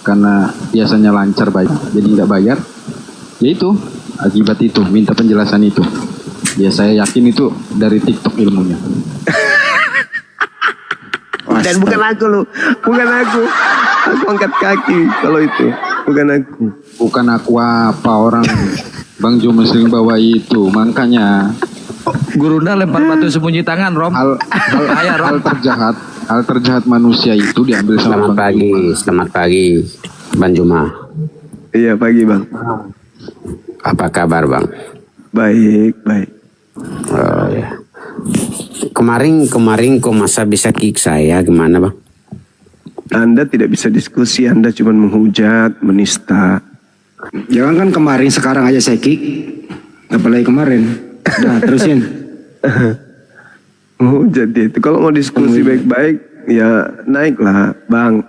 karena biasanya lancar bayar, jadi nggak bayar. Ya itu akibat itu minta penjelasan itu. Ya saya yakin itu dari TikTok ilmunya. Dan bukan aku loh, bukan aku. Aku angkat kaki kalau itu, bukan aku. Bukan aku apa orang Bang Juma sering bawa itu, makanya Gurunda lempar batu sembunyi tangan, Rom. hal terjahat manusia itu diambil sama Bang Juma. Selamat pagi, Bang Juma. Iya, pagi Bang. Apa kabar, Bang? Baik. Oh ya. Kemarin kok masa bisa kick saya gimana, Bang? Anda tidak bisa diskusi, Anda cuma menghujat, menista. Jangan kan kemarin, sekarang aja saya kick. Apalagi kemarin. Nah, terusin. Oh, jadi itu kalau mau diskusi baik-baik ya naiklah, Bang.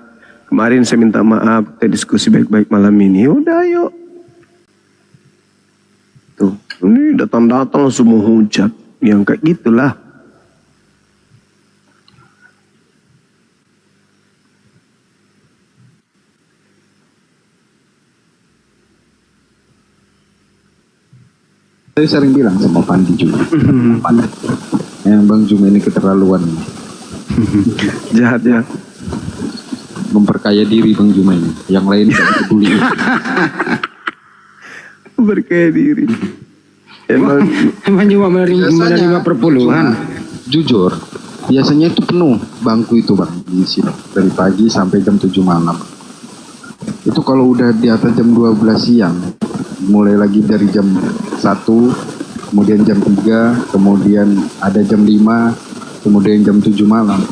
Kemarin saya minta maaf, kita diskusi baik-baik malam ini. Udah, yuk. Tuh, ini datang-datang semua hujat. Yang kayak gitulah. Saya sering bilang sama Pandi juga. Pandi. Yang Bang Juma ini keterlaluan. Jahat ya. Memperkaya diri Bang Juma ini. Yang lain tidak peduli. Berkaya diri. Emang cuma menerima perpuluhan. Jujur, biasanya itu penuh bangku itu Bang di sini dari pagi sampai jam 7 malam. Itu kalau udah di atas jam 12 siang, mulai lagi dari jam 1, kemudian jam 3, kemudian ada jam 5, kemudian jam 7 malam.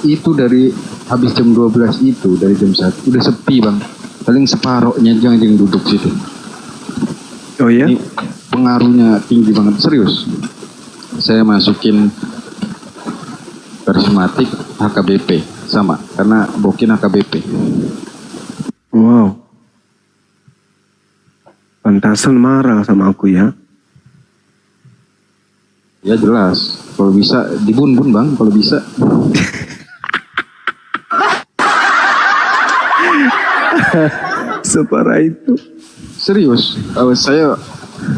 Itu dari habis jam 12 itu, dari jam 1 udah sepi Bang. Paling separohnya yang duduk situ. Oh ya? Ini pengaruhnya tinggi banget, serius. Saya masukin karismatik HKBP sama, karena Bokin HKBP. Wow. Pantasan marah sama aku ya. Ya jelas, kalau bisa dibun-bun Bang, kalau bisa. Separah itu. Serius, saya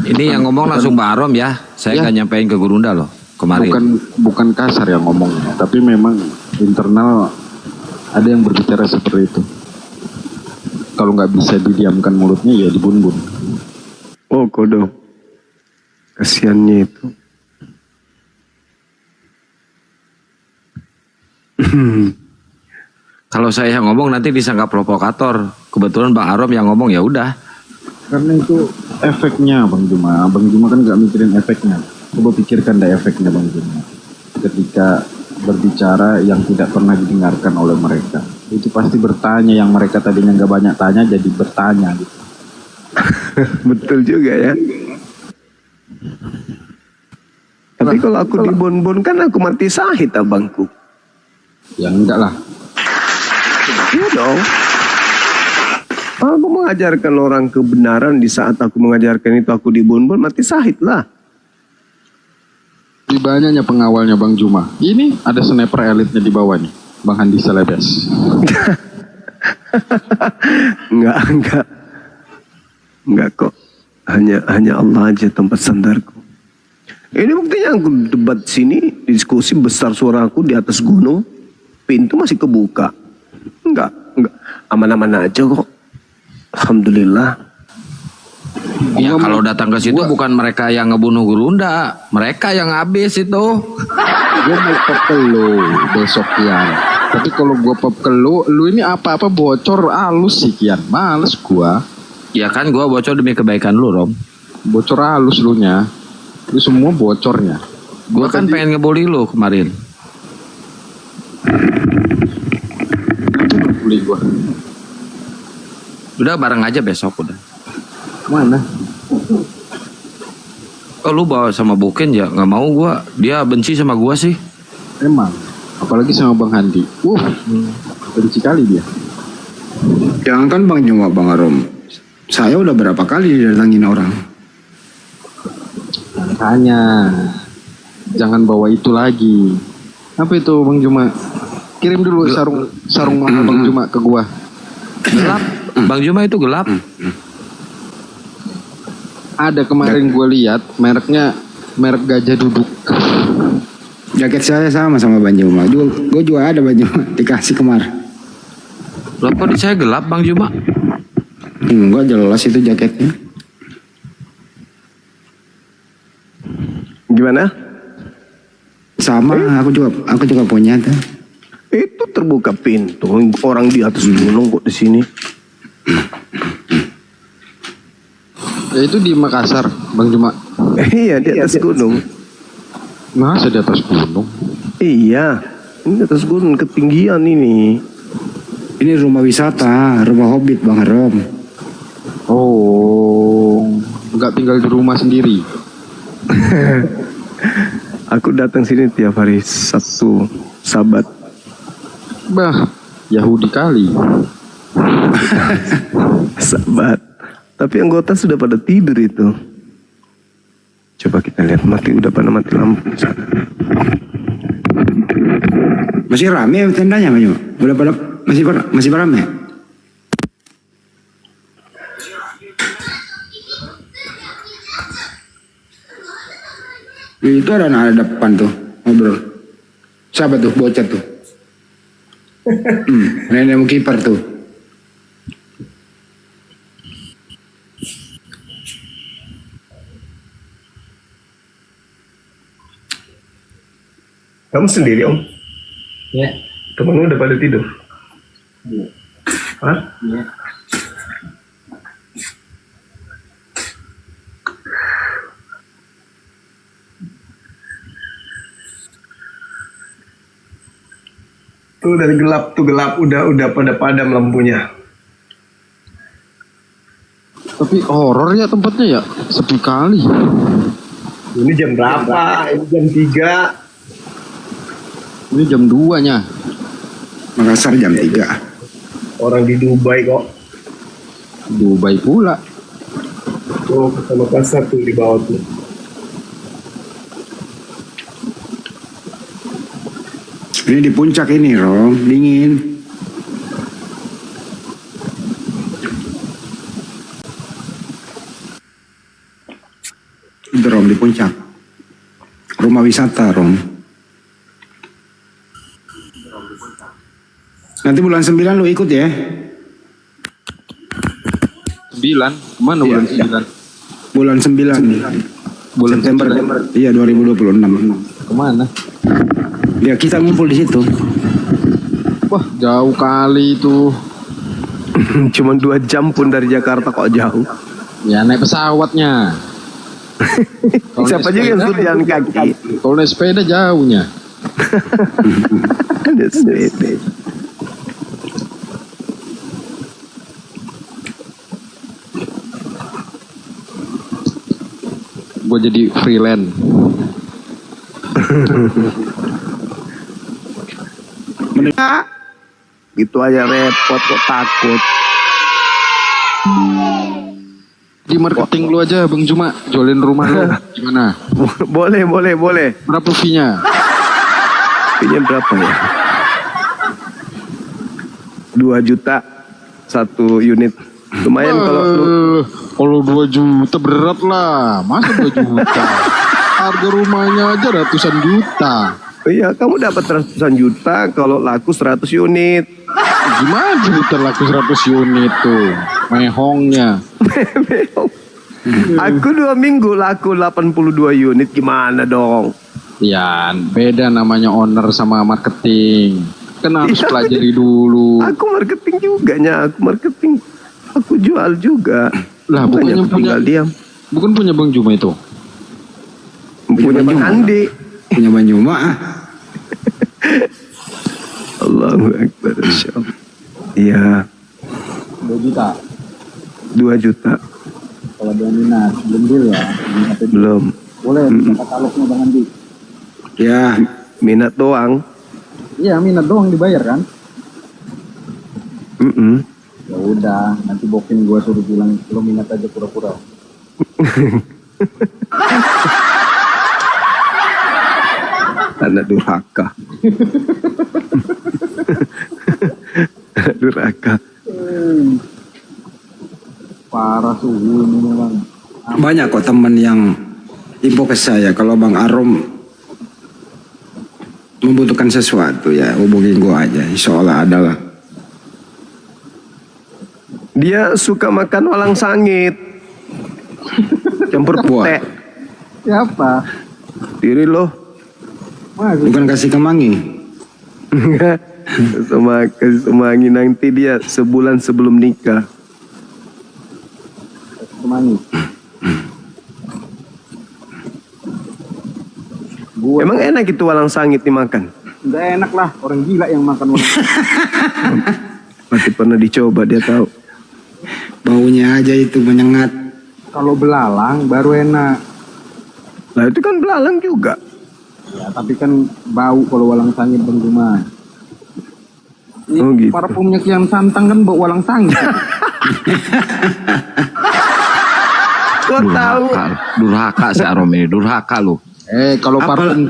Ini yang ngomong langsung Bang Arom ya. Saya nggak nyampein ke Gurunda loh kemarin. bukan kasar yang ngomongnya, tapi memang internal ada yang berbicara seperti itu. Kalau nggak bisa didiamkan mulutnya ya dibun-bun. Oh, kodo. Kasiannya itu. Kalau saya yang ngomong nanti bisa nggak provokator. Kebetulan Bang Arom yang ngomong ya udah. Karena itu efeknya Bang Juma. Bang Juma kan nggak mikirin efeknya. Coba pikirkan deh efeknya Bang Juma. Ketika berbicara yang tidak pernah didengarkan oleh mereka. Itu pasti bertanya, yang mereka tadinya nggak banyak tanya jadi bertanya gitu. Betul juga ya. Tapi kalau aku dibon-bon kan aku mati sahid abangku. Ya enggak lah. Iya dong. Aku mengajarkan orang kebenaran, di saat aku mengajarkan itu aku dibon-bon, mati sahid lah. Di banyaknya pengawalnya Bang Juma. Ini ada sniper elitnya di bawah nih, Bang Handi Selebes. Enggak kok. Hanya Allah aja tempat sandarku. Ini buktinya aku debat sini, diskusi besar suaraku di atas gunung, pintu masih kebuka. Enggak. Aman-aman aja kok. Alhamdulillah. Ya kalau datang ke situ bukan mereka yang ngebunuh Gurunda, mereka yang habis itu. Gue mau pop ke lu besok Kian. Tapi kalau gue pop ke lu ini apa-apa bocor halus sih Kian. Males gua. Ya kan gua bocor demi kebaikan lu, Rom. Bocor halus lu nya. Itu semua bocornya. Gua kan pengen ngebully lu kemarin. Itu ngebully gua. Udah bareng aja besok udah. Mana? Oh lu bawa sama Bokin ya? Nggak mau gua. Dia benci sama gua sih. Emang. Apalagi sama Bang Handi. Benci kali dia. Jangan kan Bang Juma, Bang Arom. Saya udah berapa kali didatangin orang. Makanya jangan bawa itu lagi. Apa itu Bang Juma? Kirim dulu sarung mama Bang Juma ke gua. Gelap. Bang Juma itu gelap. Ada kemarin gue lihat merek gajah duduk. Jaket saya sama Bang Juma. Gue juga ada Bang Juma, dikasih kemarin. Loh kok di saya gelap Bang Juma? Enggak jelas itu jaketnya. Gimana? Sama, aku juga punya tuh. Itu terbuka pintu. Orang di atas gunung kok di sini. Ya itu di Makassar, Bang Juma. Iya, di atas gunung. Masa di atas gunung? Iya, ini di atas gunung ketinggian ini. Ini rumah wisata, rumah hobbit Bang Arom. Oh, nggak tinggal di rumah sendiri? Aku datang sini tiap hari Sabtu, Sabat. Bah, Yahudi kali. Sabat. Tapi anggota sudah pada tidur itu. Coba kita lihat udah pada mati lampu. Masih rame tendanya Banyu? Udah pada masih rame? Itu ada anak depan tuh ngobrol. Siapa tuh bocah tuh? Nenek mau kiper tuh. Kamu sendiri, Om? Ya. Temenmu udah pada tidur? Iya. Hah? Iya. Tuh dari gelap, udah pada padam lampunya. Tapi horor ya tempatnya ya, sepi kali. Ini jam berapa? Ini jam 3. Ini jam 2-nya. Makassar jam 3. Orang di Dubai kok. Dubai pula. Oh, ke Makassar tuh di bawah tuh. Ini di puncak ini Rom, dingin. Itu Rom di puncak. Rumah wisata Rom. Nanti bulan 9 lu ikut ya? 9? Mana bulan 9? Bulan 9. Bulan September. Iya 2026. Kemana? Ya kita ngumpul di situ. Wah, jauh kali itu. Cuman 2 jam pun dari Jakarta kok jauh. Ya naik pesawatnya. Kalau Siapa naik juga yang sepeda- suruh jalan kaki? Kalau naik sepeda jauhnya. Ada sepeda. Gue jadi freelance. Gitu aja repot kok takut. Di marketing lu aja Bang Juma, jualin rumah lu. Gimana? Boleh. Berapa fee-nya? Fee-nya berapa ya? 2 juta 1 unit. Lumayan kalau lu. Kalau 2 juta berat lah. Masa 2 juta? Harga rumahnya aja ratusan juta. Iya, kamu dapat ratusan juta kalau laku 100 unit. Gimana juta laku 100 unit tuh? Mehongnya. Aku 2 minggu laku 82 unit, gimana dong? Ya, beda namanya owner sama marketing. Kan harus Iya. pelajari dulu. Aku marketing juga nya, aku jual juga. Lah, Bukannya bukannya aku tinggal punya- diam. Bukan punya Bang Juma itu? Punya Bang Juma. Andi. Punya Banyuma. Allahu Akbar. Insyaallah. Iya, 2 juta. 2 juta. Kalau dia minat, belum deal ya. Minat itu. Belum. Boleh, katalognya Bang Andi. Ya, Minat doang. Iya, minat doang dibayar kan? Ya udah, nanti bokin gua suruh bilang lo minat aja pura-pura. Anak durhaka. Anak durhaka. Parah suhu ini memang. banyak kok teman yang info ke saya kalau Bang Arom membutuhkan sesuatu ya hubungin gua aja, insya Allah ada lah. Dia suka makan walang sangit. Campur pete. Siapa? Diri lo. Bukan kasih kemangi. Sama kesemangi nanti dia sebulan sebelum nikah. Kemangi. Gua Emang enak itu walang sangit dimakan? nggak enak lah, orang gila yang makan walang. Pasti pernah dicoba dia tahu. Baunya aja itu menyengat. Kalau belalang baru enak. Nah itu kan belalang juga. Ya, tapi kan bau kalau walang sangit Bang Juma. Ini Oh, gitu. parfumnya Kian Santang kan bau walang sangit. Kok tahu? Durhaka si Arom ini, durhaka lu. Kalau parfum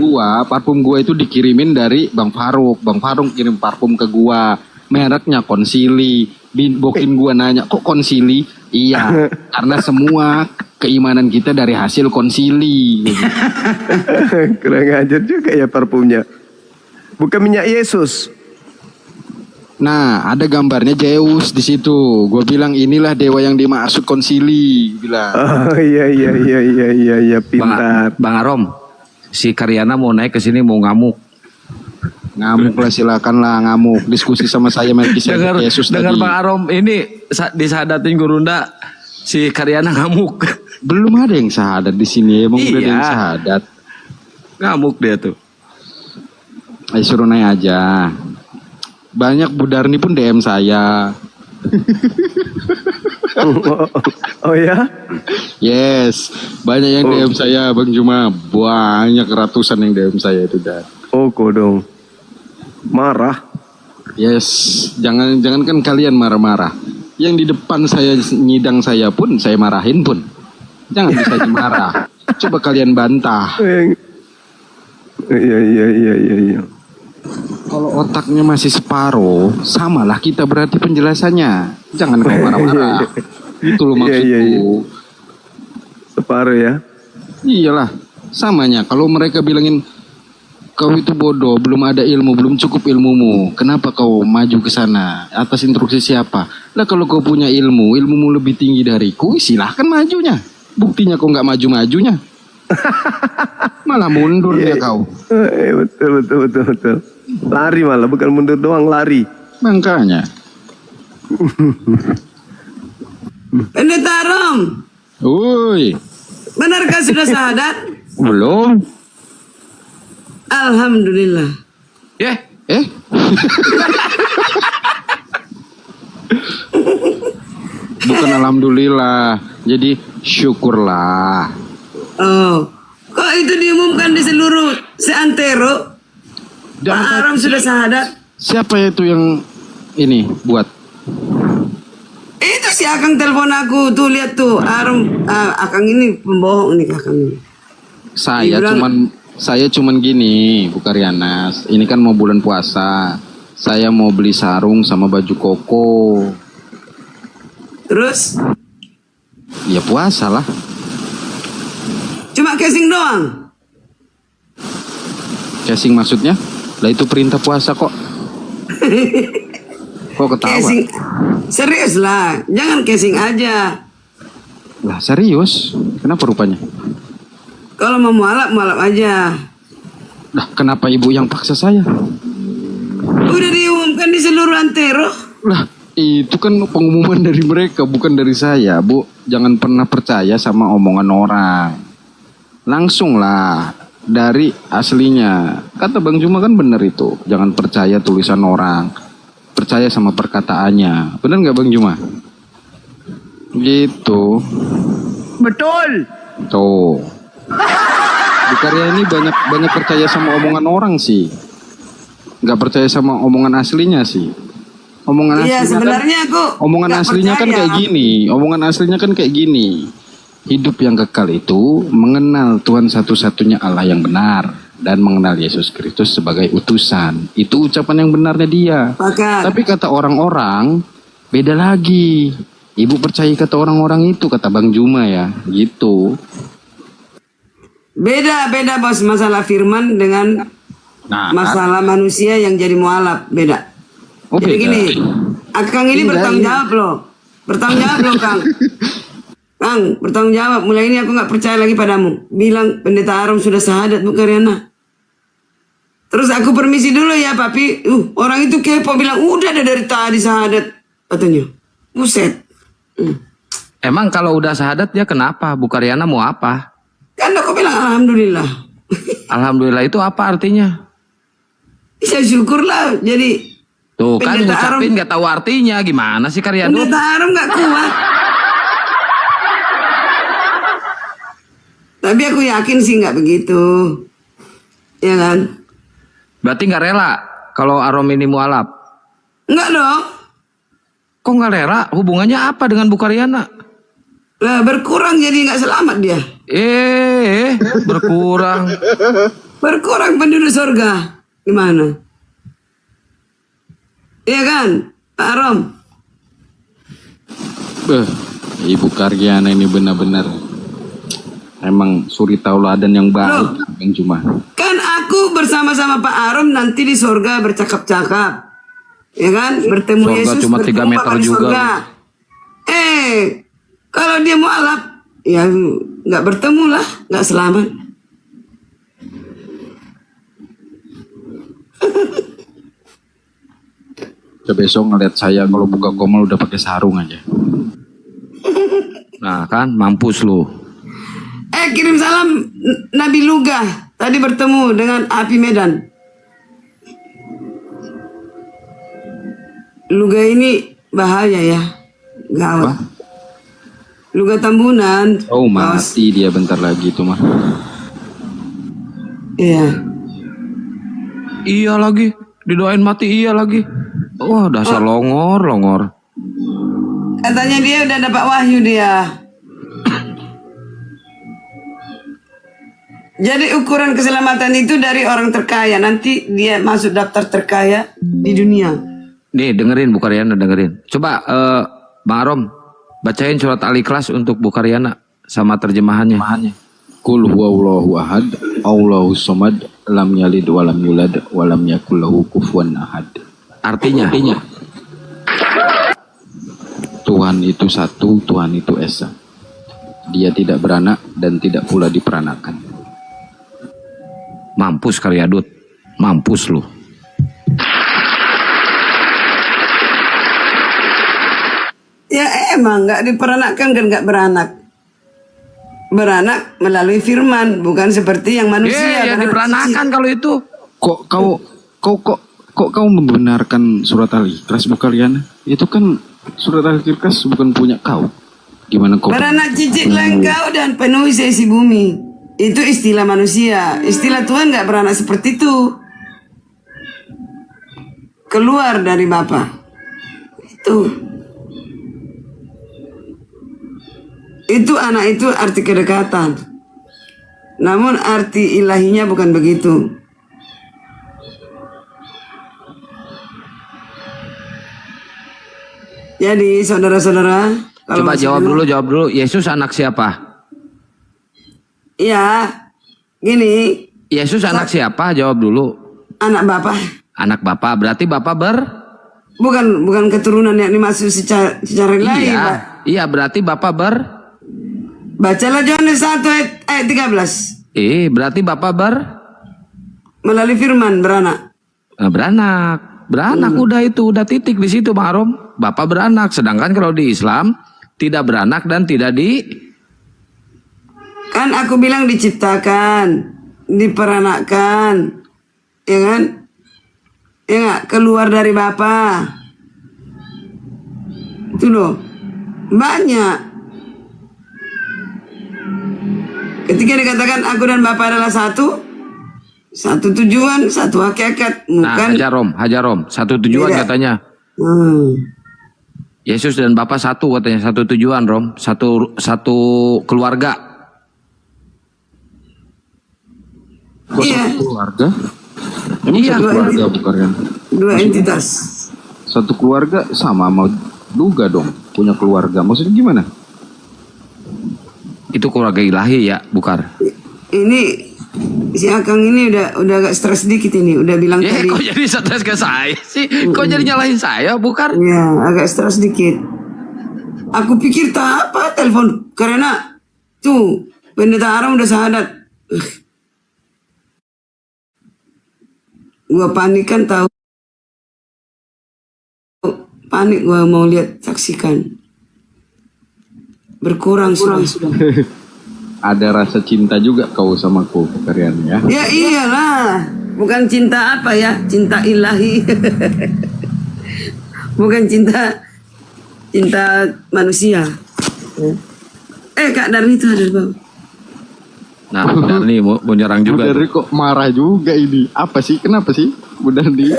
gua itu dikirimin dari Bang Faruk. Bang Faruk kirim parfum ke gua. Mereknya Konsili. Bokin gua nanya, kok Konsili? Iya, karena semua keimanan kita dari hasil konsili. Kurang ajar juga ya parfumnya. Bukan minyak Yesus. Nah, ada gambarnya Zeus di situ. Gua bilang inilah dewa yang dimaksud konsili. Bilang. Oh iya pintar. Bang Arom, si Karyana mau naik ke sini mau ngamuk. Ngamuk lah, silakan lah ngamuk. Diskusi sama saya Dengar Yesus dengar tadi. Bang Arom ini disahadatin Gurunda si Karyana ngamuk. Belum ada yang syahadat di sini. Emang udah ada yang syahadat. Ngamuk dia tuh. Ayo suruh naik aja. Banyak Budarni pun DM saya. Oh ya? Yes, banyak yang DM saya Bang Juma. Banyak ratusan yang DM saya itu dah. Oh kodong. Marah. Yes, jangan kan kalian marah-marah. Yang di depan saya nyidang saya pun saya marahin pun. Jangan bisa dimarah. Coba kalian bantah. Iya. Kalau otaknya masih separuh, samalah kita berarti penjelasannya. Jangan kau marah-marah. Itu loh maksudku. Iya. Separuh ya. Iyalah, samanya. Kalau mereka bilangin kau itu bodoh, belum ada ilmu, belum cukup ilmumu. Kenapa kau maju ke sana? Atas instruksi siapa? Lah kalau kau punya ilmumu lebih tinggi dariku, silahkan majunya. Buktinya kau nggak maju-majunya. Malah mundur ya kau. Betul. Lari malah, bukan mundur doang, lari. Makanya. Pendeta Arom, Woi, benarkah sudah syahadat? belum? Alhamdulillah. Bukan alhamdulillah. Jadi syukurlah. Oh, kok itu diumumkan di seluruh seantero? Pak Arom sudah syahadat. Siapa itu yang ini buat? Itu si Akang telepon aku tuh, lihat tuh Arom, Akang ini pembohong nih Akang ini. Saya cuman gini, Bu Karyanas. Ini kan mau bulan puasa. Saya mau beli sarung sama baju koko. Terus Ya puasa lah. cuma casing doang. Casing maksudnya? Lah itu perintah puasa kok. Kok ketawa? Casing serius lah, jangan casing aja. Lah serius? Kenapa rupanya? Kalau mau mualaf aja. Lah kenapa ibu yang paksa saya? Udah diumumkan di seluruh antero. Lah itu kan pengumuman dari mereka, bukan dari saya, Bu. Jangan pernah percaya sama omongan orang. Langsung lah dari aslinya. Kata Bang Juma kan bener itu. Jangan percaya tulisan orang. Percaya sama perkataannya. Bener nggak Bang Juma? Gitu. Betul. Tuh. Di karya ini banyak percaya sama omongan orang sih. Nggak percaya sama omongan aslinya sih. Omongan Iya, aslinya sebenarnya kan, aku omongan nggak aslinya kan percaya. kayak gini. Omongan aslinya kan kayak gini. Hidup yang kekal itu mengenal Tuhan satu-satunya Allah yang benar dan mengenal Yesus Kristus sebagai utusan. Itu ucapan yang benarnya dia. Pakat. Tapi kata orang-orang beda lagi. Ibu percaya kata orang-orang itu, kata Bang Juma ya, gitu. Beda bos, masalah firman dengan Nah, masalah manusia yang jadi mualaf, beda. Oh, Jadi beda. gini, Akang ini Iya, bertanggung iya. jawab loh. Bertanggung jawab loh, Kang. Kang, bertanggung jawab. Mulai ini aku nggak percaya lagi padamu. Bilang pendeta Arom sudah syahadat, Bu Karyana. Terus aku permisi dulu ya, Papi. Orang itu kepo bilang, udah ada dari tadi syahadat. Katanya. Buset. Emang kalau udah syahadat dia kenapa? Bu Karyana mau apa? Kan aku bilang, Alhamdulillah. Alhamdulillah itu apa artinya? Ya syukurlah. Jadi Tuh kan Pendeta ngucapin Arom- nggak tahu artinya, gimana sih Karyana? pendeta Arom nggak kuat. Tapi aku yakin sih nggak begitu. Ya kan? Berarti nggak rela kalau Arom ini mualaf. Enggak dong. Kok nggak rela? Hubungannya apa dengan Bu Karyana? Lah berkurang jadi nggak selamat dia. Berkurang. Berkurang penduduk surga. Gimana? Iya kan, Pak Arom? Ibu Karyana ini benar-benar emang suri tauladan yang baik, Bang Juma. Kan aku bersama-sama Pak Arom nanti di surga bercakap-cakap. Ya kan? Bertemu Surga Yesus cuma 3 bertemu meter Bapak di juga. surga. Kalau dia mualaf, ya nggak bertemu lah, nggak selamat. Besok ngeliat saya kalau buka komal udah pakai sarung aja. Nah kan, mampus lu. Kirim salam Nabi Luga. Tadi bertemu dengan Api Medan. Luga ini bahaya ya. Gawat. Luga Tambunan. Oh, mati dia bentar lagi itu mah. Iya. Iya lagi, didoain mati iya lagi. Wah, dasar longor. Katanya dia udah dapat wahyu dia. Jadi ukuran keselamatan itu dari orang terkaya. Nanti dia masuk daftar terkaya di dunia. Nih, dengerin Bu Karyana, dengerin. Coba Bang Arom bacain surat Al-Ikhlas untuk Bu Karyana sama terjemahannya. Qul huwallahu ahad, Allahus samad, lam yalid walam yulad walam yakul lahu kufuwan ahad. Artinya, Tuhan itu satu, Tuhan itu esa. Dia tidak beranak dan tidak pula diperanakan. mampus Karyadut. Mampus lu. Ya emang nggak diperanakkan kan nggak beranak. Beranak melalui firman, bukan seperti yang manusia. Ya diperanakan kalau itu. Kok kau membenarkan surat Al-Ikhlas, Bu Karyana? Itu kan surat Al-Ikhlas bukan punya kau. Gimana kau? Beranak cicit engkau dan penuhi seisi bumi. Itu istilah manusia. Istilah Tuhan nggak beranak seperti itu. Keluar dari Bapa. Itu anak itu arti kedekatan. Namun arti ilahinya bukan begitu. Jadi saudara-saudara, Coba jawab dulu. Yesus anak siapa? Ya, gini. Yesus anak siapa? Jawab dulu. Anak Bapa. Anak Bapa. Berarti Bapa Bukan keturunan yang dimaksud secara lain. Iya, berarti Bapa Bacalah Yohanes 1 ayat 13. berarti Bapa Melalui firman beranak. Beranak udah titik di situ Bang Arom. Bapa beranak. Sedangkan kalau di Islam tidak beranak dan tidak Kan aku bilang diciptakan, diperanakkan, ya kan? Ya nggak? Keluar dari Bapa. Itu loh, banyak. Ketika dikatakan aku dan Bapa adalah satu tujuan, satu hakikat, bukan. Hajarom, satu tujuan Tidak. katanya. Yesus dan Bapa satu katanya, satu tujuan Rom, satu keluarga. Iya. Keluarga? Emang Iya. satu keluarga, Bu Karyana? Dua entitas. Satu keluarga sama duga dong, punya keluarga. Maksudnya gimana? Itu keluarga ilahi ya, Bukar. Ini si Akang ini udah agak stres dikit ini, udah bilang tadi. Kok jadi stres ke saya sih? Kok jadi nyalahin saya, Bukar? Ya, agak stres dikit. Aku pikir tak apa telepon karena tuh pendeta Aram udah syahadat. Gua panik kan tahu. Panik gua mau lihat saksikan. Berkurang sudah. Ada rasa cinta juga kau sama aku, Bu Karyana ya? Ya iyalah, bukan cinta apa ya, cinta ilahi. Bukan cinta manusia. Kak Darmi itu ada di bawah. Nah, Darni mau nyerang Bu juga. Darni kok marah juga ini. Apa sih? Kenapa sih Bu Darni?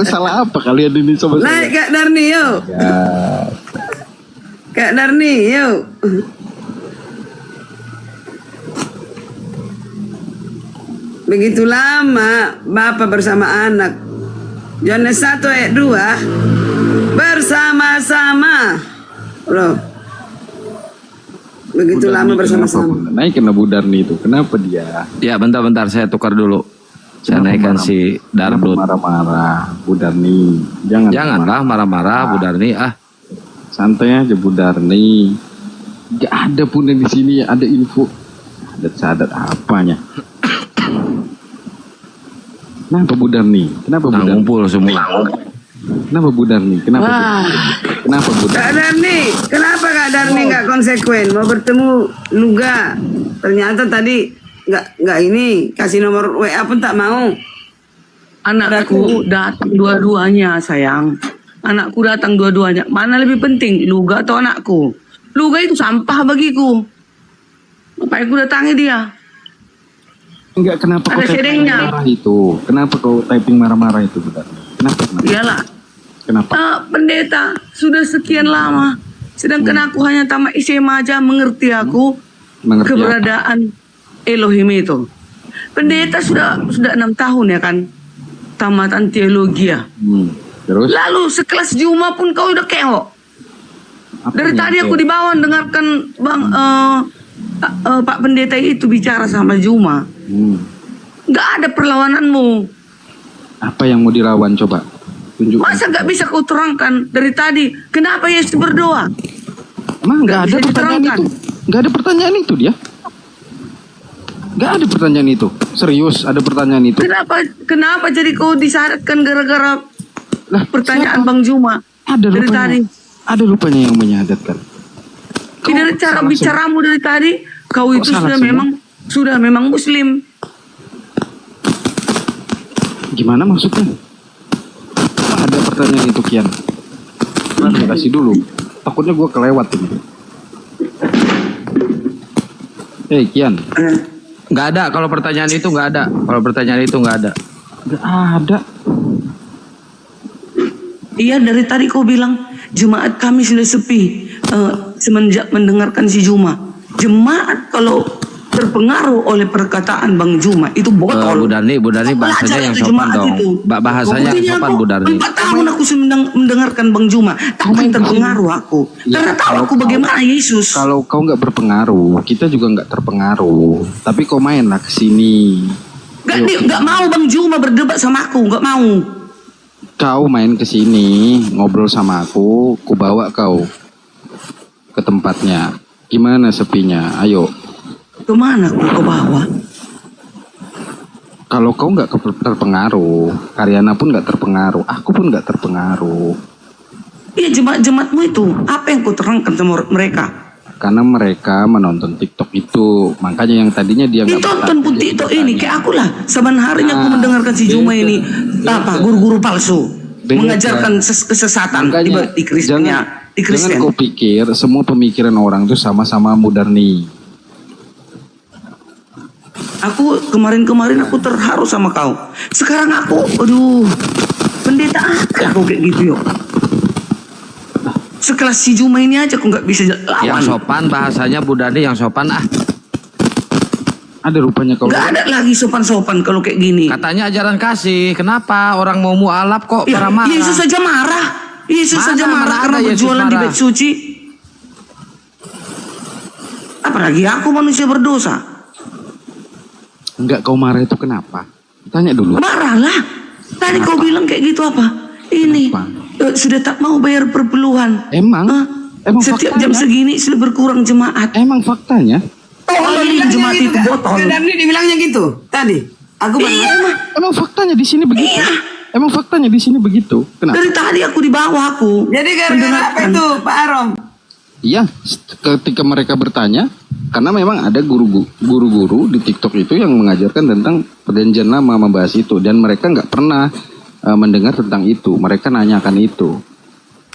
Salah apa kalian ini sama saya? Naik Kak Darni yuk. Ya, Kak Darni yuk. Begitu lama Bapak bersama anak. Yohanes 1 ayat 2 bersama-sama. Loh. Begitu Bu lama Darni bersama-sama. kenapa, Bu? Naik kena Bu Darni itu. Kenapa dia? Ya, bentar saya tukar dulu. Saya Kenapa naikkan marah? si Dardut. Kenapa marah-marah Bu Darni? Janganlah marah-marah Bu Darni. Santai aja Bu Darni. Gak ada pun yang di sini ada info. Sadat apanya? Kenapa Bu Darni? Kenapa Bu Nah, Darni? ngumpul semua. Kenapa Bu Darni? Kenapa? Kenapa Bu Kak Darni? Darni, kenapa Kak Darni nggak konsekuen mau bertemu Luga? Ternyata tadi nggak ini kasih nomor WA pun tak mau. Anakku datang dua-duanya sayang. Anakku datang dua-duanya. Mana lebih penting, Luga atau anakku? Luga itu sampah bagiku. Ngapain aku datangi dia? Enggak, kenapa Ada kau typing sedengnya. marah itu? Kenapa kau typing marah-marah itu Bu Darni? Kenapa? Iyalah. Kenapa? Pendeta sudah sekian lama. Sedangkan aku hanya tamat SMA aja mengerti aku Mengerti apa? keberadaan Elohim itu. Pendeta sudah 6 tahun ya kan? Tamatan teologi ya. Terus? Lalu sekelas Juma pun kau udah keok. Apa Dari yang tadi aku kau- di bawah dengarkan Pak Pendeta itu bicara sama Juma. Nggak ada perlawananmu. Apa yang mau dilawan coba? Tunjuk. Masa nggak bisa kau terangkan dari tadi? Kenapa Yesus berdoa? Emang nggak ada bisa pertanyaan diterangkan. itu? Nggak ada pertanyaan itu dia? Nggak ada pertanyaan itu. Serius ada pertanyaan itu? Kenapa jadi kau disyaratkan gara-gara pertanyaan siapa? Bang Juma? Ada dari rupanya. tadi. Ada rupanya yang menyadarkan. Dari cara salah bicaramu dari tadi, kau Kok itu salah sudah memang Muslim. Gimana maksudnya? Ada pertanyaan itu Kian. Kasih dulu. Takutnya gue kelewat ini. Hei Kian. Nggak ada kalau pertanyaan itu nggak ada. Kalau pertanyaan itu nggak ada. Nggak ada. Iya dari tadi kau bilang jemaat kami sudah sepi semenjak mendengarkan si Juma. Jemaat kalau terpengaruh oleh perkataan Bang Juma itu botol. Bu Darni bahasanya yang sopan dong. Bahasanya yang sopan Bu Darni. 4 tahun aku mendengarkan Bang Juma, tapi terpengaruh aku. Karena tahu aku bagaimana Yesus. Kalau kau nggak berpengaruh, kita juga nggak terpengaruh. Tapi kau mainlah ke sini. Nggak mau Bang Juma berdebat sama aku, nggak mau. Kau main ke sini, ngobrol sama aku bawa kau ke tempatnya. Gimana sepinya? Ayo. Kemana aku ke bawah? Kalau kau nggak terpengaruh, Karyana pun nggak terpengaruh, aku pun nggak terpengaruh. Iya jemaat-jemaatmu itu, apa yang kau terangkan sama mereka? Karena mereka menonton TikTok itu, makanya yang tadinya dia nggak Ditonton pun TikTok ini, kayak aku lah. Saban harinya aku mendengarkan si Juma ini, guru-guru palsu, mengajarkan kesesatan di Kristennya. Di Jangan Kristen. kau pikir semua pemikiran orang itu sama-sama Mudarni. Aku kemarin aku terharu sama kau. Sekarang aku, aduh, pendeta apa aku kayak gitu yuk. Sekelas si Juma ini aja aku nggak bisa lawan. Yang sopan bahasanya Bu Darni yang sopan Ada rupanya kalau Nggak ada lagi sopan-sopan kalau kayak gini. Katanya ajaran kasih. Kenapa orang mau mualaf kok Ya, marah-marah? Yesus saja marah. Yesus Mana- saja marah mana karena ada Yesus berjualan di marah? bait suci. Apalagi aku manusia berdosa. enggak kau marah itu kenapa? Tanya dulu. Marahlah. Tadi kau bilang kayak gitu apa? Ini sudah tak mau bayar perpuluhan. Emang Setiap jam faktanya. segini sudah berkurang jemaat. Emang faktanya? Tolong jemaat itu botol. Kak Darni dibilangnya gitu tadi. Aku Emang faktanya di sini begitu. Emang faktanya di sini begitu. Kenapa? Dari tadi aku di bawah aku. Jadi gara-gara apa itu Pak Arom? Iya, ketika mereka bertanya, karena memang ada guru-guru di TikTok itu yang mengajarkan tentang perjanjian lama membahas itu, dan mereka nggak pernah mendengar tentang itu. Mereka nanyakan itu.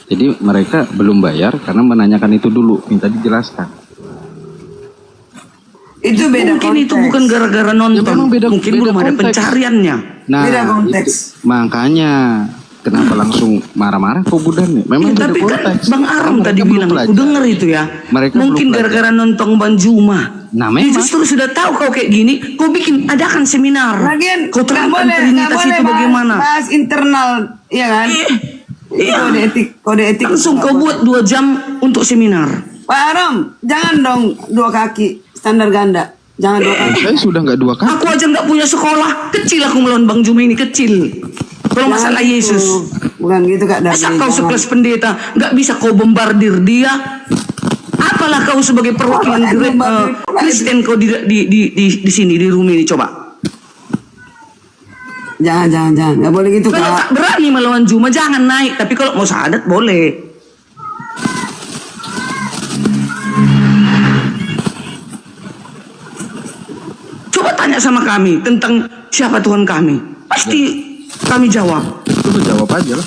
Jadi mereka belum bayar karena menanyakan itu dulu, minta dijelaskan. Itu beda Mungkin konteks. itu bukan gara-gara nonton. Ya, memang beda- Mungkin beda belum ada konteks. pencariannya. Nah, Beda konteks. itu makanya kenapa langsung marah-marah kok Budan nih? Memang Ya, beda tapi kan konteks. Bang Aram Mereka tadi belum bilang, belajar. aku dengar itu ya. Mereka Mungkin belum belajar. gara-gara nonton Bang Juma. Nah, memang. Dia justru sudah tahu kau kayak gini, kau bikin adakan seminar. Lagian Kau nggak terangkan boleh Trinitas itu bagaimana. bahas internal, ya kan? Iya. Kode etik. Langsung kau buat 2 jam untuk seminar. Pak Aram, jangan dong 2 kaki standar ganda. Jangan 2 kaki. Saya sudah nggak 2 kali. Aku aja nggak punya sekolah. Kecil aku melawan Bang Juma ini, kecil. Kalau masalah Jangan Yesus. gitu. Bukan gitu Kak Darni. Masa kau jangan. sekelas pendeta nggak bisa kau bombardir dia? Apalah kau sebagai perwakilan Kristen kau di sini di rumah ini coba. Jangan. Nggak boleh gitu Kalau Kak. tak berani melawan Juma jangan naik. Tapi kalau mau syahadat boleh. Coba tanya sama kami tentang siapa Tuhan kami. Pasti kami jawab. Itu jawab aja lah.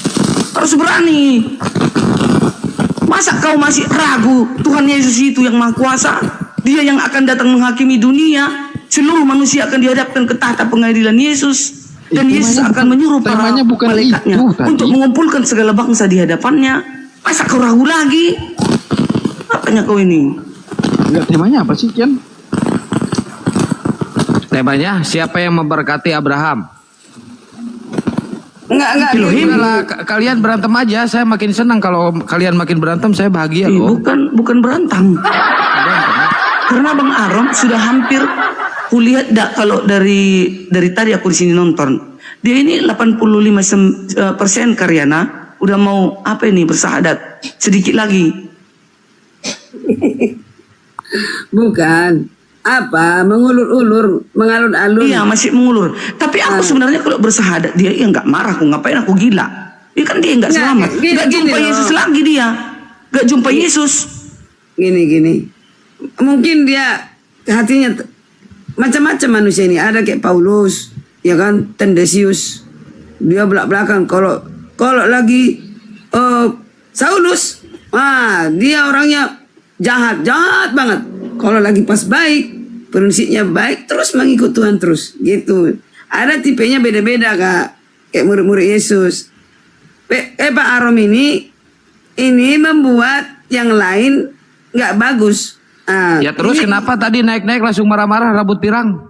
Harus berani. Masa kau masih ragu Tuhan Yesus itu yang Maha Kuasa? Dia yang akan datang menghakimi dunia. Seluruh manusia akan dihadapkan ke tahta pengadilan Yesus. Dan Temanya Yesus akan bukan- menyuruh para temanya bukan malaikatnya itu tadi. untuk mengumpulkan segala bangsa di hadapannya. Masa kau ragu lagi? Apanya kau ini? Enggak, temanya apa sih, Kian? Temanya siapa yang memberkati Abraham? Enggak. Elohim. Udahlah, kalian berantem aja. Saya makin senang kalau kalian makin berantem. Saya bahagia kok. Bukan berantem. Karena Bang Arom sudah hampir kulihat kalau dari tadi aku di sini nonton. Dia ini 85% Karyana udah mau apa ini bersahadat. Sedikit lagi. Bukan. Apa? Mengulur-ulur, mengalun-alun. Iya, masih mengulur. Tapi aku sebenarnya kalau bersahadat dia ya nggak marah, aku ngapain aku gila. Dia kan dia nggak Nggak, selamat. gini Nggak jumpa loh. Yesus lagi dia. Nggak jumpa Yesus. Gini. Mungkin dia hatinya macam-macam manusia ini. Ada kayak Paulus, ya kan, Tendesius. Dia belak-belakan. Kalau lagi Saulus, dia orangnya jahat banget. Kalau lagi pas baik, prinsipnya baik, terus mengikut Tuhan terus, gitu. Ada tipenya beda-beda Kak, kayak murid-murid Yesus. Pak Arom ini membuat yang lain nggak bagus. Ya terus ini- kenapa tadi naik-naik langsung marah-marah rambut pirang?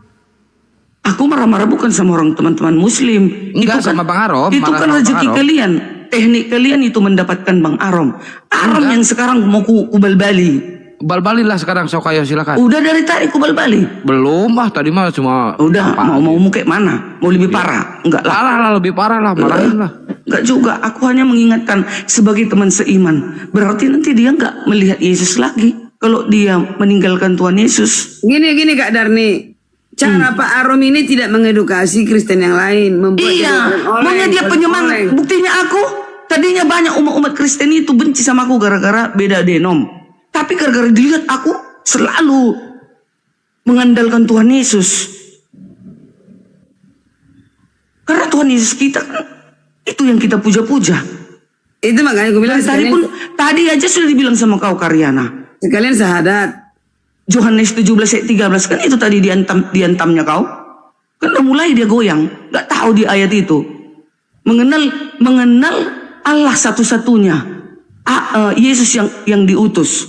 Aku marah-marah bukan sama orang teman-teman Muslim. Enggak, sama Bang Arom, Itu marah kan sama rezeki Bang Arom. kalian. Teknik kalian itu mendapatkan Bang Arom. Arom Enggak. yang sekarang mau kubal-bali. Bal-balin lah sekarang, sok ayo silakan. Udah dari tadi kubal-bali. Belum tadi mah cuma Udah apa? mau kayak mana? Mau lebih parah? Enggak lah. Parah lah, lebih parah lah, marahin lah. Enggak juga. Aku hanya mengingatkan sebagai teman seiman. Berarti nanti dia enggak melihat Yesus lagi. Kalau dia meninggalkan Tuhan Yesus. Gini Kak Darni, cara Pak Arom ini tidak mengedukasi Kristen yang lain, membuat Iya, oleng, maunya dia penyemangat. oleng. Buktinya aku, tadinya banyak umat Kristen itu benci sama aku gara-gara beda denom. Tapi gara-gara dilihat aku selalu mengandalkan Tuhan Yesus. Karena Tuhan Yesus kita kan itu yang kita puja-puja. Itu makanya gue bilang Dan tadi aja sudah dibilang sama kau Karyana. sekalian sahadat. Yohanes 17 ayat 13 kan itu tadi diantamnya kau. Kan udah mulai dia goyang, nggak tahu di ayat itu. Mengenal Allah satu-satunya. Yesus yang diutus.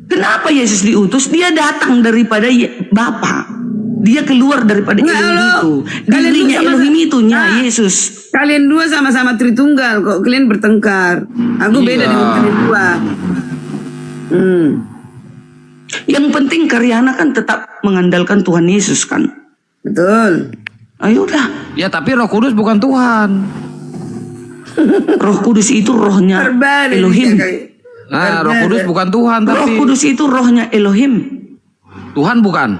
Kenapa Yesus diutus? Dia datang daripada Bapa. Dia keluar daripada Nggak, Elohim Allah. itu. Kalian Dirinya tuh sama- Elohim itu, Yesus. Kalian dua sama-sama Tritunggal kok kalian bertengkar. Aku beda dengan kalian dua. Yang penting Karyana kan tetap mengandalkan Tuhan Yesus kan. Betul. Ayo udah. Ya tapi Roh Kudus bukan Tuhan. Roh Kudus itu rohnya Terbalik Elohim. dia, kayak. Nah, Roh Kudus bukan Tuhan Roh tapi Kudus itu rohnya Elohim. Tuhan bukan.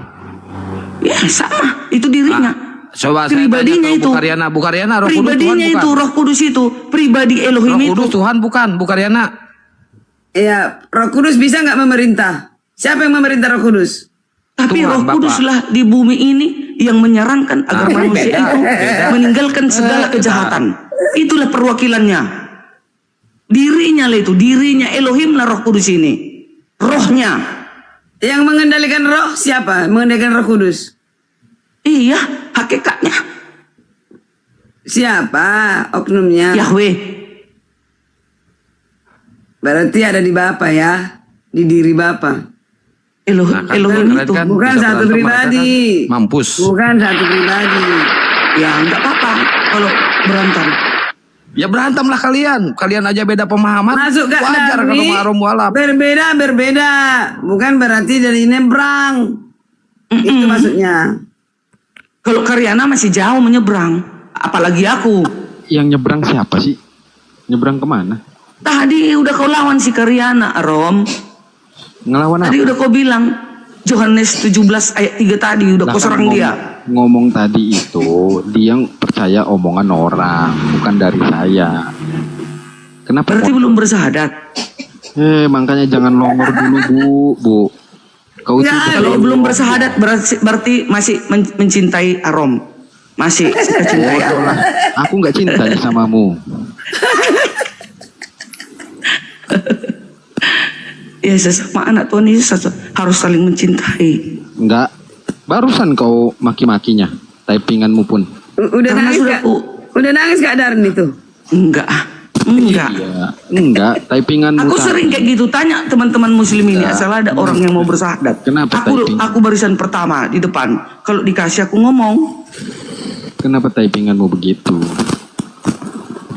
Ya sama, itu dirinya. Coba saya Pribadinya tanya ke itu. Bu Karyana, Roh Kudus Tuhan Pribadinya bukan. itu, Roh Kudus itu, pribadi Elohim Roh itu. Kudus Tuhan bukan, Bu Karyana. Ya, Roh Kudus bisa nggak memerintah? Siapa yang memerintah Roh Kudus? Tapi Tuhan, Roh Bapak. Kuduslah di bumi ini yang menyarankan agar manusia beda, itu beda. meninggalkan segala kejahatan. Itulah perwakilannya. Dirinya lah itu, dirinya Elohim lah Roh Kudus ini. Rohnya. Yang mengendalikan roh siapa? Mengendalikan Roh Kudus. Iya, hakikatnya Siapa oknumnya? Yahweh. Berarti ada di Bapa ya, di diri Bapa. Elohim keren itu. kan? Bukan Bisa satu berantem, pribadi. mereka kan mampus. Bukan satu pribadi. Ya nggak apa-apa kalau berantem. Ya berantemlah kalian. Kalian aja beda pemahaman. Masuk ke Wajar kalau Darwi, Arom walap. berbeda. Bukan berarti dari nyebrang. Itu maksudnya. Kalau Karyana masih jauh menyeberang, apalagi aku. Yang nyebrang siapa sih? Nyebrang kemana? Tadi udah kau lawan si Karyana, Rom. Ngelawan apa? Tadi udah kau bilang Yohanes 17 ayat 3 tadi udah Lah kau kan serang dia. Ngomong tadi itu dia yang percaya omongan orang, bukan dari saya. Kenapa? Berarti belum bersahadat. Makanya jangan longor dulu, Bu. Kau itu Kalau belum bersahadat berarti masih mencintai Arom. Masih cintai Arom. aku nggak cinta samamu. Ya sesama anak Tuhan Yesus harus saling mencintai. Enggak. Barusan kau maki-makinya, typinganmu pun. Udah Karena nangis sudah gak? Udah nangis gak Darn itu? Enggak. Iya, enggak. Typinganmu. Aku sering kayak gitu tanya teman-teman muslim ini asal ada orang yang mau bersahadat. Kenapa typing? Aku barisan pertama di depan. Kalau dikasih aku ngomong. Kenapa typinganmu begitu?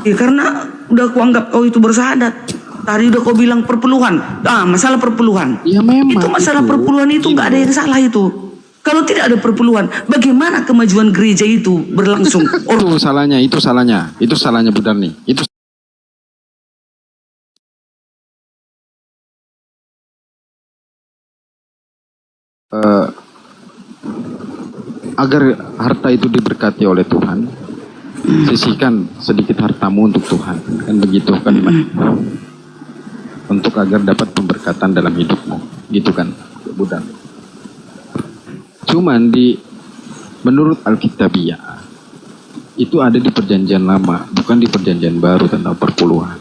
Ya karena udah aku anggap kau itu bersahadat. Tadi udah kau bilang perpuluhan. Masalah perpuluhan. Ya memang. Itu masalah perpuluhan itu nggak ada yang salah itu. Kalau tidak ada perpuluhan, bagaimana kemajuan gereja itu berlangsung? Itu salahnya, itu salahnya Bu Darni. Itu agar harta itu diberkati oleh Tuhan, sisihkan sedikit hartamu untuk Tuhan, kan begitu kan, Mbak? Untuk agar dapat pemberkatan dalam hidupmu, gitu kan, Bu Darni. Cuman menurut Alkitabiah itu ada di Perjanjian Lama, bukan di Perjanjian Baru tentang perpuluhan.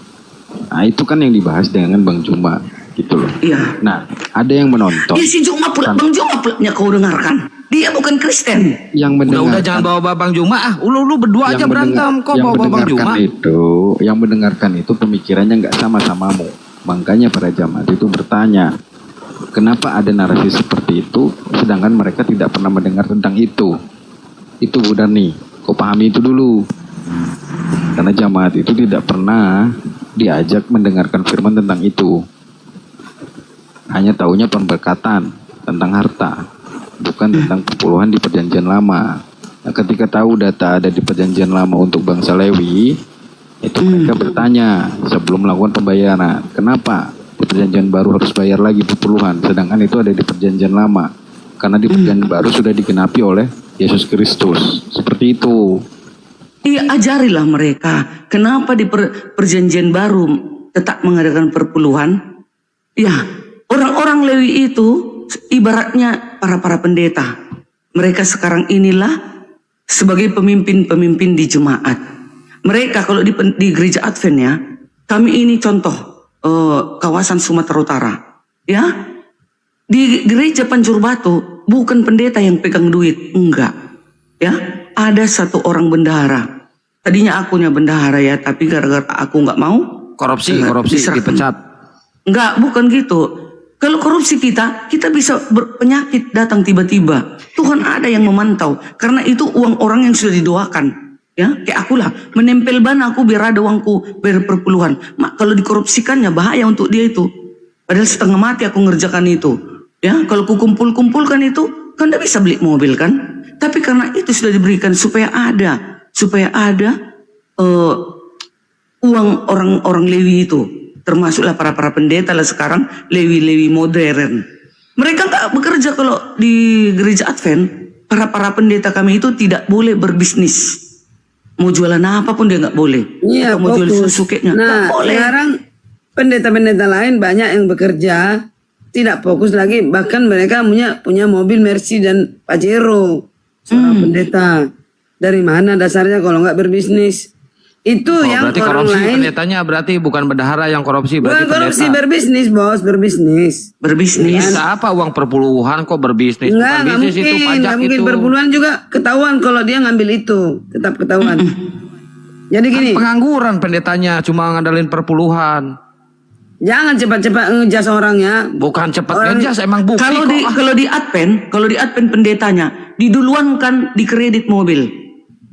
Nah itu kan yang dibahas dengan Bang Juma, gitu loh. Iya. Nah ada yang menonton. Ya si Juma pula, Bang Juma pula kau dengarkan. Dia bukan Kristen. Yang mendengarkan. Udah jangan bawa Bang Juma Lu berdua aja berantem. Kok bawa Bang Juma? Yang mendengarkan itu pemikirannya nggak sama-samamu. Makanya para jamaat itu bertanya, kenapa ada narasi seperti itu, sedangkan mereka tidak pernah mendengar tentang itu. Itu Bu Darni, kau pahami itu dulu. Karena jamaat itu tidak pernah diajak mendengarkan firman tentang itu. Hanya taunya pemberkatan tentang harta, bukan tentang perpuluhan di Perjanjian Lama. Nah, ketika tahu data ada di Perjanjian Lama untuk bangsa Lewi, itu mereka bertanya sebelum melakukan pembayaran, kenapa di Perjanjian Baru harus bayar lagi perpuluhan, sedangkan itu ada di Perjanjian Lama? Karena di Perjanjian Baru sudah digenapi oleh Yesus Kristus. Seperti itu. Iya, ajarilah mereka. Kenapa di Perjanjian Baru tetap mengadakan perpuluhan? Ya, orang-orang Lewi itu ibaratnya para pendeta. Mereka sekarang inilah sebagai pemimpin-pemimpin di jemaat. Mereka kalau di gereja Advent ya, kami ini contoh kawasan Sumatera Utara. Ya, di gereja Pancur Batu bukan pendeta yang pegang duit, enggak. Ya, ada satu orang bendahara. Tadinya akunya bendahara ya, tapi gara-gara aku nggak mau Korupsi diserahkan. dipecat. Enggak, bukan gitu. Kalau korupsi kita bisa berpenyakit datang tiba-tiba. Tuhan ada yang memantau. Karena itu uang orang yang sudah didoakan. Ya, kayak akulah. Menempel ban aku biar ada uangku berperpuluhan. Kalau dikorupsikannya bahaya untuk dia itu. Padahal setengah mati aku ngerjakan itu. Ya, kalau ku kumpulkan itu, kan tidak bisa beli mobil kan. Tapi karena itu sudah diberikan supaya ada uang orang-orang Lewi itu. Termasuklah para pendeta lah sekarang, Lewi-Lewi modern. Mereka nggak bekerja kalau di gereja Advent. Para pendeta kami itu tidak boleh berbisnis. Mau jualan apapun dia nggak boleh. Iya, mau jual fokus. susu keknya Nah, nggak boleh. sekarang pendeta-pendeta lain banyak yang bekerja tidak fokus lagi. Bahkan mereka punya mobil Mercy dan Pajero. Seorang pendeta. Dari mana dasarnya kalau nggak berbisnis? Itu Oh, yang berarti orang korupsi lain. pendetanya berarti bukan bendahara yang korupsi, berarti Bukan korupsi, pendeta. berbisnis bos, berbisnis. Berbisnis. Bisa apa uang perpuluhan kok berbisnis? Enggak Bukan bisnis mungkin, itu, pajak nggak mungkin itu. perpuluhan juga ketahuan kalau dia ngambil itu, tetap ketahuan. Jadi gini, Pengangguran pendetanya cuma ngandelin perpuluhan. jangan cepat-cepat ngejas orangnya. Bukan cepat Orang- ngejas, emang bukti Kalau kok. di kalau di adpen pendetanya diduluankan di kredit mobil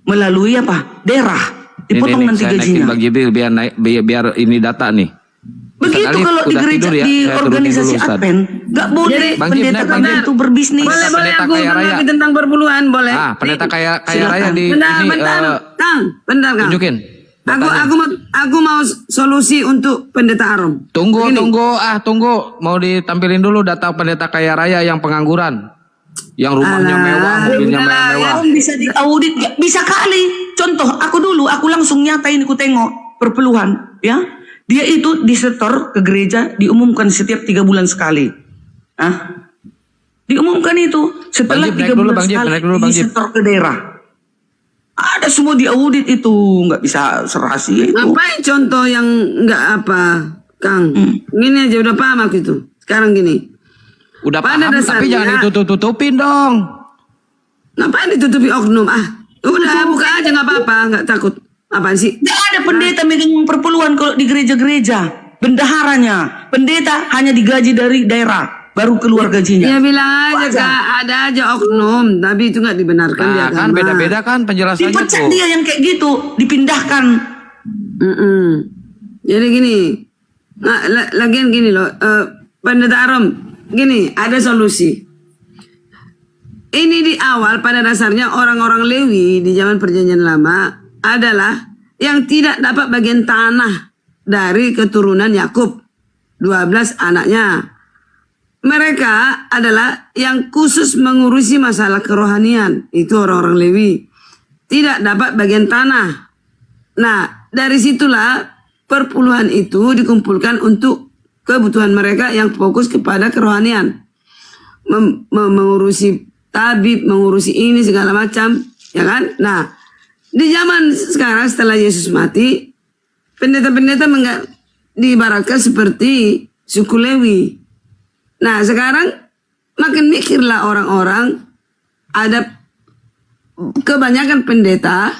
melalui apa? Daerah. Dipotong nanti saya naikin gajinya. Bang Jibril biar naik, biar ini data nih. Begitu Sekali kalau di udah gereja tidur ya, di saya turunin organisasi dulu, Ustaz. adpen nggak boleh Jadi, Bang Jim, pendeta Bang Jim. itu berbisnis. Boleh pendeta aku kaya raya. tanggapi tentang perpuluhan, boleh. Pendeta kaya Silakan. raya di Bentar, ini bentar, Kang, bentar Kang. tunjukin. Aku mau solusi untuk pendeta Arom. Tunggu, Begini. tunggu. Mau ditampilin dulu data pendeta kaya raya yang pengangguran. Yang rumahnya Alah, mewah, mobilnya udahlah, mewah. Orang bisa diaudit, bisa kali. Contoh, aku langsung nyatain, aku tengok perpuluhan, ya. Dia itu disetor ke gereja, diumumkan setiap 3 bulan sekali. Diumumkan itu setelah Bang Jim, 3 naik dulu, bulan Bang Jim, sekali naik dulu, Bang Jim. disetor ke daerah. Ada semua diaudit itu, nggak bisa serasi itu. Ngapain contoh yang nggak apa, Kang? Gini aja udah paham aku itu. Sekarang gini. Udah Pada paham, tapi dasarnya- jangan ditutup-tutupin dong. Ngapain ditutupi oknum? Udah buka aja nggak apa-apa, nggak takut. Apaan sih? Nggak ada pendeta megang perpuluhan kalau di gereja-gereja. Bendaharanya, pendeta hanya digaji dari daerah, baru keluar gajinya. Ya bilang aja Kak, ada aja oknum, tapi itu nggak dibenarkan di Nah, agama. kan beda-beda kan penjelasannya Dipecat tuh. dia yang kayak gitu, dipindahkan. Jadi gini, lagian gini loh, pendeta Arom, gini ada solusi. Ini di awal pada dasarnya orang-orang Lewi di zaman Perjanjian Lama adalah yang tidak dapat bagian tanah dari keturunan Yakub, 12 anaknya. Mereka adalah yang khusus mengurusi masalah kerohanian, itu orang-orang Lewi. Tidak dapat bagian tanah. Nah, dari situlah perpuluhan itu dikumpulkan untuk kebutuhan mereka yang fokus kepada kerohanian. Mengurusi tabib, mengurusi ini segala macam, ya kan? Nah, di zaman sekarang setelah Yesus mati, pendeta-pendeta diibaratkan seperti suku Lewi. Nah, sekarang makin mikirlah orang-orang, ada kebanyakan pendeta,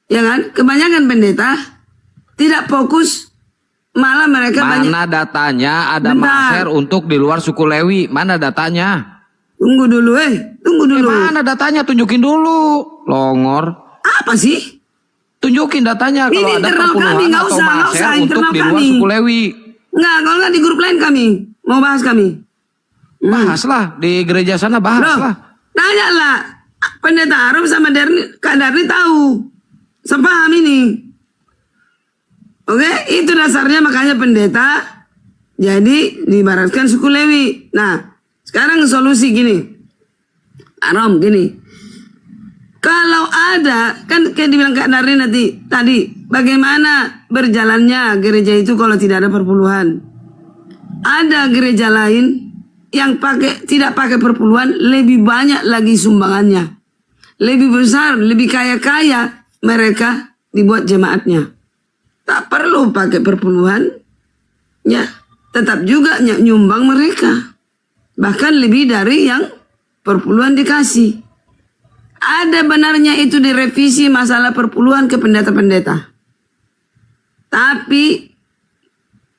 ya kan? Kebanyakan pendeta tidak fokus, malah mereka banyak. Mana datanya ada Bentar. maser untuk di luar suku Lewi? Mana datanya? Tunggu dulu, tunggu dulu. Mana datanya? Tunjukin dulu. Longor. Apa sih? Tunjukin datanya Ini kalau ada internal perpuluhan kami, nggak atau usah, nggak maser usah, untuk internal di luar kami. suku Lewi. Enggak, kalau enggak di grup lain kami mau bahas kami. Bahaslah di gereja sana, Loh, bahaslah. tanyalah pendeta Arom sama Kak Darni tahu, sepaham ini. Oke, itu dasarnya makanya pendeta jadi diibaratkan suku Lewi. Nah, sekarang solusi gini, Arom gini. Kalau ada, kan kayak dibilang Kak Darni tadi, bagaimana berjalannya gereja itu kalau tidak ada perpuluhan? Ada gereja lain yang tidak pakai perpuluhan lebih banyak lagi sumbangannya. Lebih besar, lebih kaya-kaya mereka dibuat jemaatnya. Tak perlu pakai perpuluhan, ya tetap juga nyumbang mereka. Bahkan lebih dari yang perpuluhan dikasih. Ada benarnya itu direvisi masalah perpuluhan ke pendeta-pendeta. Tapi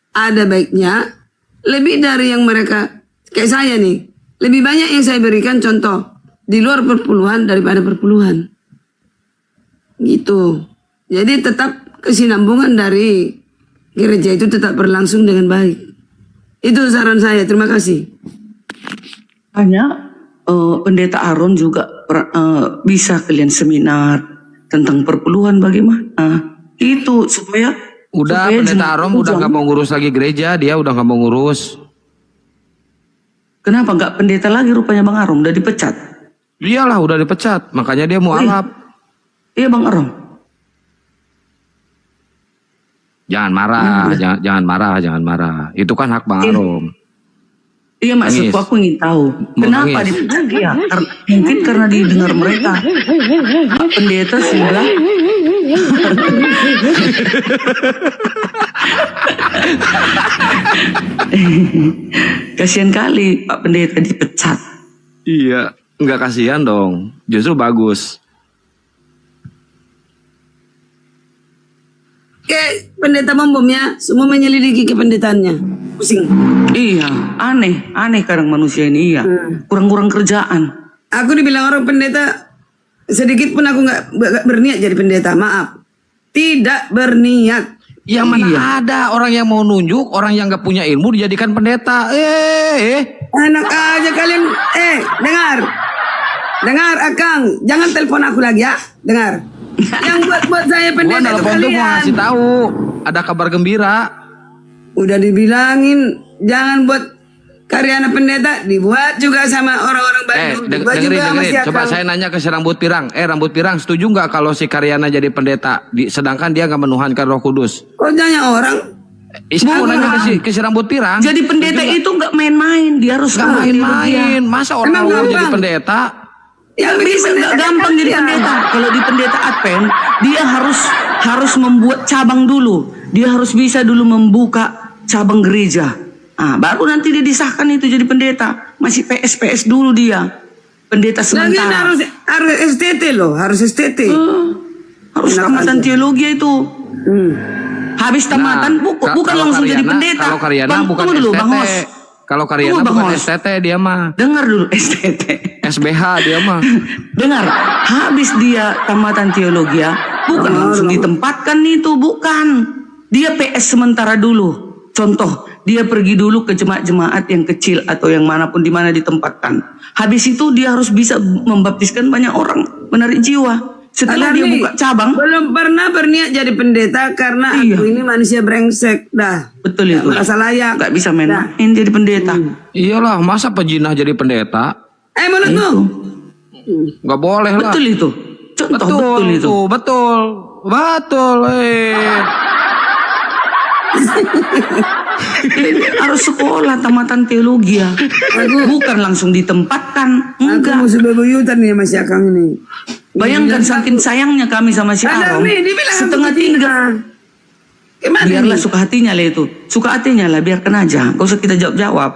ada baiknya lebih dari yang mereka, kayak saya nih, lebih banyak yang saya berikan contoh di luar perpuluhan daripada perpuluhan. Gitu. Jadi tetap kesinambungan dari gereja itu tetap berlangsung dengan baik. Itu saran saya. Terima kasih. Hanya pendeta Aron juga bisa kalian seminar tentang perpuluhan bagaimana. Itu supaya Pendeta jemaat Arom itu udah nggak mau ngurus lagi gereja, dia udah nggak mau ngurus. Kenapa nggak pendeta lagi rupanya Bang Arom udah dipecat? Iyalah udah dipecat, makanya dia mau alap. Iya Bang Arom. Jangan marah, jangan marah. Itu kan hak Bang Arom. Iya maksudku, Nangis. aku ingin tahu kenapa Nangis. dipuji ya? Mungkin karena didengar mereka. Pak Pendeta sudah kasihan kali Pak Pendeta dipecat. Iya, nggak kasihan dong. Justru bagus. Kayak pendeta membomnya, semua menyelidiki kependetaannya. Pusing. Iya, aneh kadang manusia ini iya. Kurang-kurang kerjaan. Aku dibilang orang pendeta, sedikit pun aku nggak berniat jadi pendeta. Maaf, tidak berniat. Yang mana ada orang yang mau nunjuk, orang yang nggak punya ilmu dijadikan pendeta. Enak aja kalian. Dengar Akang, jangan telepon aku lagi ya. Dengar. Yang buat saya Gua pendeta itu nelfon tuh mau ngasih kalian. tahu ada kabar gembira. Udah dibilangin jangan buat Karyana pendeta, dibuat juga sama orang-orang Bandung. Dibuat juga sama si dengerin. Coba Akang. saya nanya ke si Rambut Pirang. Rambut Pirang setuju nggak kalau si Karyana jadi pendeta? Sedangkan dia nggak menuhankan Roh Kudus. Kok nanya orang? Saya mau nanya ke si Rambut Pirang. Jadi pendeta itu nggak main-main, dia harus nggak main-main. Masa orang Emang mau jadi gampang? pendeta? Yang bisa nggak gampang jadi pendeta. Kalau di pendeta Advent dia harus membuat cabang dulu. Dia harus bisa dulu membuka cabang gereja. Baru nanti dia disahkan itu jadi pendeta. Masih PS dulu dia. Pendeta Lagian sementara. harus STT loh, harus STT. Harus Enak tamatan aja. teologi itu. Habis tamatan bukan kalau langsung jadi Karyana- pendeta. Kalau Karyana Bang, bukan tunggu dulu, Bang STT. Hos. Kalau Karyana Tunggu, Bang bukan Hos. STT dia mah. Dengar dulu STT. SBH dia mah. Dengar, habis dia tamatan teologi ya, bukan langsung ditempatkan itu, bukan. Dia PS sementara dulu. Contoh, dia pergi dulu ke jemaat-jemaat yang kecil atau yang manapun di mana ditempatkan. Habis itu dia harus bisa membaptiskan banyak orang, menarik jiwa. Setelah dia Nih, buka cabang, belum pernah berniat jadi pendeta karena Iya. aku ini manusia brengsek dah. betul itu. Merasa layak. Nggak bisa main-main jadi pendeta. Iyalah, masa pejinah jadi pendeta? Mulutmu. Nggak boleh lah. Betul itu. Contoh betul itu. tuh, betul. Harus sekolah tamatan teologi ya. Bukan langsung ditempatkan. Aku Enggak. musuh bebuyutan nih sama si Akang ini. Bayangkan saking sayangnya kami sama si Ada Arom. nih, dibilang aku Setengah ketiga. tiga. Gimana Biarlah nih? suka hatinya lah itu. Suka hatinya lah, biarkan aja. Gak usah kita jawab-jawab.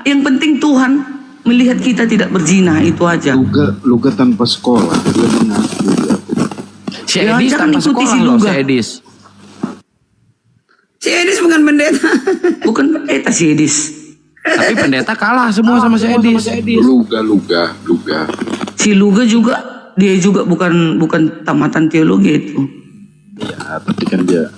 Yang penting Tuhan melihat kita tidak berzina, itu aja. Luga tanpa sekolah dia mengaku. Si Ya, Edis jangan tanpa ikuti sekolah si loh, Luga. si Edis. Si Edis bukan pendeta. Bukan pendeta si Edis. Tapi pendeta kalah semua sama si Edis. Luga. Si Luga juga, dia juga bukan tamatan teologi itu. Ya, tapi kan dia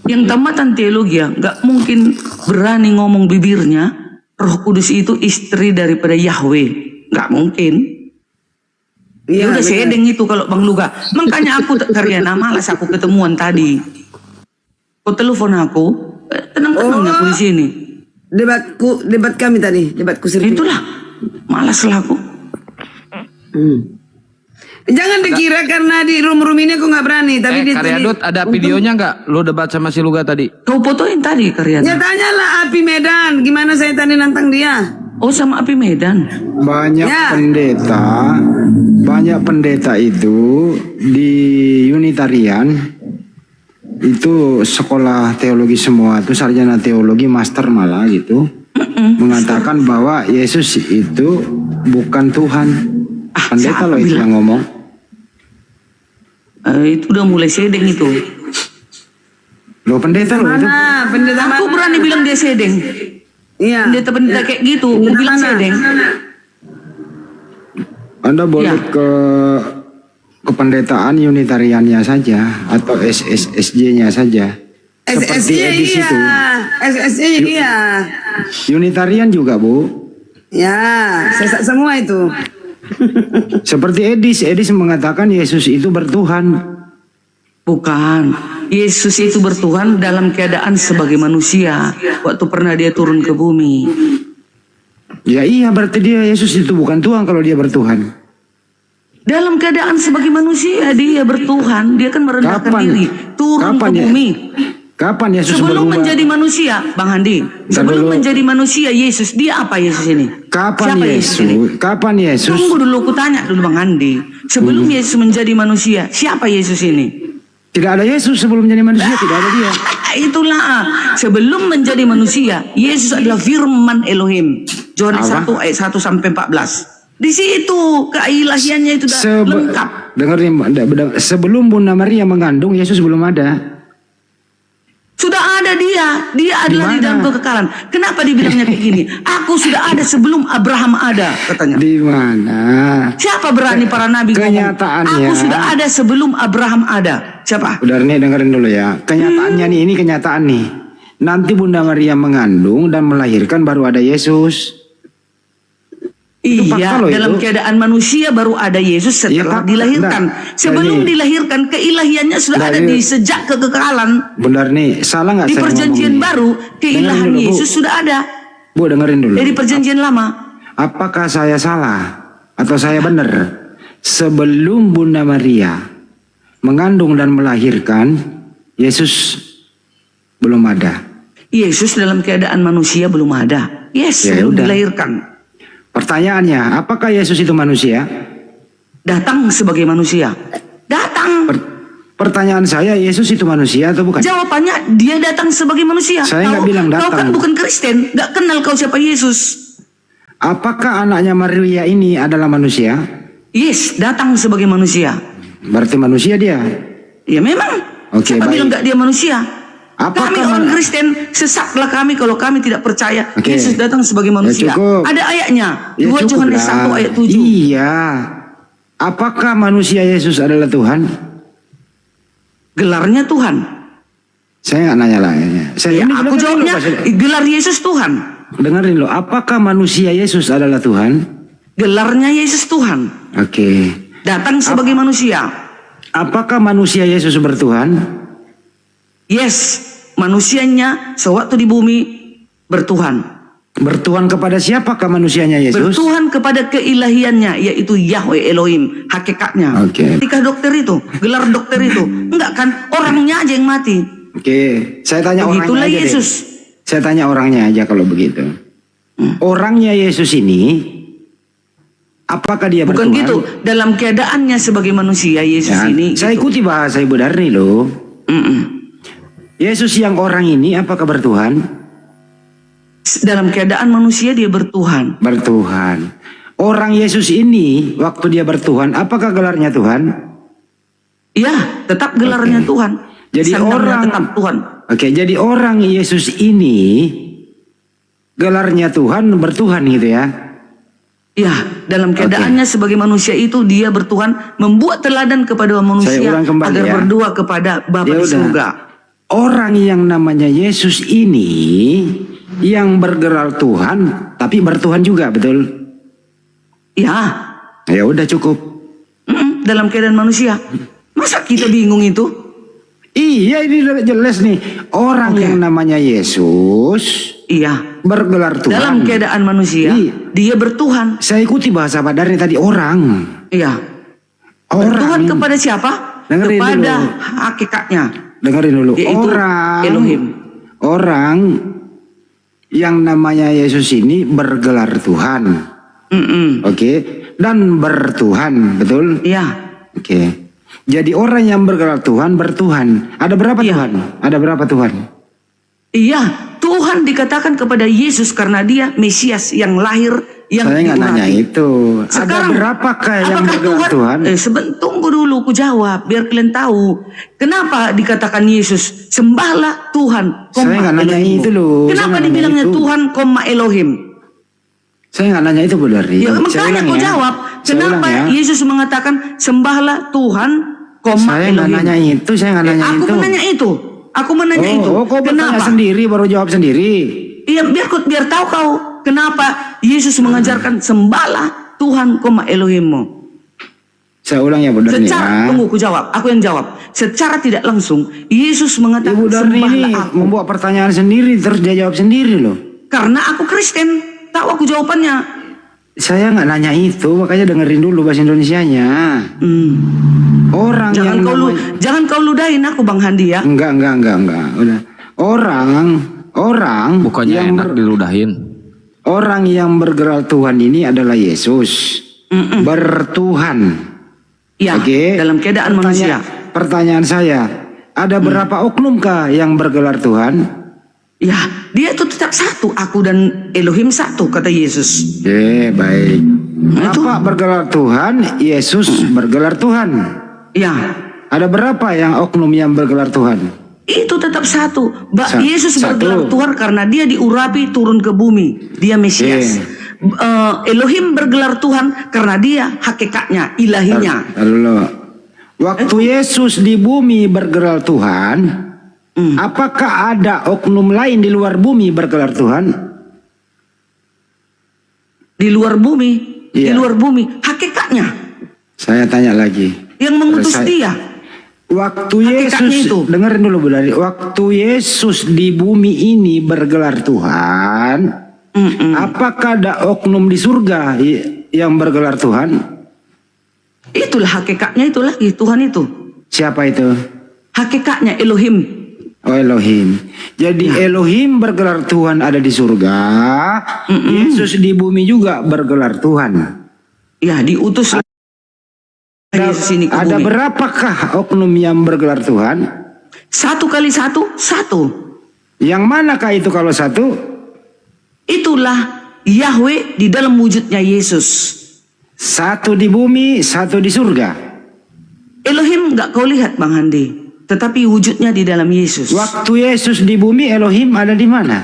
Yang tamatan teologi ya, nggak mungkin berani ngomong bibirnya, Roh Kudus itu istri daripada Yahweh. Nggak mungkin. Iya, Udah benar. sedeng itu kalau Bang Luga. Makanya aku Karyana malas aku ketemuan tadi. Kau telepon aku, tenang-tenang aku di sini. Debat kami tadi, debatku sendiri. Itulah, malas lah aku. Jangan dikira karena di room ini aku nggak berani, tapi di Karyadut ada videonya nggak? Lu debat sama si Luga tadi? Kau fotoin tadi Ya Karyana. tanyalah Api Medan, gimana saya tadi nantang dia? Oh sama Api Medan. Banyak Ya. pendeta itu di Unitarian itu sekolah teologi semua, itu sarjana teologi, master malah gitu, mengatakan bahwa Yesus itu bukan Tuhan. Pendeta siapa loh itu bilang? yang ngomong. Itu udah mulai sedeng itu. Loh pendeta loh itu. Mana pendeta Aku mana? berani bilang dia sedeng. Iya. Pendeta kayak gitu, aku bilang sedeng. Anda boleh Ya. ke kependetaan Unitariannya saja atau SSJ-nya saja. Seperti SSJ Edis iya. itu. SSJ iya. Unitarian juga, Bu. Ya, sesat semua itu. Seperti Edis mengatakan Yesus itu bertuhan. Bukan. Yesus itu bertuhan dalam keadaan sebagai manusia. Waktu pernah dia turun ke bumi. Ya iya, berarti Yesus itu bukan Tuhan kalau dia bertuhan. Dalam keadaan sebagai manusia dia bertuhan. Dia kan merendahkan Kapan? diri. Turun Kapan ke ya? bumi. Kapan Yesus Sebelum berubah? menjadi manusia, Bang Handi. Sebelum dulu. menjadi manusia, Yesus. Dia apa Yesus ini? Kapan Siapa Yesus? ini? Kapan Yesus? Tunggu dulu, aku tanya dulu Bang Handi. Sebelum Yesus menjadi manusia, siapa Yesus ini? Tidak ada Yesus sebelum menjadi manusia, tidak ada dia. Itulah. Sebelum menjadi manusia, Yesus adalah firman Elohim. Yohanes 1 ayat 1 sampai 14. Di situ keilahiannya itu sudah lengkap. Dengerin, sebelum Bunda Maria mengandung, Yesus belum ada. Sudah ada dia. Dia adalah di Di dalam mana? kekekalan. Kenapa dibilangnya kayak gini? Aku sudah ada sebelum Abraham ada, katanya. Di mana? Siapa berani para nabi ngomong? Kenyataannya. Aku sudah ada sebelum Abraham ada. Siapa? Udah nih dengerin dulu ya. Kenyataannya nih, ini kenyataan nih. Nanti Bunda Maria mengandung dan melahirkan baru ada Yesus. Itu fakta Iya, loh dalam itu. keadaan manusia baru ada Yesus Iya, setelah Kak. dilahirkan. Nah, Sebelum ini- dilahirkan, keilahiannya sudah Nah, ada ini- di sejak kekekalan. Benar nih, salah nggak Di saya perjanjian ngomong ini? baru, keilahan Dengerin dulu, Bu. Yesus sudah ada. Bu, dengerin dulu. Dari perjanjian lama. Apakah saya salah atau saya benar? Sebelum Bunda Maria mengandung dan melahirkan, Yesus belum ada. Yesus dalam keadaan manusia belum ada. Yes, Ya belum udah. dilahirkan. Pertanyaannya, apakah Yesus itu manusia? Datang sebagai manusia. Datang. Pertanyaan saya, Yesus itu manusia atau bukan? Jawabannya dia datang sebagai manusia. Saya nggak bilang Kau kan datang. bukan Kristen, nggak kenal kau siapa Yesus. Apakah anaknya Maria ini adalah manusia? Yes, datang sebagai manusia. Berarti manusia dia. Ya memang. Oke, Siapa baik. bilang nggak dia manusia? Apakah Kami orang Kristen, sesatlah kami kalau kami tidak percaya Oke. Yesus datang sebagai manusia. Ya, cukup. Ada ayatnya. Ya, 2 cukup Yohanes lah. 1 ayat 7. Iya. Apakah manusia Yesus adalah Tuhan? Gelarnya Tuhan. Saya nggak nanya lah. Saya Ya, ini aku dengerin jawabnya, dulu, Pak. gelar Yesus Tuhan. Dengerin loh. Apakah manusia Yesus adalah Tuhan? Gelarnya Yesus Tuhan. Oke. Datang sebagai manusia. Apakah manusia Yesus bertuhan? Yes, manusianya sewaktu di bumi bertuhan. Bertuhan kepada siapakah manusianya Yesus? Bertuhan kepada keilahiannya, yaitu Yahweh Elohim, hakikatnya. Oke. Ketika dokter itu, gelar dokter itu, enggak kan, orangnya aja yang mati. Oke. Saya tanya Begitulah orangnya aja deh. Yesus. Saya tanya orangnya aja kalau begitu. Orangnya Yesus ini, apakah dia Bukan bertuhan? gitu, dalam keadaannya sebagai manusia, Yesus Ya, ini. saya gitu. ikuti bahasa Ibu Darni loh. Mm-mm. Yesus yang orang ini apakah bertuhan? Dalam keadaan manusia dia bertuhan. Bertuhan. Orang Yesus ini waktu dia bertuhan, apakah gelarnya Tuhan? Ya, tetap gelarnya Tuhan. Jadi Sandarnya orang tetap Tuhan. Oke, jadi orang Yesus ini gelarnya Tuhan bertuhan gitu ya. Ya, dalam keadaannya sebagai manusia itu dia bertuhan, membuat teladan kepada manusia ulang kembali agar ya. berdoa kepada Bapa Ya di udah. surga. Orang yang namanya Yesus ini yang bergelar Tuhan tapi bertuhan juga, betul? Ya, Ya udah cukup. dalam keadaan manusia. Masa kita bingung itu? Iya, ini udah jelas nih. Orang yang namanya Yesus Iya. bergelar Tuhan. Dalam keadaan manusia, Iya. dia bertuhan. Saya ikuti bahasa Pak Darni tadi, orang. Iya. Bertuhan kepada siapa? Dengerin Kepada dulu. hakikatnya. Dengerin dulu. Yaitu Orang Elohim. Orang yang namanya Yesus ini bergelar Tuhan. Oke. Dan bertuhan, betul? Iya. Oke. Jadi orang yang bergelar Tuhan bertuhan. Ada berapa Tuhan? Ada berapa Tuhan? Iya, Tuhan dikatakan kepada Yesus karena dia Mesias yang lahir, yang Saya nggak diurapi. nanya itu. Sekarang, ada berapakah yang apakah bergelar Tuhan? Tunggu dulu, ku jawab biar kalian tahu. Kenapa dikatakan Yesus sembahlah Tuhan, Saya nggak nanya Elohimmu. itu loh. Saya Kenapa nggak nanya dibilangnya itu. Tuhan, Elohim? Saya nggak nanya itu, Bu Dari. Ya, Saya makanya ulang ku ya. jawab. Saya ulang Kenapa ya. Yesus mengatakan sembahlah Tuhan, Saya nggak Elohim? nanya itu. Saya nggak nanya Aku itu. menanya itu. Aku menanya itu. Kau bertanya Kenapa? sendiri baru jawab sendiri. Iya, biar tahu kau kenapa Yesus mengajarkan sembahlah Tuhan, Elohimmu. Saya ulang ya, Bu Darni. Secara, tunggu ku jawab, aku yang jawab. Secara tidak langsung, Yesus mengatakan Ibu Darni ini sembahlah aku. membuat pertanyaan sendiri terus dia jawab sendiri loh. Karena aku Kristen, tahu aku jawabannya. Saya nggak nanya itu, makanya dengerin dulu bahasa Indonesianya. Orang Jangan yang jangan kau ludahin aku Bang Handi ya. enggak. Udah. Orang Bukannya yang enak diludahin. orang yang bergerak Tuhan ini adalah Yesus. Bertuhan. Ya, Oke. dalam keadaan manusia. Pertanyaan saya, ada berapa oknumkah yang bergelar Tuhan? Ya, dia itu tetap satu. Aku dan Elohim satu, kata Yesus. Oke, baik. Itu. Bapak bergelar Tuhan, Yesus bergelar Tuhan. Ya, Ada berapa yang oknum yang bergelar Tuhan? itu tetap satu. Yesus Satu. bergelar Tuhan karena dia diurapi turun ke bumi. Dia Mesias. Elohim bergelar Tuhan karena dia hakikatnya, ilahinya. Lalu, waktu Yesus di bumi bergelar Tuhan, apakah ada oknum lain di luar bumi bergelar Tuhan? Di luar bumi, di Iya. luar bumi, hakikatnya Saya tanya lagi. yang mengutus Saya- dia. Waktu Hakikatnya Yesus, itu. dengerin dulu Bu Dari. Waktu Yesus di bumi ini bergelar Tuhan, apakah ada oknum di surga yang bergelar Tuhan? Itulah hakikatnya itu lagi, Tuhan itu. Siapa itu? Hakikatnya Elohim. Oh, Elohim. Jadi Elohim bergelar Tuhan ada di surga. Yesus di bumi juga bergelar Tuhan. Ya, diutus Yesus ini ke Ada bumi. berapakah oknum yang bergelar Tuhan? 1 kali 1, 1. Yang manakah itu kalau satu? Itulah Yahweh di dalam wujudnya Yesus. Satu di bumi, satu di surga. Elohim nggak kau lihat Bang Handi, tetapi wujudnya di dalam Yesus. Waktu Yesus di bumi, Elohim ada di mana?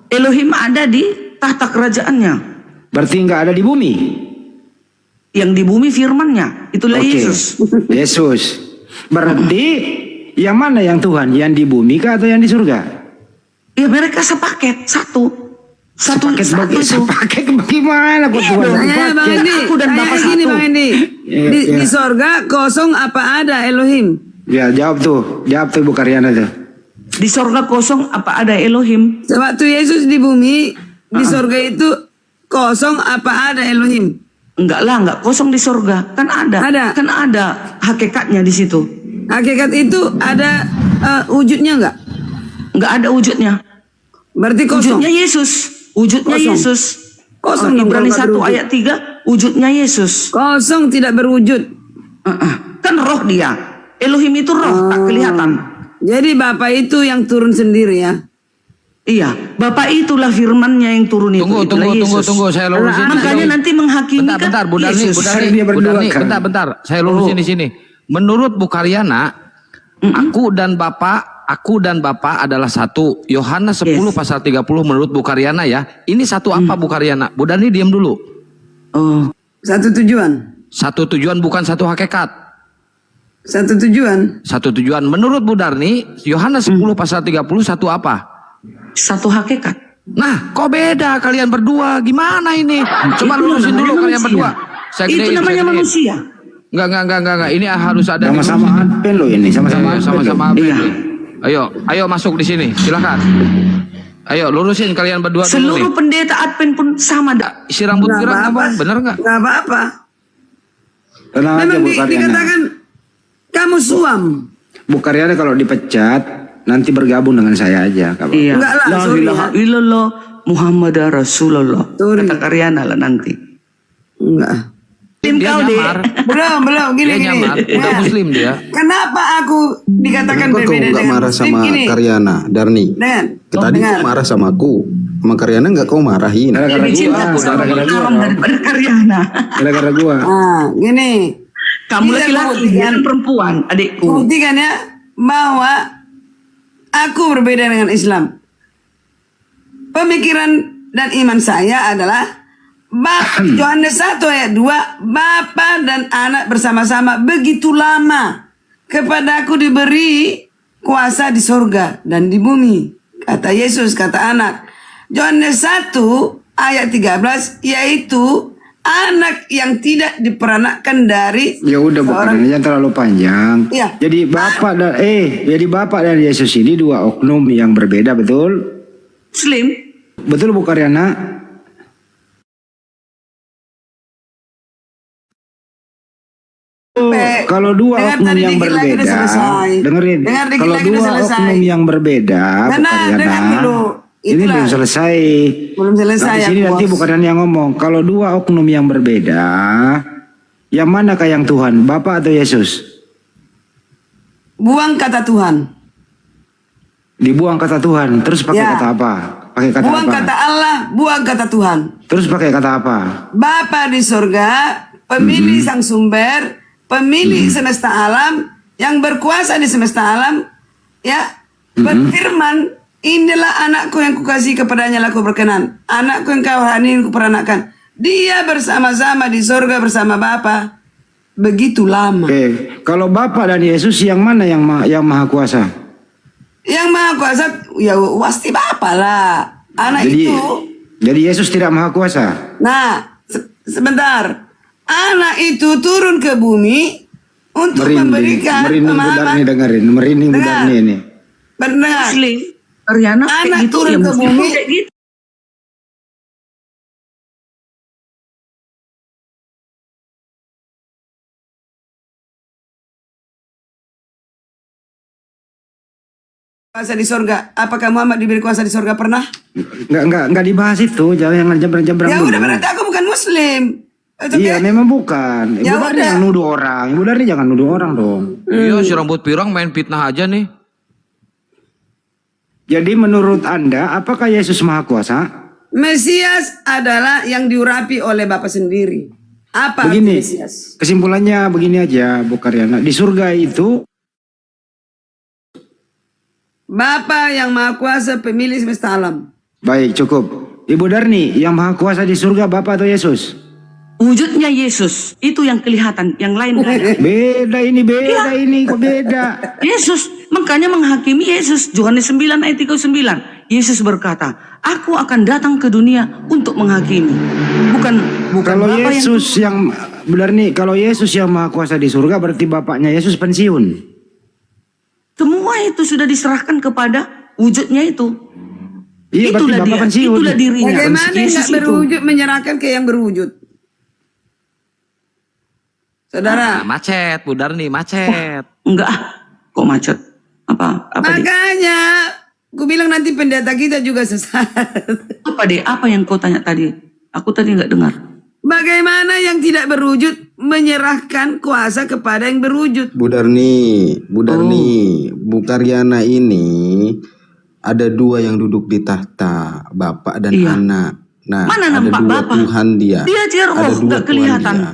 Elohim ada di tahta kerajaannya. Berarti nggak ada di bumi. Yang di bumi firman-Nya, itulah Oke. Yesus. Yesus. Berarti yang mana yang Tuhan? Yang di bumi kah atau yang di surga? Ya mereka sepaket, satu. Satu Sepaket bagaimana kok Tuhan? Tanya Bang Andi, Aku dan tanya Bapak gini satu. Bang Andi. Di sorga kosong apa ada Elohim? Ya jawab tuh Bu Karyana tuh. Di sorga kosong apa ada Elohim? Sewaktu Yesus di bumi, di sorga itu kosong apa ada Elohim? Enggak lah, enggak kosong di sorga. Kan ada. Ada. Kan ada hakikatnya di situ. Hakikat itu ada wujudnya enggak? Enggak ada wujudnya. Berarti kosong. Wujudnya Yesus. Wujudnya Kosong. Yesus. Kosong dong Ibrani kalau 1 nggak ayat 3, wujudnya Yesus. Kosong tidak berwujud. Kan roh dia. Elohim itu roh, tak kelihatan. Jadi Bapak itu yang turun sendiri ya. Iya, Bapak itulah firman-Nya yang turun itu. itulah Yesus. Tunggu, saya lurusin. Makanya nanti menghakimi Bentar, kan Bu Darni, Yesus. Bu Darni, bentar, saya lurusin di sini. Menurut Bu Karyana, aku dan Bapak adalah satu. Yohanes 10 pasal 30 menurut Bu Karyana ya. Ini satu apa Bu Karyana? Bu Darni diam dulu. Oh, Satu tujuan. Satu tujuan bukan satu hakikat. Satu tujuan. Satu tujuan. Menurut Bu Darni, Yohanes 10 pasal 30 satu apa? satu hakikat. Nah, kok beda kalian berdua? Gimana ini? Coba Itu lurusin namanya dulu kalian manusia. berdua. Saya Itu gedein, namanya saya gedein. manusia. Enggak. Ini harus ada Sama-sama Advent loh ini, sama-sama Advent sama-sama loh. Advent Iya. nih. Ayo masuk di sini. Silakan. Ayo lurusin kalian berdua dulu nih. Seluruh pendeta Advent pun sama. Isi rambut Nggak pirang apa-apa. abang, bener nggak? Nggak apa-apa. Tenang aja Memang Bu Karyana. dikatakan kamu suam. Bu Karyana kalau dipecat nanti bergabung dengan saya aja. Nggak apa-apa. Iya. Enggak lah, La sorry ilaha ya. illallah Muhammad Rasulullah. Sorry. Kata Karyana lah nanti. Enggak. Tim Dia kau deh. nyamar. Belum Dia gini. nyamar. Udah Ya. muslim dia. Kenapa aku dikatakan Kenapa kau berbeda nggak dengan marah Muslim? sama Gini. Karyana, Darni? Dan Tadi kau marah sama aku, sama Karyana nggak kau marahin. Gara-gara Lebih cinta aku gua, sama gara-gara gua. Karam daripada Karyana. Gara-gara gua. gini. Kamu Bisa laki-laki, membuktikan- dia kan perempuan, adikku. Buktikan ya bahwa aku berbeda dengan Islam. Pemikiran dan iman saya adalah Yohanes 1 ayat 2, Bapa dan anak bersama-sama begitu lama kepada aku diberi kuasa di sorga dan di bumi. Kata Yesus, kata anak. Yohanes 1 ayat 13 yaitu anak yang tidak diperanakkan dari Ya udah Bu seorang. Karyana, jangan terlalu panjang. Iya. Jadi Bapak dan Yesus ini dua oknum yang berbeda, betul? Muslim. Betul Bu Karyana? Kalau dua Dengar oknum tadi yang dikit lagi udah berbeda, selesai. dengerin. Dengar dikit Kalau lagi udah dua selesai. oknum yang berbeda, Nah, bukan dengar dulu. ini Itulah. belum selesai. Belum selesai Nah, di sini aku, nanti Bos. bukan yang ngomong. Kalau dua oknum yang berbeda, yang manakah yang Tuhan, Bapa atau Yesus? Buang kata Tuhan. Dibuang kata Tuhan, terus pakai Ya. kata apa? Pakai kata Buang apa? kata Allah, buang kata Tuhan. Terus pakai kata apa? Bapa di surga, pemilik sang sumber, pemilik semesta alam, yang berkuasa di semesta alam, ya, berfirman, inilah anakku yang kukasih kepadanya laku berkenan. Anakku yang kau ini kuperanakan. Dia bersama-sama di surga bersama Bapa. Begitu lama. Oke, kalau Bapa dan Yesus yang mana yang maha kuasa? Yang maha kuasa, ya pasti Bapa lah. Anak Jadi Yesus tidak maha kuasa. Nah, sebentar. Anak itu turun ke bumi untuk memberikan merinding budar pemahaman. nih, dengerin, merinding budar Dengar. nih ini. Benar. Muslim, Riana kayak Anak gitu turun ya, ke Muslim bumi. kayak gitu. Kuasa di surga. Apakah Muhammad diberi kuasa di surga pernah? Enggak dibahas itu, jangan jembrang-jembrang Ya dulu. udah berarti aku bukan Muslim. Itu Iya, memang bukan. Ibu Ya Darni udah. yang nuduh orang. Ibu Darni jangan nuduh orang dong. Iya, si rambut pirang main fitnah aja nih. Jadi menurut Anda, apakah Yesus maha kuasa? Mesias adalah yang diurapi oleh Bapa sendiri. Apa arti Begini, Mesias? kesimpulannya begini aja, Bu Karyana. Di surga itu, Bapa yang maha kuasa pemilik semesta alam. baik cukup. Ibu Darni, yang maha kuasa di surga Bapa atau Yesus? Wujudnya Yesus itu yang kelihatan, yang lain nggak ada. Beda ini, kok beda? Yesus, makanya menghakimi Yesus. Yohanes 9 ayat 39. Yesus berkata, aku akan datang ke dunia untuk menghakimi. Bukan Kalau Bapa Yesus yang benar nih, kalau Yesus yang maha kuasa di surga berarti bapaknya Yesus pensiun. semua itu sudah diserahkan kepada wujudnya itu. Iya, berarti Itulah Bapak dia, pensiun. itulah dirinya. Bagaimana Yesus nggak itu. berwujud menyerahkan ke yang berwujud? Saudara, Nah, macet, Bu Darni, macet. Enggak, kok macet? Apa deh? makanya aku bilang nanti pendeta kita juga sesat. Apa deh? Apa yang kau tanya tadi? Aku tadi nggak dengar. Bagaimana yang tidak berwujud menyerahkan kuasa kepada yang berwujud? Bu Darni, Bu Karyana ini ada dua yang duduk di tahta, Bapak dan Iya. anak. Nah, Mana ada nampak dua Bapak? Tuhan dia. Dia aja roh, Ada dua nggak Tuhan kelihatan. dia.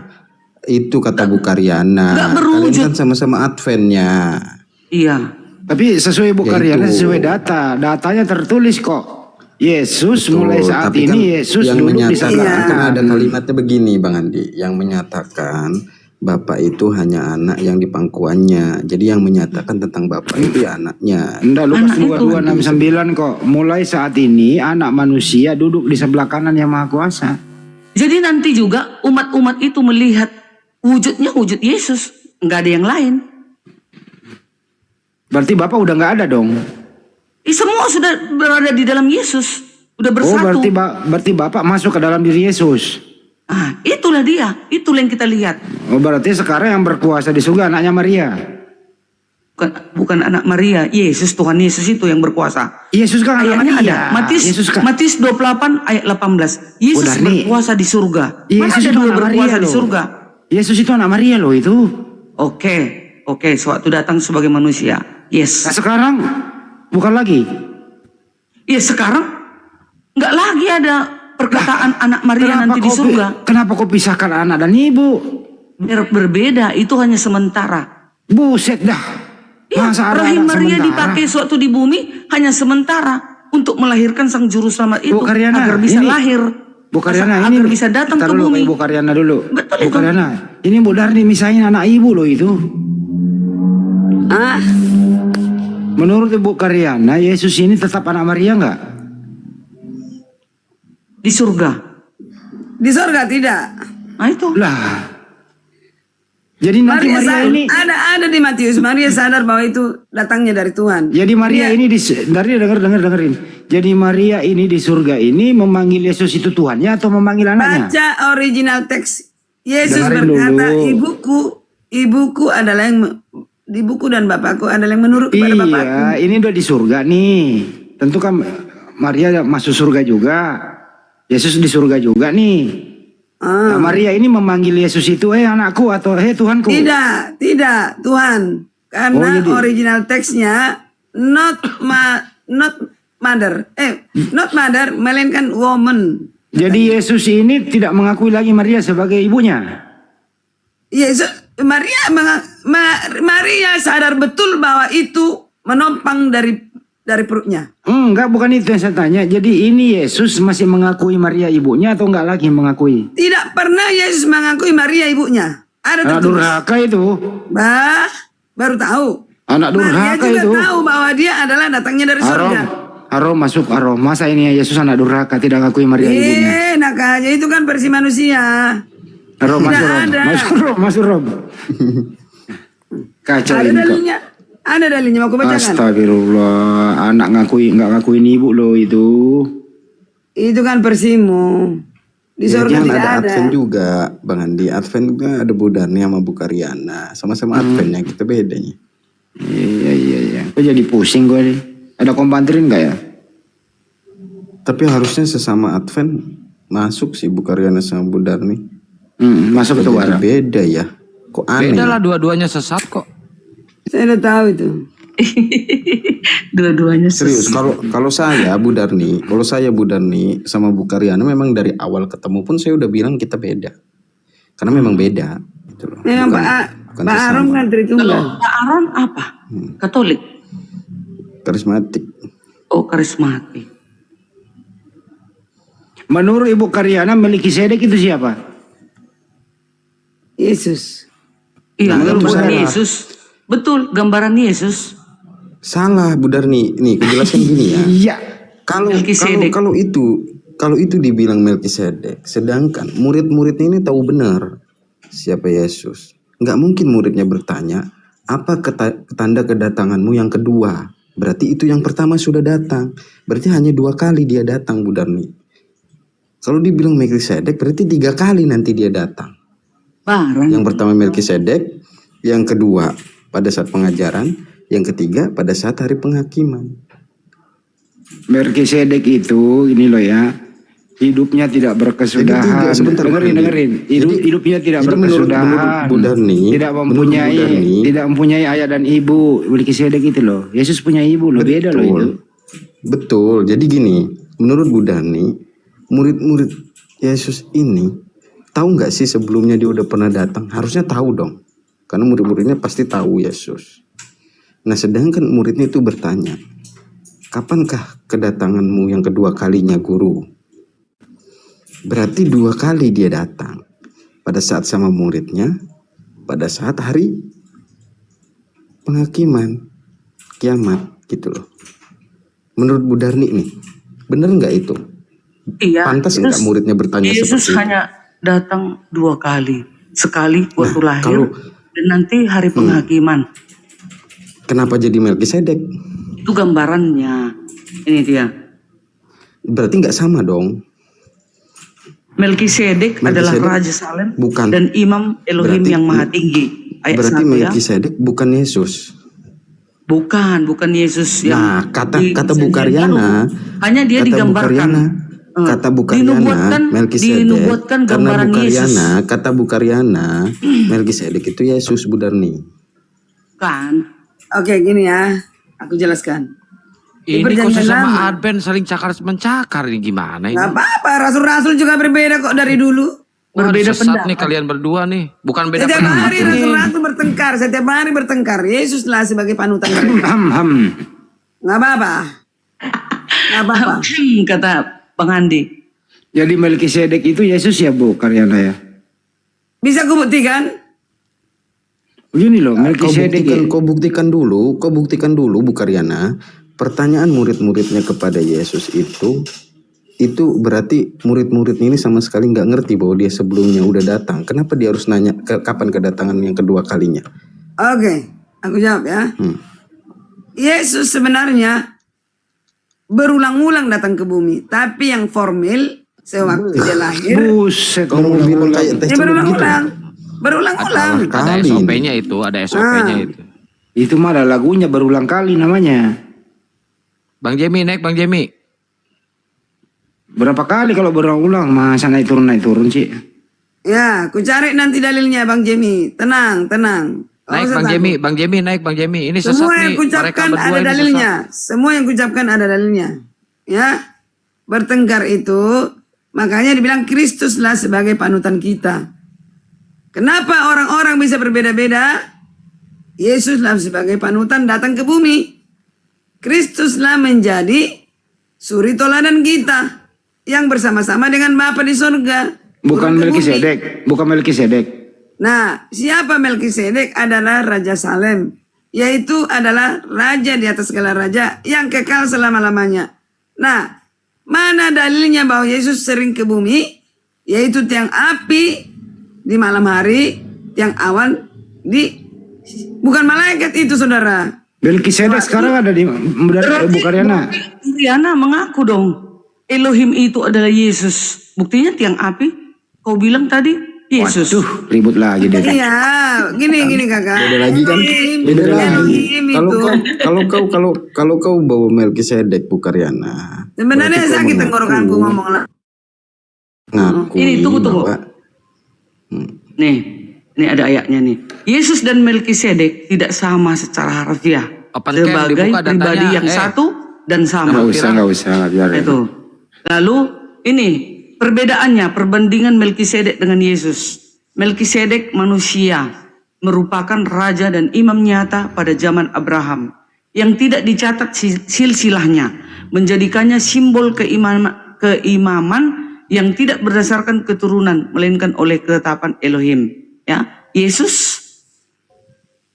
Itu kata Bu Karyana. Nggak berwujud. Kalian kan sama-sama Adventnya. Iya. Tapi sesuai Bu Ya Karyana, itu. sesuai datanya tertulis kok. Yesus Betul, mulai saat tapi ini kan Yesus yang duduk di menyatakan sebelah kan ada kanan. kalimatnya begini Bang Andi, yang menyatakan Bapak itu hanya anak yang di pangkuannya. Jadi yang menyatakan tentang Bapak itu ya anaknya. Enggak, Lukas Anak itu. 22:69 kok. Mulai saat ini anak manusia duduk di sebelah kanan yang maha kuasa. Jadi nanti juga umat-umat itu melihat wujudnya wujud Yesus, nggak ada yang lain. Berarti Bapak udah nggak ada dong. Semua sudah berada di dalam Yesus, udah Oh, bersatu. berarti Bapak masuk ke dalam diri Yesus. Ah, itulah dia, itulah yang kita lihat. Oh, berarti sekarang yang berkuasa di surga anaknya Maria. Bukan anak Maria, Yesus, Tuhan Yesus itu yang berkuasa. Yesus kan anak Ayatnya Maria. ada, Yesus kan. Matius 28 ayat 18. Yesus Udah nih. berkuasa di surga. Mana Yesus ada itu dua anak berkuasa Maria di loh. surga? Yesus itu anak Maria loh itu. Oke, sewaktu datang sebagai manusia. Yes. Nah, sekarang bukan lagi. Ya sekarang nggak lagi ada perkataan anak Maria nanti di surga. Kenapa kau pisahkan anak dan ibu? Berbeda, itu hanya sementara. Buset dah. Ya, Masa ada rahim anak Maria sementara? dipakai suatu di bumi hanya sementara untuk melahirkan sang juru selamat itu Bu Karyana, agar bisa ini- lahir. Bu Karyana, agar ini bisa datang Ntar ke dulu, bumi. Bu Karyana dulu. Betul Bu itu. Karyana, ini Bu Darni misahin anak ibu loh itu. Ah, Menurut Ibu Karyana, Yesus ini tetap anak Maria nggak? Di surga. di surga tidak. Nah itu. Lah. Jadi nanti Maria ini, ada di Matius. Maria sadar bahwa itu datangnya dari Tuhan. jadi Maria Dia- ini dengerin. Jadi Maria ini di surga ini memanggil Yesus itu Tuhannya atau memanggil anaknya? Baca original teks. Yesus Dengerin berkata, dulu. ibuku ibuku adalah yang ibuku dan bapakku adalah yang menurut kepada bapakku. Iya, ini udah di surga nih. Tentu kan Maria masuk surga juga. Yesus di surga juga nih. Nah, Maria ini memanggil Yesus itu, anakku atau Tuhanku. Tidak, Tuhan. Karena original teksnya not mother, melainkan woman. Jadi Yesus ini tidak mengakui lagi Maria sebagai ibunya. Yesus, Maria sadar betul bahwa itu menompang dari perutnya. Enggak, bukan itu yang saya tanya. Jadi ini Yesus masih mengakui Maria ibunya atau enggak lagi mengakui? Tidak pernah Yesus mengakui Maria ibunya. Ada Anak tertulis. durhaka itu. Baru tahu. Anak durhaka Maria juga itu. tahu bahwa dia adalah datangnya dari surga. Arom masuk Arom. Masa ini Yesus anak durhaka tidak mengakui Maria ibunya? Enak aja, itu kan versi manusia. Arom masuk Rom. Kacau Ada ini kok. dalilnya. Ada dalilnya, mau aku bacakan. Astagfirullah, anak nggak ngakuin ibu loh itu. Itu kan versimu. Di Ya, surga kan tidak ada ada. Advent juga, Bang Andi. Advent juga ada Bu Darni sama Bu Karyana. Sama-sama Adventnya, kita bedanya. Iya. Kok jadi pusing gue nih. Ada kompanterin nggak ya? Tapi harusnya sesama Advent masuk sih Bu Karyana sama Bu Darni. Masuk Kok tuh jadi barang. beda ya? Kok aneh? Beda lah, dua-duanya sesat kok. Saya udah tahu itu. Dua-duanya Serius, kalau saya Bu Darni sama Bu Karyana memang dari awal ketemu pun saya udah bilang kita beda. Karena memang beda. Gitu loh. Memang Bukan Pak sesama. Arom kan Tritunggal. Kalau Pak Aron apa? Katolik. Karismatik. Oh, karismatik. Menurut Ibu Karyana, Melkisedek itu siapa? Yesus. Iya, Nah, itu gambaran salah. Yesus. Betul, gambaran Yesus. Salah Bu Darni. Nih, aku jelaskan gini ya. Iya. Melkisedek. Kalau itu dibilang Melkisedek, sedangkan murid-muridnya ini tahu benar siapa Yesus. Nggak mungkin muridnya bertanya, apa tanda kedatanganmu yang kedua? Berarti itu yang pertama sudah datang. Berarti hanya 2 kali dia datang, Bu Darni. Kalau dibilang Melkisedek, berarti 3 kali nanti dia datang. Barang. Yang pertama Melkisedek, yang kedua pada saat pengajaran, yang ketiga pada saat hari penghakiman. Melkisedek itu ini loh ya, hidupnya tidak berkesudahan. Sebentar, dengerin. Hidupnya tidak jadi menurut berkesudahan. Bu Darni, tidak menurut Bu Darni, tidak mempunyai ayah dan ibu. Melkisedek itu loh. Yesus punya ibu loh, beda loh itu. Betul. Jadi gini, menurut Bu Darni, murid-murid Yesus ini tahu nggak sih sebelumnya dia udah pernah datang? Harusnya tahu dong, karena murid-muridnya pasti tahu Yesus. Nah, sedangkan muridnya itu bertanya, kapankah kedatanganmu yang kedua kalinya, Guru? Berarti 2 kali dia datang. Pada saat sama muridnya, pada saat hari penghakiman, kiamat, gitu loh. Menurut Bu Darni nih, bener nggak itu? Iya. Pantas nggak muridnya bertanya Yesus seperti itu? hanya datang 2 kali. Sekali waktu lahir kalau- dan nanti hari penghakiman. Kenapa jadi Melkisedek? Itu gambarannya. Ini dia. Berarti nggak sama dong. Melkisedek adalah Melkisedek Raja Salem bukan. dan Imam Elohim Berarti- yang Maha Tinggi. Ayat Berarti 1 ya. Melkisedek bukan Yesus. Bukan Yesus yang Nah, kata di Bu perjanjian Karyana, baru. Hanya dia digambarkan. Kata Bu Karyana, Melkisedek. dinubuatkan Karena gambaran Bu Yesus. Karyana, kata Bu Karyana, Melkisedek itu Yesus, Bu Darni. Kan? Oke, gini ya. Aku jelaskan. Di Ini kok perjanjian sesama lama. Advent saling cakar mencakar ini gimana ini? Gak apa-apa, rasul-rasul juga berbeda kok dari dulu. Berbeda sesat pendapat. nih kalian berdua nih. Bukan beda Setiap pendapat hari ini. rasul-rasul bertengkar, setiap hari bertengkar. Yesuslah sebagai panutan mereka. Nggak apa-apa. Nggak apa-apa. Kata Bang Andi. Jadi Melkisedek itu Yesus ya Bu Karyana ya? Bisa aku buktikan? Begini loh, Kau Melkisedek buktikan dulu Bu Karyana. Pertanyaan murid-muridnya kepada Yesus itu berarti murid-muridnya ini sama sekali nggak ngerti bahwa dia sebelumnya udah datang. Kenapa dia harus nanya kapan kedatangan yang kedua kalinya? Oke, aku jawab ya. Yesus sebenarnya berulang-ulang datang ke bumi, tapi yang formal sewaktu dia lahir, Buset, Kau mau bilang kayak teh dia celup gitu? berulang-ulang. Berulang-ulang. Ada Kali SOP-nya itu, ada SOP-nya itu. Itu mah ada lagunya berulang kali namanya. Bang Jemi naik, Bang Jemi. Berapa kali kalau berulang-ulang masa naik turun sih. Ya, ku cari nanti dalilnya Bang Jemi. Tenang, tenang. Naik usah Bang takut. Jemi, Bang Jemi naik Bang Jemi. Ini sesat Semua yang nih. kucapkan Mereka berdua ada ini dalilnya. sesat. Semua yang kucapkan ada dalilnya. Ya. Bertengkar itu makanya dibilang Kristuslah sebagai panutan kita. Kenapa orang-orang bisa berbeda-beda? Yesuslah sebagai panutan datang ke bumi. Kristuslah menjadi suri toladan kita yang bersama-sama dengan Bapa di surga. Bukan Turun ke bumi. Melkisedek, bukan Melkisedek. Nah, siapa Melkisedek adalah Raja Salem, yaitu adalah raja di atas segala raja yang kekal selama-lamanya. Nah, mana dalilnya bahwa Yesus sering ke bumi, yaitu tiang api di malam hari, tiang awan di bukan malaikat itu, saudara. Melkisedek sekarang ada di Bukariana. Riana mengaku dong Elohim itu adalah Yesus. Buktinya tiang api. Kau bilang tadi Yesus. Waduh, ribut lagi deh. Iya, gini kakak. beda lagi kan? Beda lagi. Kalau kau bawa Melkisedek Bukariana. Sebenarnya berarti kau sakit tenggorokanku ngomong lah. Ngaku Ini tunggu. bahwa Nih ada ayatnya nih. Yesus dan Melkisedek tidak sama secara harfiah. Open cam Sebagai dibuka datanya. pribadi yang satu dan sama. Nggak usah, biar. Itu. Lalu ini perbedaannya, perbandingan Melkisedek dengan Yesus. Melkisedek manusia, merupakan raja dan imam nyata pada zaman Abraham yang tidak dicatat silsilahnya, menjadikannya simbol keimaman yang tidak berdasarkan keturunan melainkan oleh ketetapan Elohim. Ya, Yesus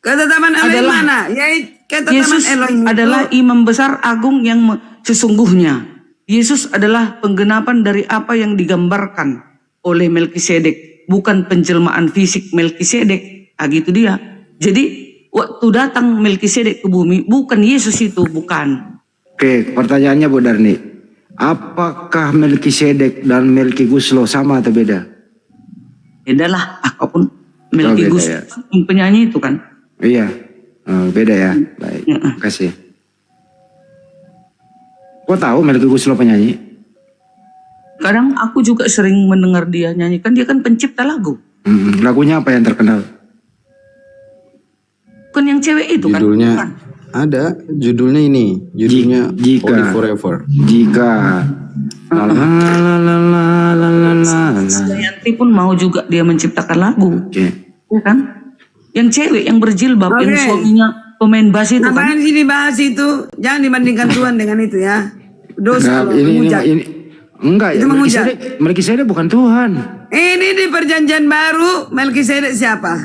Ketetapan Elohim adalah- mana? Yaitu ketetapan Yesus Elohim itu adalah imam besar agung yang sesungguhnya. Yesus adalah penggenapan dari apa yang digambarkan oleh Melkisedek, bukan penjelmaan fisik Melkisedek. Gitu dia. Jadi waktu datang Melkisedek ke bumi, bukan Yesus itu, bukan. Oke, pertanyaannya Bu Darni. Apakah Melkisedek dan Melki Guslo sama atau beda? Bedalah, apapun Melki beda Gus, ya. penyanyi itu kan. Iya, beda ya. Baik, kasih. Kok tahu Melki Guslo penyanyi? Kadang aku juga sering mendengar dia nyanyikan, dia kan pencipta lagu. Lagunya apa yang terkenal? Bukan yang cewek itu kan. judulnya Bukan. ada, judulnya ini, judulnya Jika. Holy Forever. Jika la la la la la la la la. Dayanti pun mau juga dia menciptakan lagu. Oke. Ya kan? Yang cewek yang berjilbab, yang Oke. suaminya pemain bass itu kan. Apaan sih dibahas itu? Jangan dibandingkan Tuhan dengan itu ya. Dosa Nah, loh, menghujat. ini enggak Itu ya, menghujat. Melkisedek bukan Tuhan. Ini di perjanjian baru Melkisedek siapa?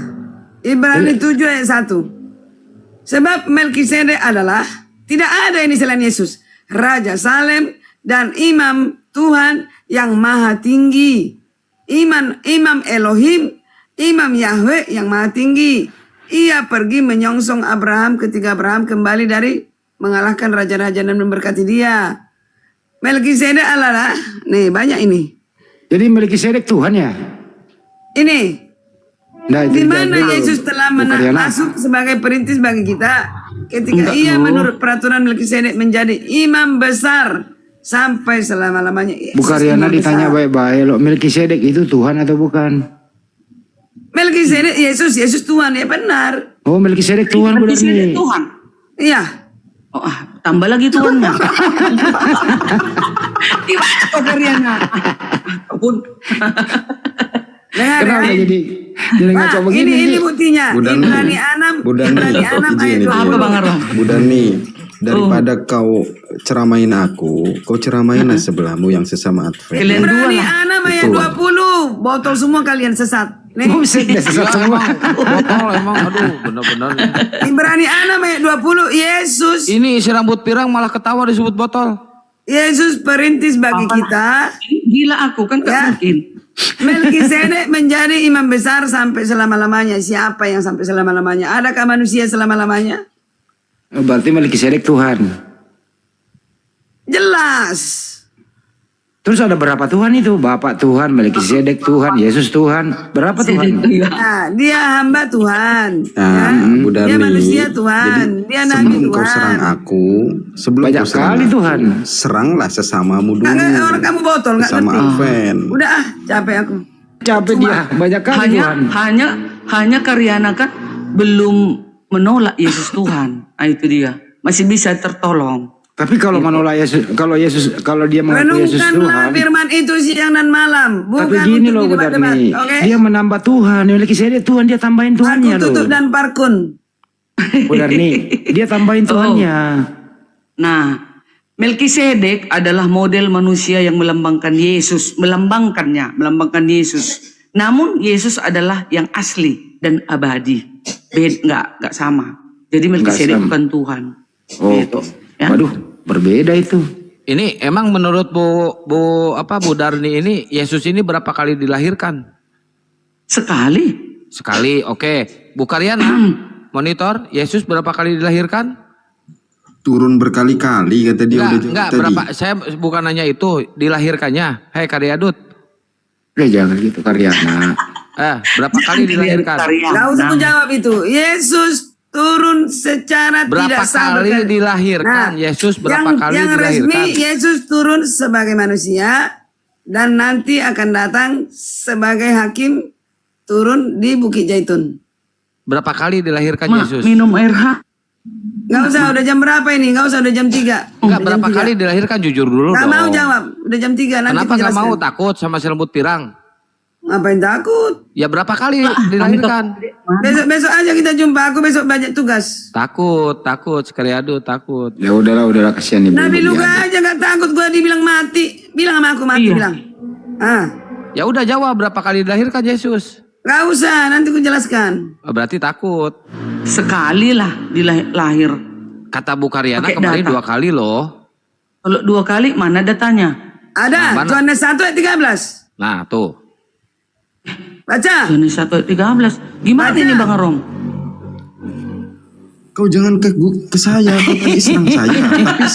Ibrani 7 ayat 1. Sebab Melkisedek adalah tidak ada ini selain Yesus, Raja Salem dan Imam Tuhan yang maha tinggi. Imam Elohim, Imam Yahweh yang maha tinggi. Ia pergi menyongsong Abraham ketika Abraham kembali dari mengalahkan raja-raja dan memberkati dia. Melkisedek adalah, nih banyak ini. Jadi Melkisedek Tuhan ya? Ini Nah, itu di mana dulu. Yesus telah Bukariana. masuk sebagai perintis bagi kita ketika ia menurut peraturan Melkisedek menjadi imam besar sampai selama-lamanya. Yesus Bukariana imam ditanya besar. baik-baik loh, Melkisedek itu Tuhan atau bukan? Melkisedek Yesus Tuhan ya benar. Oh, Melkisedek Tuhan Bu Melkisedek Darni. Tuhan. Iya. Oh, tambah lagi Tuhannya. Di mana kau Riana? Apapun. Dengar Kenapa ya. jadi ngaco Nah, begini? ini buktinya. Budani. Ibrani 6 Budani. Ibrani 6 ayat Izin, 20. Apa Bang Arom? Budani, daripada kau ceramain aku, kau ceramain sebelahmu yang sesama Advent. Kalian dua Ibrani lah. 6 ayat 20. Botol semua kalian sesat. Nih. Buset, dah sesat semua. Botol emang, aduh benar-benar. Ibrani 6 ayat 20. Yesus Ini isi rambut pirang malah ketawa disebut botol. Yesus perintis bagi kita. Ini gila aku kan gak Ya. mungkin. Melkisedek menjadi imam besar sampai selama-lamanya. Siapa yang sampai selama-lamanya? Adakah manusia selama-lamanya? Oh, berarti Melkisedek Tuhan. Jelas. Terus ada berapa Tuhan itu? Bapak Tuhan, Melkisedek Tuhan, Yesus Tuhan. Berapa Tuhan? Nah, dia hamba Tuhan. Nah, Bu Dia Darni, manusia Tuhan. Dia nabi sebelum kau Tuhan. serang aku, sebelum Banyak kau serang kali aku, Tuhan. seranglah sesamamu dulu. Nggak, orang kamu botol, nggak Sama ngerti. Alven. Udah capek aku. Capek dia, banyak kali Tuhan. hanya Karyana kan belum menolak Yesus Tuhan. Nah, itu dia. Masih bisa tertolong. Tapi kalau menolak Yesus, kalau dia mengaku Yesus Renungkanlah Tuhan, firman itu siang dan malam. tapi Bukan gini untuk loh Bu didebat-debat. Darni, Oke? dia menambah Tuhan, Melkisedek Tuhan, dia tambahin Aku Tuhannya loh. tutup dan parkun. Bu Darni, dia tambahin Tuhannya. Nah, Melkisedek adalah model manusia yang melambangkan Yesus, melambangkan Yesus. Namun Yesus adalah yang asli dan abadi. Nggak sama. Jadi Melkisedek sama. bukan Tuhan. Oh, Gitu, ya. waduh, berbeda itu. Ini emang menurut Bu Darni ini Yesus ini berapa kali dilahirkan? Sekali. Sekali, oke. Bu Karyana, monitor Yesus berapa kali dilahirkan? Turun berkali-kali kata dia udah Enggak, tadi. berapa? Saya bukan nanya itu, dilahirkannya. Hei Karyadut, Jangan gitu Karyana. berapa kali dilahirkan? Gak usah aku jawab itu. Yesus turun secara Berapa tidak sah kali berkali. dilahirkan? Yesus berapa kali yang dilahirkan? resmi Yesus turun sebagai manusia dan nanti akan datang sebagai hakim turun di Bukit Zaitun. Berapa kali dilahirkan Yesus? Minum air hangat. Gak usah, udah jam berapa ini? Gak usah, udah jam 3. Enggak, berapa kali dilahirkan? Jujur dulu Gak dong. mau jawab, udah jam 3 nanti Kenapa aku nggak mau? jelaskan. Takut sama si rambut pirang? Ngapain takut? Ya berapa kali dilahirkan? Besok aja kita jumpa, aku besok banyak tugas. Takut, Karyadut takut. Ya udahlah kasihan ibu. Nabi dia Luka aja. aja gak takut, gua dibilang mati. Bilang sama aku mati, Iya. bilang. Ya udah jawab berapa kali dilahirkan Yesus? Gak usah, nanti aku jelaskan. Oh, berarti takut. Sekali lah lahir. Kata Bu Karyana Pakai kemarin data. 2 kali loh. Kalau 2 kali mana datanya? Ada, Mana? Yohanes 1 ayat 13. Nah tuh. Baca. Yohanes 1 ayat 13. Gimana Baca. ini Bang Arom? Kau jangan ke saya, kau tadi serang saya, tapi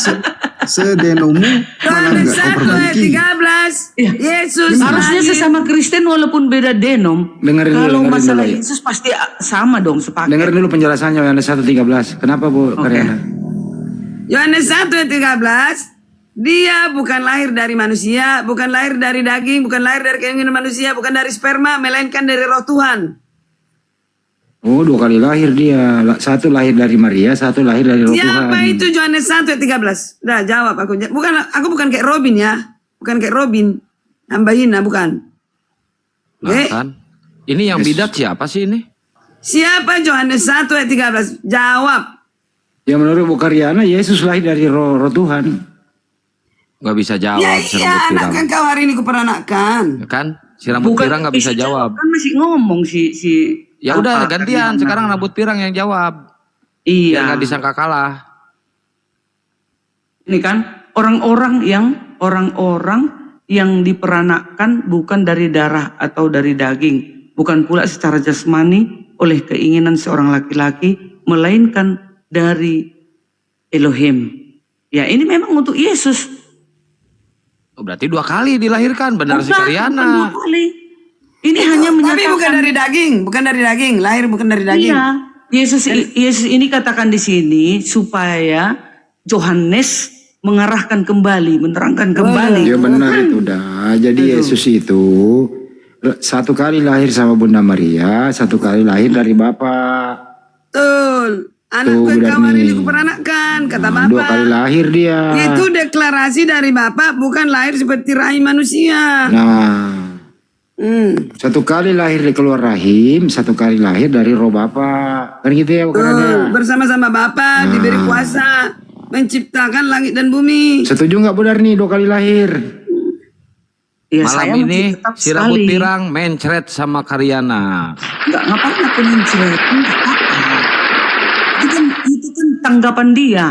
sedenomu malah Yohanes nggak kau 1 ayat perbaiki. 13. Iya. Yesus Harusnya lahir. sesama Kristen walaupun beda denom. Dengerin dulu, Kalau dengerin masalah dulu ya. Yesus pasti sama dong sepaket. Dengerin dulu penjelasannya Yohanes 1:13. Kenapa Bu Karyana? Yohanes 1 ayat 13. Dia bukan lahir dari manusia, bukan lahir dari daging, bukan lahir dari keinginan manusia, bukan dari sperma, melainkan dari roh Tuhan. Oh, 2 kali lahir dia. Satu lahir dari Maria, satu lahir dari Roh Tuhan. Siapa itu Yohanes 1 ayat 13? Dah jawab aku. Aku bukan kayak Robin ya. Bukan kayak Robin. Hamba hina, bukan. Nah, kan. Ini yang bidat siapa sih ini? Siapa Yohanes 1 ayat 13? Jawab. Ya menurut Bu Karyana, Yesus lahir dari roh Tuhan. Gak bisa jawab Ya si iya, rambut anak pirang. kan kau hari ini kuperanakan. Kan? Si rambut pirang gak bisa jawab. Kan masih ngomong si Ya udah apa, gantian. Karyana. Sekarang rambut pirang yang jawab. Iya. Biar gak disangka kalah. Ini kan orang-orang yang diperanakkan bukan dari darah atau dari daging, bukan pula secara jasmani oleh keinginan seorang laki-laki, melainkan dari Elohim. Ya ini memang untuk Yesus. Oh, berarti 2 kali dilahirkan. Benar si Bukan Karyana. 2 kali. Ini hanya Tapi menyatakan. bukan dari daging, bukan dari daging, lahir bukan dari daging. Iya. Yesus ini katakan di sini supaya Yohanes mengarahkan kembali, menerangkan kembali. Ya benar itu dah. Jadi Yesus itu 1 kali lahir sama Bunda Maria, 1 kali lahir dari Bapa. Betul. Anakku Tuh, yang kau benar hari ini nih. kuperanakan, kata Nah, Bapak. 2 kali lahir dia. Itu deklarasi dari Bapak, bukan lahir seperti rahim manusia. Nah, 1 kali lahir di keluar rahim, 1 kali lahir dari roh Bapa. Kan gitu ya Bu Karyana? Bersama-sama Bapak diberi kuasa menciptakan langit dan bumi. Setuju nggak Bu Darni 2 kali lahir? Ya, saya Malam ini masih tetap si rambut sekali. pirang mencret sama Karyana. Enggak, ngapain aku mencret? Enggak apa-apa. Itu kan tanggapan dia.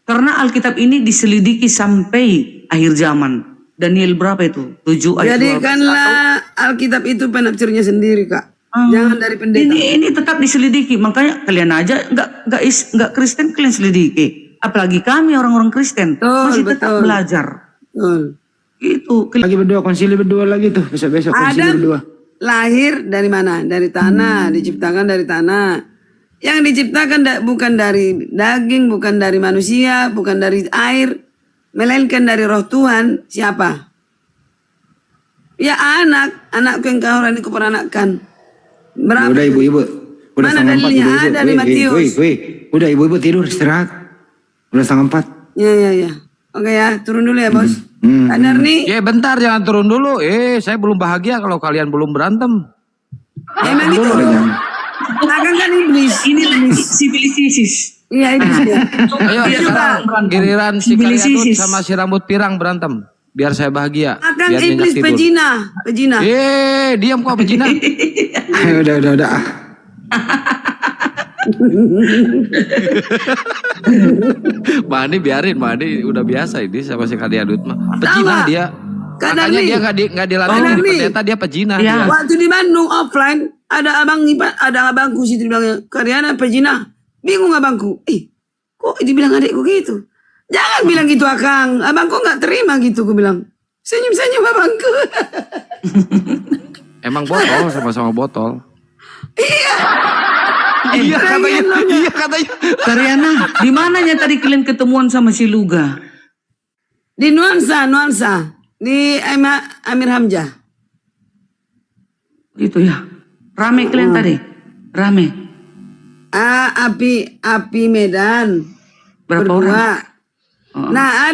Karena Alkitab ini diselidiki sampai akhir zaman. Daniel berapa itu? 7 ayat 12. Jadikanlah Alkitab itu penafsirnya sendiri, Kak. Jangan dari pendeta. Ini tetap diselidiki. Makanya kalian aja enggak Kristen kalian selidiki. Apalagi kami orang-orang Kristen Betul, masih tetap betul. belajar. Betul. Itu Lagi berdua, konsili berdua lagi tuh. Besok-besok konsili Adam berdua. lahir dari mana? Dari tanah, diciptakan dari tanah. Yang diciptakan bukan dari daging, bukan dari manusia, bukan dari air, melainkan dari roh Tuhan. Siapa? Ya anakku yang kau rani kuperanakkan. Berapa? Udah ibu-ibu. Udah Mana 3:30 dalilnya? ibu-ibu. Ada di Matius. Udah ibu-ibu tidur istirahat. Udah 3:30. Ya. Oke ya, turun dulu ya bos. Kak Darni, Bentar jangan turun dulu. Saya belum bahagia kalau kalian belum berantem. emang itu. Akan kan iblis. ini sibilisis. Iya iblis ya. Ayo sekarang giliran si Karyadut sama si rambut pirang berantem. Biar saya bahagia. Akan Biar nyenyak iblis tidur. pejina. Diam kok pejina. Udah. Mani biarin, Mani udah biasa ini sama si Karyadut mah. Pejina dia. Kak Makanya Darni. dia nggak dilatih Kak jadi Darni. pendeta, dia pejina. Ya. dia. Waktu di Bandung offline ada abangku situ bilang Karyana pejina. Bingung abangku. Kok dibilang adikku gitu? Jangan bilang gitu Akang. Abangku nggak terima gitu. Aku bilang senyum abangku. Emang botol sama-sama botol. Iya katanya. Karyana, di mananya tadi kalian ketemuan sama si Luga? Di nuansa. Di Amir Hamzah. Gitu ya. Rame kalian tadi? Rame. Api Medan. Berapa Berdua. orang? Nah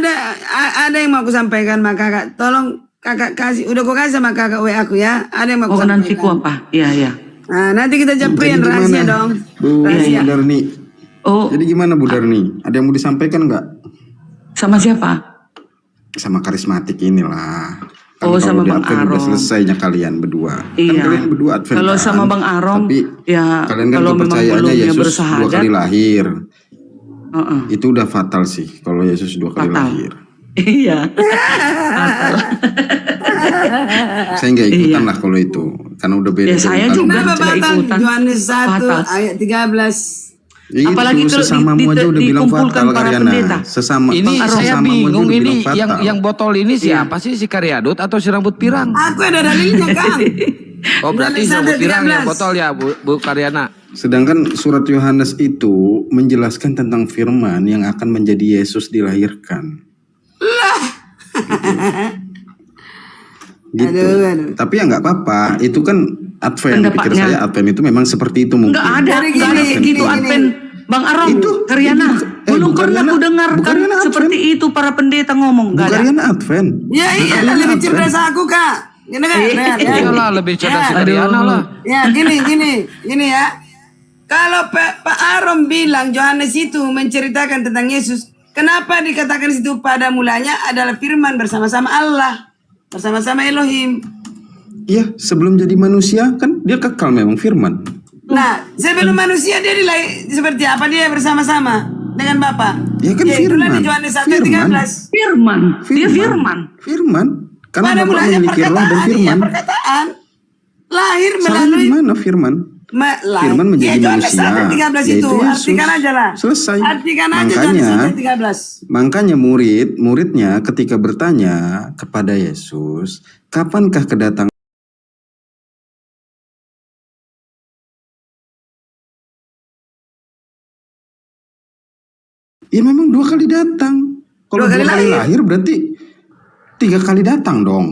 ada yang mau aku sampaikan sama kakak. Tolong kakak kasih. Udah aku kasih sama kakak WA aku ya. Ada yang mau aku nanti sampaikan. ku apa? Iya. Nah nanti kita japrian Jadi rahasia gimana? dong. Bu Rahasia. Darni. Oh, Jadi gimana Bu Darni? Ada yang mau disampaikan nggak? sama siapa? Sama karismatik inilah. Kan Oh, kalau sama di Bang Advent udah Arom. selesainya kalian berdua. Kan Iya. kalian berdua Advent Kalau kan? sama Bang Arom, Tapi ya, kalian kan kalau memang kepercayaannya belumnya Yesus bersahadat. 2 kali lahir. Heeh. Itu udah fatal sih kalau Yesus 2 kali Fatal. lahir. Iya. Saya nggak ikutan lah kalau itu. Karena udah beda. Ya, saya dengan juga. kalian. Kenapa Tidak batal? ikutan. Yohanes 1 Fatal. ayat 13. Iya, Apalagi itu kalau sesamamu aja udah bilang dikumpulkan fatal para Karyana. pendeta. Sesama. Ini saya sesamamu aja bingung udah ini bilang fatal. yang botol ini siapa sih, si Karyadut atau si rambut pirang? Aku ada dalilnya Kang. Oh berarti si Yohanes 1 rambut pirang yang 13. botol ya Bu Karyana. Sedangkan surat Yohanes itu menjelaskan tentang firman yang akan menjadi Yesus dilahirkan. Gitu. Aduh. Tapi ya nggak apa-apa. Itu kan Advent. Pikir Pendapatnya. saya Advent itu memang seperti itu mungkin. Enggak ada Gini, gitu gini. Advent. Bang Arom, Karyana, belum Bu pernah Karyana- aku dengarkan Bu Karyana Advent. seperti itu para pendeta ngomong. Bu Enggak ada. Karyana Advent. Ya iya Karyana lebih Advent. cerdas aku Kak. Gini kan? Ya. Iyalah lebih cerdas si Ya. Karyana lah. Ya gini ya. Kalau Pak Arom bilang Yohanes itu menceritakan tentang Yesus, kenapa dikatakan di situ pada mulanya adalah firman bersama-sama Allah, bersama-sama Elohim. Iya, sebelum jadi manusia kan dia kekal memang firman. Nah, sebelum manusia dia seperti apa dia bersama-sama dengan Bapa? Ya kan itulah firman. di Yohanes 1 Firman. 13. Firman. Dia firman. Firman. Karena Pada Bapak mulanya memiliki roh dan perkataan, firman. iya perkataan. Lahir Salahnya melalui di mana firman? Firman menjadi Yohanes manusia, 1 13 yaitu itu. Yesus. Artikan aja lah. Selesai. Artikan aja Makanya- Yohanes 1 13. Makanya muridnya ketika bertanya kepada Yesus, kapankah kedatangan Ya memang 2 kali datang. Kalau 2 kali lahir berarti 3 kali datang dong.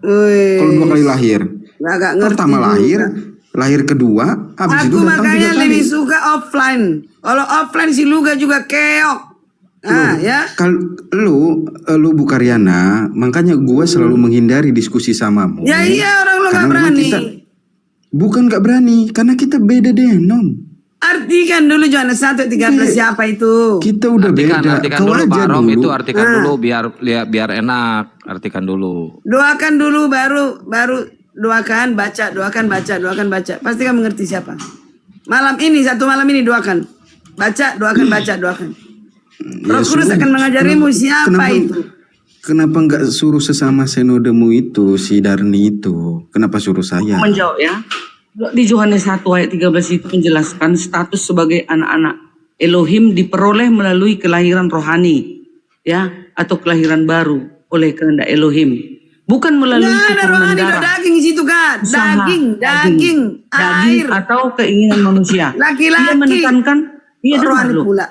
Wih. Kalau 2 kali lahir. Agak ngerti Pertama juga. lahir kedua, habis itu Aku datang 3 makanya kali. lebih suka offline. Kalau offline si Luga juga keok. Ya. Lu Bu Karyana, makanya gue selalu menghindari diskusi samamu. Ya iya orang lu gak Karena memang berani. bukan gak berani, karena kita beda denom. Artikan dulu Yohanes 1 13 siapa itu? Kita udah beda. Artikan Kau dulu aja Pak Arom dulu. itu artikan dulu biar enak. Artikan dulu. Doakan dulu baru doakan baca. Pasti kamu mengerti siapa. Satu malam ini doakan. Doakan. Roh Kudus akan mengajarimu siapa itu. Kenapa nggak suruh sesama senodemu itu, si Darni itu? Kenapa suruh saya? Menjawab ya. Di Yohanes 1 ayat 13 itu menjelaskan status sebagai anak-anak Elohim diperoleh melalui kelahiran rohani, ya, atau kelahiran baru. oleh kehendak Elohim, bukan melalui Nggak ada keturunan rohani, darah, ada daging di situ Kak. usaha, Daging, air. atau keinginan manusia. Laki-laki. Ia menekankan, Rohani pula.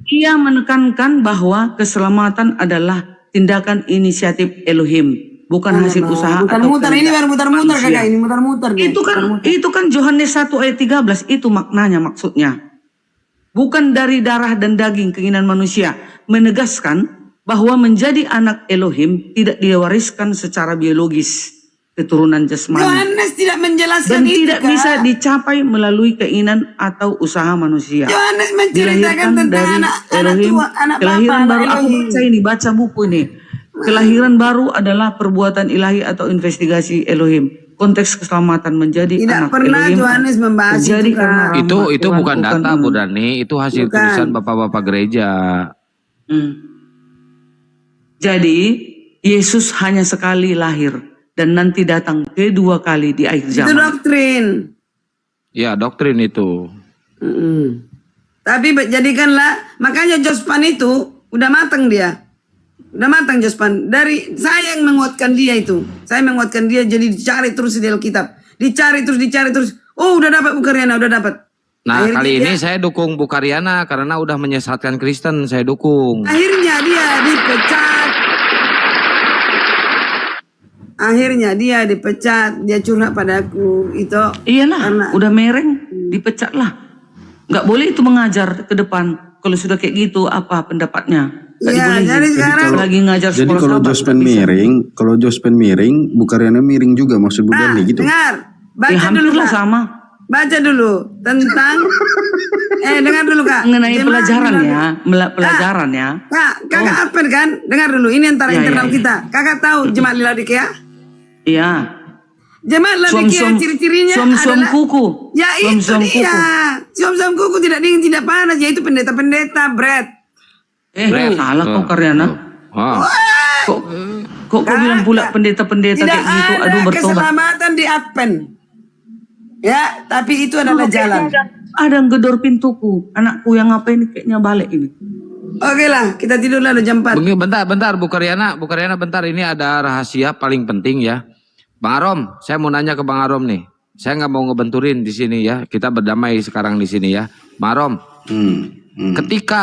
Ia menekankan bahwa keselamatan adalah tindakan inisiatif Elohim, bukan hasil usaha atau Muter-muter ini baru muter-muter manusia. Kakak, ini muter-muter. dia. Itu kan Yohanes 1 ayat 13, itu maknanya, maksudnya. Bukan dari darah dan daging keinginan manusia, menegaskan bahwa menjadi anak Elohim tidak diwariskan secara biologis, keturunan jasmani, Yohanes tidak menjelaskan dan itu tidak Kak. bisa dicapai melalui keinginan atau usaha manusia. Yohanes menceritakan Dilahirkan tentang dari anak Elohim, tua, anak kelahiran bapak, baru. anak Aku Elohim. baca ini, baca buku ini. Kelahiran baru adalah perbuatan ilahi atau investigasi Elohim. Konteks keselamatan menjadi Tidak anak pernah Elohim Yohanes membahas terjadi itu, karena Kak. rahmat Itu Tuhan, bukan data Bu Dani, itu hasil Bukan. tulisan bapak-bapak gereja. Jadi Yesus hanya sekali lahir dan nanti datang kedua kali di akhir Itu zaman. doktrin. Ya, doktrin itu. Tapi jadikanlah, makanya Jospan itu udah matang dia. Udah matang Jospan. Dari saya yang menguatkan dia itu. Saya menguatkan dia, jadi dicari terus di Alkitab. Dicari terus. Oh, udah dapat Bukariana, udah dapat. Nah, Akhirnya kali ini dia- saya dukung Bu Karyana karena udah menyesatkan Kristen, saya dukung. Akhirnya dia dipecat, dia curhat padaku itu. Iyalah, Karena- udah mereng, dipecat lah. Nggak boleh itu mengajar ke depan. Kalau sudah kayak gitu, apa pendapatnya? Nggak Iya, dibolehin. jadi sekarang Lagi ngajar Jadi sekolah kalau sahabat, Jospen nggak bisa. miring, Bukariana miring juga maksud Bu Dani gitu. dengar, baca hampir dulu lah Kak. sama. Baca dulu tentang dengar dulu Kak. Mengenai Jemaat pelajaran bilang- ya, pelajaran ya. Kakak apa kan? Dengar dulu, ini antara Ya, internal ya. kita. Kakak tahu jemaat Laodikia? Iya. Jemaat Laodikia ciri-cirinya suam adalah kuku. Ya itu Suam kuku. dia. Suam-suam kuku tidak dingin, tidak panas. Yaitu pendeta-pendeta, Brad. Salah kok Karyana. Ah. Kok kau bilang pula pendeta-pendeta Tidak kayak gitu? ada Aduh, bertobat. keselamatan di Advent. Ya, tapi itu adalah jalan. Ada yang gedor pintuku. Anakku yang ngapain kayaknya balik ini. Oke lah, kita tidur lah udah jam 4. Bentar Bu Karyana bentar, ini ada rahasia paling penting ya. Bang Arom, saya mau nanya ke Bang Arom nih. Saya nggak mau ngebenturin di sini ya. Kita berdamai sekarang di sini ya. Bang Arom, ketika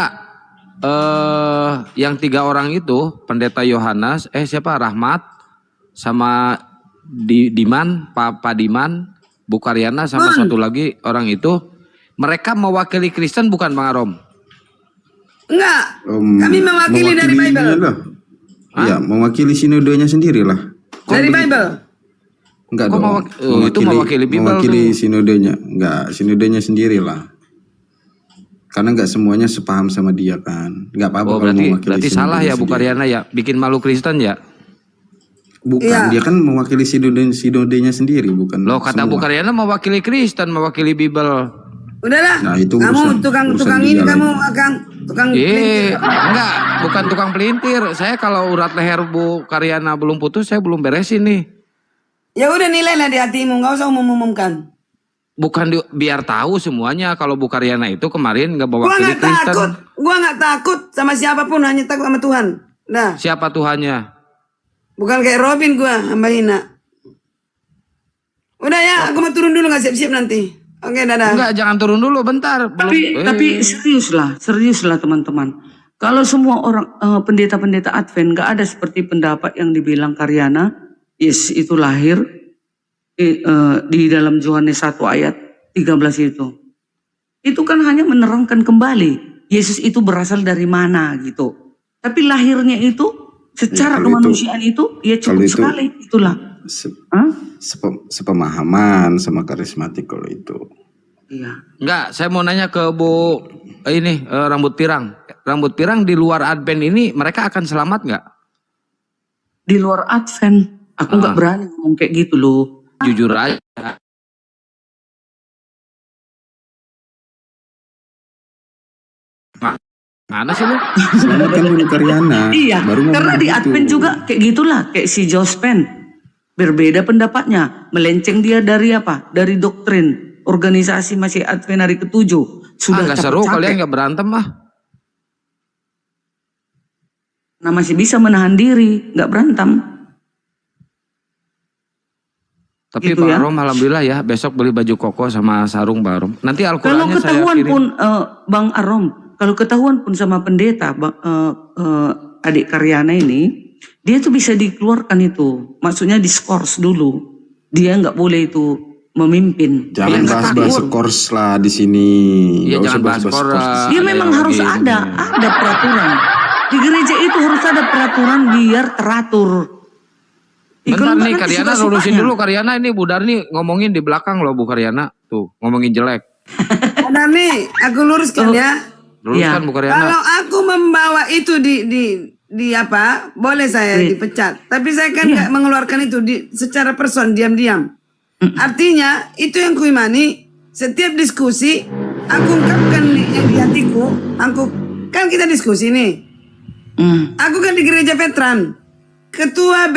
yang 3 orang itu, pendeta Yohanes, siapa, Rahmat, sama Diman, Pak Diman, Bu Karyana, sama satu lagi orang itu, mereka mewakili Kristen bukan Bang Arom? Enggak, kami mewakili dari Bible. Iya, mewakili sinodenya sendiri lah. Dari Bible. Enggak Kok dong. itu mewakili Bible mewakili tuh. sinodenya. Enggak, sinodenya sendiri lah. Karena enggak semuanya sepaham sama dia kan. Enggak apa-apa kalau mewakili berarti salah ya Bu sinodenya Karyana ya, bikin malu Kristen ya. Bukan, Iya. dia kan mewakili sinodenya sendiri, bukan Loh, kata Bu semua. Karyana mewakili Kristen, mewakili Bible. Udahlah. Nah, itu kamu urusan tukang dia ini, lagi. kamu akan tukang pelintir. Enggak, bukan tukang pelintir. Saya kalau urat leher Bu Karyana belum putus, saya belum beresin nih. Ya udah nilailah di hatimu, nggak usah umum-umumkan. Bukan biar tahu semuanya kalau Bu Karyana itu kemarin nggak Gua mewakili nggak Kristen. takut, gua nggak takut sama siapapun, hanya takut sama Tuhan. Nah, Siapa Tuhannya? bukan kayak Robin gua, hamba hina. Udah ya, aku mau turun dulu nggak siap-siap nanti. Oke, dadah. Enggak, jangan turun dulu, bentar. Tapi seriuslah teman-teman. Kalau semua orang pendeta-pendeta Advent nggak ada seperti pendapat yang dibilang Karyana, yes itu lahir di dalam Yohanes 1 ayat 13 itu. Itu kan hanya menerangkan kembali Yesus itu berasal dari mana gitu. Tapi lahirnya itu secara kalau kemanusiaan itu ya kalau cukup itu- sekali itulah. Sepemahaman sama karismatik kalau itu. Iya. Enggak, saya mau nanya ke Bu ini rambut pirang. Rambut pirang di luar Advent ini mereka akan selamat nggak? Di luar Advent, aku nggak berani ngomong kayak gitu loh. Jujur aja. Mana sih lu? Selamatkan dulu Karyana. Iya, baru ngomong karena di gitu. Advent juga kayak gitulah, kayak si Jospen. Berbeda pendapatnya, melenceng dia dari apa? Dari doktrin organisasi masih Advent hari ke-7. Sudah Nggak seru, capek-capek. kalian nggak berantem mah. Nah masih bisa menahan diri, nggak berantem. Tapi Gitu Pak ya. Arom alhamdulillah ya besok beli baju koko sama sarung Pak Arom. Nanti Kalau Al-Qur'annya saya ketahuan kirim. pun Bang Arom, kalau ketahuan pun sama pendeta adik Karyana ini, dia tuh bisa dikeluarkan itu. Maksudnya diskors dulu. Dia nggak boleh itu memimpin. Jangan Dia nggak bahas-bahas takut. skors lah di sini. Iya, Nggak jangan usah bahas skors. di sini. Dia Ada memang yang harus lagi ada peraturan. Di gereja itu harus ada peraturan biar teratur. Ih, Bentar kalau nggak nih nanti Karyana suka-sukanya. lurusin dulu Karyana, ini Bu Darni ngomongin di belakang loh Bu Karyana. Tuh ngomongin jelek. Ada nih, aku luruskan ya. Luruskan Iya. Bu Karyana. Kalau aku membawa itu di apa, boleh saya dipecat. Tapi saya kan nggak mengeluarkan itu secara person diam-diam. Artinya itu yang kuimani. Setiap diskusi aku ungkapkan yang di hatiku. Aku kan kita diskusi nih. Aku kan di gereja veteran. Ketua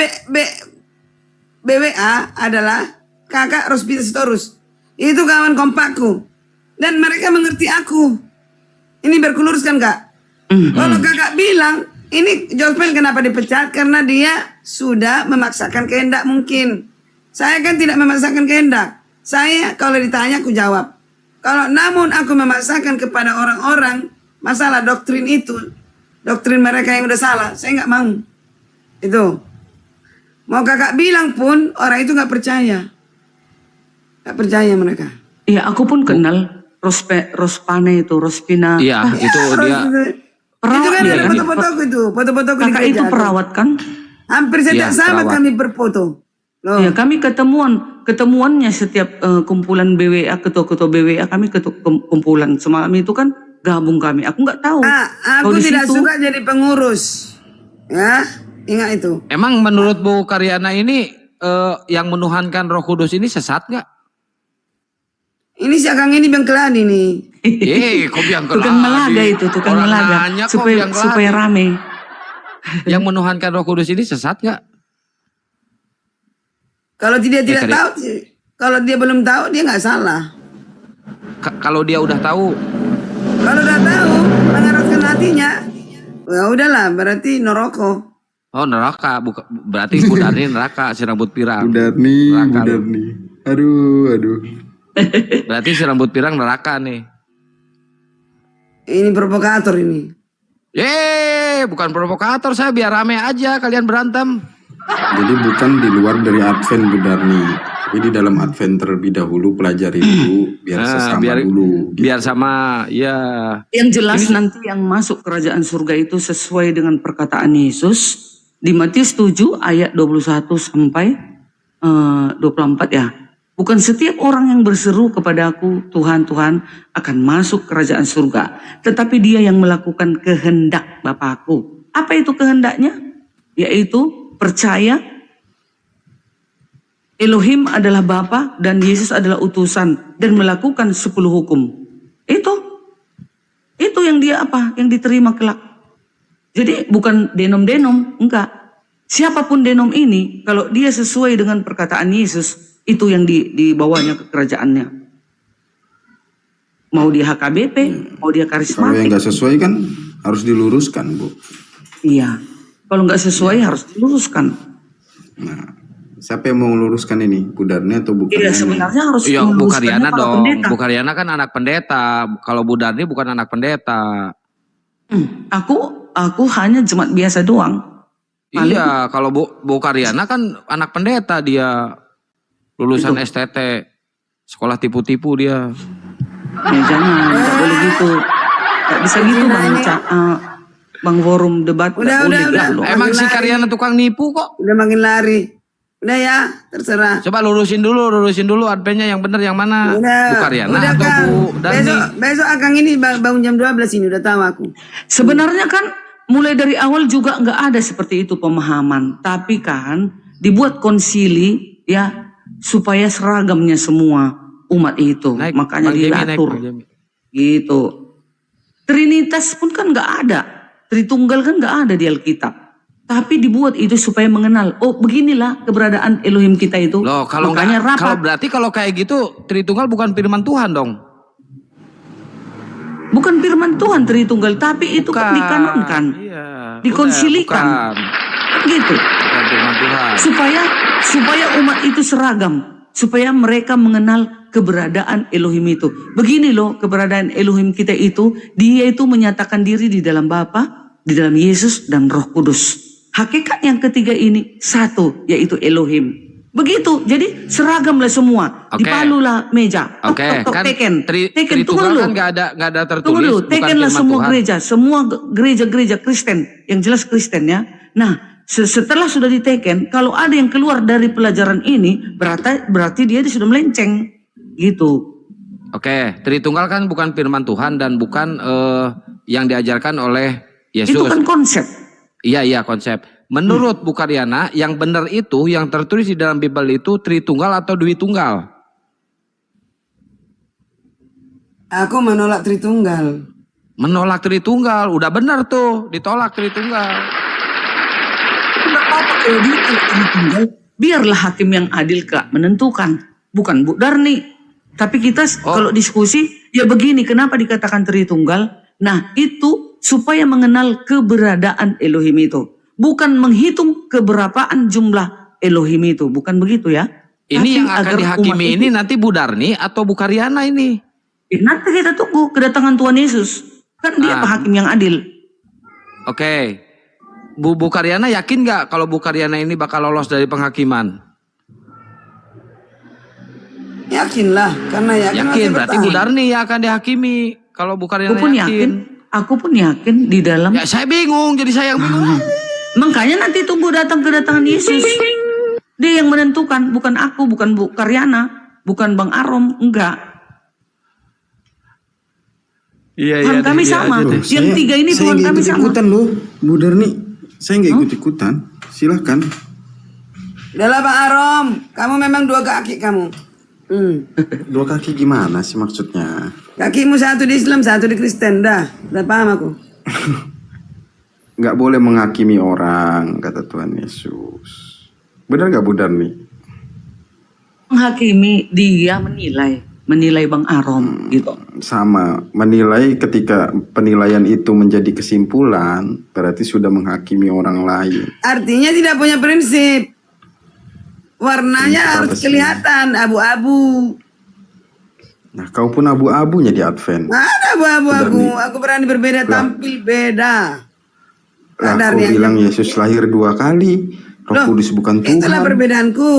BWA adalah kakak Rospita Sitorus. Itu kawan kompakku. Dan mereka mengerti aku. Ini berkuluruskan kak. Kalau kakak bilang, ini Jospen kenapa dipecat? Karena dia sudah memaksakan kehendak mungkin. Saya kan tidak memaksakan kehendak. Saya kalau ditanya aku jawab. Kalau namun aku memaksakan kepada orang-orang masalah doktrin itu. Doktrin mereka yang udah salah. Saya nggak mau. Itu. Mau kakak bilang pun orang itu nggak percaya. Nggak percaya mereka. Iya, aku pun kenal Rospane itu, Rospina. Iya, itu dia. Perawat Itu kan dia ada kan? foto-fotoku itu. Foto-fotoku di Kakak gereja. itu perawat kan? Hampir setiap Iya, sahabat perawat. kami berfoto. Loh. Ya, kami ketemuannya setiap kumpulan BWA, ketua-ketua BWA kami kumpulan semalam itu kan gabung kami. Aku nggak tahu. Aku Kalau di tidak situ- suka jadi pengurus. Ya, ingat itu. Emang menurut Bu Karyana ini yang menuhankan Roh Kudus ini sesat nggak? Ini si Akang ini bengkelani nih. Kok biang keladi? Tukang melaga itu, tukang Orang melaga. nanya kok biang keladi? Supaya rame. Yang menuhankan Roh Kudus ini sesat nggak? Kalau dia tidak Kari- tahu, kalau dia belum tahu dia nggak salah. Kalau dia udah tahu, Kalau udah tahu, mengarahkan hatinya, ya udahlah, berarti neraka. oh neraka, berarti Bu Darni neraka, si rambut pirang. Budarni, Neraka lu. Budarni. Aduh. Berarti si rambut pirang neraka nih. Ini provokator ini. Bukan provokator, saya biar rame aja kalian berantem. Jadi bukan di luar dari Advent Budarni, tapi di dalam Advent terlebih dahulu pelajari dulu biar sesama dulu. Biar sama, ya. Yang jelas nanti yang masuk kerajaan surga itu sesuai dengan perkataan Yesus di Matius 7 ayat 21 sampai 24 ya. Bukan setiap orang yang berseru kepadaku Tuhan, Tuhan akan masuk kerajaan surga. Tetapi dia yang melakukan kehendak Bapakku. Apa itu kehendaknya? Yaitu percaya Elohim adalah Bapa dan Yesus adalah utusan dan melakukan 10 hukum. Itu yang dia apa? Yang diterima kelak. Jadi bukan denom-denom, enggak. Siapapun denom ini, kalau dia sesuai dengan perkataan Yesus, itu yang dibawanya ke kerajaannya. Mau dia HKBP, mau dia Kalau yang karismatik. nggak sesuai kan harus diluruskan, Bu. Iya. Kalau nggak sesuai harus diluruskan. Nah, siapa yang mau meluruskan ini? Budarni atau bukan? Iya, sebenarnya harus Iya, Bu meluruskannya Karyana para dong. pendeta. Bu Karyana kan anak pendeta. Kalau Bu Darni bukan anak pendeta. Aku hanya jemaat biasa doang. Iya, kalau Bu Karyana kan anak pendeta dia. Lulusan STT. Sekolah tipu-tipu dia. Ya jangan, nggak boleh gitu. Nggak bisa gitu Bang Forum debat. Udah, nggak boleh udah. gitu. Emang si Karyana tukang nipu kok. Udah makin lari. Udah ya, terserah. Coba lurusin dulu advennya yang bener yang mana? Bu Karyana udah atau Kang. Bu Darni? Besok Akang ini bangun jam 12 ini udah tahu aku. Sebenarnya kan mulai dari awal juga nggak ada seperti itu pemahaman. Tapi kan dibuat konsili ya supaya seragamnya semua umat itu. Makanya Bang Jemi naik, diatur. Bang Jemi. Gitu. Trinitas pun kan nggak ada. Tritunggal kan nggak ada di Alkitab. Tapi dibuat itu supaya mengenal. Oh beginilah keberadaan Elohim kita itu. Loh, kalau makanya nggak, rapat. berarti kalau kayak gitu Tritunggal bukan firman Tuhan dong. Bukan firman Tuhan Tritunggal, tapi itu kan dikanonkan, Iya. dikonsilikan, Bukan. gitu. Bukan firman Tuhan. Supaya umat itu seragam, supaya mereka mengenal keberadaan Elohim itu. Begini loh keberadaan Elohim kita itu, dia itu menyatakan diri di dalam Bapa, di dalam Yesus dan Roh Kudus. Hakikat yang ketiga ini satu, yaitu Elohim. Begitu, jadi seragamlah semua. Oke. Dipalulah meja. Tok, Oke, tok, tok, kan teken. Teken, tunggu Tritunggal dulu. kan nggak ada tertulis. Tunggu dulu, bukan tekenlah firman semua Tuhan. gereja, semua gereja-gereja Kristen, yang jelas Kristen ya. Nah, setelah sudah diteken, kalau ada yang keluar dari pelajaran ini, berarti dia sudah melenceng, gitu. Oke, Tritunggal kan bukan firman Tuhan dan bukan yang diajarkan oleh Yesus. Itu kan konsep. Iya konsep. Menurut Bu Karyana, yang benar itu, yang tertulis di dalam Bible itu Tritunggal atau Dwi Tunggal? Aku menolak Tritunggal. Menolak Tritunggal, udah benar tuh, ditolak Tritunggal. Tidak apa-apa kalau dia Tritunggal, biarlah hakim yang adil Kak menentukan, bukan Bu Darni. Tapi kita kalau diskusi, ya begini, kenapa dikatakan Tritunggal? Nah, itu supaya mengenal keberadaan Elohim itu. Bukan menghitung keberapaan jumlah Elohim itu, bukan begitu ya. Ini Tapi yang akan agar dihakimi umat ini nanti Bu Darni atau Bu Karyana ini? nanti kita tunggu kedatangan Tuhan Yesus. Kan dia hakim yang adil. Oke. Bu Karyana yakin nggak kalau Bu Karyana ini bakal lolos dari penghakiman? Yakinlah, karena yakin. Yakin, masih berarti Bu bertahan. Darni yang akan dihakimi. Kalau Bu Karyana Aku pun yakin di dalam. Ya saya bingung, jadi saya yang bingung. Makanya nanti tunggu kedatangan Yesus. Dia yang menentukan, bukan aku, bukan Bu Karyana, bukan Bang Arom, enggak. Iya, Tuhan kami sama. Yang tiga ini Tuhan kami sama. ikutan loh, Bu Darni. Saya nggak ikut-ikutan. Silahkan. Udahlah Bang Arom, kamu memang dua kaki kamu. Dua kaki gimana sih maksudnya? Kakimu satu di Islam, satu di Kristen. Udah paham aku. Nggak boleh menghakimi orang, kata Tuhan Yesus. Benar nggak Bu Darni? Menghakimi, dia menilai Bang Arom gitu. Sama, menilai ketika penilaian itu menjadi kesimpulan, berarti sudah menghakimi orang lain. Artinya tidak punya prinsip. Warnanya harus kelihatan abu-abu. Nah, kau pun abu-abunya di Advent. Ada abu-abu aku berani berbeda, tampil beda. Lah, kau bilang Yesus lahir 2 kali, Roh Kudus bukan Tuhan. Itulah perbedaanku.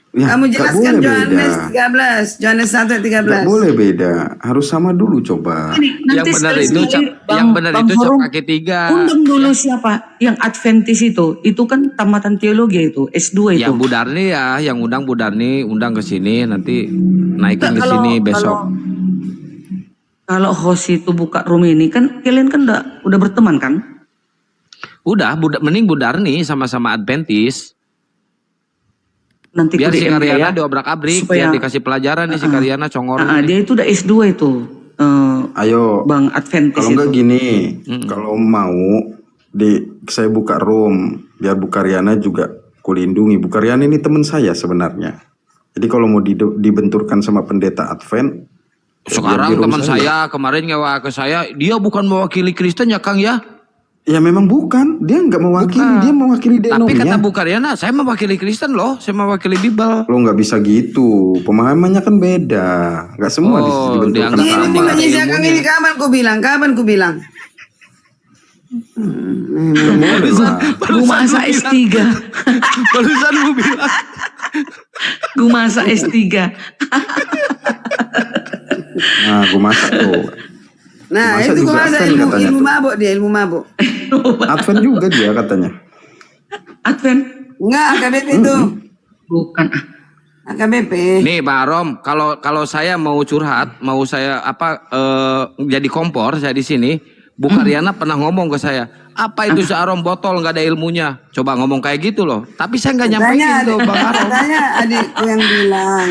Ya, Kamu nggak jelaskan boleh Yohanes beda. 13, Yohanes 1 ayat 13. Nggak boleh beda, harus sama dulu coba. Nanti Yang benar sekali-sekali itu Bang cap Forum, kaki 3. undang dulu siapa yang Adventis itu kan tamatan teologi itu, S2 itu. Yang Bu Darni ya, yang undang Bu Darni, undang ke sini nanti naikin ke sini besok. Kalau host itu buka room ini kan kalian kan udah berteman kan? Udah, mending Bu Darni sama-sama Adventis. Nanti Biar ke si DM Karyana ya, diobrak-abrik, supaya- biar dikasih pelajaran nih si Karyana congor. Dia itu udah S2 itu. Ayo, Bang Adventis kalau nggak itu. gini, kalau mau saya buka room, biar Bu Karyana juga kulindungi. Bu Karyana ini teman saya sebenarnya. Jadi kalau mau dibenturkan sama pendeta Advent, Sekarang biar di room teman saya kemarin ngewa ke saya, dia bukan mewakili Kristen ya Kang ya. Ya memang bukan, dia nggak mewakili, Bukan. dia mewakili Tapi kata denomnya. Bu Karyana, saya mewakili Kristen loh, saya mewakili Bible. Lo nggak bisa gitu, pemahamannya kan beda. Nggak semua dibenturkan dianggap Ini sama. sama. menyisakan ini kapan ku bilang? Nggak boleh lah. Gue masa S3. Barusan lu bilang. Gue masa S3. Nah, gue masak tuh. Nah, Masa itu juga kok ada Advent katanya ilmu tuh. mabuk dia, ilmu mabuk. Advent juga dia katanya. Advent? Enggak, AKBP itu. Bukan. AKBP. Nih Pak Arom, kalau saya mau curhat, mau saya jadi kompor saya di sini, Bu Karyana pernah ngomong ke saya, apa itu si Arom botol nggak ada ilmunya? Coba ngomong kayak gitu loh. Tapi saya nggak nyampein tuh Bang Arom. Katanya adikku yang bilang.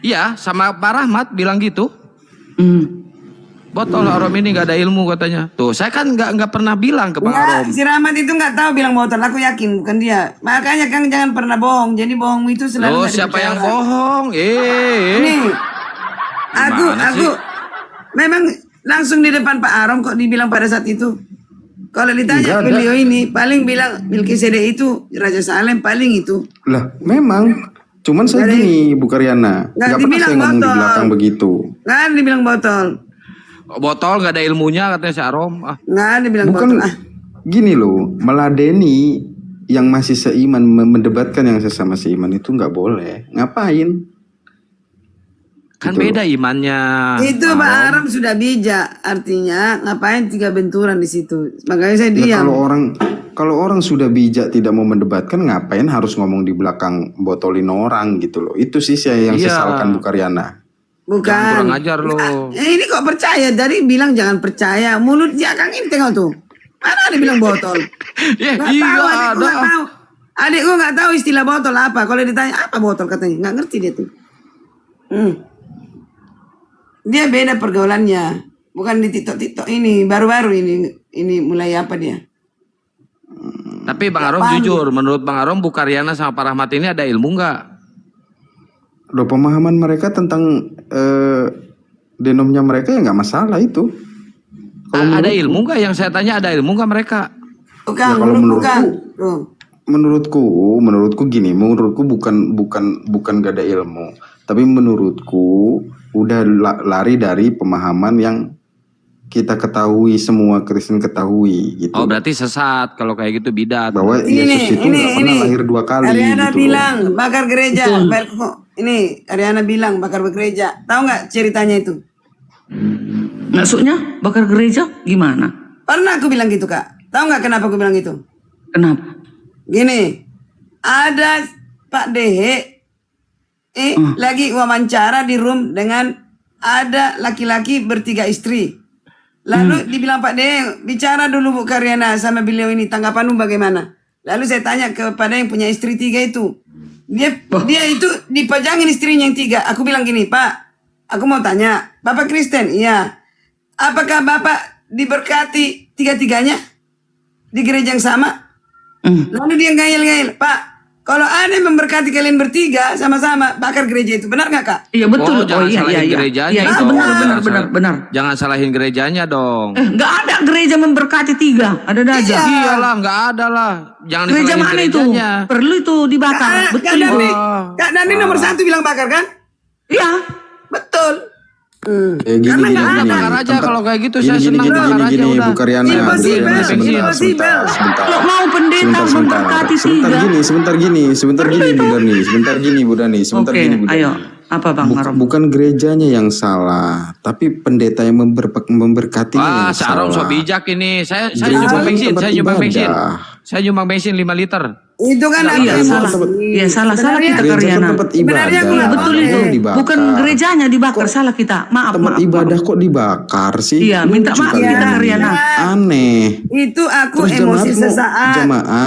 Iya, sama Pak Rahmat bilang gitu. Botol Arom ini nggak ada ilmu katanya. Tuh, saya kan nggak pernah bilang ke Bang Arom. Enggak, si Rahmat itu enggak tahu bilang botol. Aku yakin bukan dia. Makanya Kang jangan pernah bohong. Jadi bohongmu itu selalu Loh, nggak siapa dipercaya yang orang. bohong? Nih, Gimana sih? Memang langsung di depan Pak Arom kok dibilang pada saat itu. Kalau ditanya Enggak ada. beliau ini paling bilang Melkisedek itu Raja Salem paling itu. Lah, memang. Cuman saya Jadi- gini, Bu Karyana. Nggak Nggak pernah dibilang saya ngomong di botol. belakang begitu. Kan dibilang botol. Botol nggak ada ilmunya katanya si Arom. Ah. Nggak dibilang Bukan botol. gini loh, meladeni yang masih seiman, mendebatkan yang sesama seiman itu nggak boleh. Ngapain? Kan Gitu. beda imannya. Itu Pak Arom sudah bijak, artinya ngapain 3 benturan di situ. Makanya saya Ya, diam. kalau orang sudah bijak tidak mau mendebatkan, ngapain harus ngomong di belakang botolin orang gitu loh. Itu sih saya yang Iya. sesalkan Bu Karyana. Bukan. Jangan kurang ajar lo. Ini kok percaya? Dari bilang jangan percaya. Mulut dia Kang ini tengok tuh. Mana ada bilang botol? Ya, Nggak iya tahu, adikku ada. nggak tahu. Adikku nggak tahu istilah botol apa. Kalau ditanya apa botol katanya, nggak ngerti dia tuh. Dia beda pergaulannya. Bukan di TikTok ini baru-baru ini mulai apa dia? Tapi Bang Arom jujur, menurut Bang Arom Bu Karyana sama Pak Rahmat ini ada ilmu nggak? Loh, pemahaman mereka tentang denomnya mereka ya nggak masalah itu. Ada ilmu nggak? Yang saya tanya ada ilmu nggak mereka? Bukan, Ya, kalau bukan. Tuh. Menurutku gini, menurutku bukan gak ada ilmu, tapi menurutku udah lari dari pemahaman yang kita ketahui, semua Kristen ketahui gitu. Oh berarti sesat kalau kayak gitu bidat. Bahwa Yesus itu nggak pernah lahir 2 kali Ariana gitu. bilang bakar gereja. Ini Ariana bilang bakar gereja. Tahu nggak ceritanya itu? Maksudnya bakar gereja gimana? Pernah aku bilang gitu Kak. Tahu nggak kenapa aku bilang gitu? Kenapa? Gini, ada Pak Dehe lagi wawancara di room dengan ada laki-laki ber3 istri. Lalu dibilang Pak Dehe, bicara dulu Bu Karyana sama beliau ini, tanggapanmu bagaimana? Lalu saya tanya kepada yang punya istri 3 itu. Dia itu dipajangin istrinya yang 3. Aku bilang gini, Pak, aku mau tanya, Bapak Kristen? Iya. Apakah Bapak diberkati 3-tiganya di gereja yang sama? Lalu dia ngayal-ngayal, Pak, kalau ada yang memberkati kalian ber3 sama-sama bakar gereja itu, benar nggak Kak? Iya betul. Jangan salahin gerejanya. Iya itu dong. benar. Jangan salahin gerejanya dong. Nggak ada gereja memberkati 3. Ada aja. Iyalah nggak ada lah. Jangan Gereja disalahin mana itu? gerejanya. Perlu itu dibakar. Betul itu. Kak Dani nomor 1 bilang bakar kan? Iya. Betul. Gini, bakar aja kalau kayak gitu, saya senang bakar aja gini, udah. Bu Karyana. Impossible. Kalau mau pendeta memberkati 3. Sebentar gini Bu Dani. Oke, ayo. Apa Bang Arom? Bukan gerejanya yang salah, tapi pendeta yang memberkatinya yang Si Arom salah. so bijak ini. Saya Gereja nyumbang itu bensin, tempat saya nyumbang ibadah. bensin. Saya nyumbang bensin 5 liter. Itu kan Iya salah. Iya salah kita Gereja kan Karyana. tempat ibadah. Sebenarnya aku nggak Betul boleh. itu. Dibakar. Bukan gerejanya dibakar, salah kita. Maaf. Tempat ibadah kok dibakar sih? Iya, minta Lucu maaf kalian kita, ini. Karyana. Aneh. Itu aku Terus emosi sesaat.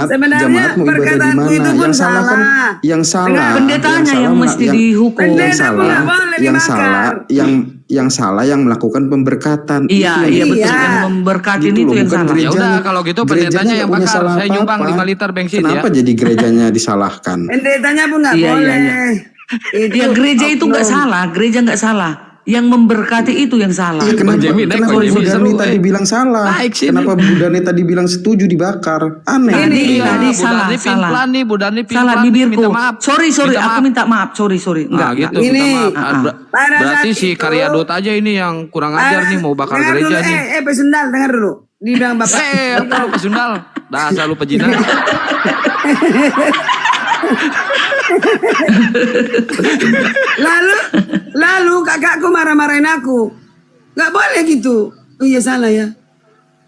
Sebenarnya jemaat mau ibadah di perkataanku mana? itu pun Yang salah kan, yang salah. Pendetanya yang mesti dihukum. Yang Pendeta pun salah, nggak boleh yang dibakar. salah, yang salah yang melakukan pemberkatan. Iya, Itu iya yang- betul. Iya. Yang memberkatin Gitu itu loh, yang bukan salah. gereja. Ya udah kalau gitu Gerejanya pendetanya nggak yang punya bakar. salah Saya nyumbang apa-apa. 5 liter bensin Kenapa ya. jadi gerejanya disalahkan? Pendetanya pun nggak Iya, boleh. iya, Ya gereja itu nggak salah, gereja nggak salah. Yang memberkati itu yang salah. Iya, kenapa, Jemi, kenapa Bang Jemi Bu Dani seru, tadi bilang salah? Naik sini. Kenapa Bu Dani tadi bilang setuju dibakar? Aneh. Tadi Bu salah, Dani salah. pelan nih, Bu Dani Salah pelan, bibirku. minta maaf. Sorry, Minta aku maaf. minta maaf. Sorry. Nah Enggak. gitu, Ini, minta maaf. pada Berarti saat si itu- Karyadot aja ini yang kurang ajar nih mau bakar Dengar gereja dulu, nih. Pak Sundal, dengar dulu. Dibilang Bapak. Apa lu ke Sundal? Dasar lu pejina. Lalu kakakku marah-marahin aku. Nggak boleh gitu. Oh iya salah ya.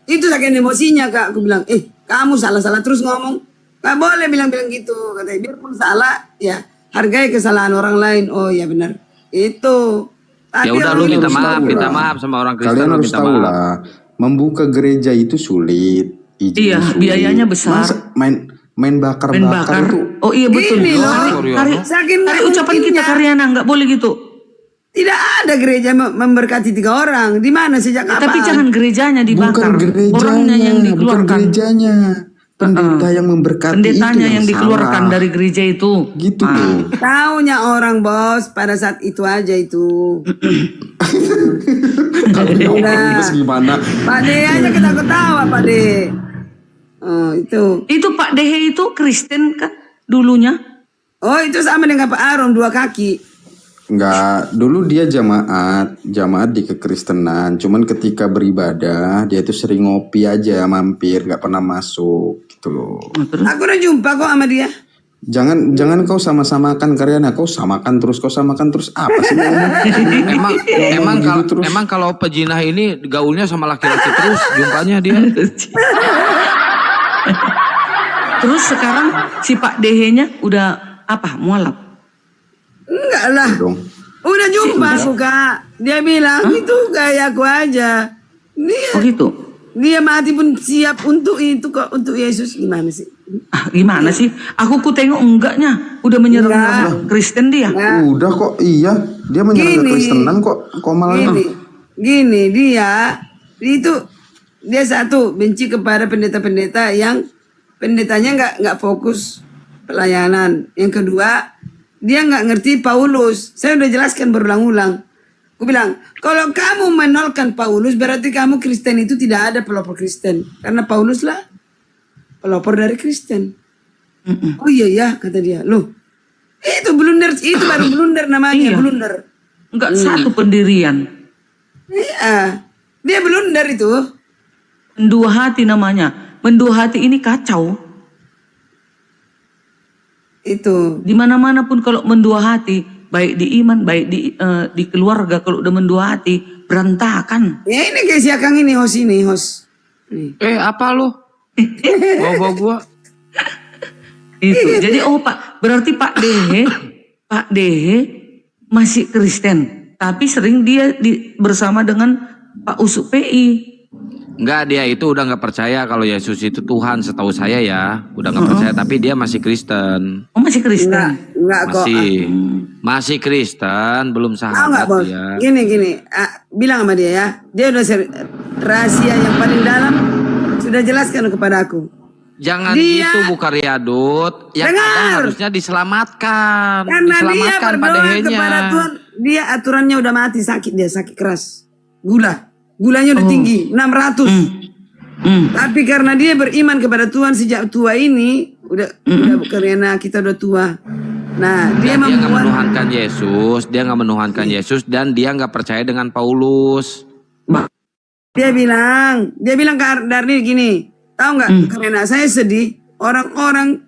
Itu saking emosinya Kak. Aku bilang, kamu salah-salah terus ngomong. Nggak boleh bilang-bilang gitu. Katanya, biarpun salah, ya hargai kesalahan orang lain. Oh iya benar. Itu. Ya udah lu minta maaf, tahu minta lah. maaf sama orang Kristen, Kalian lu harus minta tahu maaf. lah, membuka gereja itu sulit. Iya, sulit. biayanya besar. Masa main bakar-bakar itu. Oh iya betul. Gini loh. Hari Saking nggak ucapan kita mungkinnya. Karyana nggak boleh gitu. Tidak ada gereja memberkati 3 orang. Di mana sejak kapan? Tapi jangan gerejanya Bukan dibakar. gerejanya, Orangnya yang bukan dikeluarkan. gerejanya. Pendeta yang memberkati Pendetanya itu yang dikeluarkan salah. dari gereja itu. Gitu tuh. Taunya orang bos pada saat itu aja itu. Kalau ya Allah, terus gimana? Pak De aja kita ketawa Pak De. Oh itu. Itu Pak Dehe itu Kristen kan dulunya? Oh itu sama dengan Pak Arom 2 kaki. Enggak, dulu dia jamaat di kekristenan. Cuman ketika beribadah, dia tuh sering ngopi aja, mampir, nggak pernah masuk gitu loh. Aku udah jumpa kok sama dia. Jangan kau sama-samakan karyanya, kau samakan terus apa sih? emang kalau pejinah ini gaulnya sama laki-laki terus jumpanya dia. Terus sekarang si Pak Dehe-nya udah apa? Mualaf? Enggak lah. Dong. Udah jumpa aku Kak. Dia bilang itu kayak aku aja. Dia, Oh gitu? dia mati pun siap untuk itu kok, untuk Yesus. Gimana sih? Ah, gimana sih? Aku tengok enggaknya. Udah menyerang Kristen dia. Udah kok, iya. Dia menyerang kekristenan kok malah. Gini dia itu dia satu benci kepada pendeta-pendeta yang pendetanya nggak fokus pelayanan. Yang kedua dia nggak ngerti Paulus. Saya udah jelaskan berulang-ulang. Aku bilang kalau kamu menolkan Paulus berarti kamu Kristen itu tidak ada pelopor Kristen karena Paulus lah pelopor dari Kristen. Oh iya kata dia. Loh itu blunder, itu baru blunder namanya. Iya. Blunder. Enggak satu pendirian. Iya, dia blunder itu. Mendua hati namanya. Mendua hati ini kacau. Itu. Di mana-mana pun kalau mendua hati, baik di iman, baik di keluarga, kalau udah mendua hati, berantakan. Ya ini kayak si Akang ini, host ini, host. Nih. Apa lu? Bawa gua. Itu. Jadi berarti Pak Dehe masih Kristen, tapi sering dia bersama dengan Pak Usuk PI. Enggak, dia itu udah nggak percaya kalau Yesus itu Tuhan, setahu saya ya. Udah nggak percaya, tapi dia masih Kristen. Oh masih Kristen? Enggak kok. Masih Kristen, belum Tahu nggak sahabat bos? dia. Gini, bilang sama dia ya. Dia udah rahasia yang paling dalam sudah jelaskan kepada aku. Jangan Dia- gitu Bu Karyadut. Yang Dengar. ada harusnya diselamatkan. Karena dia Diselamatkan Pak berdoa Dehenya. kepada Tuhan, dia aturannya udah mati, sakit dia, sakit keras. Gulanya udah tinggi, 600. Tapi karena dia beriman kepada Tuhan sejak tua ini, udah karena kita udah tua. Nah, dia Dia nggak membuat menuhankan Yesus, dia nggak menuhankan Yesus, dan dia nggak percaya dengan Paulus. dia bilang ke Darni gini, tahu nggak? Karena saya sedih, orang-orang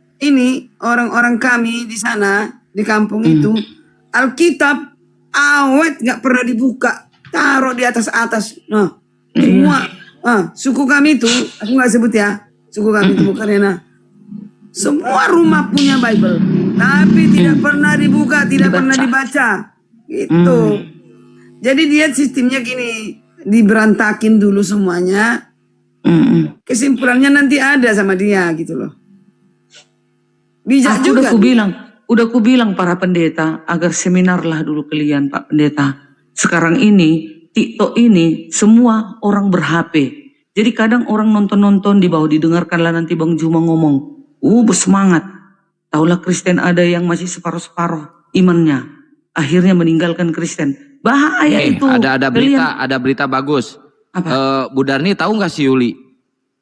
kami di sana di kampung itu, Alkitab awet nggak pernah dibuka, taruh di atas. Nah, semua suku kami itu, aku nggak sebut ya, suku kami itu bukan Rena. Semua rumah punya Bible, tapi tidak pernah dibuka, tidak pernah dibaca. Gitu. Jadi dia sistemnya gini, diberantakin dulu semuanya. Kesimpulannya nanti ada sama dia gitu loh. Bijak juga. Udah ku bilang para pendeta agar seminar lah dulu kalian Pak Pendeta. Sekarang ini TikTok ini semua orang ber-HP. Jadi kadang orang nonton-nonton di bawah didengarkanlah nanti Bang Juma ngomong. Bersemangat. Taulah Kristen ada yang masih separuh-separuh imannya. Akhirnya meninggalkan Kristen. Bahaya itu. Ada berita bagus. Apa? Bu Darni tahu nggak si Yuli?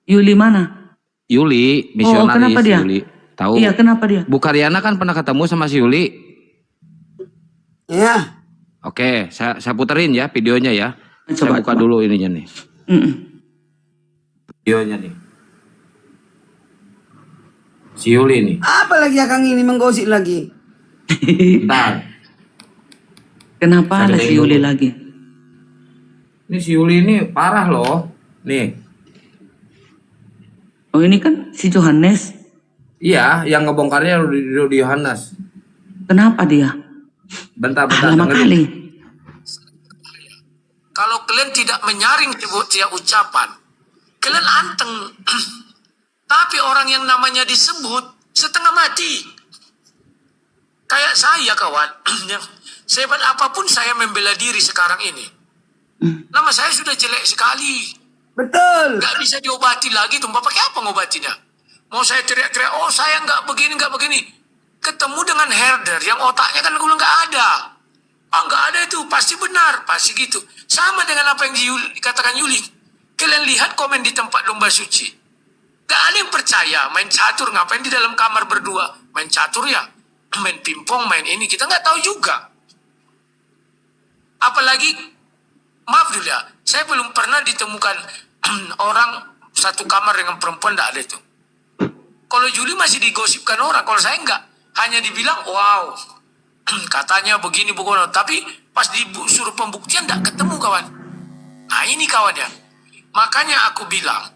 Yuli mana? Yuli, misionaris. Kenapa dia? Yuli. Tahu? Iya, kenapa dia? Bu Karyana kan pernah ketemu sama si Yuli. Ya. Oke, saya puterin ya videonya ya. Coba, Saya buka dulu ininya nih. Videonya nih. Si Yuli nih. Apa lagi Akang ini menggosip lagi? Bentar. Kenapa ada Sampai si Yuli dulu. lagi? Ini si Yuli ini parah loh. Nih. Oh ini kan si Johannes. Iya, yang ngebongkarnya Rudi Yohanes. Kenapa dia? Bentar, Lama dengerin. kali. Kalau kalian tidak menyaring tiap ucapan, kalian anteng. Tapi orang yang namanya disebut setengah mati. Kayak saya kawan, sehebat apapun saya membela diri sekarang ini. Nama saya sudah jelek sekali. Betul. Gak bisa diobati lagi, tumpah pakai apa ngobatinya? Mau saya teriak-teriak, oh saya nggak begini. Ketemu dengan herder yang otaknya kan gue nggak ada. Nggak ada itu, pasti benar, pasti gitu. Sama dengan apa yang dikatakan Yuli. Kalian lihat komen di tempat lomba suci. Gak ada yang percaya main catur, ngapain di dalam kamar berdua. Main catur ya, main pingpong, main ini, kita nggak tahu juga. Apalagi, maaf dulu ya, saya belum pernah ditemukan orang satu kamar dengan perempuan, nggak ada itu. Kalau Juli masih digosipkan orang, kalau saya nggak. Hanya dibilang, wow, katanya begini, tapi pas disuruh pembuktian nggak ketemu kawan. Nah ini kawan ya, makanya aku bilang,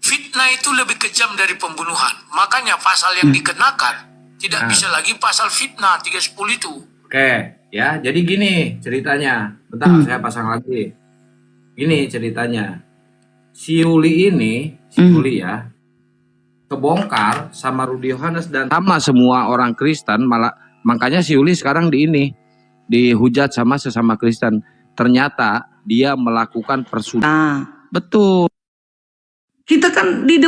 fitnah itu lebih kejam dari pembunuhan. Makanya pasal yang dikenakan tidak bisa lagi pasal fitnah 310 itu. Oke, ya. Jadi gini ceritanya. Bentar, saya pasang lagi. Gini ceritanya. Si Yuli ya, kebongkar sama Rudy Yohanes dan sama semua orang Kristen. Malah makanya si Yuli sekarang dihujat sama sesama Kristen. Ternyata dia melakukan persudahan. Betul. Kita kan di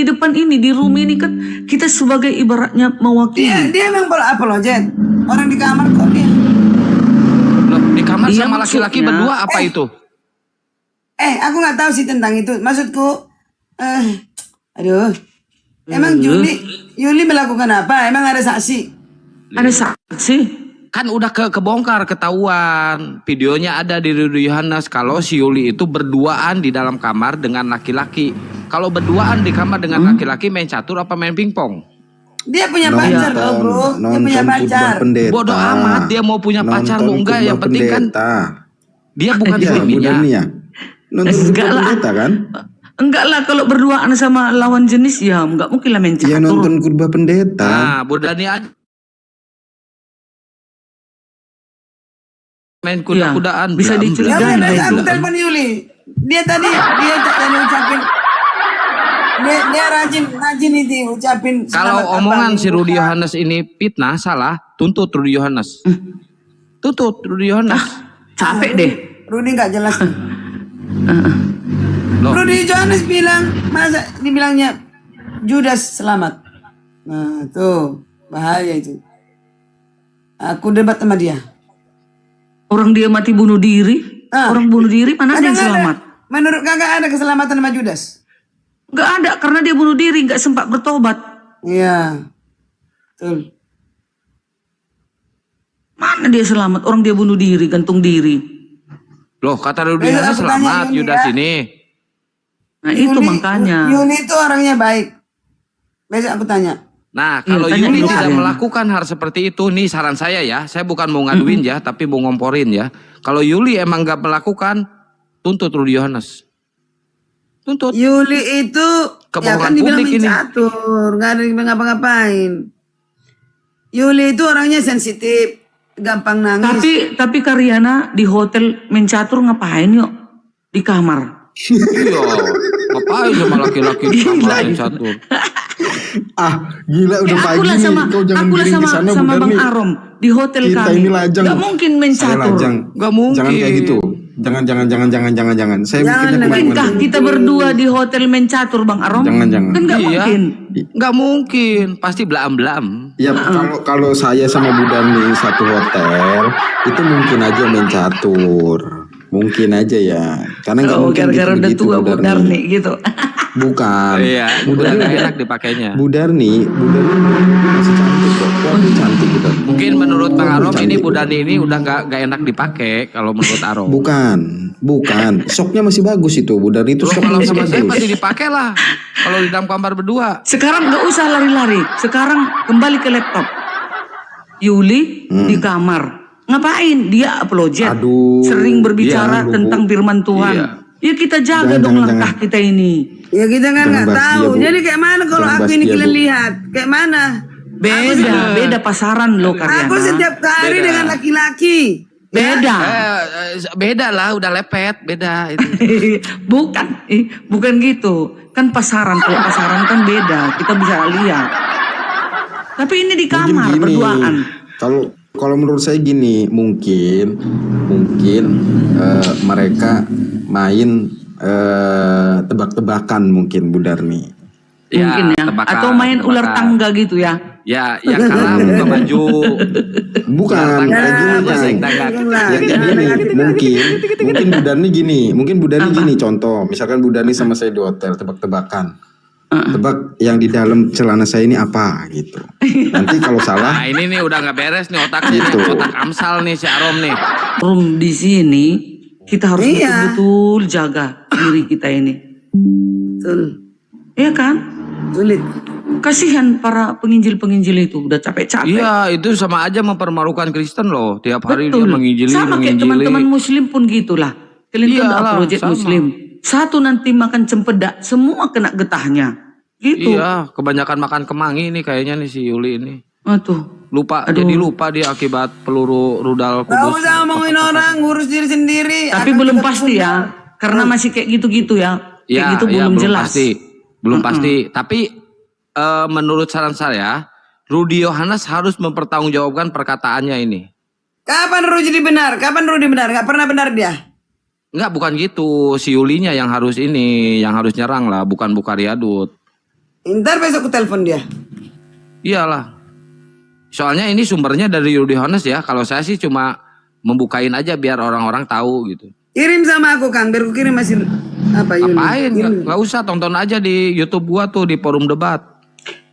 depan ini, di room ini kan kita sebagai ibaratnya mewakili. Dia memang apologet. Orang di kamar kok dia. Loh, di kamar Dia sama laki-laki maksudnya- berdua apa itu? Aku nggak tahu sih tentang itu. Maksudku, aduh. Emang Yuli melakukan apa? Emang ada saksi? Ada saksi. Kan udah kebongkar, ketahuan. Videonya ada di Rudy Yohanes kalau si Yuli itu berduaan di dalam kamar dengan laki-laki. Kalau berduaan di kamar dengan laki-laki main catur apa main pingpong? Dia punya pacar loh bro. Dia punya pacar. Bodoh amat dia mau punya pacar mau enggak, yang penting kan dia bukan suaminya. Nonton Enggak khutbah lah. pendeta kan? Enggak lah, kalau berduaan sama lawan jenis ya enggak mungkin lah main catur. Ya nonton khutbah pendeta. Nah, Budani aja main kuda-kudaan. Bisa blam, dicurigai. blam. Ya udah, aku telepon Yuli. Dia tadi ucapin. Dia rajin itu ucapin. Kalau selamat omongan apa, si Rudy bukan. Yohanes ini fitnah, salah, tuntut Rudy Yohanes. Tuntut Rudy Yohanes. Capek deh. Rudy nggak jelas. Loh, Rudy Johannes bilang, masa dibilangnya Judas selamat. Nah tuh bahaya itu. Aku debat sama dia. Orang dia mati bunuh diri. Orang bunuh diri mana ada yang selamat? Menurut kakak ada keselamatan sama Judas? Enggak ada, karena dia bunuh diri, enggak sempat bertobat. Iya. Betul. Mana dia selamat? Orang dia bunuh diri, gantung diri. loh kata Rudy Besok Yohanes aku tanya selamat Yuli Yudas ya. ini. Nah itu makanya. Yuli itu orangnya baik. Besok aku tanya. Nah, kalau tanya Yuli dulu tidak kalian. melakukan hal seperti itu, nih saran saya ya, saya bukan mau ngaduin ya, tapi mau ngomporin ya. Kalau Yuli emang gak melakukan, tuntut Rudy Yohanes. Tuntut. Yuli itu ya Kebohongan kan dibilang publik ini. mencatur, nggak ada ngapa-ngapain. Yuli itu orangnya sensitif, gampang nangis. Tapi Karyana di hotel mencatur ngapain yuk? Di kamar. Iya, ngapain sama laki-laki di kamar yang catur? Gila udah pagi nih. Kau jangan giring ke sana sama Budar Bang nih. Arom di hotel Kita kami. ini lajang. Gak mungkin Saya mencatur. lajang. Gak mungkin. Jangan kayak gitu. Jangan. Saya Jangan, mikirnya Mungkinkah kita berdua di hotel mencatur Bang Arom? Jangan. Kan gak Iya. mungkin. Gak mungkin, pasti belam-belam. Ya kalau saya sama Budar nih satu hotel itu mungkin aja main catur. Mungkin aja ya. Karena nggak Oh, mungkin gara-gara udah gitu tua Budar nih gitu. Bukan. Iya, Budar udah gak nih. enak dipakainya. Budar nih masih cantik kok. Wah, cantik Budar. Mungkin menurut Bang Arom Cantik. ini Budani ini udah gak enak dipakai kalau menurut Arom. Bukan. Soknya masih bagus itu. Budar itu Loh, soknya kalau masih sama saya bagus. pasti dipakai lah. Kalau di dalam kamar berdua. Sekarang gak usah lari-lari. Sekarang kembali ke laptop. Yuli di kamar. Ngapain? Dia apologet. Aduh. Sering berbicara Iya, tentang firman Tuhan. Iya. Ya kita jaga Jangan, dong jangan, langkah kita ini. Ya kita kan Jangan nggak bahas tahu. dia, Bu. Jadi kayak mana kalau Jangan aku bahas ini dia, kalian Bu. lihat? Kayak mana? Beda pasaran lo Karyana. Aku setiap hari Beda. dengan laki-laki. Beda. Beda lah, udah lepet, beda itu. bukan gitu. Kan pasaran, kalau pasaran kan beda. Kita bisa lihat. Tapi ini di kamar Mungkin gini, berduaan. Kalau menurut saya gini, mungkin mereka main tebak-tebakan mungkin Budar nih. Mungkin ya. tebakan, Atau main ular tebakan. tangga gitu ya. Ya, yang kalah buka baju. Bukan, kayak gini mungkin Bu Dani gini contoh, misalkan Bu Dani sama saya di hotel tebak-tebakan. Tebak yang di dalam celana saya ini apa gitu. Nanti kalau salah, Nah, ini nih udah nggak beres nih otaknya nih, otak Amsal nih si Arom nih. Rum di sini kita harus betul-betul jaga diri kita ini. Betul. Iya kan? Sulit. Kasihan para penginjil-penginjil itu udah capek-capek. Iya, itu sama aja mempermalukan Kristen loh. Tiap hari dia menginjili, Sama kayak teman-teman muslim pun gitulah. Kalian kan Iyalah, project sama. muslim. Satu nanti makan cempedak, semua kena getahnya. Gitu. Iya, kebanyakan makan kemangi nih kayaknya nih si Yuli ini. Tuh. Lupa, jadi lupa dia akibat peluru rudal Gak kudus. usah ngomongin orang, ngurus diri sendiri. Tapi Akan belum kita pasti ya. Karena masih kayak gitu-gitu ya. Kayak gitu belum jelas. Pasti. Belum pasti. Tapi menurut saran saya, Rudi Yohanes harus mempertanggungjawabkan perkataannya ini. Kapan Rudy benar? Kapan Rudy benar? Gak pernah benar dia. Enggak, bukan gitu. Si Yulinya yang harus yang harus nyerang lah, bukan Bukariadut. Ntar besok aku telepon dia. Iyalah. Soalnya ini sumbernya dari Rudi Yohanes ya. Kalau saya sih cuma membukain aja biar orang-orang tahu gitu. Kirim sama aku Kang, biar aku kirim masih apa Yuli. Apain? Nggak usah, tonton aja di YouTube gua tuh di forum debat.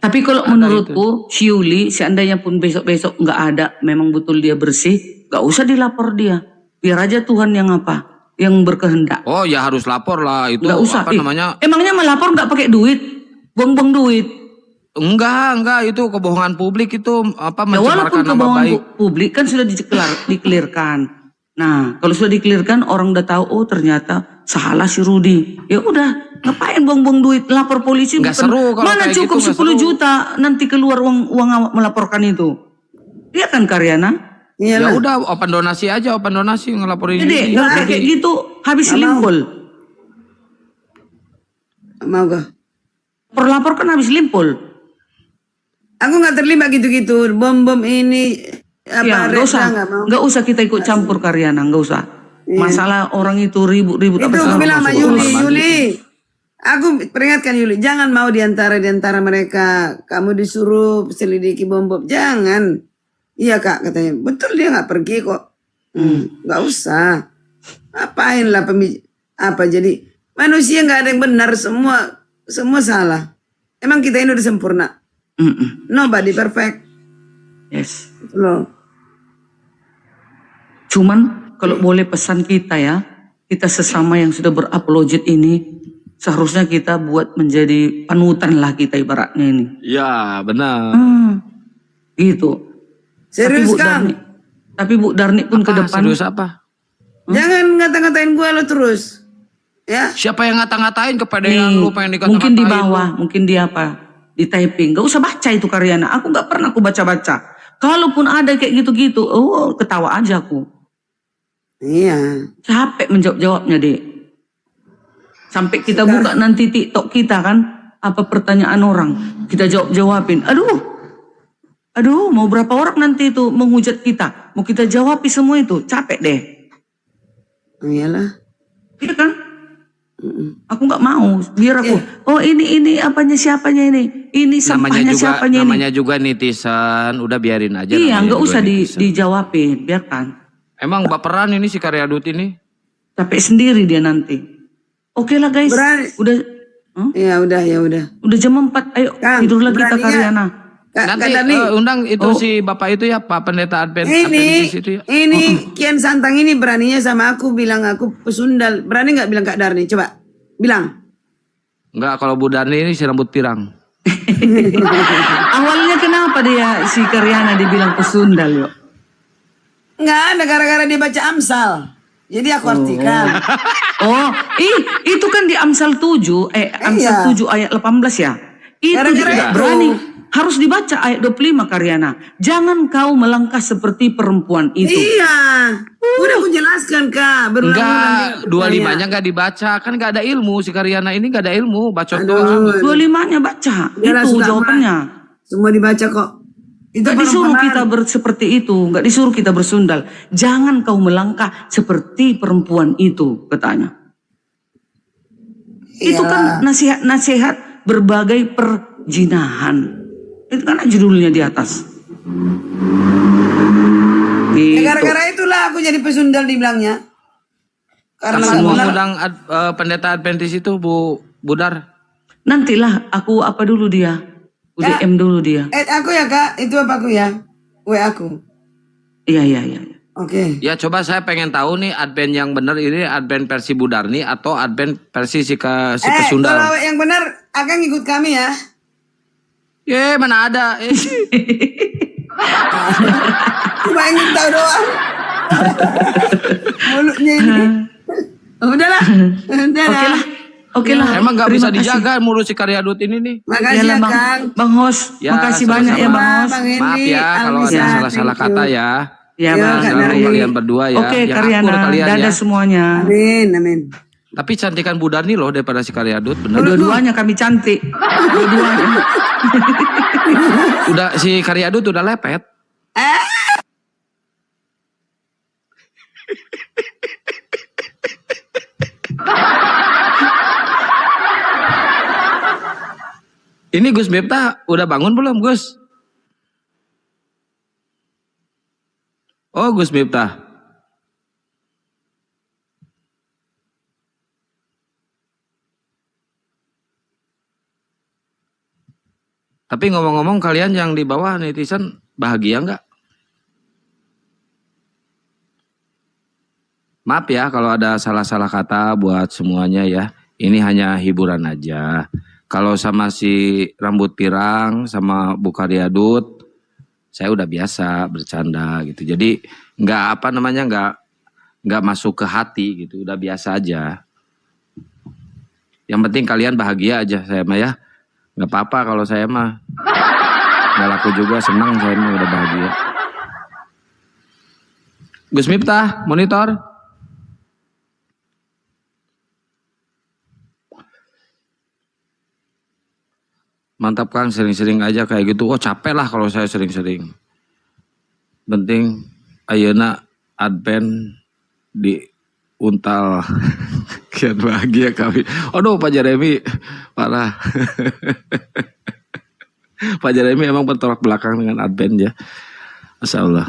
Tapi kalau menurutku si Yuli seandainya pun besok-besok nggak ada, memang betul dia bersih, nggak usah dilapor dia. Biar aja Tuhan yang yang berkehendak. Oh ya harus lapor lah itu. Nggak usah. Apa namanya? Emangnya melapor nggak pakai duit? Buang-buang duit. Enggak itu kebohongan publik itu Ya apa walaupun mencemarkan nama kebohongan baik. publik kan sudah dikelirkan. Nah kalau sudah dikelirkan orang udah tahu oh ternyata salah si Rudi. Ya udah ngapain buang-buang duit lapor polisi? Nggak seru kalau mana kayak cukup gitu, 10 nggak seru. juta nanti keluar uang awak melaporkan itu. Iya kan Karyana? Ya udah open donasi aja, open donasi ngelaporin. Jadi nggak kayak gitu habis limpul. Mau gak? Perlapor kan habis limpul. Aku gak terlibat gitu-gitu. Bom-bom ini Ya, nggak usah, nggak usah kita ikut campur Karyana, nggak usah. Masalah orang itu ribut-ribut Itu aku bilang sama Yuli. Aku peringatkan Yuli, jangan mau diantara mereka kamu disuruh selidiki bom-bom, jangan. Iya kak katanya, betul dia nggak pergi kok, nggak usah. Apain lah jadi manusia nggak ada yang benar, semua salah. Emang kita ini udah sempurna? Nobody perfect. Yes. Loh. Cuman kalau boleh pesan kita ya, kita sesama yang sudah berapologet ini, seharusnya kita buat menjadi panutan lah kita ibaratnya ini. Ya benar. Gitu. Serius Kang? Tapi Bu Darni pun ke depan. Serius apa? Jangan ngata-ngatain gue lo terus. Ya. Siapa yang ngata-ngatain kepada Nih, yang lu pengen dikata-ngatain? mungkin di bawah, mungkin di apa? Di typing. Gak usah baca itu Karyana. Aku gak pernah aku baca-baca. Kalaupun ada kayak gitu-gitu, oh ketawa aja aku. Iya. Capek menjawab-jawabnya deh. Sampai kita buka nanti TikTok kita kan, apa pertanyaan orang, kita jawab-jawabin. Aduh, mau berapa orang nanti itu menghujat kita? Mau kita jawabi semua itu, capek deh. Iyalah. Iya kan? Aku nggak mau, biar aku. Oh ini apanya siapanya ini? Ini sampahnya siapanya ini? Namanya juga netizen, udah biarin aja. Iya, nggak usah netizen. dijawabin, biarkan. Emang baperan ini si Karyadut ini? Capek sendiri dia nanti. Oke lah guys, udah. Ya udah. Udah jam 4, ayo tidurlah kita Karyana. Nanti undang itu si bapak itu ya, Pak Pendeta Adventist itu ya. Ini Kian Santang ini beraninya sama aku bilang aku pesundal. Berani nggak bilang Kak Darni? Coba bilang. Enggak, kalau Bu Darni ini si rambut pirang. Awalnya kenapa dia si Karyana dibilang pesundal yuk? Nggak ada, gara-gara dia baca Amsal. Jadi aku artikan. Itu kan di Amsal 7, Amsal 7 ayat 18 ya. Itu juga berani. Harus dibaca ayat 25 Karyana. Jangan kau melangkah seperti perempuan itu. Iya. Udah aku jelaskan Kak. Enggak, 25-nya enggak dibaca. Kan enggak ada ilmu. Si Karyana ini enggak ada ilmu. Bacot doang. 25-nya baca. Itu jawabannya. Semua dibaca kok. Enggak disuruh kita seperti itu. Enggak disuruh kita bersundal. Jangan kau melangkah seperti perempuan itu, katanya. Itu kan nasihat-nasihat berbagai perjinahan. Itu kan ada judulnya di atas. Gitu. Gara-gara itulah aku jadi pesundal dibilangnya. Karena nggak Semua benar. undang pendeta Adventis itu Bu Budar. Nantilah aku apa dulu dia. UDM dulu dia. Aku ya Kak, itu apa aku ya? WA aku. Iya. Oke. Ya coba saya pengen tahu nih Advent yang benar ini Advent versi Budarni atau Advent versi si pesundal. Kalau yang benar akan ikut kami ya. Mana ada. Cuma ingin tahu doang. Mulutnya ini. Udahlah. Oke lah. Emang nggak bisa Terima kasih. dijaga mulut si Karyadut ini nih. Makasih Iyalah, ya Bang, Kang. Bang Hos. Ya, Makasih sama-sama. banyak ya Bang Hos. Bang Hendy, Maaf ya kalau ada Alisa, salah-salah thank you. kata ya. Ya Iya, Bang. Kak Selalu Nari. kalian berdua ya. Oke Yang Karyana. akur kalian Dadah ya. semuanya. Amin. Tapi cantikan Budarni loh daripada si Karyadut bener. Dua-duanya kami cantik. Dua-duanya. Udah si Karyadut udah lepet. Ini Gus Miftah udah bangun belum Gus? Oh Gus Miftah. Tapi ngomong-ngomong kalian yang di bawah netizen bahagia nggak? Maaf ya kalau ada salah-salah kata buat semuanya ya. Ini hanya hiburan aja. Kalau sama si rambut pirang sama Bu Karyadut, saya udah biasa bercanda gitu. Jadi nggak masuk ke hati gitu. Udah biasa aja. Yang penting kalian bahagia aja saya mah ya. Nggak apa-apa kalau saya mah. Nggak laku juga, senang saya mah udah bahagia. Gus Miftah, monitor. Mantap Kang, sering-sering aja kayak gitu. Oh capek lah kalau saya sering-sering. Penting ayeuna Advent di Untal. Kian bahagia kami. Aduh Pak Jeremy parah. Pak Jeremy emang bertolak belakang dengan Advent ya. Masya Allah.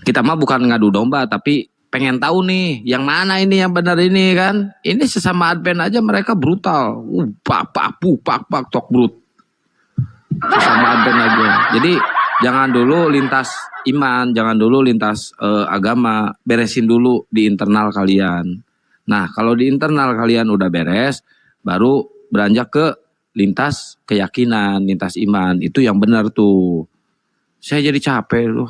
Kita mah bukan ngadu domba tapi pengen tahu nih yang mana ini yang benar ini kan. Ini sesama Advent aja mereka brutal. Pak tok brut. Sesama Advent aja. Jadi jangan dulu lintas iman, jangan dulu lintas agama, beresin dulu di internal kalian. Nah, kalau di internal kalian udah beres, baru beranjak ke lintas keyakinan, lintas iman. Itu yang benar tuh. Saya jadi capek loh.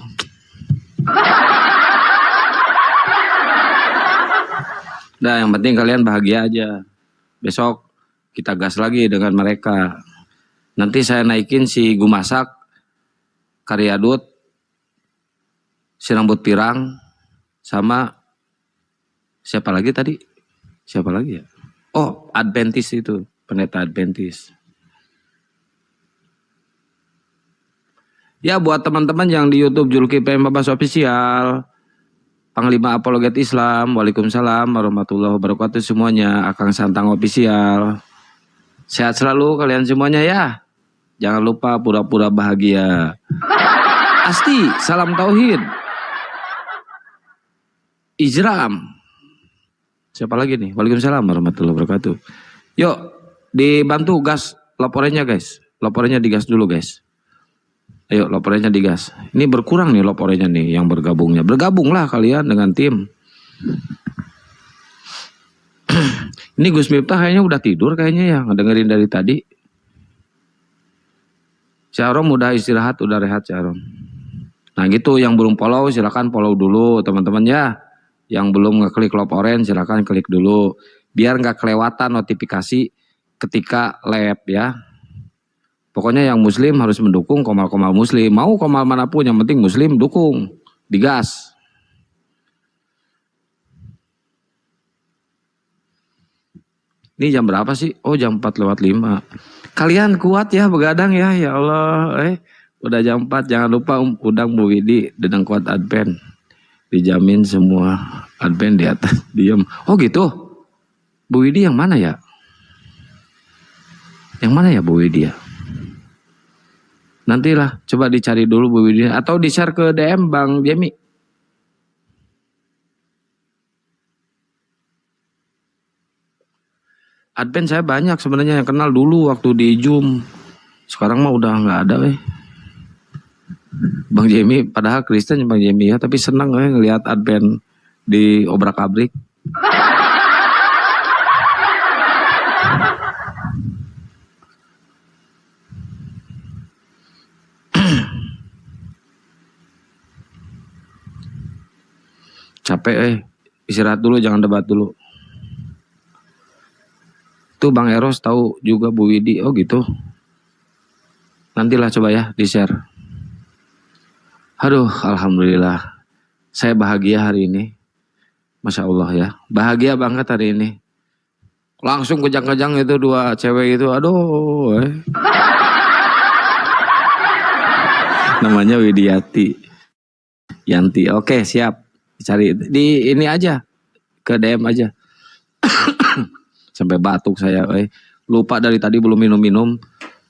Nah, yang penting kalian bahagia aja. Besok kita gas lagi dengan mereka. Nanti saya naikin si Gumasak, Karyadut, si rambut pirang, sama siapa lagi tadi? Siapa lagi ya? Oh, Adventis itu, pendeta Adventis. Ya buat teman-teman yang di YouTube Zulkifli Mabas Official, Panglima Apologet Islam, Waalaikumsalam warahmatullahi wabarakatuh semuanya, Akang Santang Official. Sehat selalu kalian semuanya ya. Jangan lupa pura-pura bahagia. Asti, salam tauhid. Ijram. Siapa lagi nih? Waalaikumsalam warahmatullahi wabarakatuh. Yuk, dibantu gas laporannya guys. Laporannya digas dulu guys. Ayo laporannya digas. Ini berkurang nih laporannya nih yang bergabungnya. Bergabunglah kalian dengan tim. Ini Gus Miftah kayaknya udah tidur kayaknya ya. Ngedengerin dari tadi. Si Arom udah istirahat, udah rehat si Arom. Nah gitu, yang belum follow silakan follow dulu teman-teman ya. Yang belum ngeklik laporan silakan klik dulu. Biar nggak kelewatan notifikasi ketika live ya. Pokoknya yang muslim harus mendukung komal-komal muslim. Mau komal manapun yang penting muslim dukung. Digas. Ini jam berapa sih? Oh jam 4:05. Kalian kuat ya begadang ya. Ya Allah. Udah jam 4. Jangan lupa undang Bu Widi. Dedang kuat Advent. Dijamin semua Advent di atas. Diam. Oh gitu. Bu Widi yang mana ya? Yang mana ya Bu Widi ya? Nantilah, coba dicari dulu Bu Widya. Atau di-share ke DM Bang Jemi. Advent saya banyak sebenarnya yang kenal dulu waktu di Zoom. Sekarang mah udah nggak ada weh. Bang Jemi, padahal Kristen Bang Jemi ya, tapi senang ngelihat Advent di obrak-abrik. Capek istirahat dulu, jangan debat dulu. Tuh Bang Eros tahu juga Bu Widi, oh gitu. Nantilah coba ya di-share. Aduh, alhamdulillah. Saya bahagia hari ini. Masya Allah ya. Bahagia banget hari ini. Langsung kejang-kejang itu dua cewek itu. Aduh. Namanya Widiati. Yanti. Oke, siap. Cari di ini aja. Ke DM aja. Sampai batuk saya. Lupa dari tadi belum minum-minum.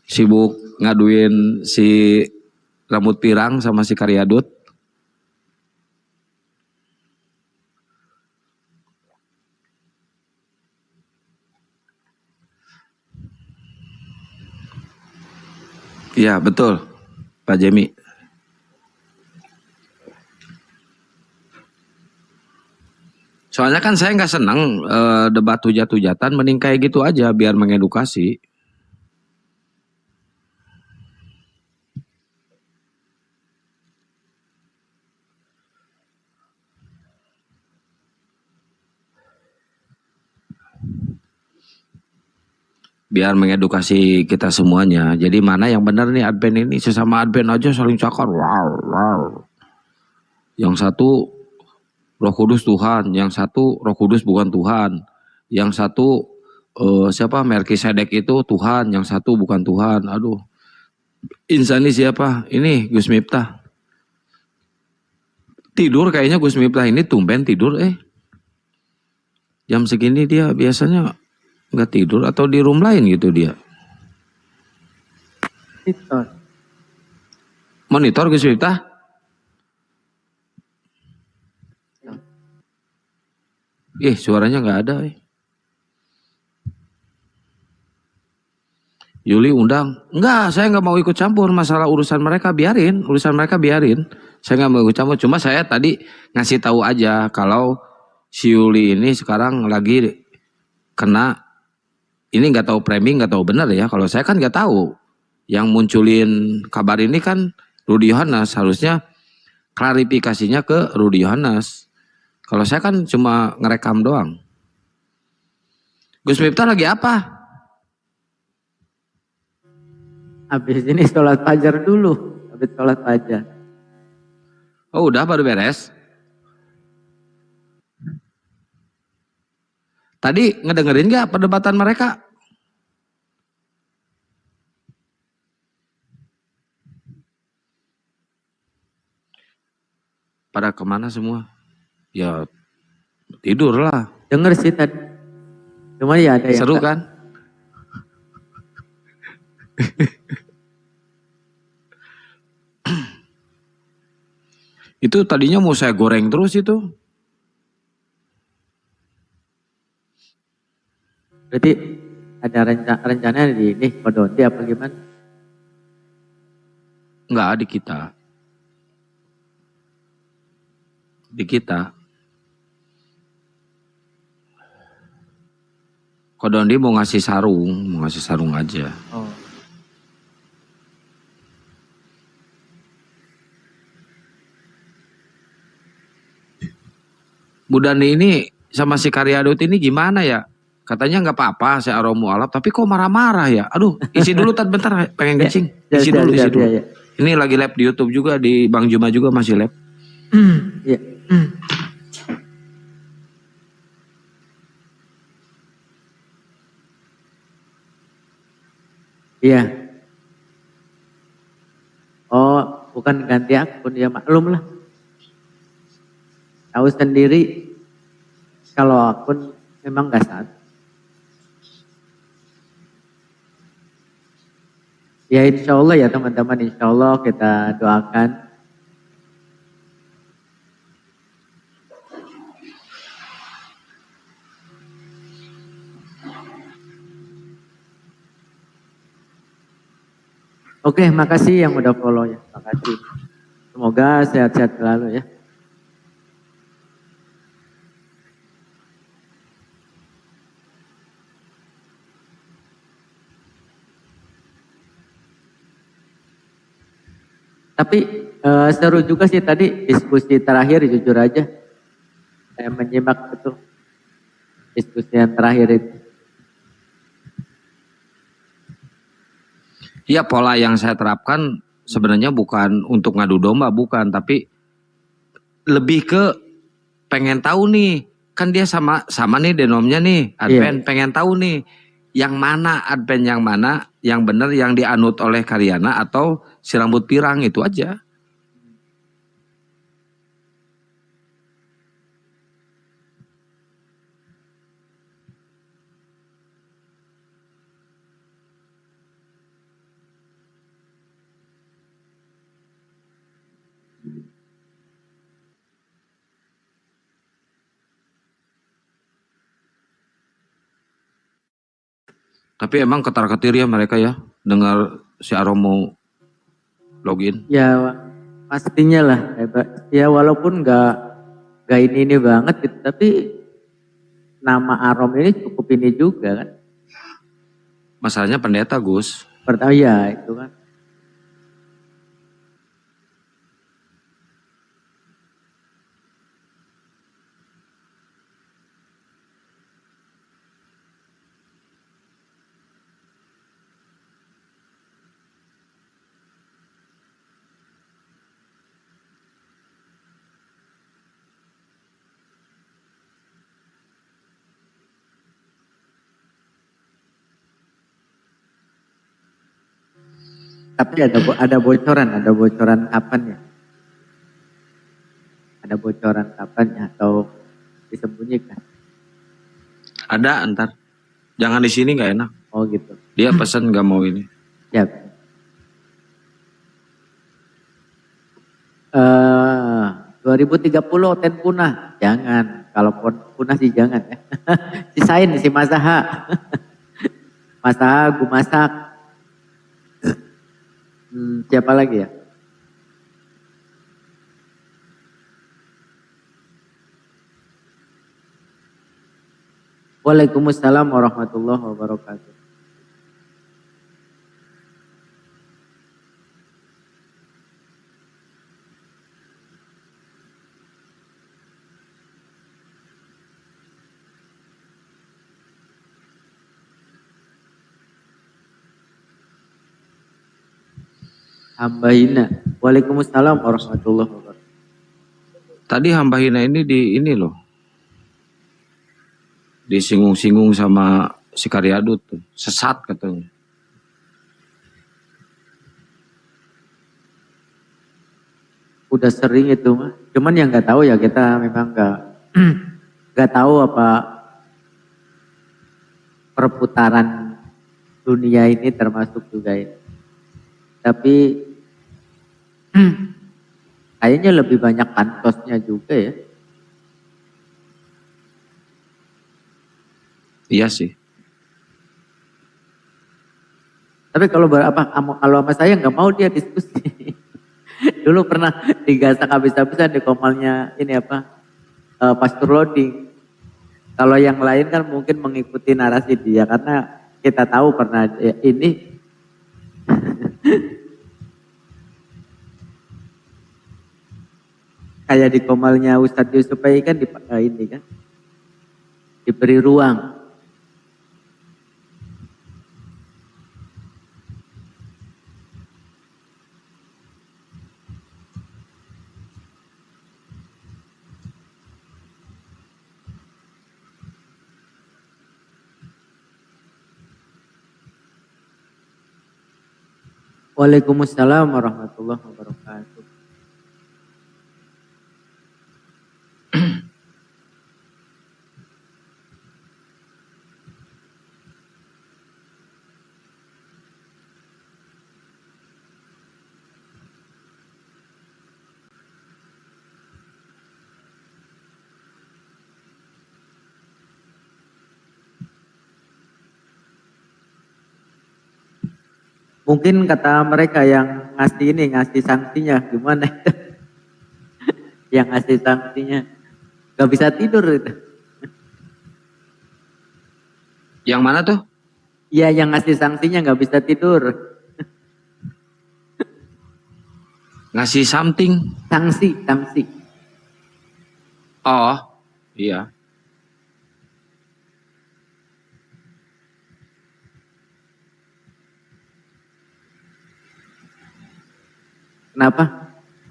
Sibuk ngaduin si rambut pirang sama si Karyadut. Iya betul Pak Jemi. Soalnya kan saya nggak senang debat hujat-hujatan, mending kayak gitu aja biar mengedukasi. Biar mengedukasi kita semuanya. Jadi mana yang benar nih Advent ini, sesama Advent aja saling cakar. Wow. Yang satu Roh Kudus Tuhan, yang satu Roh Kudus bukan Tuhan, yang satu siapa Melkisedek itu Tuhan, yang satu bukan Tuhan. Aduh, Insani siapa? Ini Gus Miftah. Tidur kayaknya Gus Miftah ini tumben tidur. Jam segini dia biasanya nggak tidur atau di room lain gitu dia. Monitor Gus Miftah. Suaranya nggak ada. Yuli undang. Enggak, saya nggak mau ikut campur masalah urusan mereka, biarin. Saya nggak mau ikut campur. Cuma saya tadi ngasih tahu aja kalau si Yuli ini sekarang lagi kena, ini nggak tahu framing, nggak tahu benar ya. Kalau saya kan nggak tahu. Yang munculin kabar ini kan Rudi Yohanes, harusnya klarifikasinya ke Rudi Yohanes. Kalau saya kan cuma ngerekam doang. Gus Miftah lagi apa? Habis ini sholat fajar dulu. Habis sholat fajar. Oh udah baru beres? Tadi ngedengerin gak perdebatan mereka? Pada kemana semua? Ya tidur lah. Dengar sih tadi. Cuma ya ada yang seru kan? Itu tadinya mau saya goreng terus itu. Berarti ada rencana di ini Kodonti apa gimana? Enggak, di kita. Di kita. Kodondi mau ngasih sarung aja. Oh. Bu Dani ini sama si Karyadut ini gimana ya? Katanya nggak apa-apa saya aromu alap, tapi kok marah-marah ya? Aduh, isi dulu Tat bentar, pengen kencing. Isi dulu. Ini lagi live di YouTube juga, di Bang Juma juga masih live. Iya. Iya. Oh, bukan ganti akun, ya maklum lah. Tahu sendiri kalau akun memang nggak saat. Ya insya Allah ya teman-teman, insya Allah kita doakan. Oke, makasih yang udah follow ya, makasih. Semoga sehat-sehat selalu ya. Tapi seru juga sih tadi diskusi terakhir, jujur aja. Saya menyimak betul diskusi yang terakhir itu. Ya, pola yang saya terapkan sebenarnya bukan untuk ngadu domba, bukan, tapi lebih ke pengen tahu nih, kan dia sama nih denomnya nih, Advent, pengen tahu nih yang mana Advent, yang mana yang benar, yang dianut oleh Karyana atau si rambut pirang, itu aja. Tapi emang ketar-ketir ya mereka ya, dengar si Arom mau login. Ya pastinya lah, ya walaupun nggak ini banget gitu, tapi nama Arom ini cukup ini juga kan. Masalahnya pendeta Gus. Pertama ya itu kan. Tapi ada bocoran kapan ya? Ada bocoran kapan ya atau disembunyikan? Ada, ntar. Jangan di sini, nggak enak. Oh gitu. Dia pesan nggak mau ini. Ya. 2030 Oten punah, jangan. Kalau punah sih jangan ya. Sisain si Masaha. Masaha gue masak. Siapa lagi ya? Waalaikumsalam warahmatullahi wabarakatuh. Hamba hina. Waalaikumsalam warahmatullahi wabarakatuh. Tadi hamba hina ini di ini loh. Disinggung-singgung sama si Karyadut tuh. Sesat katanya. Udah sering itu mah. Cuman yang nggak tahu ya kita memang nggak tahu apa perputaran dunia ini termasuk juga ini. Tapi kayaknya lebih banyak pantosnya juga ya. Iya sih. Tapi kalau sama saya nggak mau dia diskusi. Dulu pernah digasak habis-habisan di komalnya ini Pastor Loading. Kalau yang lain kan mungkin mengikuti narasi dia karena kita tahu pernah ini. Kayak di komalnya Ustadz Yusuf kan ini kan diberi ruang. Waalaikumsalam warahmatullahi wabarakatuh. Mungkin kata mereka yang ngasih sanksinya gimana itu? Yang ngasih sanksinya nggak bisa tidur itu. Yang mana tuh? Iya, yang ngasih sanksinya nggak bisa tidur. Ngasih something. Sanksi. Oh, iya. Kenapa?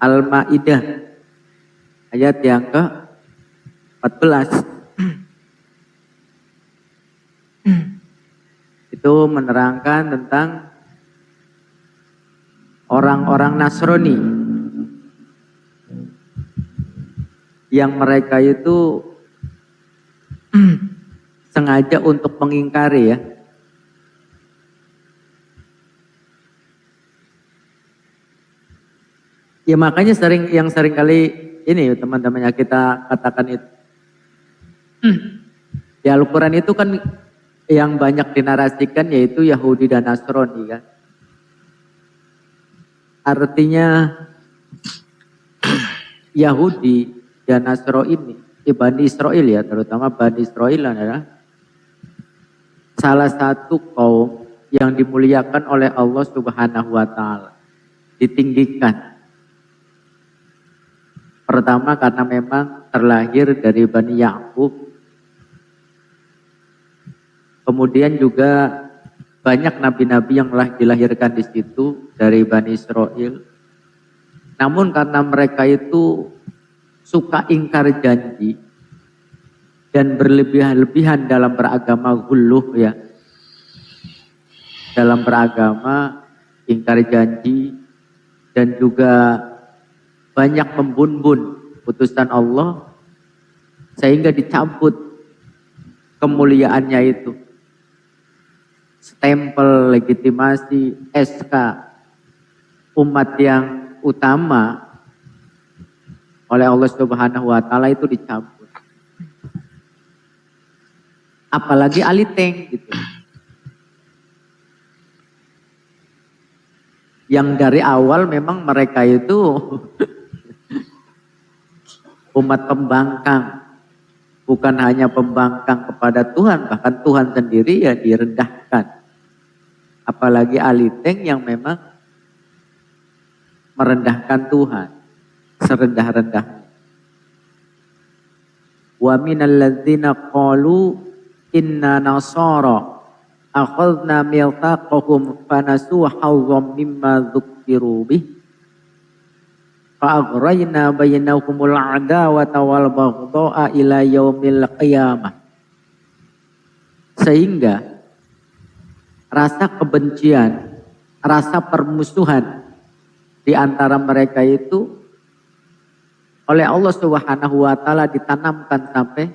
Al-Maidah ayat yang ke-14. Itu menerangkan tentang orang-orang Nasrani yang mereka itu sengaja untuk mengingkari ya. Ya makanya sering kali ini teman-temannya kita katakan itu. Di Al-Quran itu kan yang banyak dinarasikan yaitu Yahudi dan Nasrani kan. Artinya Yahudi dan Nasrani, Bani Israel ya, terutama Bani Israel adalah salah satu kaum yang dimuliakan oleh Allah Subhanahu wa taala, ditinggikan. Pertama karena memang terlahir dari Bani Yakub. Kemudian juga banyak nabi-nabi yang telah dilahirkan di situ dari Bani Israel. Namun karena mereka itu suka ingkar janji dan berlebihan dalam beragama guluh ya. Dalam beragama ingkar janji dan juga banyak membun-bun putusan Allah sehingga dicabut kemuliaannya itu. Stempel legitimasi SK umat yang utama oleh Allah Subhanahu wa taala itu dicabut. Apalagi aliteng gitu. Yang dari awal memang mereka itu umat pembangkang. Bukan hanya pembangkang kepada Tuhan, bahkan Tuhan sendiri ya direndahkan. Apalagi aliteng yang memang merendahkan Tuhan serendah-rendahnya. Wa minal ladzina qalu inna nasara akhadna mithaqahum fanasu hawwam mimma dzukkiru bih fa'aghrayna bainahumul adawata wal baghdha'a ila yaumil qiyamah. Sehingga rasa kebencian, rasa permusuhan di antara mereka itu oleh Allah Subhanahu wa taala ditanamkan sampai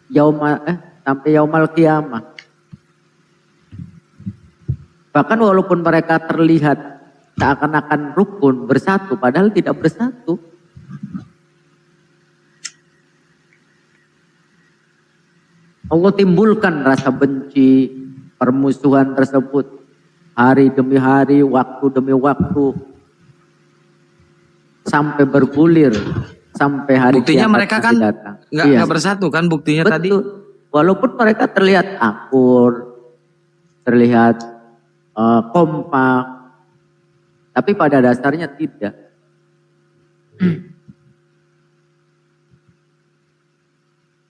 yaumul qiyamah. Bahkan walaupun mereka terlihat seakan-akan rukun bersatu padahal tidak bersatu. Allah timbulkan rasa benci, permusuhan tersebut hari demi hari, waktu demi waktu sampai bergulir sampai hari buktinya kiamat mereka kan datang. nggak bersatu kan buktinya. Betul. Tadi Walaupun mereka terlihat akur, terlihat kompak, tapi pada dasarnya tidak.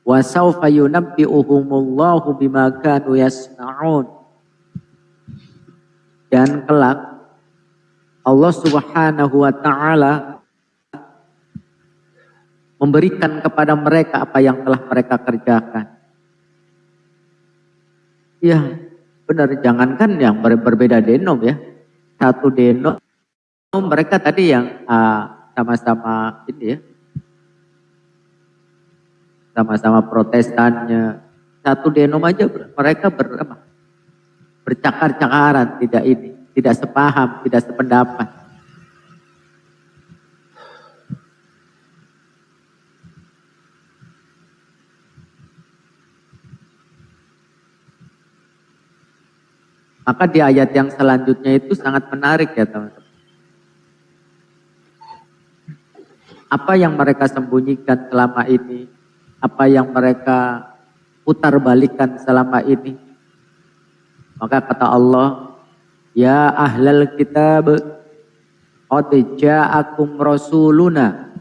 Wa sawfa yunabbi'uhumullahu bima kanu yasna'un. Dan kelak Allah Subhanahu wa taala memberikan kepada mereka apa yang telah mereka kerjakan. Ya, benar, jangankan yang berbeda denom ya. Satu denom mereka tadi yang sama-sama ini ya. Sama-sama protestannya. Satu denom aja mereka bercakar-cakaran, tidak sepaham, tidak sependapat. Maka di ayat yang selanjutnya itu sangat menarik ya teman-teman. Apa yang mereka sembunyikan selama ini, apa yang mereka putar balikan selama ini. Maka kata Allah, ya ahlal kitab, qad ja'akum rasuluna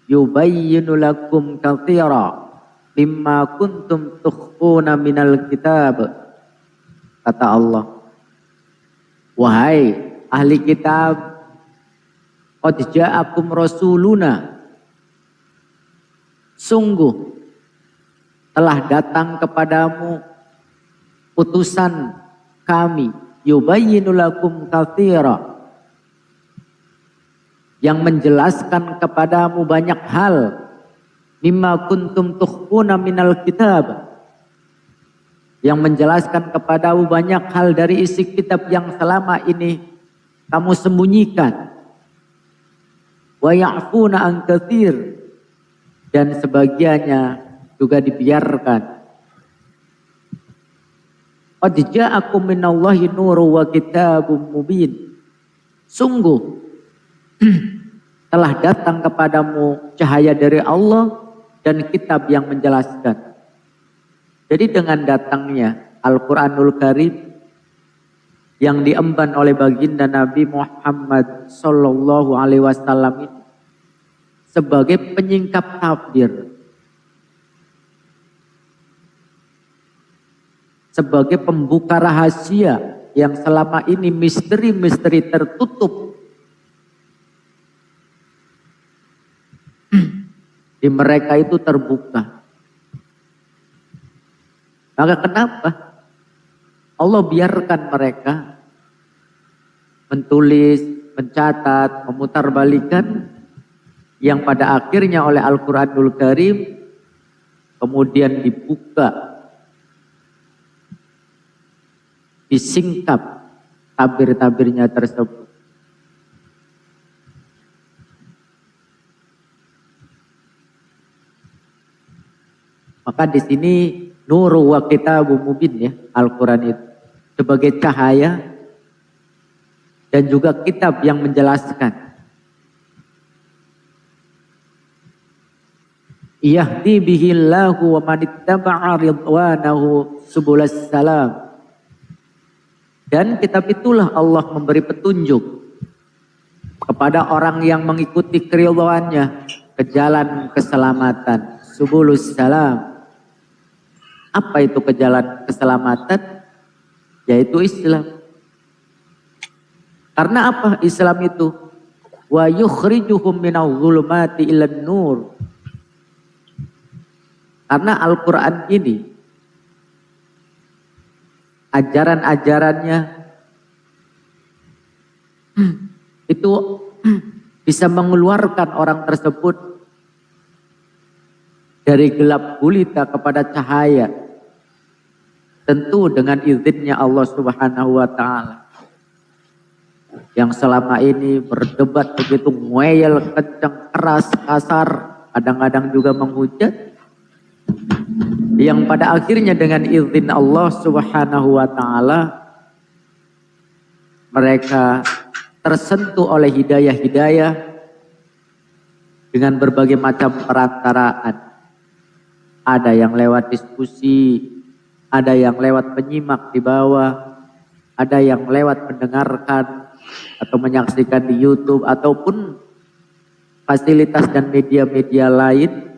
yubayyinu lakum katsira mimma kuntum tukhfuna minal kitab. Kata Allah, wahai ahli kitab, qad ja'akum rasuluna, sungguh telah datang kepadamu utusan kami, yubayyinu lakum katsira, yang menjelaskan kepadamu banyak hal, mimma kuntum tukhfuna minal kitab, yang menjelaskan kepadamu banyak hal dari isi kitab yang selama ini kamu sembunyikan. Wa ya'funa an katsir, dan sebagiannya juga dibiarkan. Qad ja'akum minallahi nurun wa kitabun mubin. Sungguh telah datang kepadamu cahaya dari Allah dan kitab yang menjelaskan. Jadi dengan datangnya Al-Quranul Karim yang diemban oleh baginda Nabi Muhammad Sallallahu Alaihi Wasallam ini sebagai penyingkap takdir, sebagai pembuka rahasia yang selama ini misteri-misteri tertutup di mereka itu terbuka. Maka kenapa Allah biarkan mereka menulis, mencatat, memutarbalikan yang pada akhirnya oleh Al-Quranul Karim kemudian dibuka, disingkap tabir-tabirnya tersebut. Maka di sini Nuru wa kitabun mubin ya, Al-Quran itu sebagai cahaya dan juga kitab yang menjelaskan. Yahdi bihillahu wa manittaba'a ridwanahu subulas salam. Dan kitab itulah Allah memberi petunjuk kepada orang yang mengikuti keridhaannya ke jalan keselamatan, subulus salam. Apa itu ke jalan keselamatan? Yaitu Islam. Karena apa Islam itu? Wa yukhrijuhum minadh dhulumati ilan nur. Karena Al-Quran ini ajaran-ajarannya itu bisa mengeluarkan orang tersebut dari gelap gulita kepada cahaya. Tentu dengan izinnya Allah Subhanahu wa Ta'ala. Yang selama ini berdebat begitu ngeyel, kencang, keras, kasar, kadang-kadang juga menghujat. Yang pada akhirnya dengan izin Allah Subhanahu wa Ta'ala mereka tersentuh oleh hidayah-hidayah dengan berbagai macam perantaraan. Ada yang lewat diskusi, ada yang lewat penyimak di bawah, ada yang lewat mendengarkan atau menyaksikan di YouTube ataupun fasilitas dan media-media lain.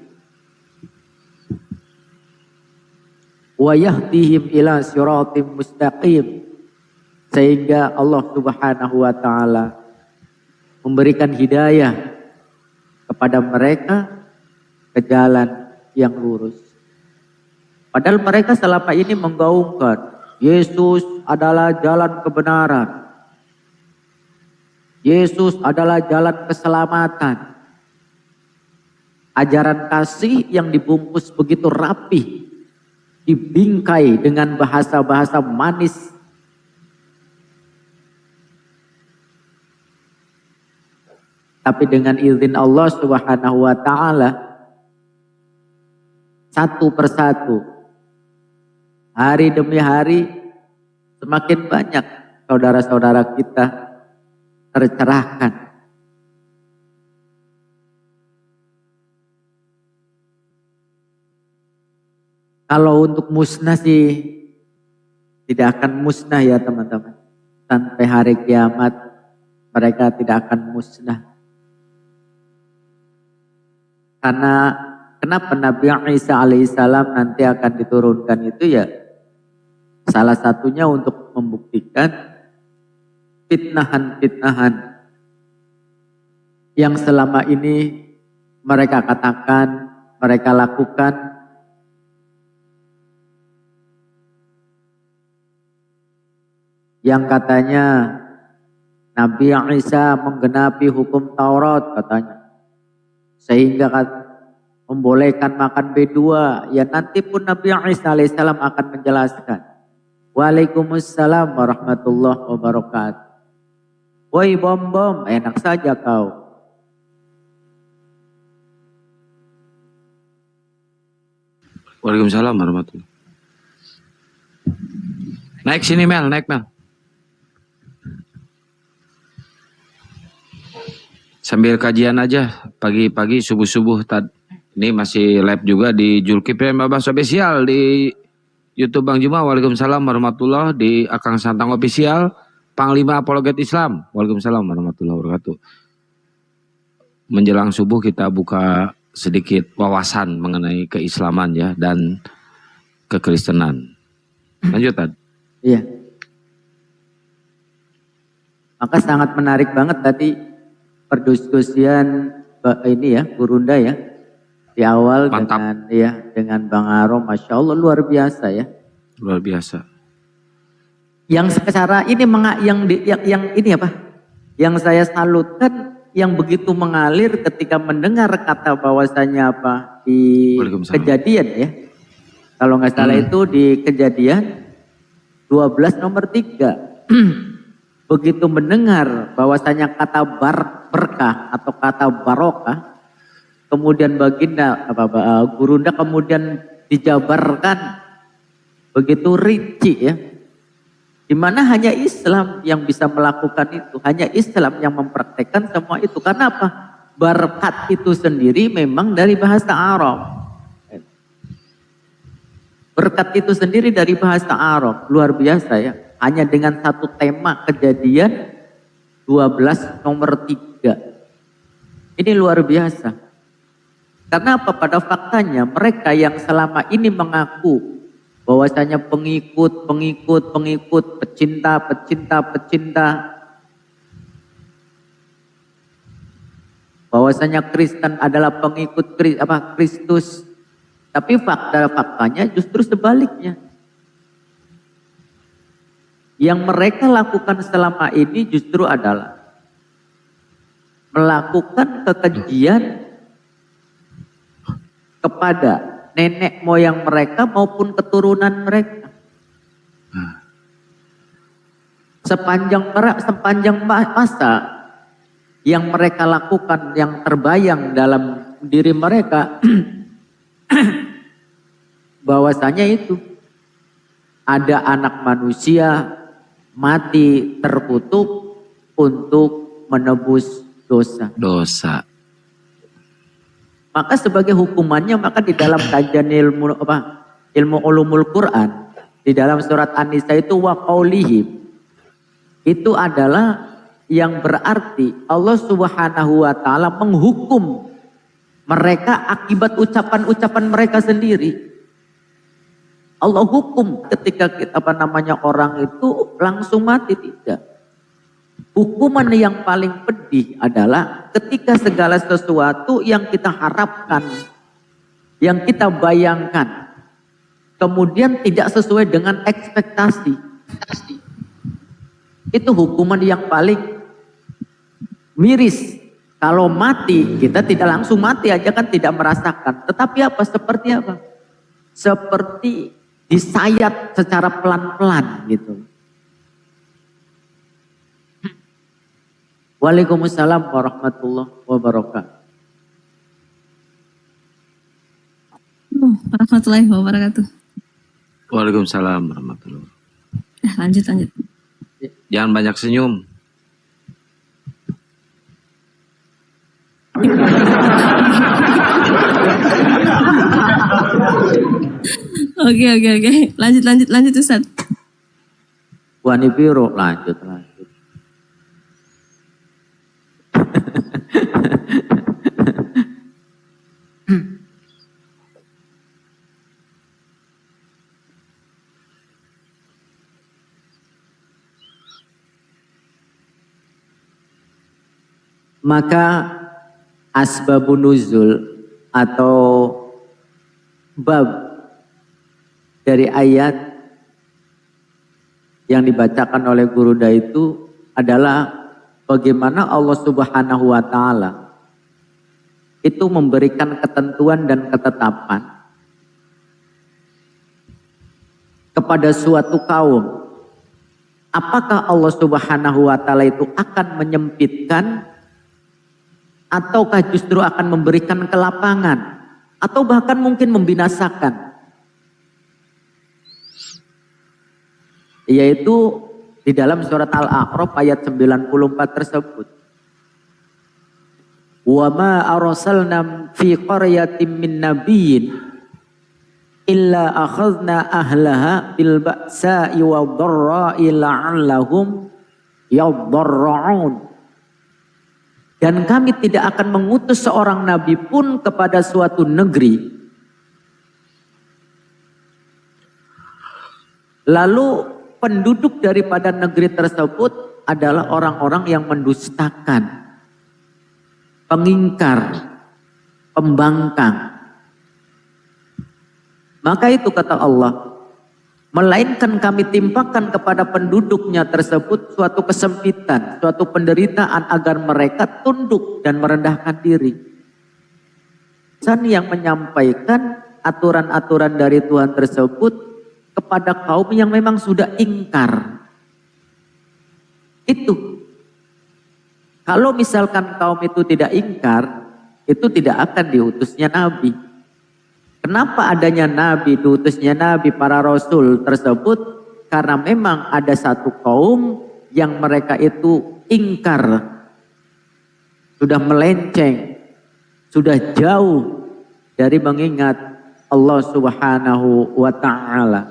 Wa yahdihim ila siratim mustaqim, sehingga Allah Subhanahu wa Ta'ala memberikan hidayah kepada mereka ke jalan yang lurus. Padahal mereka selama ini menggaungkan Yesus adalah jalan kebenaran, Yesus adalah jalan keselamatan. Ajaran kasih yang dibungkus begitu rapi, dibingkai dengan bahasa-bahasa manis. Tapi dengan izin Allah Subhanahu wa Ta'ala, satu persatu, hari demi hari, semakin banyak saudara-saudara kita tercerahkan. Kalau untuk musnah sih tidak akan musnah ya teman-teman. Sampai hari kiamat mereka tidak akan musnah. Karena kenapa Nabi Isa alaihissalam nanti akan diturunkan itu ya salah satunya untuk membuktikan fitnahan-fitnahan yang selama ini mereka katakan, mereka lakukan. Yang katanya Nabi Isa menggenapi hukum Taurat katanya. Sehingga membolehkan makan B2. Ya nanti pun Nabi Isa alaihissalam akan menjelaskan. Waalaikumsalam warahmatullahi wabarakatuh. Woi bom-bom, enak saja kau. Waalaikumsalam warahmatullahi. Naik sini Mel, naik Mel. Sambil kajian aja pagi-pagi subuh-subuh ini masih live juga di Zulkifli Babas Official di YouTube Bang Juma. Waalaikumsalam warahmatullahi, di Akang Santang Official Panglima Apologet Islam. Waalaikumsalam warahmatullahi wabarakatuh. Menjelang subuh kita buka sedikit wawasan mengenai keislaman ya dan kekristenan. Lanjut Tad. Iya. Maka sangat menarik banget tadi perdiskusian ini ya, Gurunda ya. Di awal Mantap. dengan Bang Arom, Masya Allah luar biasa ya. Luar biasa. Yang secara ini yang ini apa? Yang saya salutkan yang begitu mengalir ketika mendengar kata bahwasanya apa di Kejadian ya. Kalau nggak salah itu di Kejadian 12 nomor 3. Begitu mendengar bahwasanya kata berkah atau kata barokah, kemudian baginda Gurunda kemudian dijabarkan begitu rinci ya, dimana hanya Islam yang bisa melakukan itu, hanya Islam yang mempraktekkan semua itu. Karena apa? Berkat itu sendiri memang dari bahasa Arab. Berkat itu sendiri dari bahasa Arab, luar biasa ya. Hanya dengan satu tema Kejadian 12 nomor 3. Ini luar biasa. Karena apa? Pada faktanya mereka yang selama ini mengaku bahwasanya pengikut, pecinta, bahwasanya Kristen adalah pengikut Kristus. Tapi faktanya justru sebaliknya. Yang mereka lakukan selama ini justru adalah melakukan kekejian kepada nenek moyang mereka maupun keturunan mereka. Sepanjang masa yang mereka lakukan, yang terbayang dalam diri mereka, bahwasanya itu ada anak manusia mati terkutuk untuk menebus dosa. Maka sebagai hukumannya, maka di dalam kajian ilmu ulumul Quran, di dalam surat An-Nisa itu wa qaulihim, itu adalah yang berarti Allah Subhanahu wa taala menghukum mereka akibat ucapan-ucapan mereka sendiri. Allah hukum ketika orang itu langsung mati, tidak. Hukuman yang paling pedih adalah ketika segala sesuatu yang kita harapkan, yang kita bayangkan, kemudian tidak sesuai dengan ekspektasi. Itu hukuman yang paling miris. Kalau mati, kita tidak langsung mati aja kan tidak merasakan. Tetapi apa? Seperti apa? Seperti disayat secara pelan-pelan gitu. Waalaikumsalam warahmatullahi wabarakatuh. Warahmatullahi wabarakatuh. Waalaikumsalam warahmatullahi wabarakatuh. lanjut. Jangan banyak senyum. Oke. Lanjut Ustaz. Wani biru lanjut. Maka asbabun nuzul atau bab dari ayat yang dibacakan oleh Gurunda itu adalah bagaimana Allah Subhanahu wa taala itu memberikan ketentuan dan ketetapan kepada suatu kaum. Apakah Allah Subhanahu wa taala itu akan menyempitkan ataukah justru akan memberikan kelapangan atau bahkan mungkin membinasakan? Yaitu di dalam surat Al-A'raf ayat 94 tersebut. Wa ma arsalna fi qaryatin min nabiyyin illa akhadna ahlaha bil ba'sa'i wad dharra'i la'allahum yadharra'un. Dan kami tidak akan mengutus seorang nabi pun kepada suatu negeri. Lalu penduduk daripada negeri tersebut adalah orang-orang yang mendustakan, pengingkar, pembangkang. Maka itu kata Allah, melainkan kami timpakan kepada penduduknya tersebut suatu kesempitan, suatu penderitaan agar mereka tunduk dan merendahkan diri. Dan yang menyampaikan aturan-aturan dari Tuhan tersebut kepada kaum yang memang sudah ingkar. Itu. Kalau misalkan kaum itu tidak ingkar, itu tidak akan diutusnya nabi. Kenapa adanya nabi, diutusnya nabi, para rasul tersebut? Karena memang ada satu kaum yang mereka itu ingkar, sudah melenceng, sudah jauh dari mengingat Allah Subhanahu wa ta'ala.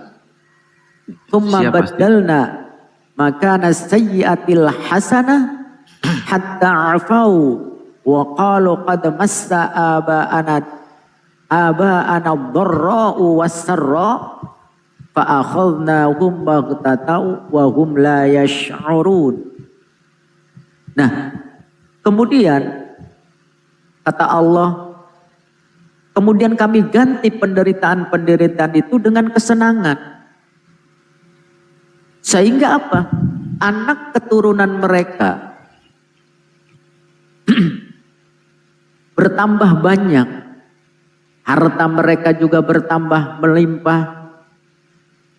Tsumma baddalna makana sayyi'atil hasanah hatta afau wa qalu qad massa aba'ana ad-dharra'u was-sarra fa akhadnahum baghtatan wa hum la yash'urun. Nah, kemudian kata Allah, kemudian kami ganti penderitaan-penderitaan itu dengan kesenangan. Sehingga apa? Anak keturunan mereka bertambah banyak. Harta mereka juga bertambah melimpah.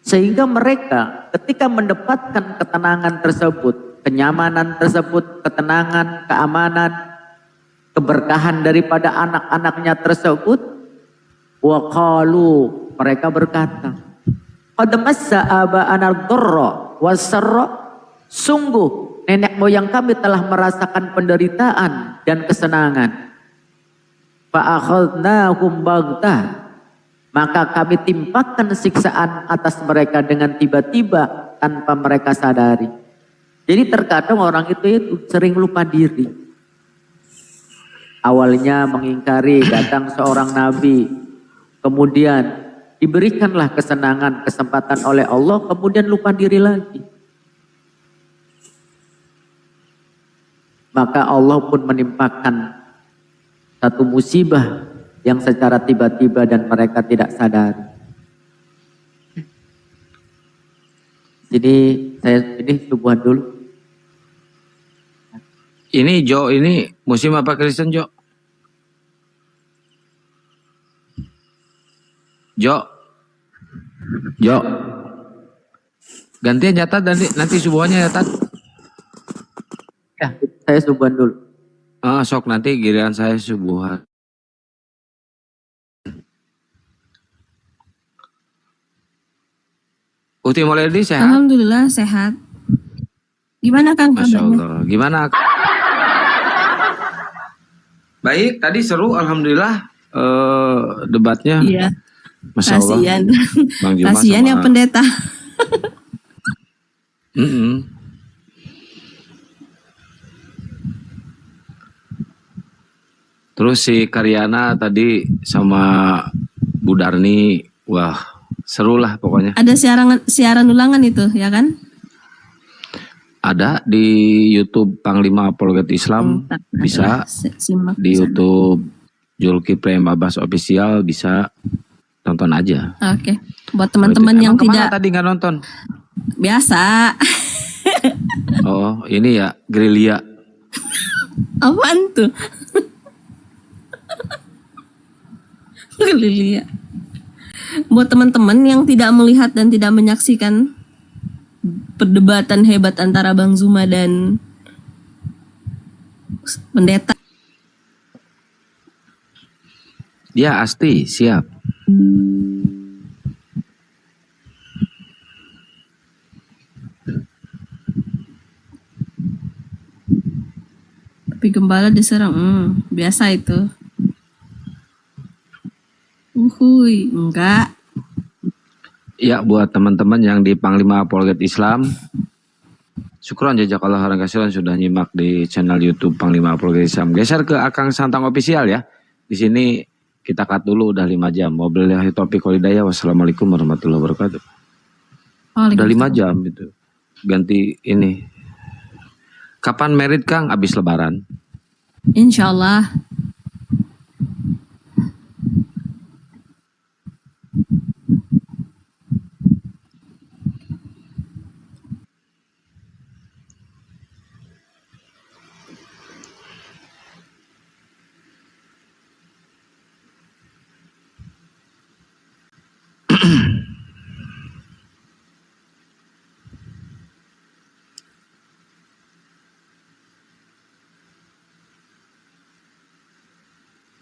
Sehingga mereka ketika mendapatkan ketenangan tersebut, kenyamanan tersebut, ketenangan, keamanan, keberkahan daripada anak-anaknya tersebut, wa qalu, mereka berkata, qad massa aba'ana ad-dharra was-sarra, sungguh nenek moyang kami telah merasakan penderitaan dan kesenangan. Fa akhadnahum baghtah, maka kami timpakan siksaan atas mereka dengan tiba-tiba tanpa mereka sadari. Jadi terkadang orang itu sering lupa diri. Awalnya mengingkari datang seorang nabi, kemudian diberikanlah kesenangan, kesempatan oleh Allah, kemudian lupa diri lagi. Maka Allah pun menimpakan satu musibah yang secara tiba-tiba dan mereka tidak sadar. Jadi saya ini subuhan dulu. Ini Jo, ini Muslim apa Kristen Jo? Jo. Gantian nyatat nanti subuhannya nyatat. Ya, saya subuhan dulu. Sok nanti giliran saya subuhan. Uti Maulidi sehat? Alhamdulillah sehat. Gimana Kang Masya kabarnya? Allah. Gimana? Baik, tadi seru alhamdulillah debatnya. Iya. Masya Allah. Kasihan. Bang Juma Kasihan sama- yang pendeta. Mm-mm. Terus si Karyana tadi sama Bu Darni, wah seru lah pokoknya. Ada siaran ulangan itu, ya kan? Ada di YouTube Panglima Apologet Islam, bisa Simak di YouTube Zulkifli M. Abbas Official, bisa tonton aja. Oke. Buat teman-teman yang Emang kemana tidak tadi nggak nonton? biasa. Oh ini ya gerilya. Apaan tuh? Gerilya. Buat teman-teman yang tidak melihat dan tidak menyaksikan perdebatan hebat antara Bang Zuma dan pendeta. Ya Asti, siap. Tapi gembala diserang, biasa itu. Uhuy, enggak. Ya buat teman-teman yang di Panglima Apologet Islam, syukron jazakallah khairan kasiran sudah nyimak di channel YouTube Panglima Apologet Islam. Geser ke Akang Santang Official ya. Di sini kita cut dulu udah 5 jam. Wabillahi taufiq wal hidayah. Wassalamualaikum warahmatullahi wabarakatuh. Udah 5 jam itu. Ganti ini. Kapan merit Kang? Abis lebaran. Insya Allah.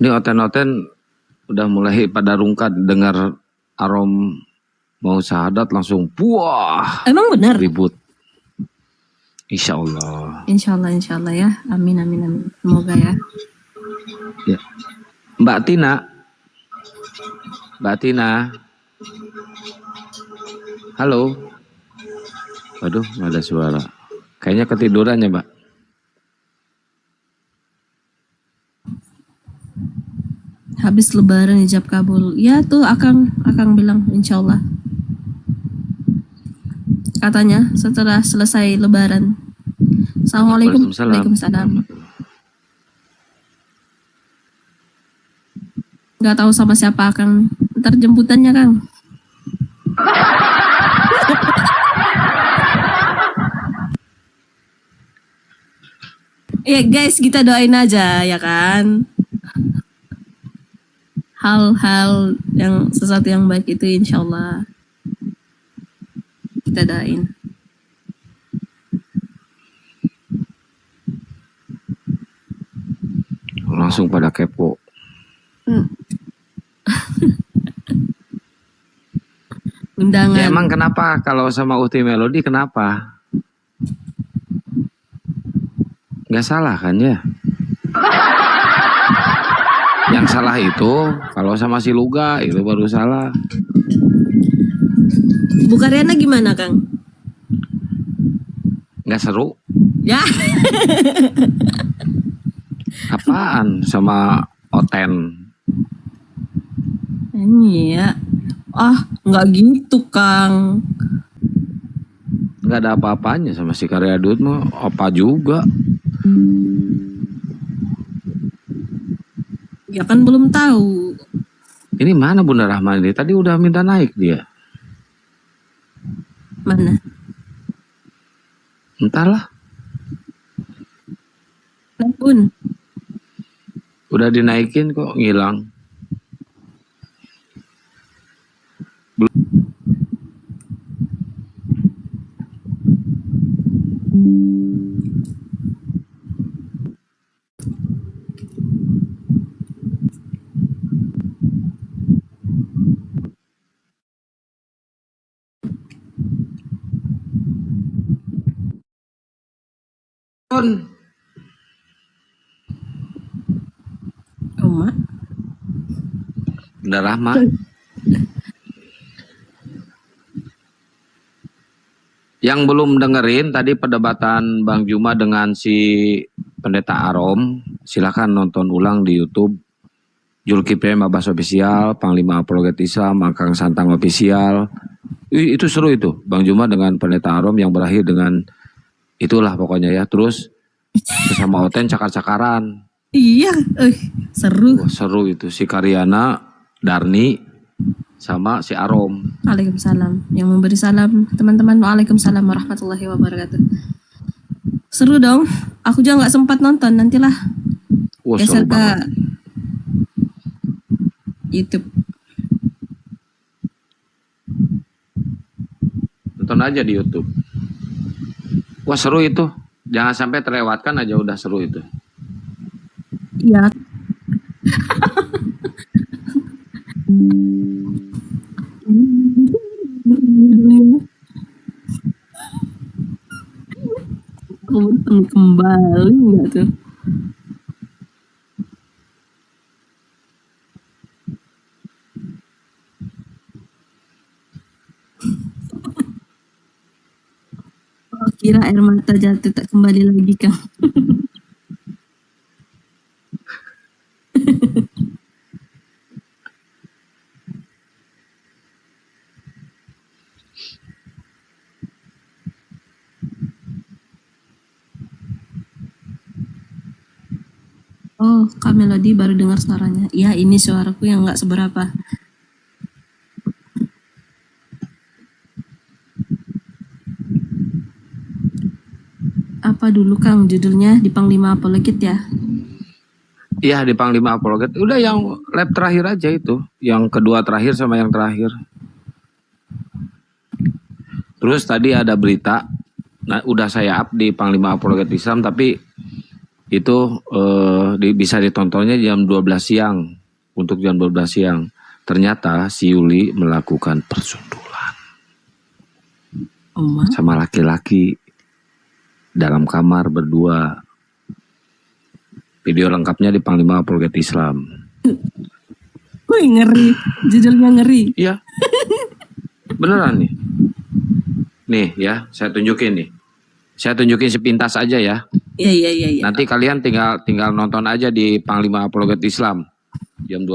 Ini oten-oten udah mulai pada rungkat dengar Arom mau syahadat langsung puah Emang benar? ribut. Insya Allah. Insya Allah ya. Amin, amin, amin. Semoga ya. Ya. Mbak Tina. Halo. Waduh, nggak ada suara. Kayaknya ketiduran ya, Mbak. Habis lebaran ijab kabul. Ya tuh Akang bilang insya Allah. Katanya setelah selesai lebaran. Assalamualaikum. Waalaikumsalam. Gak tahu sama siapa Kang. Ntar jemputannya Kang. Ya guys, kita doain aja ya kan. Hal-hal yang sesuatu yang baik itu insya Allah kita doain. Langsung pada kepo. Undangan. Ya, emang kenapa kalau sama Uti Melody kenapa? Nggak salah kan ya? Yang salah itu kalau sama si Luga itu baru salah. Bu Karyana gimana Kang? Nggak seru? Ya. Apaan sama Oten? Iya. Nggak gitu Kang. Nggak ada apa-apanya sama si Karyadut mah apa juga. Ya kan belum tahu. Ini mana Bunda Rahman ini? Tadi udah minta naik dia. Mana? Entahlah. Bun. Udah dinaikin kok ngilang. nonton. Uma. Bunda Rahma. Yang belum dengerin tadi perdebatan Bang Juma dengan si Pendeta Arom, silakan nonton ulang di YouTube. Zulkifli Mabas Official, Panglima Apologet Islam, Akang Santang Official. Itu seru itu, Bang Juma dengan Pendeta Arom yang berakhir dengan itulah pokoknya ya. Terus sesama Oten cakar-cakaran. Iya, seru. Wah, seru itu si Karyana, Darni, sama si Arom. Waalaikumsalam. Yang memberi salam teman-teman, waalaikumsalam warahmatullahi wabarakatuh. Seru dong. Aku juga nggak sempat nonton, nantilah Wah, geser seru ke banget. YouTube. Nonton aja di YouTube. Wah, seru itu. Jangan sampai terlewatkan aja, udah seru itu. Iya. Aku bertemu kembali nggak tuh? Oh, kira air mata jatuh tak kembali lagi Kang. Oh, Kak Melody baru dengar suaranya. Ya, ini suaraku yang nggak seberapa. Apa dulu Kang judulnya di Panglima Apologet ya? Iya, di Panglima Apologet. Udah yang lab terakhir aja itu. Yang kedua terakhir sama yang terakhir. Terus tadi ada berita. Nah, udah saya up di Panglima Apologet Islam, tapi itu bisa ditontonnya jam 12 siang. Untuk jam 12 siang. Ternyata si Yuli melakukan persundulan. Sama laki-laki. Dalam kamar berdua. Video lengkapnya di Panglima Apologet Islam. Wih, ngeri. Judulnya ngeri. Iya. Beneran nih. Nih ya, saya tunjukin nih. Saya tunjukin sepintas aja ya. Iya. Nanti kalian tinggal nonton aja di Panglima Apologet Islam jam 12.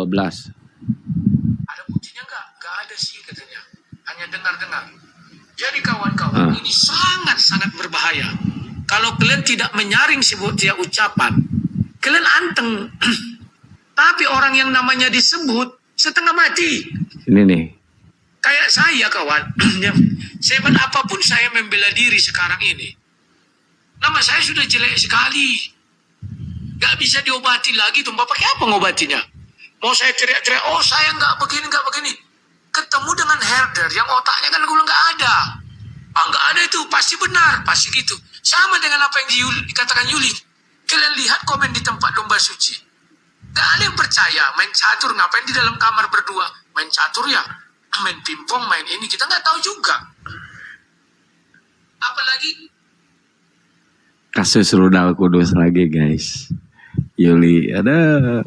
Ada buktinya nggak? Nggak ada sih katanya. Hanya dengar-dengar. Jadi kawan-kawan, ini sangat-sangat berbahaya. Kalau kalian tidak menyaring sebuah ucapan, kalian anteng. Tapi orang yang namanya disebut setengah mati. Ini nih. Kayak saya kawan. Sehebat apapun saya membela diri sekarang ini. Nama saya sudah jelek sekali. Gak bisa diobati lagi. Tuh pakai apa ngobatinya? Mau saya teriak-teriak, oh saya nggak begini. Ketemu dengan herder yang otaknya kan gula nggak ada. Nggak ada itu, pasti benar, pasti gitu. Sama dengan apa yang dikatakan Yuli. Kalian lihat komen di tempat domba suci. Gak ada yang percaya main catur, ngapain di dalam kamar berdua. Main catur ya, main pingpong, main ini, kita nggak tahu juga. Apalagi Kasus Rudal Kudus lagi guys. Yuli, ada.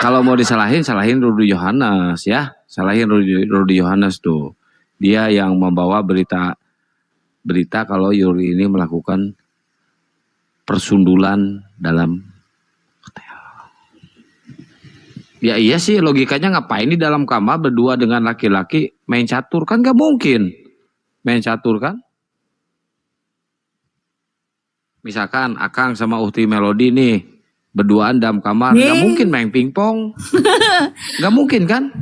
Kalau mau salahin Rudi Yohanes ya. Salahin Rudi Yohanes tuh. Dia yang membawa berita kalau Yuli ini melakukan persundulan dalam hotel. Ya iya sih, logikanya ngapain di dalam kamar berdua dengan laki-laki main catur, kan gak mungkin main catur kan. Misalkan Akang sama Uhti Melody nih berduaan dalam kamar, gak mungkin main pingpong. Gak mungkin kan?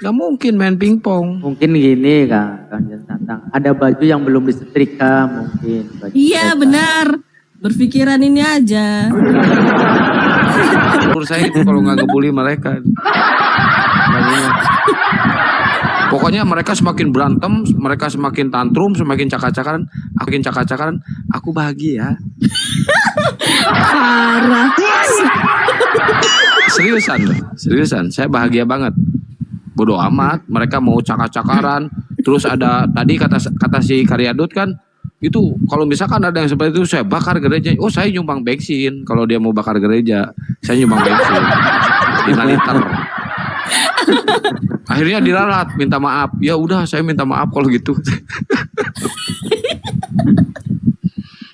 Gak mungkin main pingpong. Mungkin gini Kang Jan Santang, ada baju yang belum disetrika mungkin. Iya benar. Berpikiran ini aja. Menurut saya itu kalau nggak ngebully mereka. Pokoknya mereka semakin berantem, mereka semakin tantrum, semakin cakar-cakaran. Aku bahagia. Parah. Seriusan. Saya bahagia banget. Bodoh amat, mereka mau cakar-cakaran, Terus ada tadi kata si Karyadut kan, itu kalau misalkan ada yang seperti itu saya bakar gereja. Oh saya nyumbang bensin. Kalau dia mau bakar gereja, saya nyumbang bensin 5 liter. Akhirnya diralat, minta maaf. Ya udah saya minta maaf kalau gitu.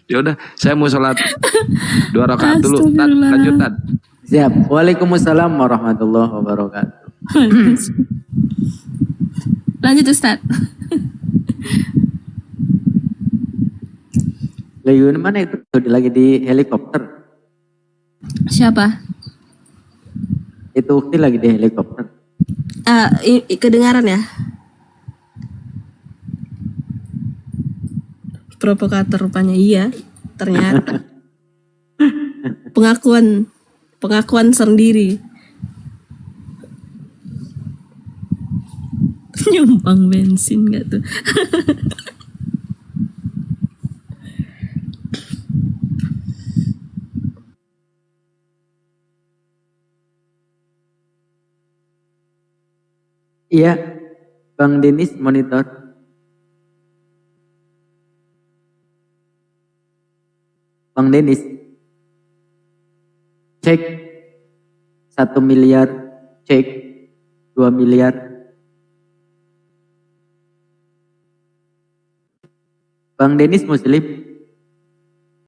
Ya udah, saya mau sholat 2 rakaat dulu. Tad, lanjut Tad. Siap. Waalaikumsalam warahmatullahi wabarakatuh. Lanjut Ustaz. Lagi mana itu? Lagi di helikopter. Siapa? Itu Ukti lagi di helikopter. Kedengaran ya? Provokator rupanya, iya. Ternyata. Pengakuan sendiri. Nyumbang bensin gak tuh? Iya, Bang Denis monitor. Bang Denis, cek 1 miliar, cek 2 miliar. Bang Denis Muslim,